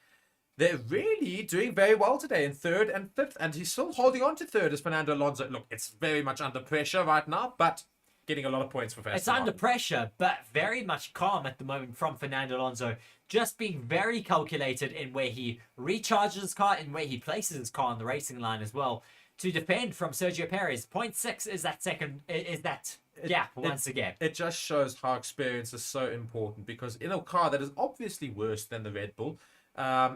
they're really doing very well today in third and fifth, and he's still holding on to third as Fernando Alonso. Look, it's very much under pressure right now, but getting a lot of points for Aston It's Martin. under pressure, but very much calm at the moment from Fernando Alonso. Just being very calculated in where he recharges his car and where he places his car on the racing line as well to defend from Sergio Perez. 0.6 is that gap once again. It just shows how experience is so important, because in a car that is obviously worse than the Red Bull,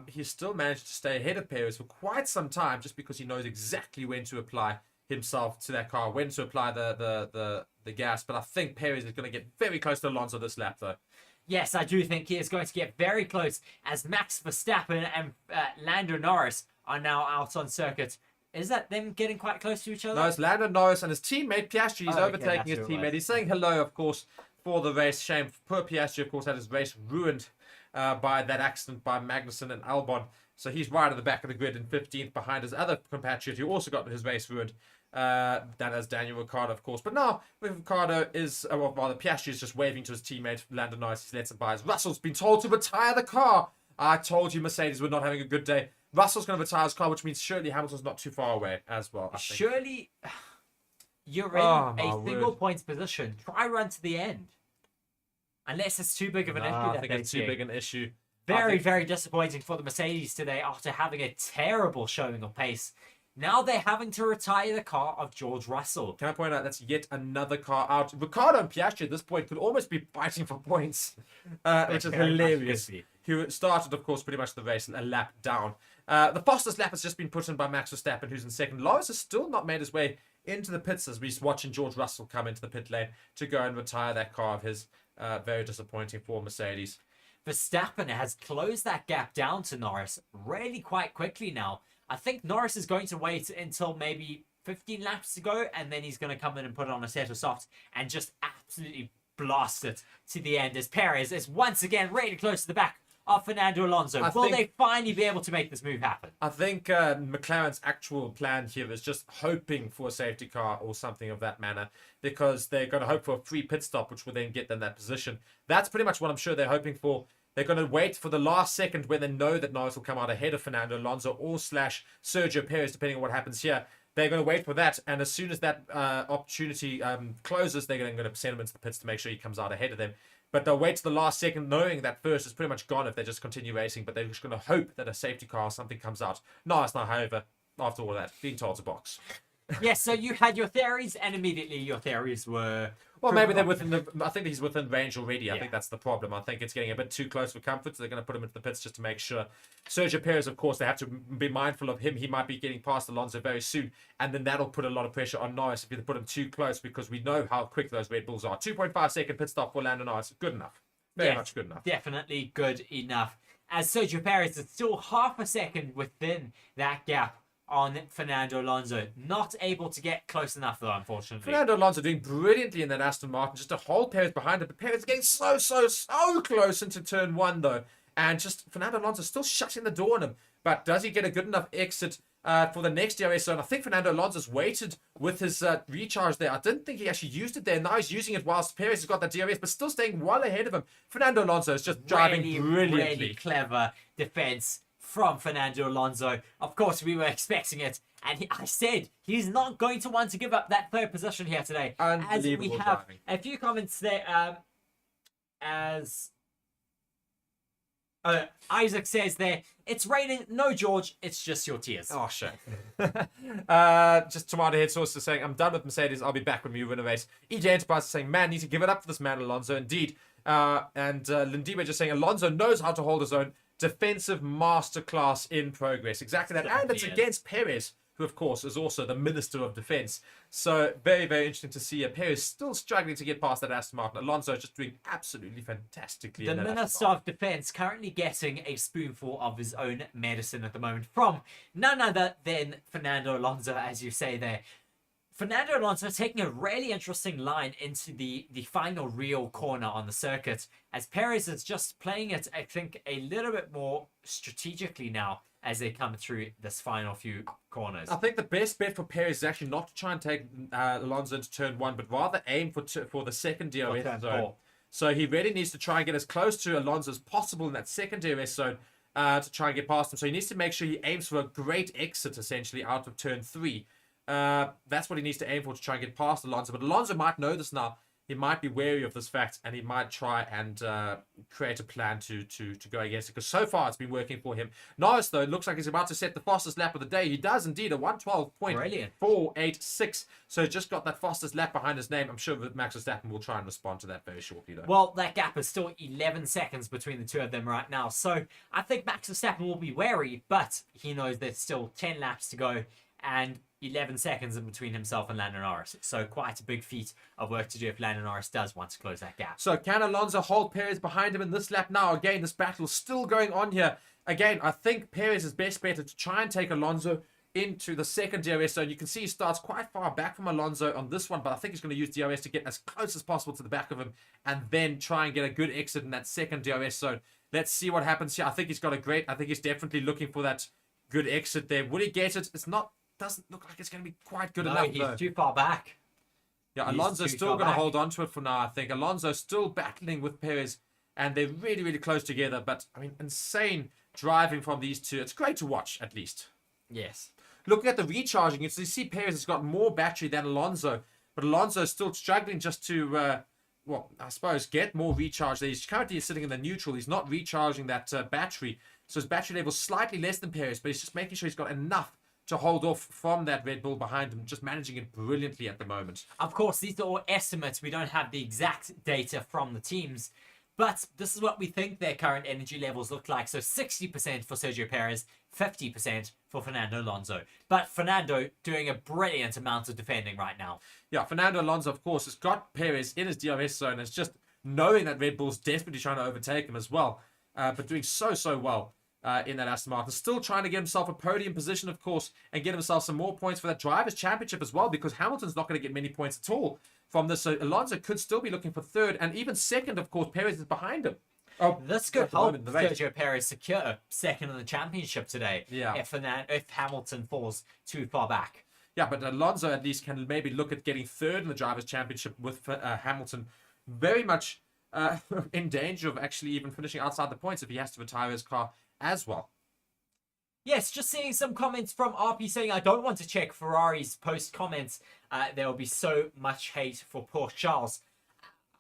he still managed to stay ahead of Perez for quite some time, just because he knows exactly when to apply himself to that car, when to apply the gas. But I think Perez is going to get very close to Alonso this lap, though. Yes, I do think he is going to get very close, as Max Verstappen and Lando Norris are now out on circuit. Is that them getting quite close to each other? No, it's Lando Norris and his teammate Piastri. He's overtaking his that's who it teammate. was. He's saying hello, of course, for the race. Shame. Poor Piastri, of course, had his race ruined by that accident by Magnussen and Albon. So he's right at the back of the grid in 15th behind his other compatriot who also got his race ruined. That is Daniel Ricciardo, of course. But now, with Ricciardo Piastri is just waving to his teammate, Lando Norris. He lets him by. Russell's been told to retire the car. I told you Mercedes were not having a good day. Russell's going to retire his car, which means surely Hamilton's not too far away as well, I think. Surely, you're in Oh, a my single word. points position. Try run to the end. Unless it's too big of an issue. I that think they it's too see. big an issue. Very, very disappointing for the Mercedes today after having a terrible showing of pace. Now they're having to retire the car of George Russell. Can I point out that's yet another car out? Ricciardo and Piastri at this point could almost be fighting for points, which is Very much hilarious. could be. Who started, of course, pretty much the race a lap down. The fastest lap has just been put in by Max Verstappen, who's in second. Lawrence has still not made his way into the pits as we're watching George Russell come into the pit lane to go and retire that car of his. Very disappointing for Mercedes. Verstappen has closed that gap down to Norris really quite quickly now. I think Norris is going to wait until maybe 15 laps to go, and then he's going to come in and put on a set of softs and just absolutely blast it to the end, as Perez is once again really close to the back of Fernando Alonso. Will they finally be able to make this move happen? I think McLaren's actual plan here is just hoping for a safety car or something of that manner, because they're going to hope for a free pit stop, which will then get them that position. That's pretty much what I'm sure they're hoping for. They're going to wait for the last second when they know that Norris will come out ahead of Fernando Alonso or / Sergio Perez, depending on what happens here. They're going to wait for that, and as soon as that opportunity closes, they're going to send him into the pits to make sure he comes out ahead of them. But they'll wait to the last second, knowing that first is pretty much gone if they just continue racing, but they're just going to hope that a safety car or something comes out. Norris now, however, after all that, being told to box. Yes, so you had your theories, and immediately your theories were... Well, maybe they're proven within the. I think he's within range already. I Yeah. think that's the problem. I think it's getting a bit too close for comfort, so they're going to put him into the pits just to make sure. Sergio Perez, of course, they have to be mindful of him. He might be getting past Alonso very soon, and then that'll put a lot of pressure on Norris if you put him too close, because we know how quick those Red Bulls are. 2.5-second pit stop for Lando Norris. Good enough. Very much good enough. Definitely good enough. As Sergio Perez is still half a second within that gap on Fernando Alonso. Not able to get close enough, though, unfortunately. Fernando Alonso doing brilliantly in that Aston Martin, just to hold Perez behind him, but Perez is getting so close into turn one, though. And just Fernando Alonso still shutting the door on him. But does he get a good enough exit for the next DRS zone? I think Fernando Alonso's waited with his recharge there. I didn't think he actually used it there. Now he's using it whilst Perez has got that DRS, but still staying well ahead of him. Fernando Alonso is just driving brilliantly. Really clever defense from Fernando Alonso. Of course, we were expecting it. And I said he's not going to want to give up that third position here today. As we Unbelievable have driving. a few comments there. Isaac says there, it's raining. No, George, it's just your tears. Oh, shit. Just Tomato Head Source is saying, I'm done with Mercedes. I'll be back when we win a race. EJ Enterprise is saying, man, need to give it up for this man, Alonso. Indeed. And Lindiba just saying, Alonso knows how to hold his own. Defensive masterclass in progress. Exactly that. And it's against Perez, who, of course, is also the Minister of Defense. So, very, very interesting to see Perez still struggling to get past that Aston Martin. Alonso just doing absolutely fantastically. The Minister of Defense currently getting a spoonful of his own medicine at the moment from none other than Fernando Alonso, as you say there. Fernando Alonso taking a really interesting line into the final real corner on the circuit, as Perez is just playing it, I think, a little bit more strategically now as they come through this final few corners. I think the best bet for Perez is actually not to try and take Alonso into turn one, but rather aim for the second DRS turn zone. four. So he really needs to try and get as close to Alonso as possible in that second DRS zone to try and get past him. So he needs to make sure he aims for a great exit, essentially, out of turn three. That's what he needs to aim for to try and get past Alonso. But Alonso might know this now. He might be wary of this fact, and he might try and create a plan to go against it. Because so far, it's been working for him. Norris, though, it looks like he's about to set the fastest lap of the day. He does indeed, a 1:12.486. So just got that fastest lap behind his name. I'm sure that Max Verstappen will try and respond to that very shortly, though. Well, that gap is still 11 seconds between the two of them right now. So I think Max Verstappen will be wary, but he knows there's still 10 laps to go. And 11 seconds in between himself and Lando Norris. So quite a big feat of work to do if Lando Norris does want to close that gap. So can Alonso hold Perez behind him in this lap now? Again, this battle is still going on here. Again, I think Perez's best bet is to try and take Alonso into the second DRS zone. You can see he starts quite far back from Alonso on this one, but I think he's going to use DRS to get as close as possible to the back of him and then try and get a good exit in that second DRS zone. Let's see what happens here. I think he's got a great... I think he's definitely looking for that good exit there. Will he get it? It's not... Doesn't look like it's going to be quite good enough. He's though. too far back. Yeah, Alonso's still going to hold on to it for now, I think. Alonso's still battling with Perez, and they're really, really close together. But, I mean, insane driving from these two. It's great to watch, at least. Yes. Looking at the recharging, you see Perez has got more battery than Alonso, but Alonso is still struggling just to, well, I suppose, get more recharge. He's currently sitting in the neutral. He's not recharging that battery. So his battery level is slightly less than Perez, but he's just making sure he's got enough to hold off from that Red Bull behind him, just managing it brilliantly at the moment. Of course, these are all estimates. We don't have the exact data from the teams, but this is what we think their current energy levels look like. So 60% for Sergio Perez, 50% for Fernando Alonso. But Fernando doing a brilliant amount of defending right now. Yeah, Fernando Alonso, of course, has got Perez in his DRS zone. It's just knowing that Red Bull's desperately trying to overtake him as well, but doing so well. In that Aston Martin. Still trying to get himself a podium position, of course, and get himself some more points for that Drivers' Championship as well, because Hamilton's not going to get many points at all from this. So Alonso could still be looking for third, and even second, of course. Perez is behind him. Oh, this could help Sergio Perez secure second in the championship today. Yeah. If Hamilton falls too far back. Yeah, but Alonso at least can maybe look at getting third in the Drivers' Championship with Hamilton very much in danger of actually even finishing outside the points if he has to retire his car as well. Yes, just seeing some comments from RP saying, I don't want to check Ferrari's post comments. There will be so much hate for poor Charles.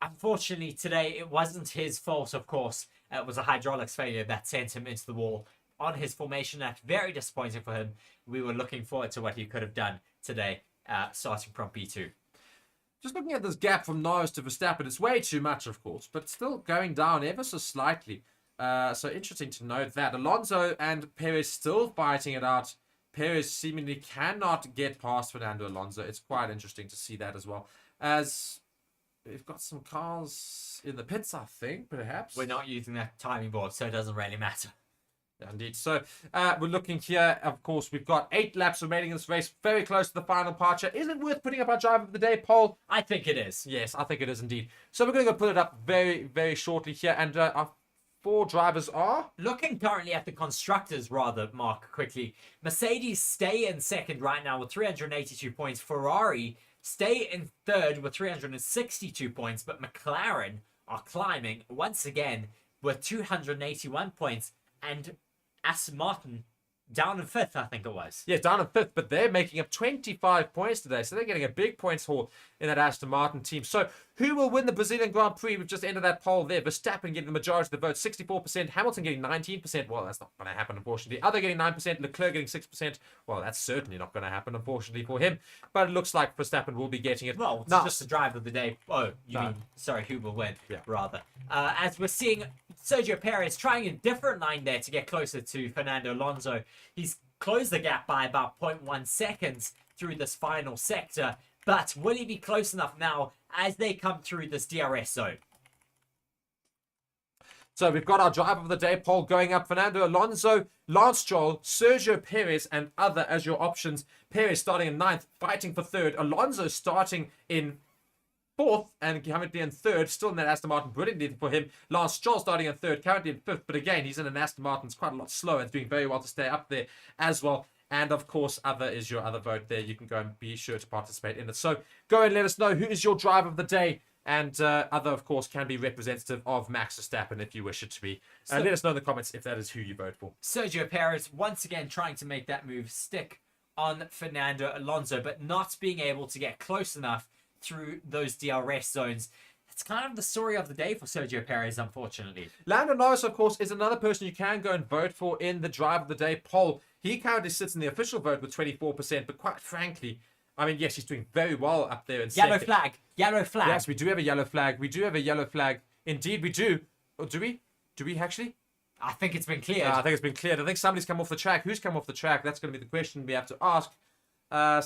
Unfortunately, today, it wasn't his fault, of course. It was a hydraulics failure that sent him into the wall on his formation act. Very disappointing for him. We were looking forward to what he could have done today. starting from P2. Just looking at this gap from Norris to Verstappen, it's way too much, of course, but it's still going down ever so slightly. So interesting to note that. Alonso and Perez still fighting it out. Perez seemingly cannot get past Fernando Alonso. It's quite interesting to see that as well. As we've got some cars in the pits, I think, perhaps. We're not using that timing board, so it doesn't really matter. Yeah, indeed. So we're looking here. Of course, we've got 8 laps remaining in this race. Very close to the final part here. Is it worth putting up our driver of the day poll? I think it is. Yes, I think it is indeed. So we're going to go put it up very, very shortly here. And our 4 drivers are... Looking currently at the constructors, rather, Mark, quickly. Mercedes stay in second right now with 382 points. Ferrari stay in third with 362 points. But McLaren are climbing once again with 281 points. And Aston Martin down in 5th, I think it was. Yeah, down in 5th, but they're making up 25 points today. So they're getting a big points haul in that Aston Martin team. So who will win the Brazilian Grand Prix? We've just ended that poll there. Verstappen getting the majority of the votes, 64%. Hamilton getting 19%. Well, that's not going to happen, unfortunately. Other getting 9%. Leclerc getting 6%. Well, that's certainly not going to happen, unfortunately, for him. But it looks like Verstappen will be getting it. Well, it's just the drive of the day. Oh, you mean, sorry, who will win, rather. As we're seeing Sergio Perez trying a different line there to get closer to Fernando Alonso. He's closed the gap by about 0.1 seconds through this final sector. But will he be close enough now as they come through this DRS zone? So we've got our driver of the day poll going up. Fernando Alonso, Lance Stroll, Sergio Perez, and other as your options. Perez starting in 9th, fighting for 3rd. Alonso starting in 4th and currently in 3rd. Still in that Aston Martin, brilliantly for him. Lance Stroll starting in 3rd, currently in 5th. But again, he's in an Aston Martin. It's quite a lot slower and doing very well to stay up there as well. And of course, other is your other vote there. You can go and be sure to participate in it. So go and let us know who is your driver of the day. And other, of course, can be representative of Max Verstappen if you wish it to be. Let us know in the comments if that is who you vote for. Sergio Perez once again trying to make that move stick on Fernando Alonso, but not being able to get close enough through those DRS zones. It's kind of the story of the day for Sergio Perez, unfortunately. Lando Norris, of course, is another person you can go and vote for in the Drive of the Day poll. He currently sits in the official vote with 24%, but quite frankly, I mean, yes, he's doing very well up there in Yellow second. flag. Yellow flag. Yes, we do have a yellow flag. We do have a yellow flag. Indeed, we do. Or do we? Do we actually? I think it's been cleared. I think it's been cleared. I think somebody's come off the track. Who's come off the track? That's going to be the question we have to ask.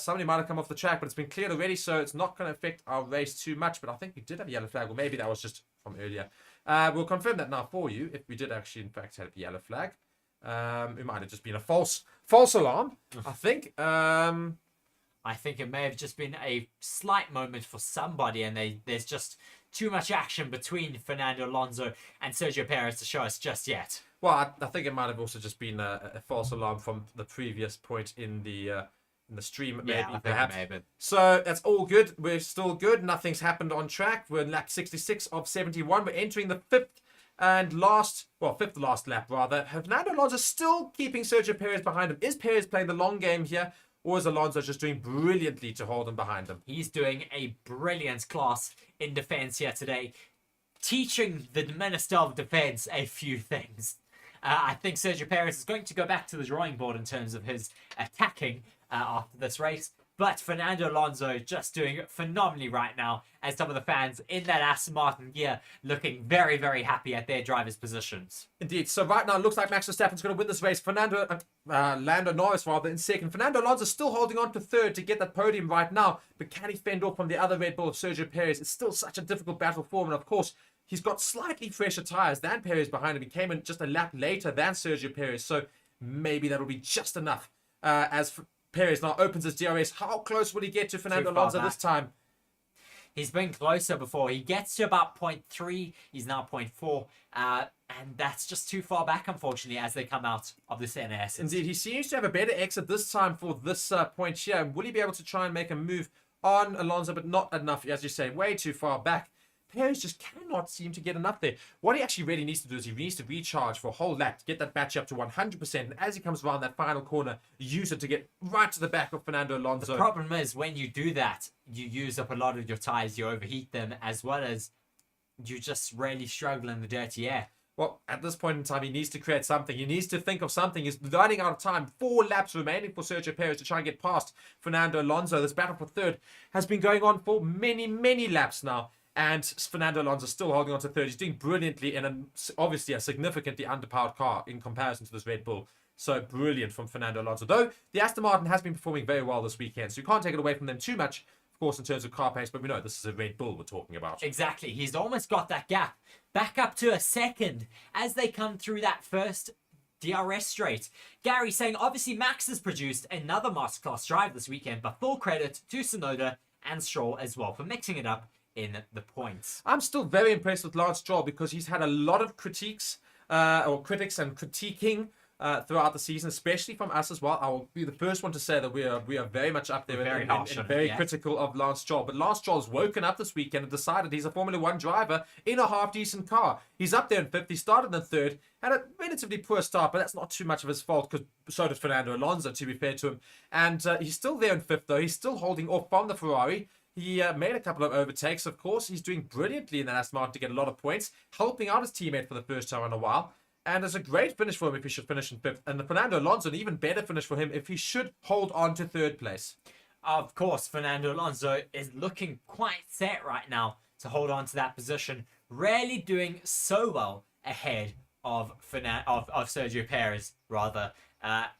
Somebody might have come off the track, but it's been cleared already, so it's not going to affect our race too much. But I think we did have a yellow flag, or maybe that was just from earlier. We'll confirm that now for you, if we did actually, in fact, have a yellow flag. It might have just been a false alarm, I think. I think it may have just been a slight moment for somebody, and there's just too much action between Fernando Alonso and Sergio Perez to show us just yet. Well, I think it might have also just been a false alarm from the previous point in the stream, maybe, perhaps. Maybe. So that's all good. We're still good. Nothing's happened on track. We're in lap 66 of 71. We're entering the fifth to last lap, rather. Fernando Alonso still keeping Sergio Perez behind him. Is Perez playing the long game here, or is Alonso just doing brilliantly to hold him behind him? He's doing a brilliant class in defense here today, teaching the Minister of Defense a few things. I think Sergio Perez is going to go back to the drawing board in terms of his attacking after this race. But Fernando Alonso just doing phenomenally right now, as some of the fans in that Aston Martin gear looking very, very happy at their drivers' positions. Indeed. So right now it looks like Max Verstappen's going to win this race. Lando Norris rather in second. Fernando Alonso still holding on to third to get that podium right now. But can he fend off from the other Red Bull of Sergio Perez? It's still such a difficult battle for him. And of course, he's got slightly fresher tyres than Perez behind him. He came in just a lap later than Sergio Perez. So maybe that'll be just enough. Perez now opens his DRS. How close will he get to Fernando Alonso this time? He's been closer before. He gets to about 0.3. He's now 0.4. And that's just too far back, unfortunately, as they come out of this NS. Indeed, he seems to have a better exit this time for this point here. Will he be able to try and make a move on Alonso, but not enough, as you say, way too far back? Perez just cannot seem to get enough there. What he actually really needs to do is he needs to recharge for a whole lap to get that battery up to 100%. And as he comes around that final corner, use it to get right to the back of Fernando Alonso. The problem is when you do that, you use up a lot of your tyres, you overheat them, as well as you just really struggle in the dirty air. Well, at this point in time, he needs to create something. He needs to think of something. He's running out of time. 4 laps remaining for Sergio Perez to try and get past Fernando Alonso. This battle for third has been going on for many, many laps now. And Fernando Alonso still holding on to third. He's doing brilliantly in obviously a significantly underpowered car in comparison to this Red Bull. So brilliant from Fernando Alonso. Though the Aston Martin has been performing very well this weekend, so you can't take it away from them too much, of course, in terms of car pace. But we know this is a Red Bull we're talking about. Exactly. He's almost got that gap back up to a second as they come through that first DRS straight. Gary saying, obviously Max has produced another masterclass drive this weekend, but full credit to Tsunoda and Stroll as well for mixing it up in the points. I'm still very impressed with Lance Stroll because he's had a lot of critiques and critiquing throughout the season, especially from us as well. I will be the first one to say that we are very much up there and very critical of Lance Stroll. But Lance Stroll has woken up this weekend and decided he's a Formula 1 driver in a half-decent car. He's up there in 5th. He started in 3rd. Had a relatively poor start, but that's not too much of his fault because so did Fernando Alonso, to be fair to him. And he's still there in 5th, though. He's still holding off from the Ferrari. He made a couple of overtakes, of course. He's doing brilliantly in that Aston Martin to get a lot of points, helping out his teammate for the first time in a while. And it's a great finish for him if he should finish in 5th. And the Fernando Alonso, an even better finish for him if he should hold on to 3rd place. Of course, Fernando Alonso is looking quite set right now to hold on to that position. Rarely doing so well ahead of Sergio Perez, rather.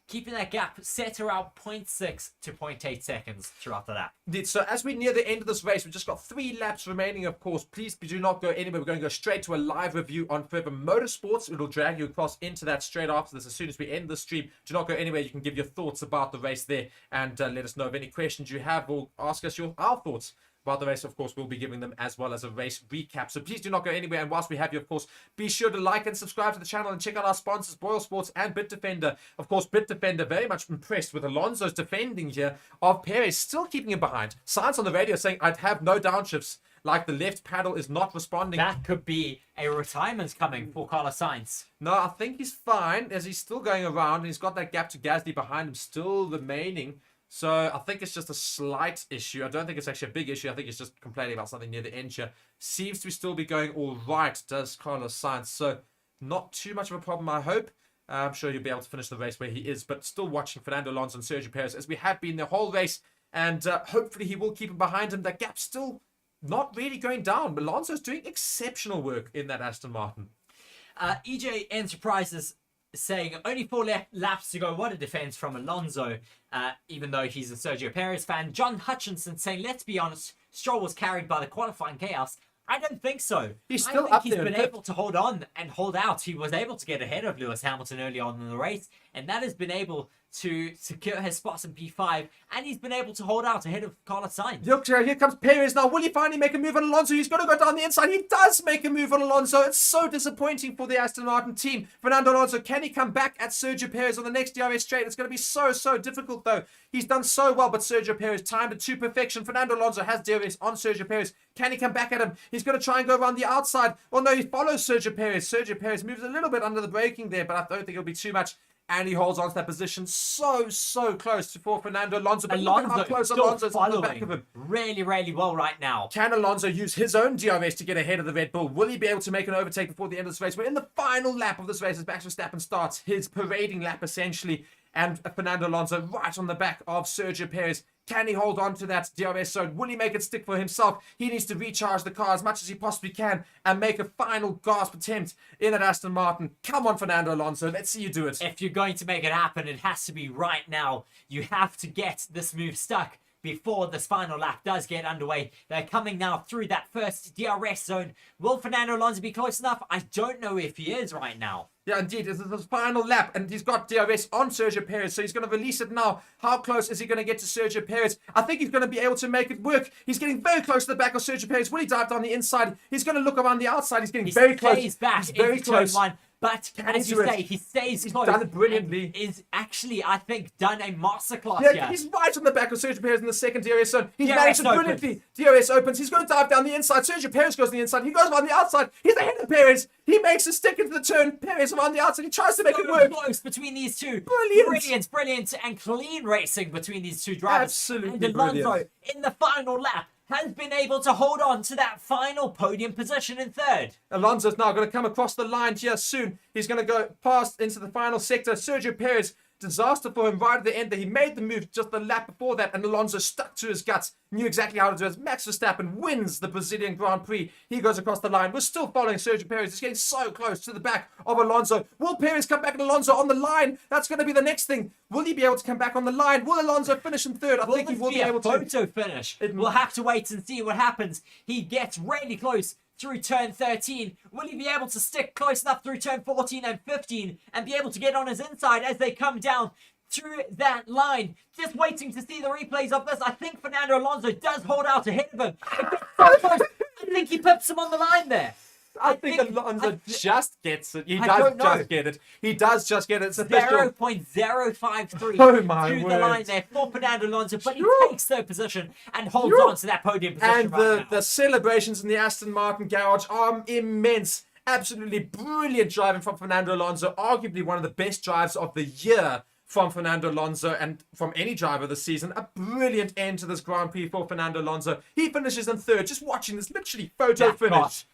Keeping that gap set around 0.6 to 0.8 seconds throughout the lap. So as we near the end of this race, we've just got 3 laps remaining, of course. Please do not go anywhere. We're going to go straight to a live review on Forever Motorsports. It'll drag you across into that straight after this as soon as we end the stream. Do not go anywhere. You can give your thoughts about the race there and let us know of any questions you have or ask us our thoughts about the race. Of course, we'll be giving them as well as a race recap. So please do not go anywhere. And whilst we have you, of course, be sure to like and subscribe to the channel and check out our sponsors, BOYLESPORTS and BITDEFENDER. Of course, BITDEFENDER very much impressed with Alonso's defending here of Perez, still keeping him behind. Science on the radio saying, I'd have no downshifts, like the left paddle is not responding. That could be a retirement coming for Carlos Sainz. No, I think he's fine as he's still going around and he's got that gap to Gasly behind him still remaining. So I think it's just a slight issue. I don't think it's actually a big issue. I think it's just complaining about something near the end here. Seems to still be going all right, does Carlos Sainz. So not too much of a problem, I hope. I'm sure he'll be able to finish the race where he is. But still watching Fernando Alonso and Sergio Perez as we have been the whole race. And hopefully he will keep him behind him. That gap's still not really going down. But Alonso's doing exceptional work in that Aston Martin. EJ Enterprises saying only 4 laps to go. What a defense from Alonso, even though he's a Sergio Perez fan. John Hutchinson saying, let's be honest, Stroll was carried by the qualifying chaos. I don't think so. He's still I think up he's there. been able to hold on and hold out. He was able to get ahead of Lewis Hamilton early on in the race, and that has been able to secure his spots in P5, and he's been able to hold out ahead of Carlos Sainz. Look, here comes Perez now. Will he finally make a move on Alonso? He's going to go down the inside. He does make a move on Alonso. It's so disappointing for the Aston Martin team. Fernando Alonso, can he come back at Sergio Perez on the next DRS straight? It's going to be so difficult, though. He's done so well, but Sergio Perez timed it to perfection. Fernando Alonso has DRS on Sergio Perez. Can he come back at him? He's going to try and go around the outside. Oh, no, he follows Sergio Perez. Sergio Perez moves a little bit under the braking there, but I don't think it'll be too much. And he holds on to that position so close to Fernando Alonso. But look at how close Alonso's on the back of him. Really well right now. Can Alonso use his own DRS to get ahead of the Red Bull? Will he be able to make an overtake before the end of this race? We're in the final lap of this race as Max Verstappen starts his parading lap, essentially. And Fernando Alonso right on the back of Sergio Perez. Can he hold on to that DRS zone? Will he make it stick for himself? He needs to recharge the car as much as he possibly can and make a final gasp attempt in that Aston Martin. Come on, Fernando Alonso. Let's see you do it. If you're going to make it happen, it has to be right now. You have to get this move stuck before this final lap does get underway. They're coming now through that first DRS zone. Will Fernando Alonso be close enough? I don't know if he is right now. Yeah, indeed. This is the final lap, and he's got DRS on Sergio Perez, so he's going to release it now. How close is he going to get to Sergio Perez? I think he's going to be able to make it work. He's getting very close to the back of Sergio Perez. Will he dive down the inside? He's going to look around the outside. He's getting very close. He's very close. But as you say, he stays close. He's done it brilliantly. Is actually, I think, done a masterclass here. Yeah, he's right on the back of Sergio Perez in the second DRS zone. He's DRS managed it opens. brilliantly. DRS opens. He's going to dive down the inside. Sergio Perez goes on the inside. He goes on the outside. He's ahead of Perez. He makes a stick into the turn. Perez around the outside. He tries to make it work. Close between these two. Brilliant. Brilliant and clean racing between these two drivers. Absolutely and Alonso brilliant. in the final lap has been able to hold on to that final podium position in third. Alonso's now going to come across the line here soon. He's going to go past into the final sector. Sergio Perez, disaster for him right at the end there. He made the move just the lap before that, and Alonso stuck to his guts, knew exactly how to do it. Max Verstappen wins the Brazilian Grand Prix. He goes across the line. We're still following Sergio Perez. He's getting so close to the back of Alonso. Will Perez come back and Alonso on the line? That's going to be the next thing. Will he be able to come back on the line? Will Alonso finish in third? I think he will be able to. Photo finish. We'll have to wait and see what happens. He gets really close through turn 13. Will he be able to stick close enough through turn 14 and 15 and be able to get on his inside as they come down through that line? Just waiting to see the replays of this. I think Fernando Alonso does hold out ahead of him. So close. I think he pips him on the line there. I think Alonso just gets it. He does just get it. He does just get it. It's official. 0.053 Oh my through word. the line there for Fernando Alonso, but he takes third position and holds on to that podium position And right now. the celebrations in the Aston Martin garage are immense. Absolutely brilliant driving from Fernando Alonso. Arguably one of the best drives of the year from Fernando Alonso and from any driver this season. A brilliant end to this Grand Prix for Fernando Alonso. He finishes in third. Just watching this literally photo finish.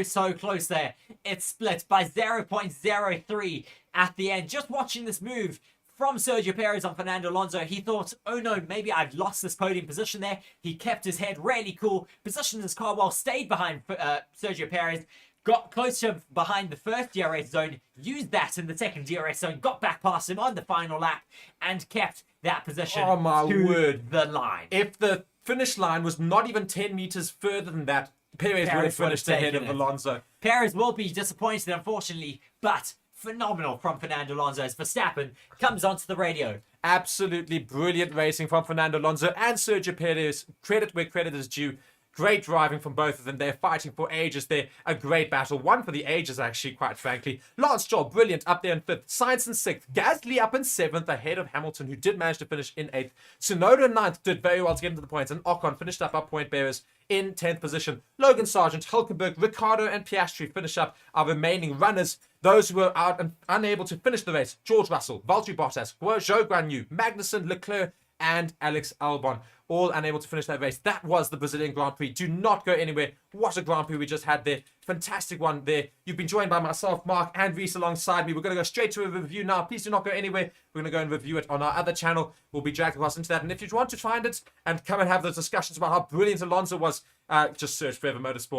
So close there. It's split by 0.03 at the end. Just watching this move from Sergio Perez on Fernando Alonso, he thought, oh no, maybe I've lost this podium position there. He kept his head really cool, positioned his car well, stayed behind Sergio Perez, got closer behind the first DRS zone, used that in the second DRS zone, got back past him on the final lap, and kept that position Oh my to word. the line. If the finish line was not even 10 meters further than that, Perez would have would have finished ahead of taken it. Alonso. Perez will be disappointed, unfortunately, but phenomenal from Fernando Alonso as Verstappen comes onto the radio. Absolutely brilliant racing from Fernando Alonso and Sergio Perez. Credit where credit is due. Great driving from both of them. They're fighting for ages. They're a great battle. One for the ages, actually, quite frankly. Lance Stroll, brilliant, up there in 5th. Sainz in 6th. Gasly up in 7th, ahead of Hamilton, who did manage to finish in 8th. Tsunoda in 9th, did very well to get into the points. And Ocon finished up our point bearers in 10th position. Logan Sargent, Hulkenberg, Ricciardo, and Piastri finish up our remaining runners. Those who were out and unable to finish the race: George Russell, Valtteri Bottas, Zhou Guanyu, Magnussen, Leclerc, and Alex Albon, all unable to finish that race. That was the Brazilian Grand Prix. Do not go anywhere. What a Grand Prix we just had there. Fantastic one there. You've been joined by myself, Mark, and Reece alongside me. We're going to go straight to a review now. Please do not go anywhere. We're going to go and review it on our other channel. We'll be dragged across into that. And if you want to find it and come and have those discussions about how brilliant Alonso was, just search Forever Motorsports.